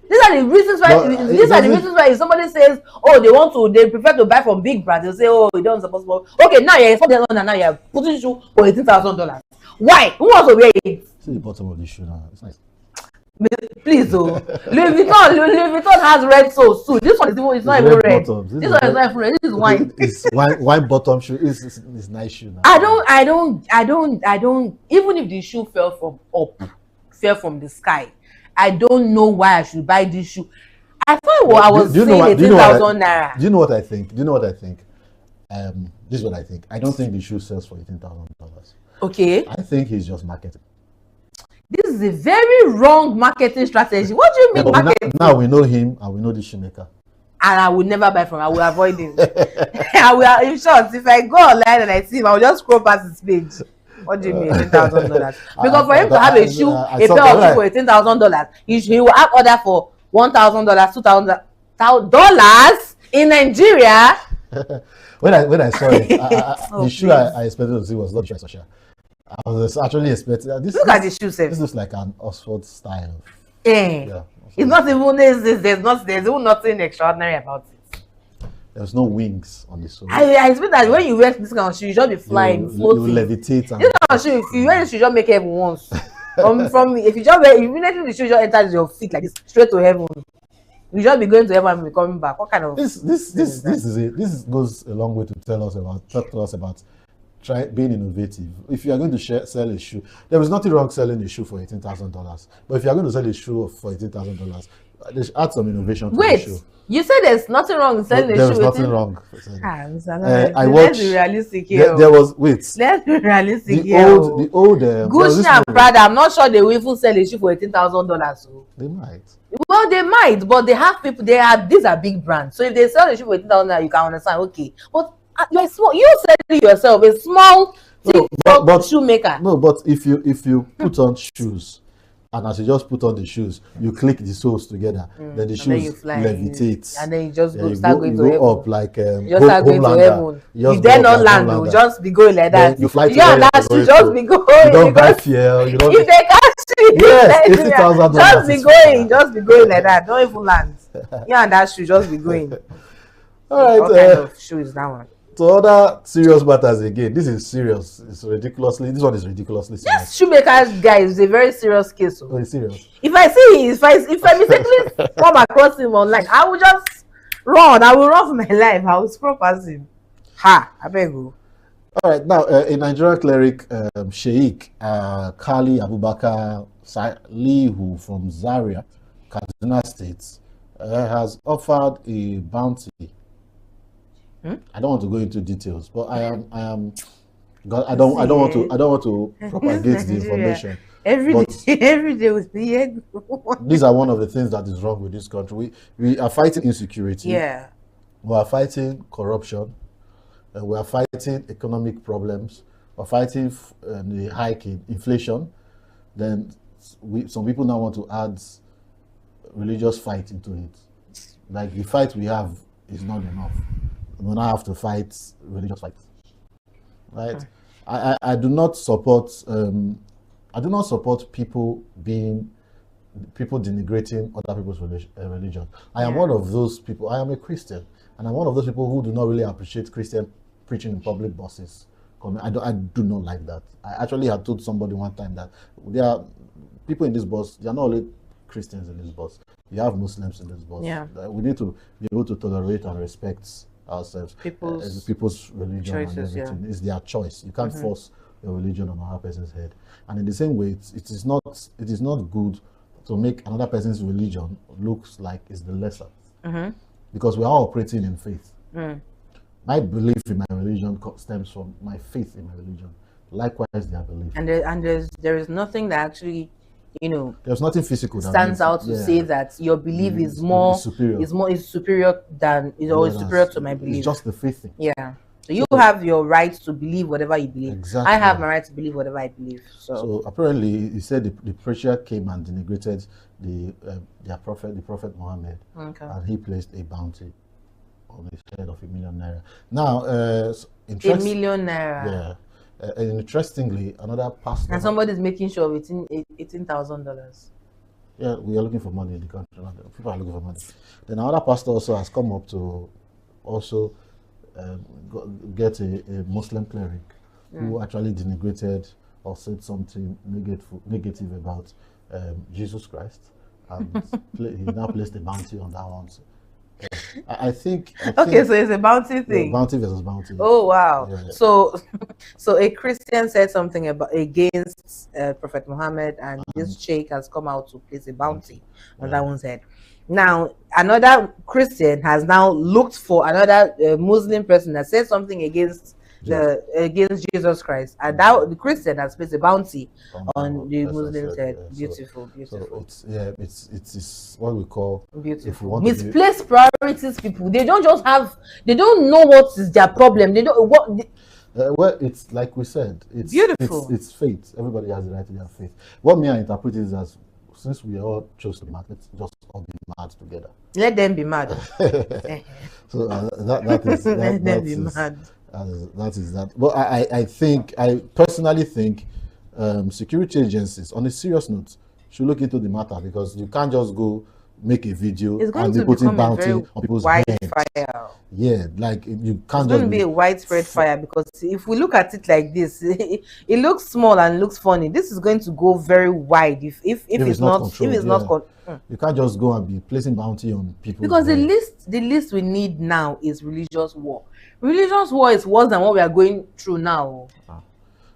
These are the reasons why if somebody says, oh, they prefer to buy from big brands, they'll say, oh, you don't support small. Okay, now you're exporting and now you're putting shoe for $18,000. Why? Who wants to wear it? See the bottom of the shoe now. It's nice. Please, Louis Vuitton has red soles too. This one is not even red. This one is not even red. This is wine. It's wine bottom shoe. It's nice shoe now. I don't. Even if the shoe fell from the sky, I don't know why I should buy this shoe. I thought I was saying $18,000 naira. Do you know what I think? This is what I think. I don't think the shoe sells for $18,000. Okay. I think he's just marketing. This is a very wrong marketing strategy. What do you mean marketing? Now we know him and we know the shoemaker. And I will never buy from him. I will avoid him. In short, if I go online and I see him, I will just scroll past his page. What do you mean $18,000? Because for him to have a pair of shoes for $18,000, he will have order for $1,000, $2,000 in Nigeria. When I saw it, the shoe I expected to see was not just a I was actually expecting this. Look at the shoe set. This looks like an Oxford style. Yeah. It's not even there's even nothing extraordinary about it. There's no wings on the sole. I expect that when you wear this kind of shoe, you just be flying, floating. You levitate. This kind of shoe, if you wear it, you just make heaven once. From if you just wear, immediately the shoe just enters your feet like this, straight to heaven. You just be going to heaven and be coming back. What kind of this goes a long way to talk to us about being innovative. If you are going to sell a shoe, there is nothing wrong selling a shoe for $18,000. But if you are going to sell a shoe for $18,000, they should add some innovation to the shoe. You said there's nothing wrong with selling a shoe. There is nothing wrong. I watched. Let's be realistic here. Let's be realistic here. The old Gucci and Prada. I'm not sure they will even sell a shoe for $18,000. So they might. Well, they might, but they have people. These are big brands. So if they sell a shoe for $18,000, you can understand. Okay, but you're small. You said it yourself. A small shoemaker. No, but if you put on shoes, and as you just put on the shoes, you click the soles together, then the shoes levitate, and then you just start going to heaven. Up like you start going to heaven. You then not land, you just be going like that. You fly to you just be going. You don't buy fuel. You don't. If they catch you, yes, $80,000. Just be going like that. Don't even land. You and that shoe just be going. All right. What kind of shoe is that one? To other serious matters again, this is serious. This one is ridiculously serious. Yes, shoemaker's guy is a very serious case. Oh, it's serious. If I see if I mistakenly come across him online, I will just run. I will run for my life. I will scroll past him. I beg you. All right, now a Nigerian cleric, Sheikh Kali Abubakar Salihu from Zaria, Kaduna State, has offered a bounty. I don't want to go into details, but I don't want to propagate the information. Every day with me. These are one of the things that is wrong with this country. We are fighting insecurity. Yeah. We are fighting corruption. We are fighting economic problems. We're fighting the hike in inflation. Then some people now want to add religious fight into it. Like the fight we have is not enough. We now have to fight religious fights, right? I do not support people denigrating other people's religion. I am one of those people. I am a Christian, and I'm one of those people who do not really appreciate Christian preaching in public buses, comment. I do not like that. I actually had told somebody one time that there are people in this bus. They are not only Christians in this bus. You have Muslims in this bus. Yeah. We need to be able to tolerate and respect ourselves. People's religion choices, and everything. It's their choice. You can't force your religion on another person's head. And in the same way, it is not good to make another person's religion looks like it's the lesser. Because we are all operating in faith. My belief in my religion stems from my faith in my religion. Likewise, their belief. And there is nothing that actually, there's nothing physical that stands out to say that your belief is superior to my belief. It's just the faith thing. Yeah. So you have your right to believe whatever you believe. Exactly. I have my right to believe whatever I believe. So apparently, he said the preacher came and denigrated the Prophet Muhammad, and he placed a bounty on his head of #1 million. Now, #1 million. Yeah. And interestingly, another pastor. And somebody's making sure of $18,000. Yeah, we are looking for money in the country. People are looking for money. Then another pastor also has come up to also get a Muslim cleric who actually denigrated or said something negative about Jesus Christ, and he now placed a bounty on that one. So, I think okay, so it's a bounty thing. Yeah, bounty versus bounty. Oh wow! Yeah. So a Christian said something against Prophet Muhammad, and this sheikh has come out to place a bounty on that one's head. Now another Christian has now looked for another Muslim person that said something against Jesus Christ, and that the Christian has placed a bounty on the Muslim head. Beautiful. So it's what we call beautiful. Misplaced priorities. People, they don't know what is their problem. They don't well, it's like we said, it's beautiful. It's faith. Everybody has the right to their faith. What me I interpret is as, since we all chose to be mad, let's just all be mad together. Let them be mad. So let them be mad. That is that. Well, I personally think security agencies, on a serious note, should look into the matter, because you can't just go make a video and be putting bounty on people's heads. Fire. Yeah, like you can't. It's going to be a widespread fire, because if we look at it like this, it looks small and looks funny. This is going to go very wide if it's not controlled. You can't just go and be placing bounty on people. Because the least we need now is religious war. Religious war is worse than what we are going through now.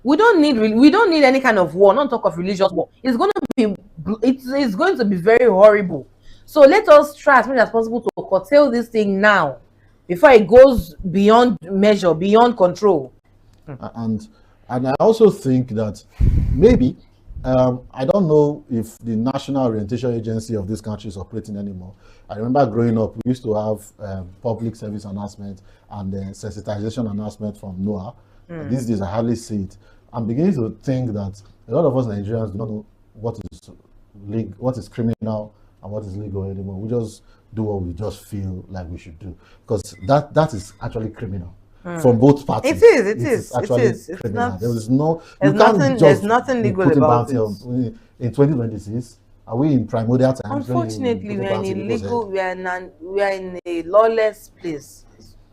We don't need any kind of war. Not talk of religious war. It's going to be very horrible. So let us try as much as possible to curtail this thing now, before it goes beyond measure, beyond control. And I also think that maybe I don't know if the National Orientation Agency of this country is operating anymore. I remember growing up, we used to have public service announcement and sensitization announcement from NOAA. These days I hardly see it. I'm beginning to think that a lot of us Nigerians do not know what is criminal and what is legal anymore. We just do what we just feel like we should do, because that is actually criminal from both parties. It is actually criminal. There's nothing legal about it. In 2026, are we in primordial times? Unfortunately, we are in a lawless place.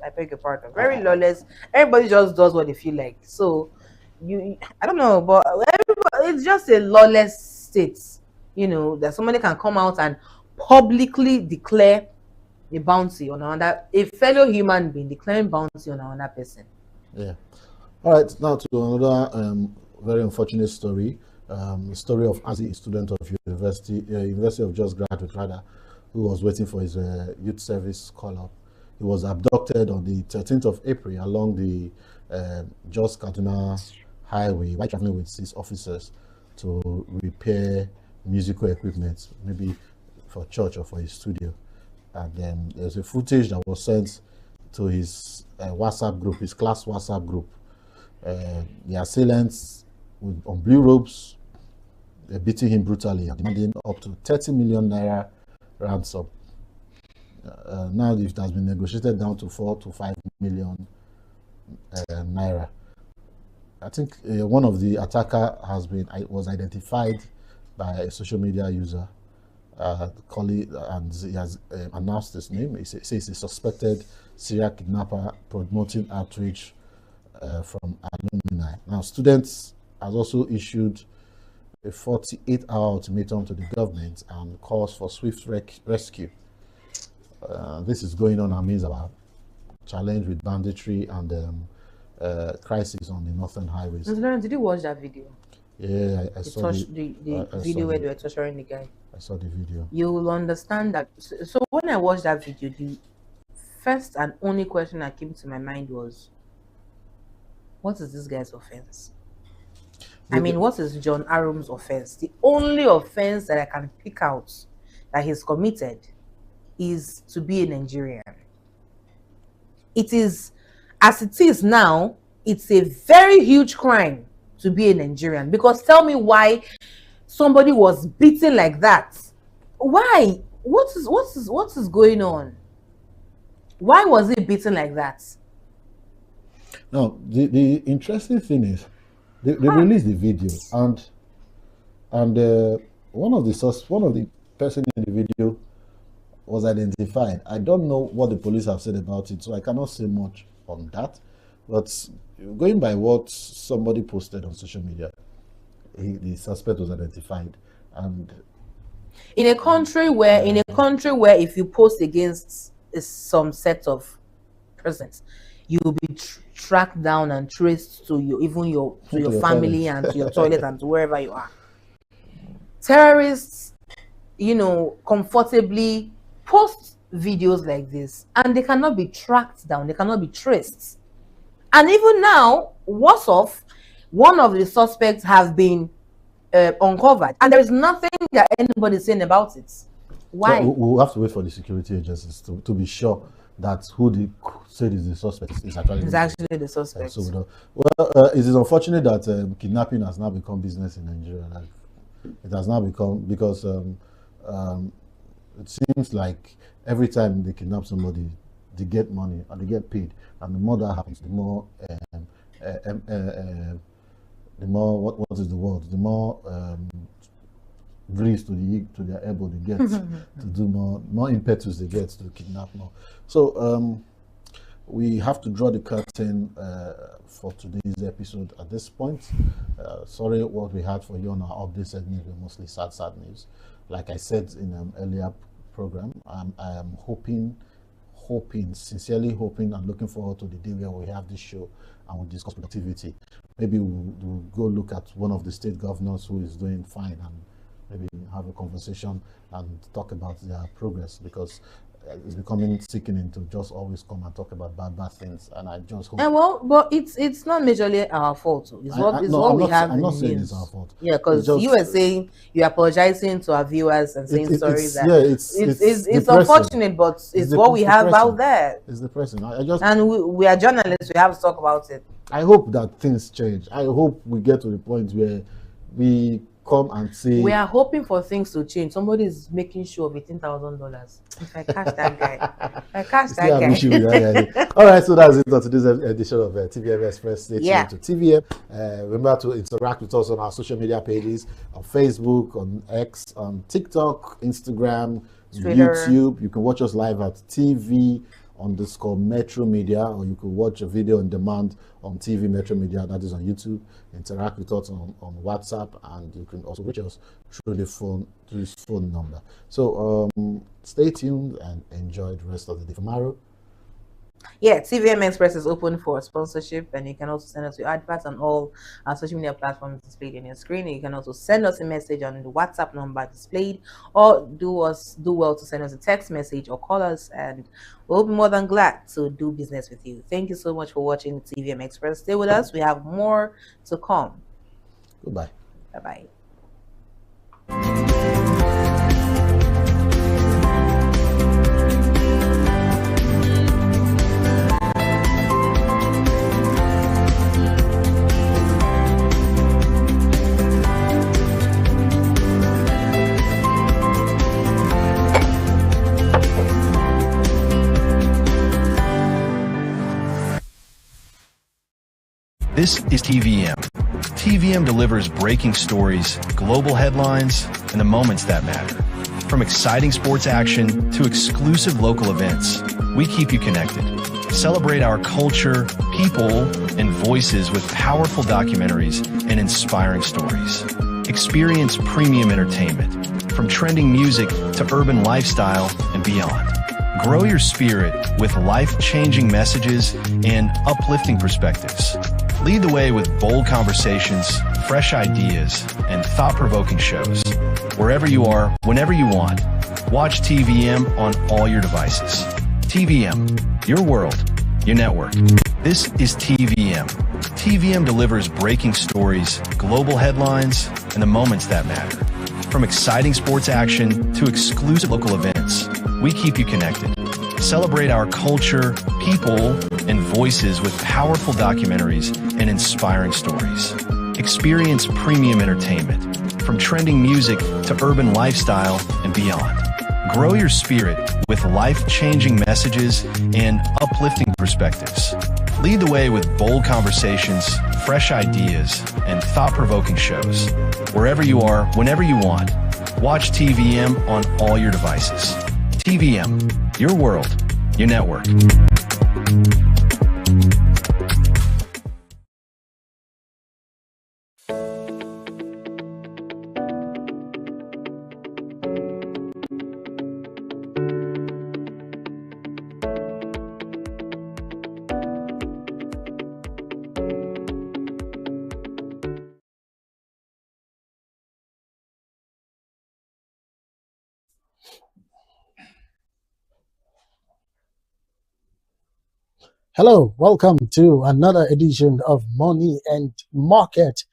I beg your pardon. Very lawless. Everybody just does what they feel like. So I don't know, but it's just a lawless state. That somebody can come out and publicly declare a bounty on a fellow human being, declaring bounty on another person. Yeah. All right. Now to another very unfortunate story. The story of Azi, a student of University of Jos graduate rather, who was waiting for his youth service call-up. He was abducted on the 13th of April along the Jos-Kaduna highway while traveling with 6 officers to repair musical equipment, maybe for church or for his studio. And then there's a footage that was sent to his WhatsApp group, his class WhatsApp group. The assailants on blue robes, they're beating him brutally and demanding up to 30 million naira ransom. Now it has been negotiated down to 4 to 5 million naira. I think one of the attacker was identified by a social media user, and he has announced his name. He says he's a suspected serial kidnapper promoting outreach from alumni. Now, students has also issued a 48-hour ultimatum to the government and calls for swift rescue. This is going on amidst our challenge with banditry and crisis on the northern highways. Mr. Lawrence, did you watch that video? Yeah, I saw the video where they were torturing the guy. I saw the video. You will understand that. So when I watched that video, the first and only question that came to my mind was, what is this guy's offense? I mean, what is John Arum's offense? The only offense that I can pick out that he's committed is to be a Nigerian. It is, as it is now, it's a very huge crime to be a Nigerian. Because tell me why somebody was beaten like that. Why? What is going on? Why was he beaten like that? Now, the interesting thing is, they released the video, and one of the person in the video was identified. I don't know what the police have said about it, so I cannot say much on that. But going by what somebody posted on social media, the suspect was identified. And in a country where if you post against some set of persons, you will be tracked down and traced to your family and to your toilet and to wherever you are. Terrorists, comfortably post videos like this, and they cannot be tracked down, they cannot be traced. And even now, worse off, one of the suspects have been uncovered, and there is nothing that anybody is saying about it. Why? So we'll have to wait for the security agencies to be sure that who they said is the suspect is actually the suspect. It is unfortunate that kidnapping has now become business in Nigeria. Like, it has now become, because it seems like every time they kidnap somebody, they get money and they get paid, and the more that happens, the more what is the word? The more grease to their elbow they get to do more impetus they get to kidnap more. So we have to draw the curtain for today's episode at this point. Sorry, what we had for you on our update segment were mostly sad news. Like I said in an earlier program, I am sincerely hoping and looking forward to the day where we have this show and we'll discuss productivity. Maybe we'll go look at one of the state governors who is doing fine and maybe have a conversation and talk about their progress, because it's becoming sickening to just always come and talk about bad things. And I just hope. But it's not majorly our fault. It's what we have. I'm not saying it's our fault. Yeah, because you were saying you're apologizing to our viewers and saying sorry. It's unfortunate, but it's what we have out there. It's depressing. And we are journalists. We have to talk about it. I hope that things change. I hope we get to the point where we come and say we are hoping for things to change. Somebody is making sure of $18,000. If I catch that guy, All right, so that's it for today's edition of TVM Express. Stay tuned to TVM. Remember to interact with us on our social media pages, on Facebook, on X, on TikTok, Instagram, Twitter, YouTube. You can watch us live at TV_Metro Media, or you can watch a video on demand on TV Metro Media, that is on YouTube. Interact with us on WhatsApp, and you can also reach us through this phone number. So stay tuned and enjoy the rest of the day. Tomorrow, TVM Express is open for sponsorship, and you can also send us your adverts on all our social media platforms displayed on your screen. You can also send us a message on the WhatsApp number displayed, or do well to send us a text message or call us, and we'll be more than glad to do business with you. Thank you so much for watching TVM Express. Stay with us. We have more to come. Goodbye. Bye-bye. This is TVM. TVM delivers breaking stories, global headlines, and the moments that matter. From exciting sports action to exclusive local events, we keep you connected. Celebrate our culture, people, and voices with powerful documentaries and inspiring stories. Experience premium entertainment, from trending music to urban lifestyle and beyond. Grow your spirit with life-changing messages and uplifting perspectives. Lead the way with bold conversations, fresh ideas, and thought-provoking shows. Wherever you are, whenever you want, watch TVM on all your devices. TVM, your world, your network. This is TVM. TVM delivers breaking stories, global headlines, and the moments that matter. From exciting sports action to exclusive local events, we keep you connected. Celebrate our culture, people, and voices with powerful documentaries and inspiring stories. Experience premium entertainment, from trending music to urban lifestyle and beyond. Grow your spirit with life-changing messages and uplifting perspectives. Lead the way with bold conversations, fresh ideas, and thought-provoking shows. Wherever you are, whenever you want, watch TVM on all your devices. TVM, your world, your network. Hello, welcome to another edition of Money and Market.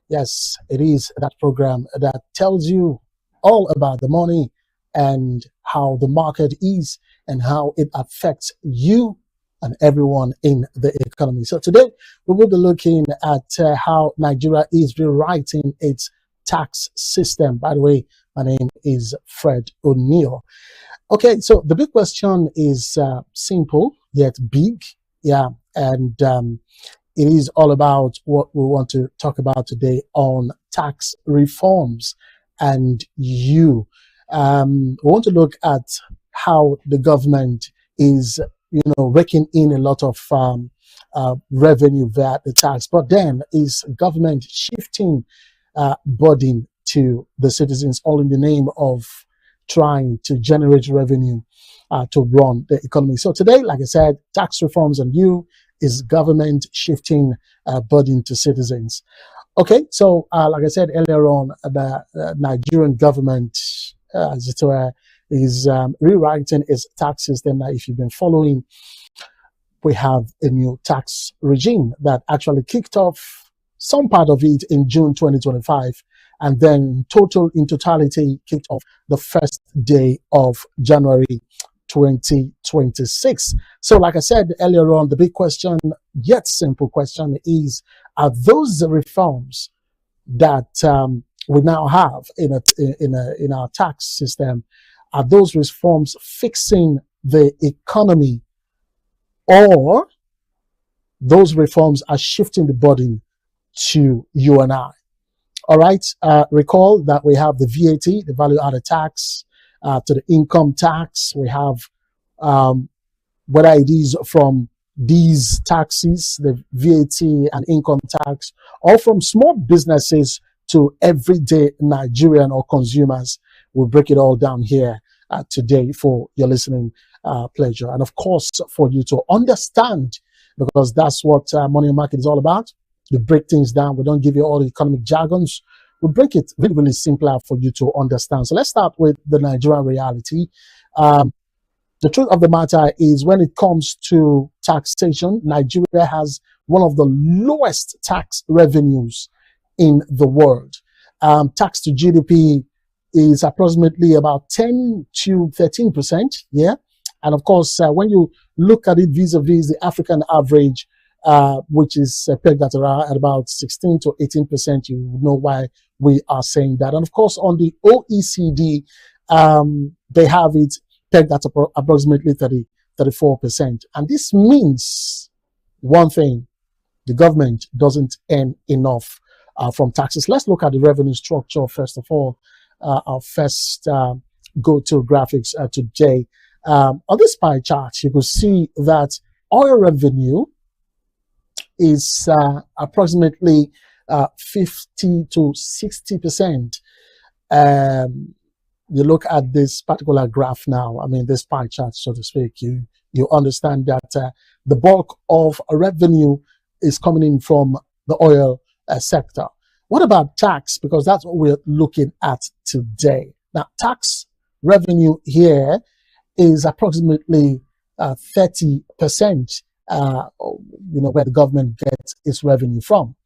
Yes, it is that program that tells you all about the money and how the market is and how it affects you and everyone in the economy. So today we will be looking at how Nigeria is rewriting its tax system. By the way, my name is Fred O'Neill. Okay, so the big question is simple yet big. Yeah, and it is all about what we want to talk about today on tax reforms and you. We want to look at how the government is, raking in a lot of revenue via the tax, but then is government shifting burden to the citizens, all in the name of trying to generate revenue to run the economy. So today, like I said, tax reforms and you is government shifting burden to citizens. Okay, so like I said earlier on, the Nigerian government, as it were, is rewriting its tax system. Now, if you've been following, we have a new tax regime that actually kicked off some part of it in June 2025, and then in totality kicked off the first day of January 2026. So like I said earlier on, the big question, yet simple question, is are those reforms that we now have in our tax system, are those reforms fixing the economy, or those reforms are shifting the burden to you and I? All right, recall that we have the VAT, the value added tax, to the income tax. We have whether it is from these taxes, the VAT and income tax, or from small businesses to everyday Nigerian or consumers. We'll break it all down here today for your listening pleasure. And of course, for you to understand, because that's what Money and Market is all about. We break things down. We don't give you all the economic jargons. We break it really, really simpler for you to understand. So let's start with the Nigerian reality. The truth of the matter is, when it comes to taxation, Nigeria has one of the lowest tax revenues in the world. Tax to GDP is approximately about 10 to 13%. Yeah. And of course, when you look at it vis-a-vis the African average, which is pegged at about 16 to 18%, you know why we are saying that. And of course, on the OECD, they have it pegged at approximately 34%. And this means one thing: the government doesn't earn enough from taxes. Let's look at the revenue structure first of all. Our first go-to graphics today. On this pie chart, you can see that oil revenue is approximately 50 to 60%. You look at this particular graph now, I mean, this pie chart, so to speak, you understand that the bulk of revenue is coming in from the oil sector. What about tax? Because that's what we're looking at today. Now, tax revenue here is approximately 30%, where the government gets its revenue from.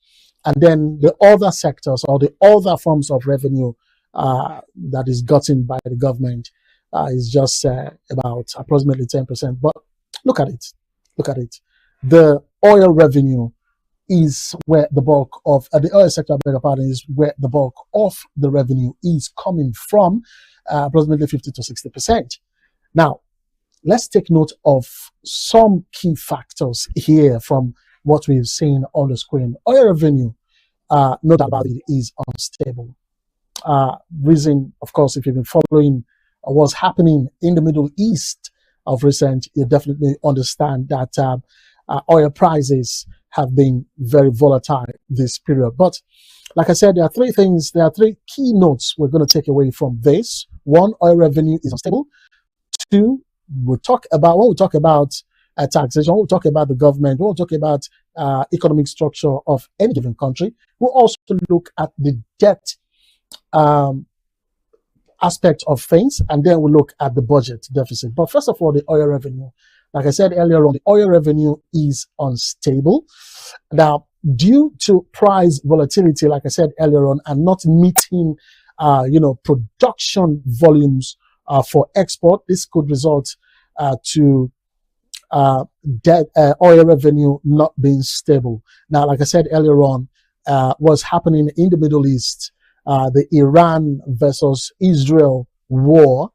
And then the other sectors or the other forms of revenue that is gotten by the government is just about approximately 10%. But look at it. Look at it. The oil revenue is where the bulk of the oil sector, is where the bulk of the revenue is coming from, approximately 50 to 60%. Now, let's take note of some key factors here from what we've seen on the screen. Oil revenue, no doubt about it, is unstable. Reason, of course, if you've been following what's happening in the Middle East of recent, you definitely understand that oil prices have been very volatile this period. But like I said, there are three key notes we're going to take away from this. One, oil revenue is unstable. Two, when we talk about taxation, when we talk about the government, when we talk about economic structure of any given country, we'll also look at the debt aspect of things, and then we'll look at the budget deficit. But first of all, the oil revenue. Like I said earlier on, the oil revenue is unstable. Now, due to price volatility, like I said earlier on, and not meeting, production volumes for export, this could result to oil revenue not being stable. Now, like I said earlier on, what's happening in the Middle East, the Iran versus Israel war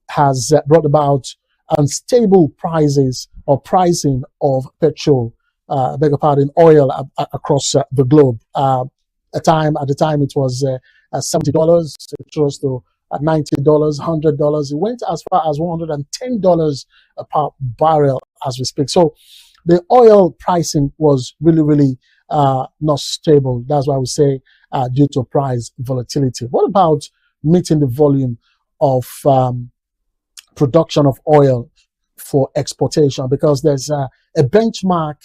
has brought about unstable prices or pricing of petrol, oil across the globe. At the time it was $70, it rose to $90, $100. It went as far as $110 per barrel as we speak. So the oil pricing was really not stable. That's why we say due to price volatility. What about meeting the volume of production of oil for exportation? Because there's a benchmark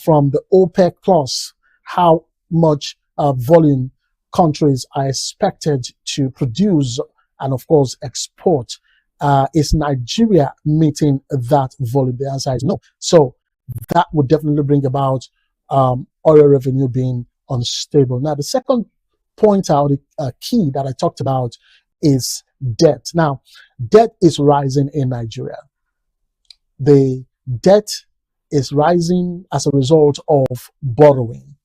from the OPEC Plus, how much volume countries are expected to produce and, of course, export. Is Nigeria meeting that volume? The answer is no. So that would definitely bring about oil revenue being unstable. Now, the second point out, the key that I talked about is debt. Now, debt is rising in Nigeria. The debt is rising as a result of borrowing.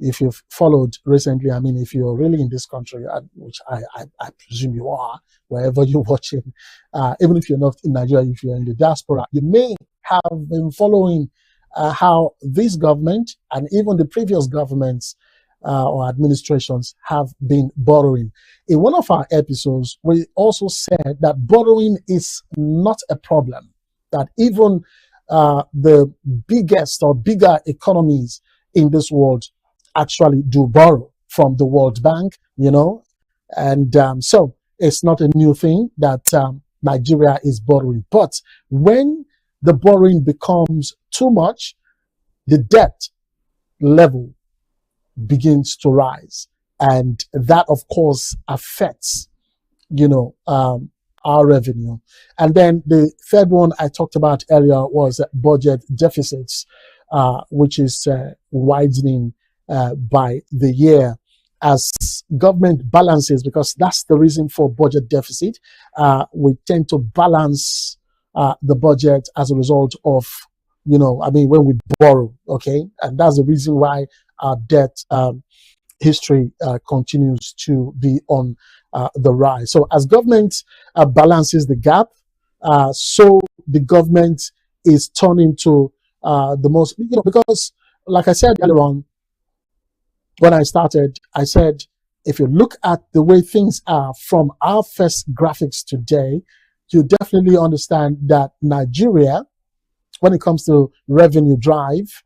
If you've followed recently, I mean, if you're really in this country, which I presume you are, wherever you're watching, even if you're not in Nigeria, if you're in the diaspora, you may have been following how this government and even the previous governments or administrations have been borrowing. In one of our episodes, we also said that borrowing is not a problem, that even the biggest or bigger economies in this world actually do borrow from the World Bank, and so it's not a new thing that Nigeria is borrowing. But when the borrowing becomes too much, the debt level begins to rise, and that, of course, affects, our revenue. And then the third one I talked about earlier was budget deficits, which is widening by the year as government balances, because that's the reason for budget deficit. We tend to balance the budget as a result of, when we borrow, okay? And that's the reason why our debt history continues to be on the rise. So as government balances the gap, so the government is turning to the most, because like I said earlier on, when I started, I said, if you look at the way things are from our first graphics today, you definitely understand that Nigeria when it comes to revenue drive,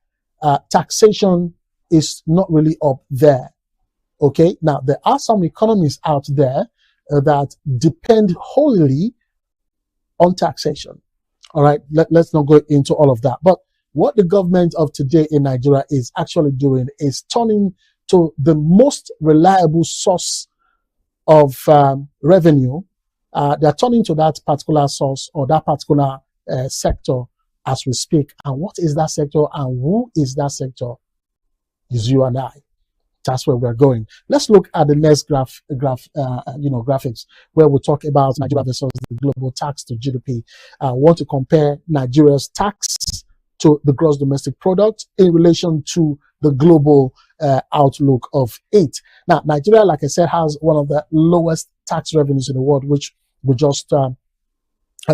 taxation is not really up there. Okay, now there are some economies out there that depend wholly on taxation. All right, let's not go into all of that. But what the government of today in Nigeria is actually doing is turning to the most reliable source of revenue. They're turning to that particular source or that particular sector as we speak. And what is that sector and who is that sector? Is you and I. That's where we're going. Let's look at the next graphics, where we'll talk about Nigeria versus the global tax to GDP. I want to compare Nigeria's tax to the gross domestic product in relation to the global outlook of it. Now, Nigeria, like I said, has one of the lowest tax revenues in the world, which we just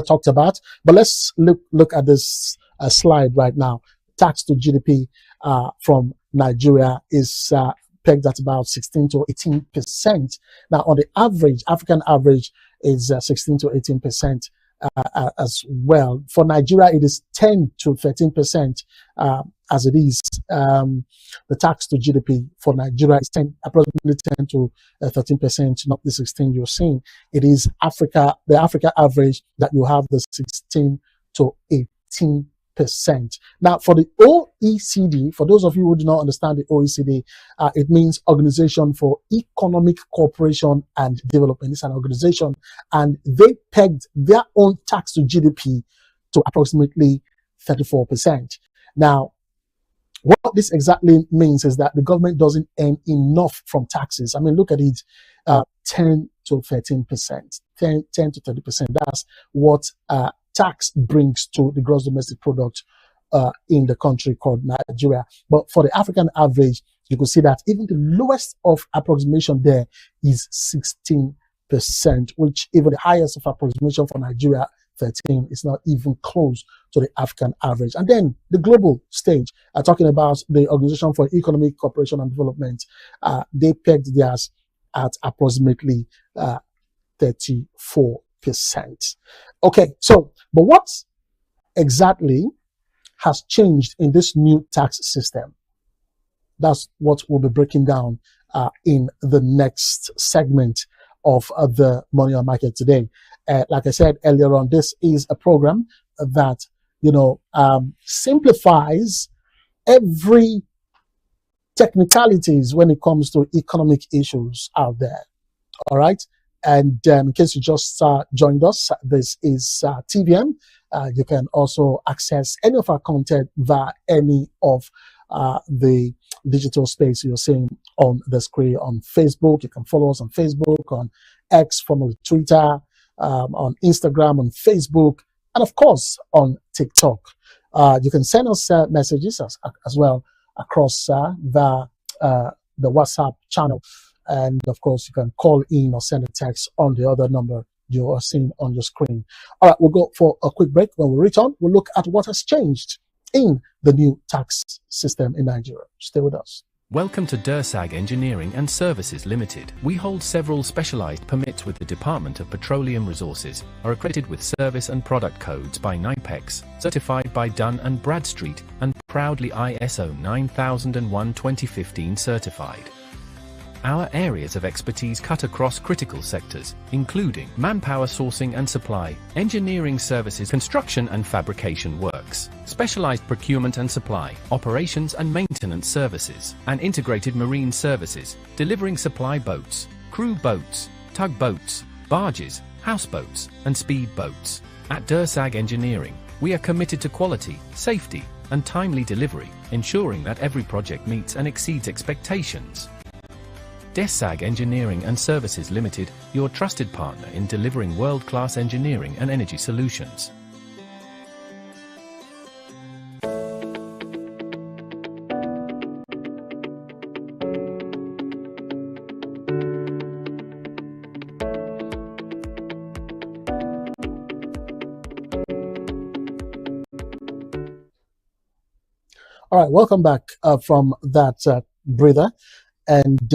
talked about. But let's look at this slide right now. Tax to GDP from Nigeria is pegged at about 16 to 18%. Now, on the average, African average is 16 to 18% as well. For Nigeria, it is 10 to 13% as it is. The tax to GDP for Nigeria is approximately 10 to 13%, not the 16 you're seeing. It is the Africa average that you have the 16 to 18%. Now, for the OECD, for those of you who do not understand the OECD, it means Organization for Economic Cooperation and Development. It's an organization, and they pegged their own tax to GDP to approximately 34%. Now, what this exactly means is that the government doesn't earn enough from taxes. I mean, look at it, 10 to 13%, 10 to 30%. That's what tax brings to the gross domestic product in the country called Nigeria. But for the African average, you can see that even the lowest of approximation there is 16%, which even the highest of approximation for Nigeria, 13, is not even close to the African average. And then the global stage, talking about the Organization for Economic Cooperation and Development, they pegged theirs at approximately 34%. Okay, so, but what exactly has changed in this new tax system? That's what we'll be breaking down in the next segment of the Money on Market today. Like I said earlier on, this is a program that, simplifies every technicalities when it comes to economic issues out there. All right. And in case you just joined us, this is TVM. You can also access any of our content via any of the digital space you're seeing on the screen on Facebook. You can follow us on Facebook, on X, formerly Twitter, on Instagram, on Facebook, and of course on TikTok. You can send us messages as well across the WhatsApp channel. And of course, you can call in or send a text on the other number you are seeing on your screen. All right, we'll go for a quick break. When we return, we'll look at what has changed in the new tax system in Nigeria. Stay with us. Welcome to DERSAG Engineering and Services Limited. We hold several specialized permits with the Department of Petroleum Resources, are accredited with service and product codes by NIPEX, certified by Dun & Bradstreet, and proudly ISO 9001:2015 certified. Our areas of expertise cut across critical sectors, including manpower sourcing and supply, engineering services, construction and fabrication works, specialized procurement and supply, operations and maintenance services, and integrated marine services, delivering supply boats, crew boats, tugboats, barges, houseboats, and speed boats. At DERSAG Engineering, we are committed to quality, safety, and timely delivery, ensuring that every project meets and exceeds expectations. DERSAG Engineering and Services Limited, your trusted partner in delivering world-class engineering and energy solutions. All right, welcome back from that breather. And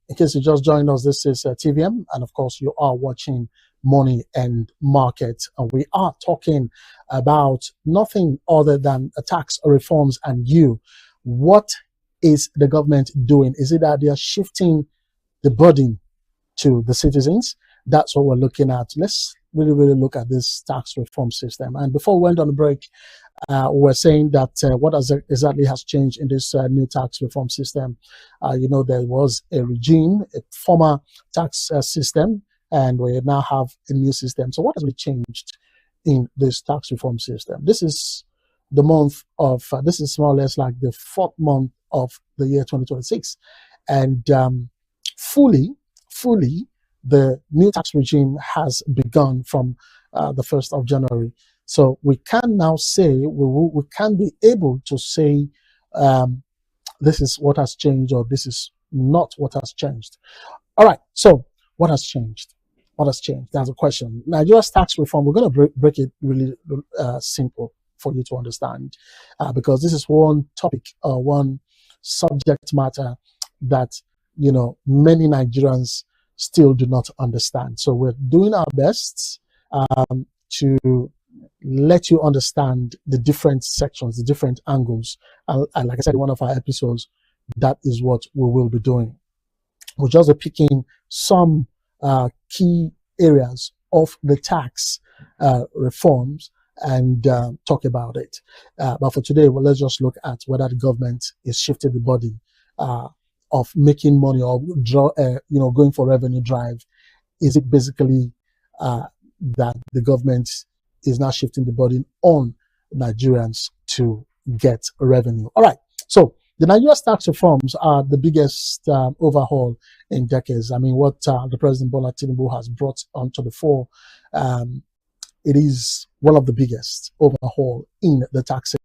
in case you just joined us, this is TVM, and of course you are watching money and market. And we are talking about nothing other than tax reforms and what is the government doing? Is it that they are shifting the burden to the citizens? That's what we're looking at. Let's really look at this tax reform system. And before we went on the break, we're saying that what exactly has changed in this new tax reform system. There was a regime, a former tax system, and we now have a new system. So what has really changed in this tax reform system? This is the month of, this is more or less like the 4th month of the year 2026. And fully, the new tax regime has begun from the 1st of January. So we can now say, we can be able to say this is what has changed or this is not what has changed. All right, so what has changed? What has changed? That's a question. Nigeria's tax reform, we're going to break it really simple for you to understand because this is one topic, one subject matter that, many Nigerians still do not understand. So we're doing our best to let you understand the different sections, the different angles. And like I said in one of our episodes, that is what we will be doing. We'll just be picking some key areas of the tax reforms and talk about it. But for today, let's just look at whether the government is shifting the body of making money or going for revenue drive. Is it basically that the government is now shifting the burden on Nigerians to get revenue? All right. So the Nigeria's tax reforms are the biggest overhaul in decades. I mean, what the President Bola Tinubu has brought onto the fore, it is one of the biggest overhaul in the tax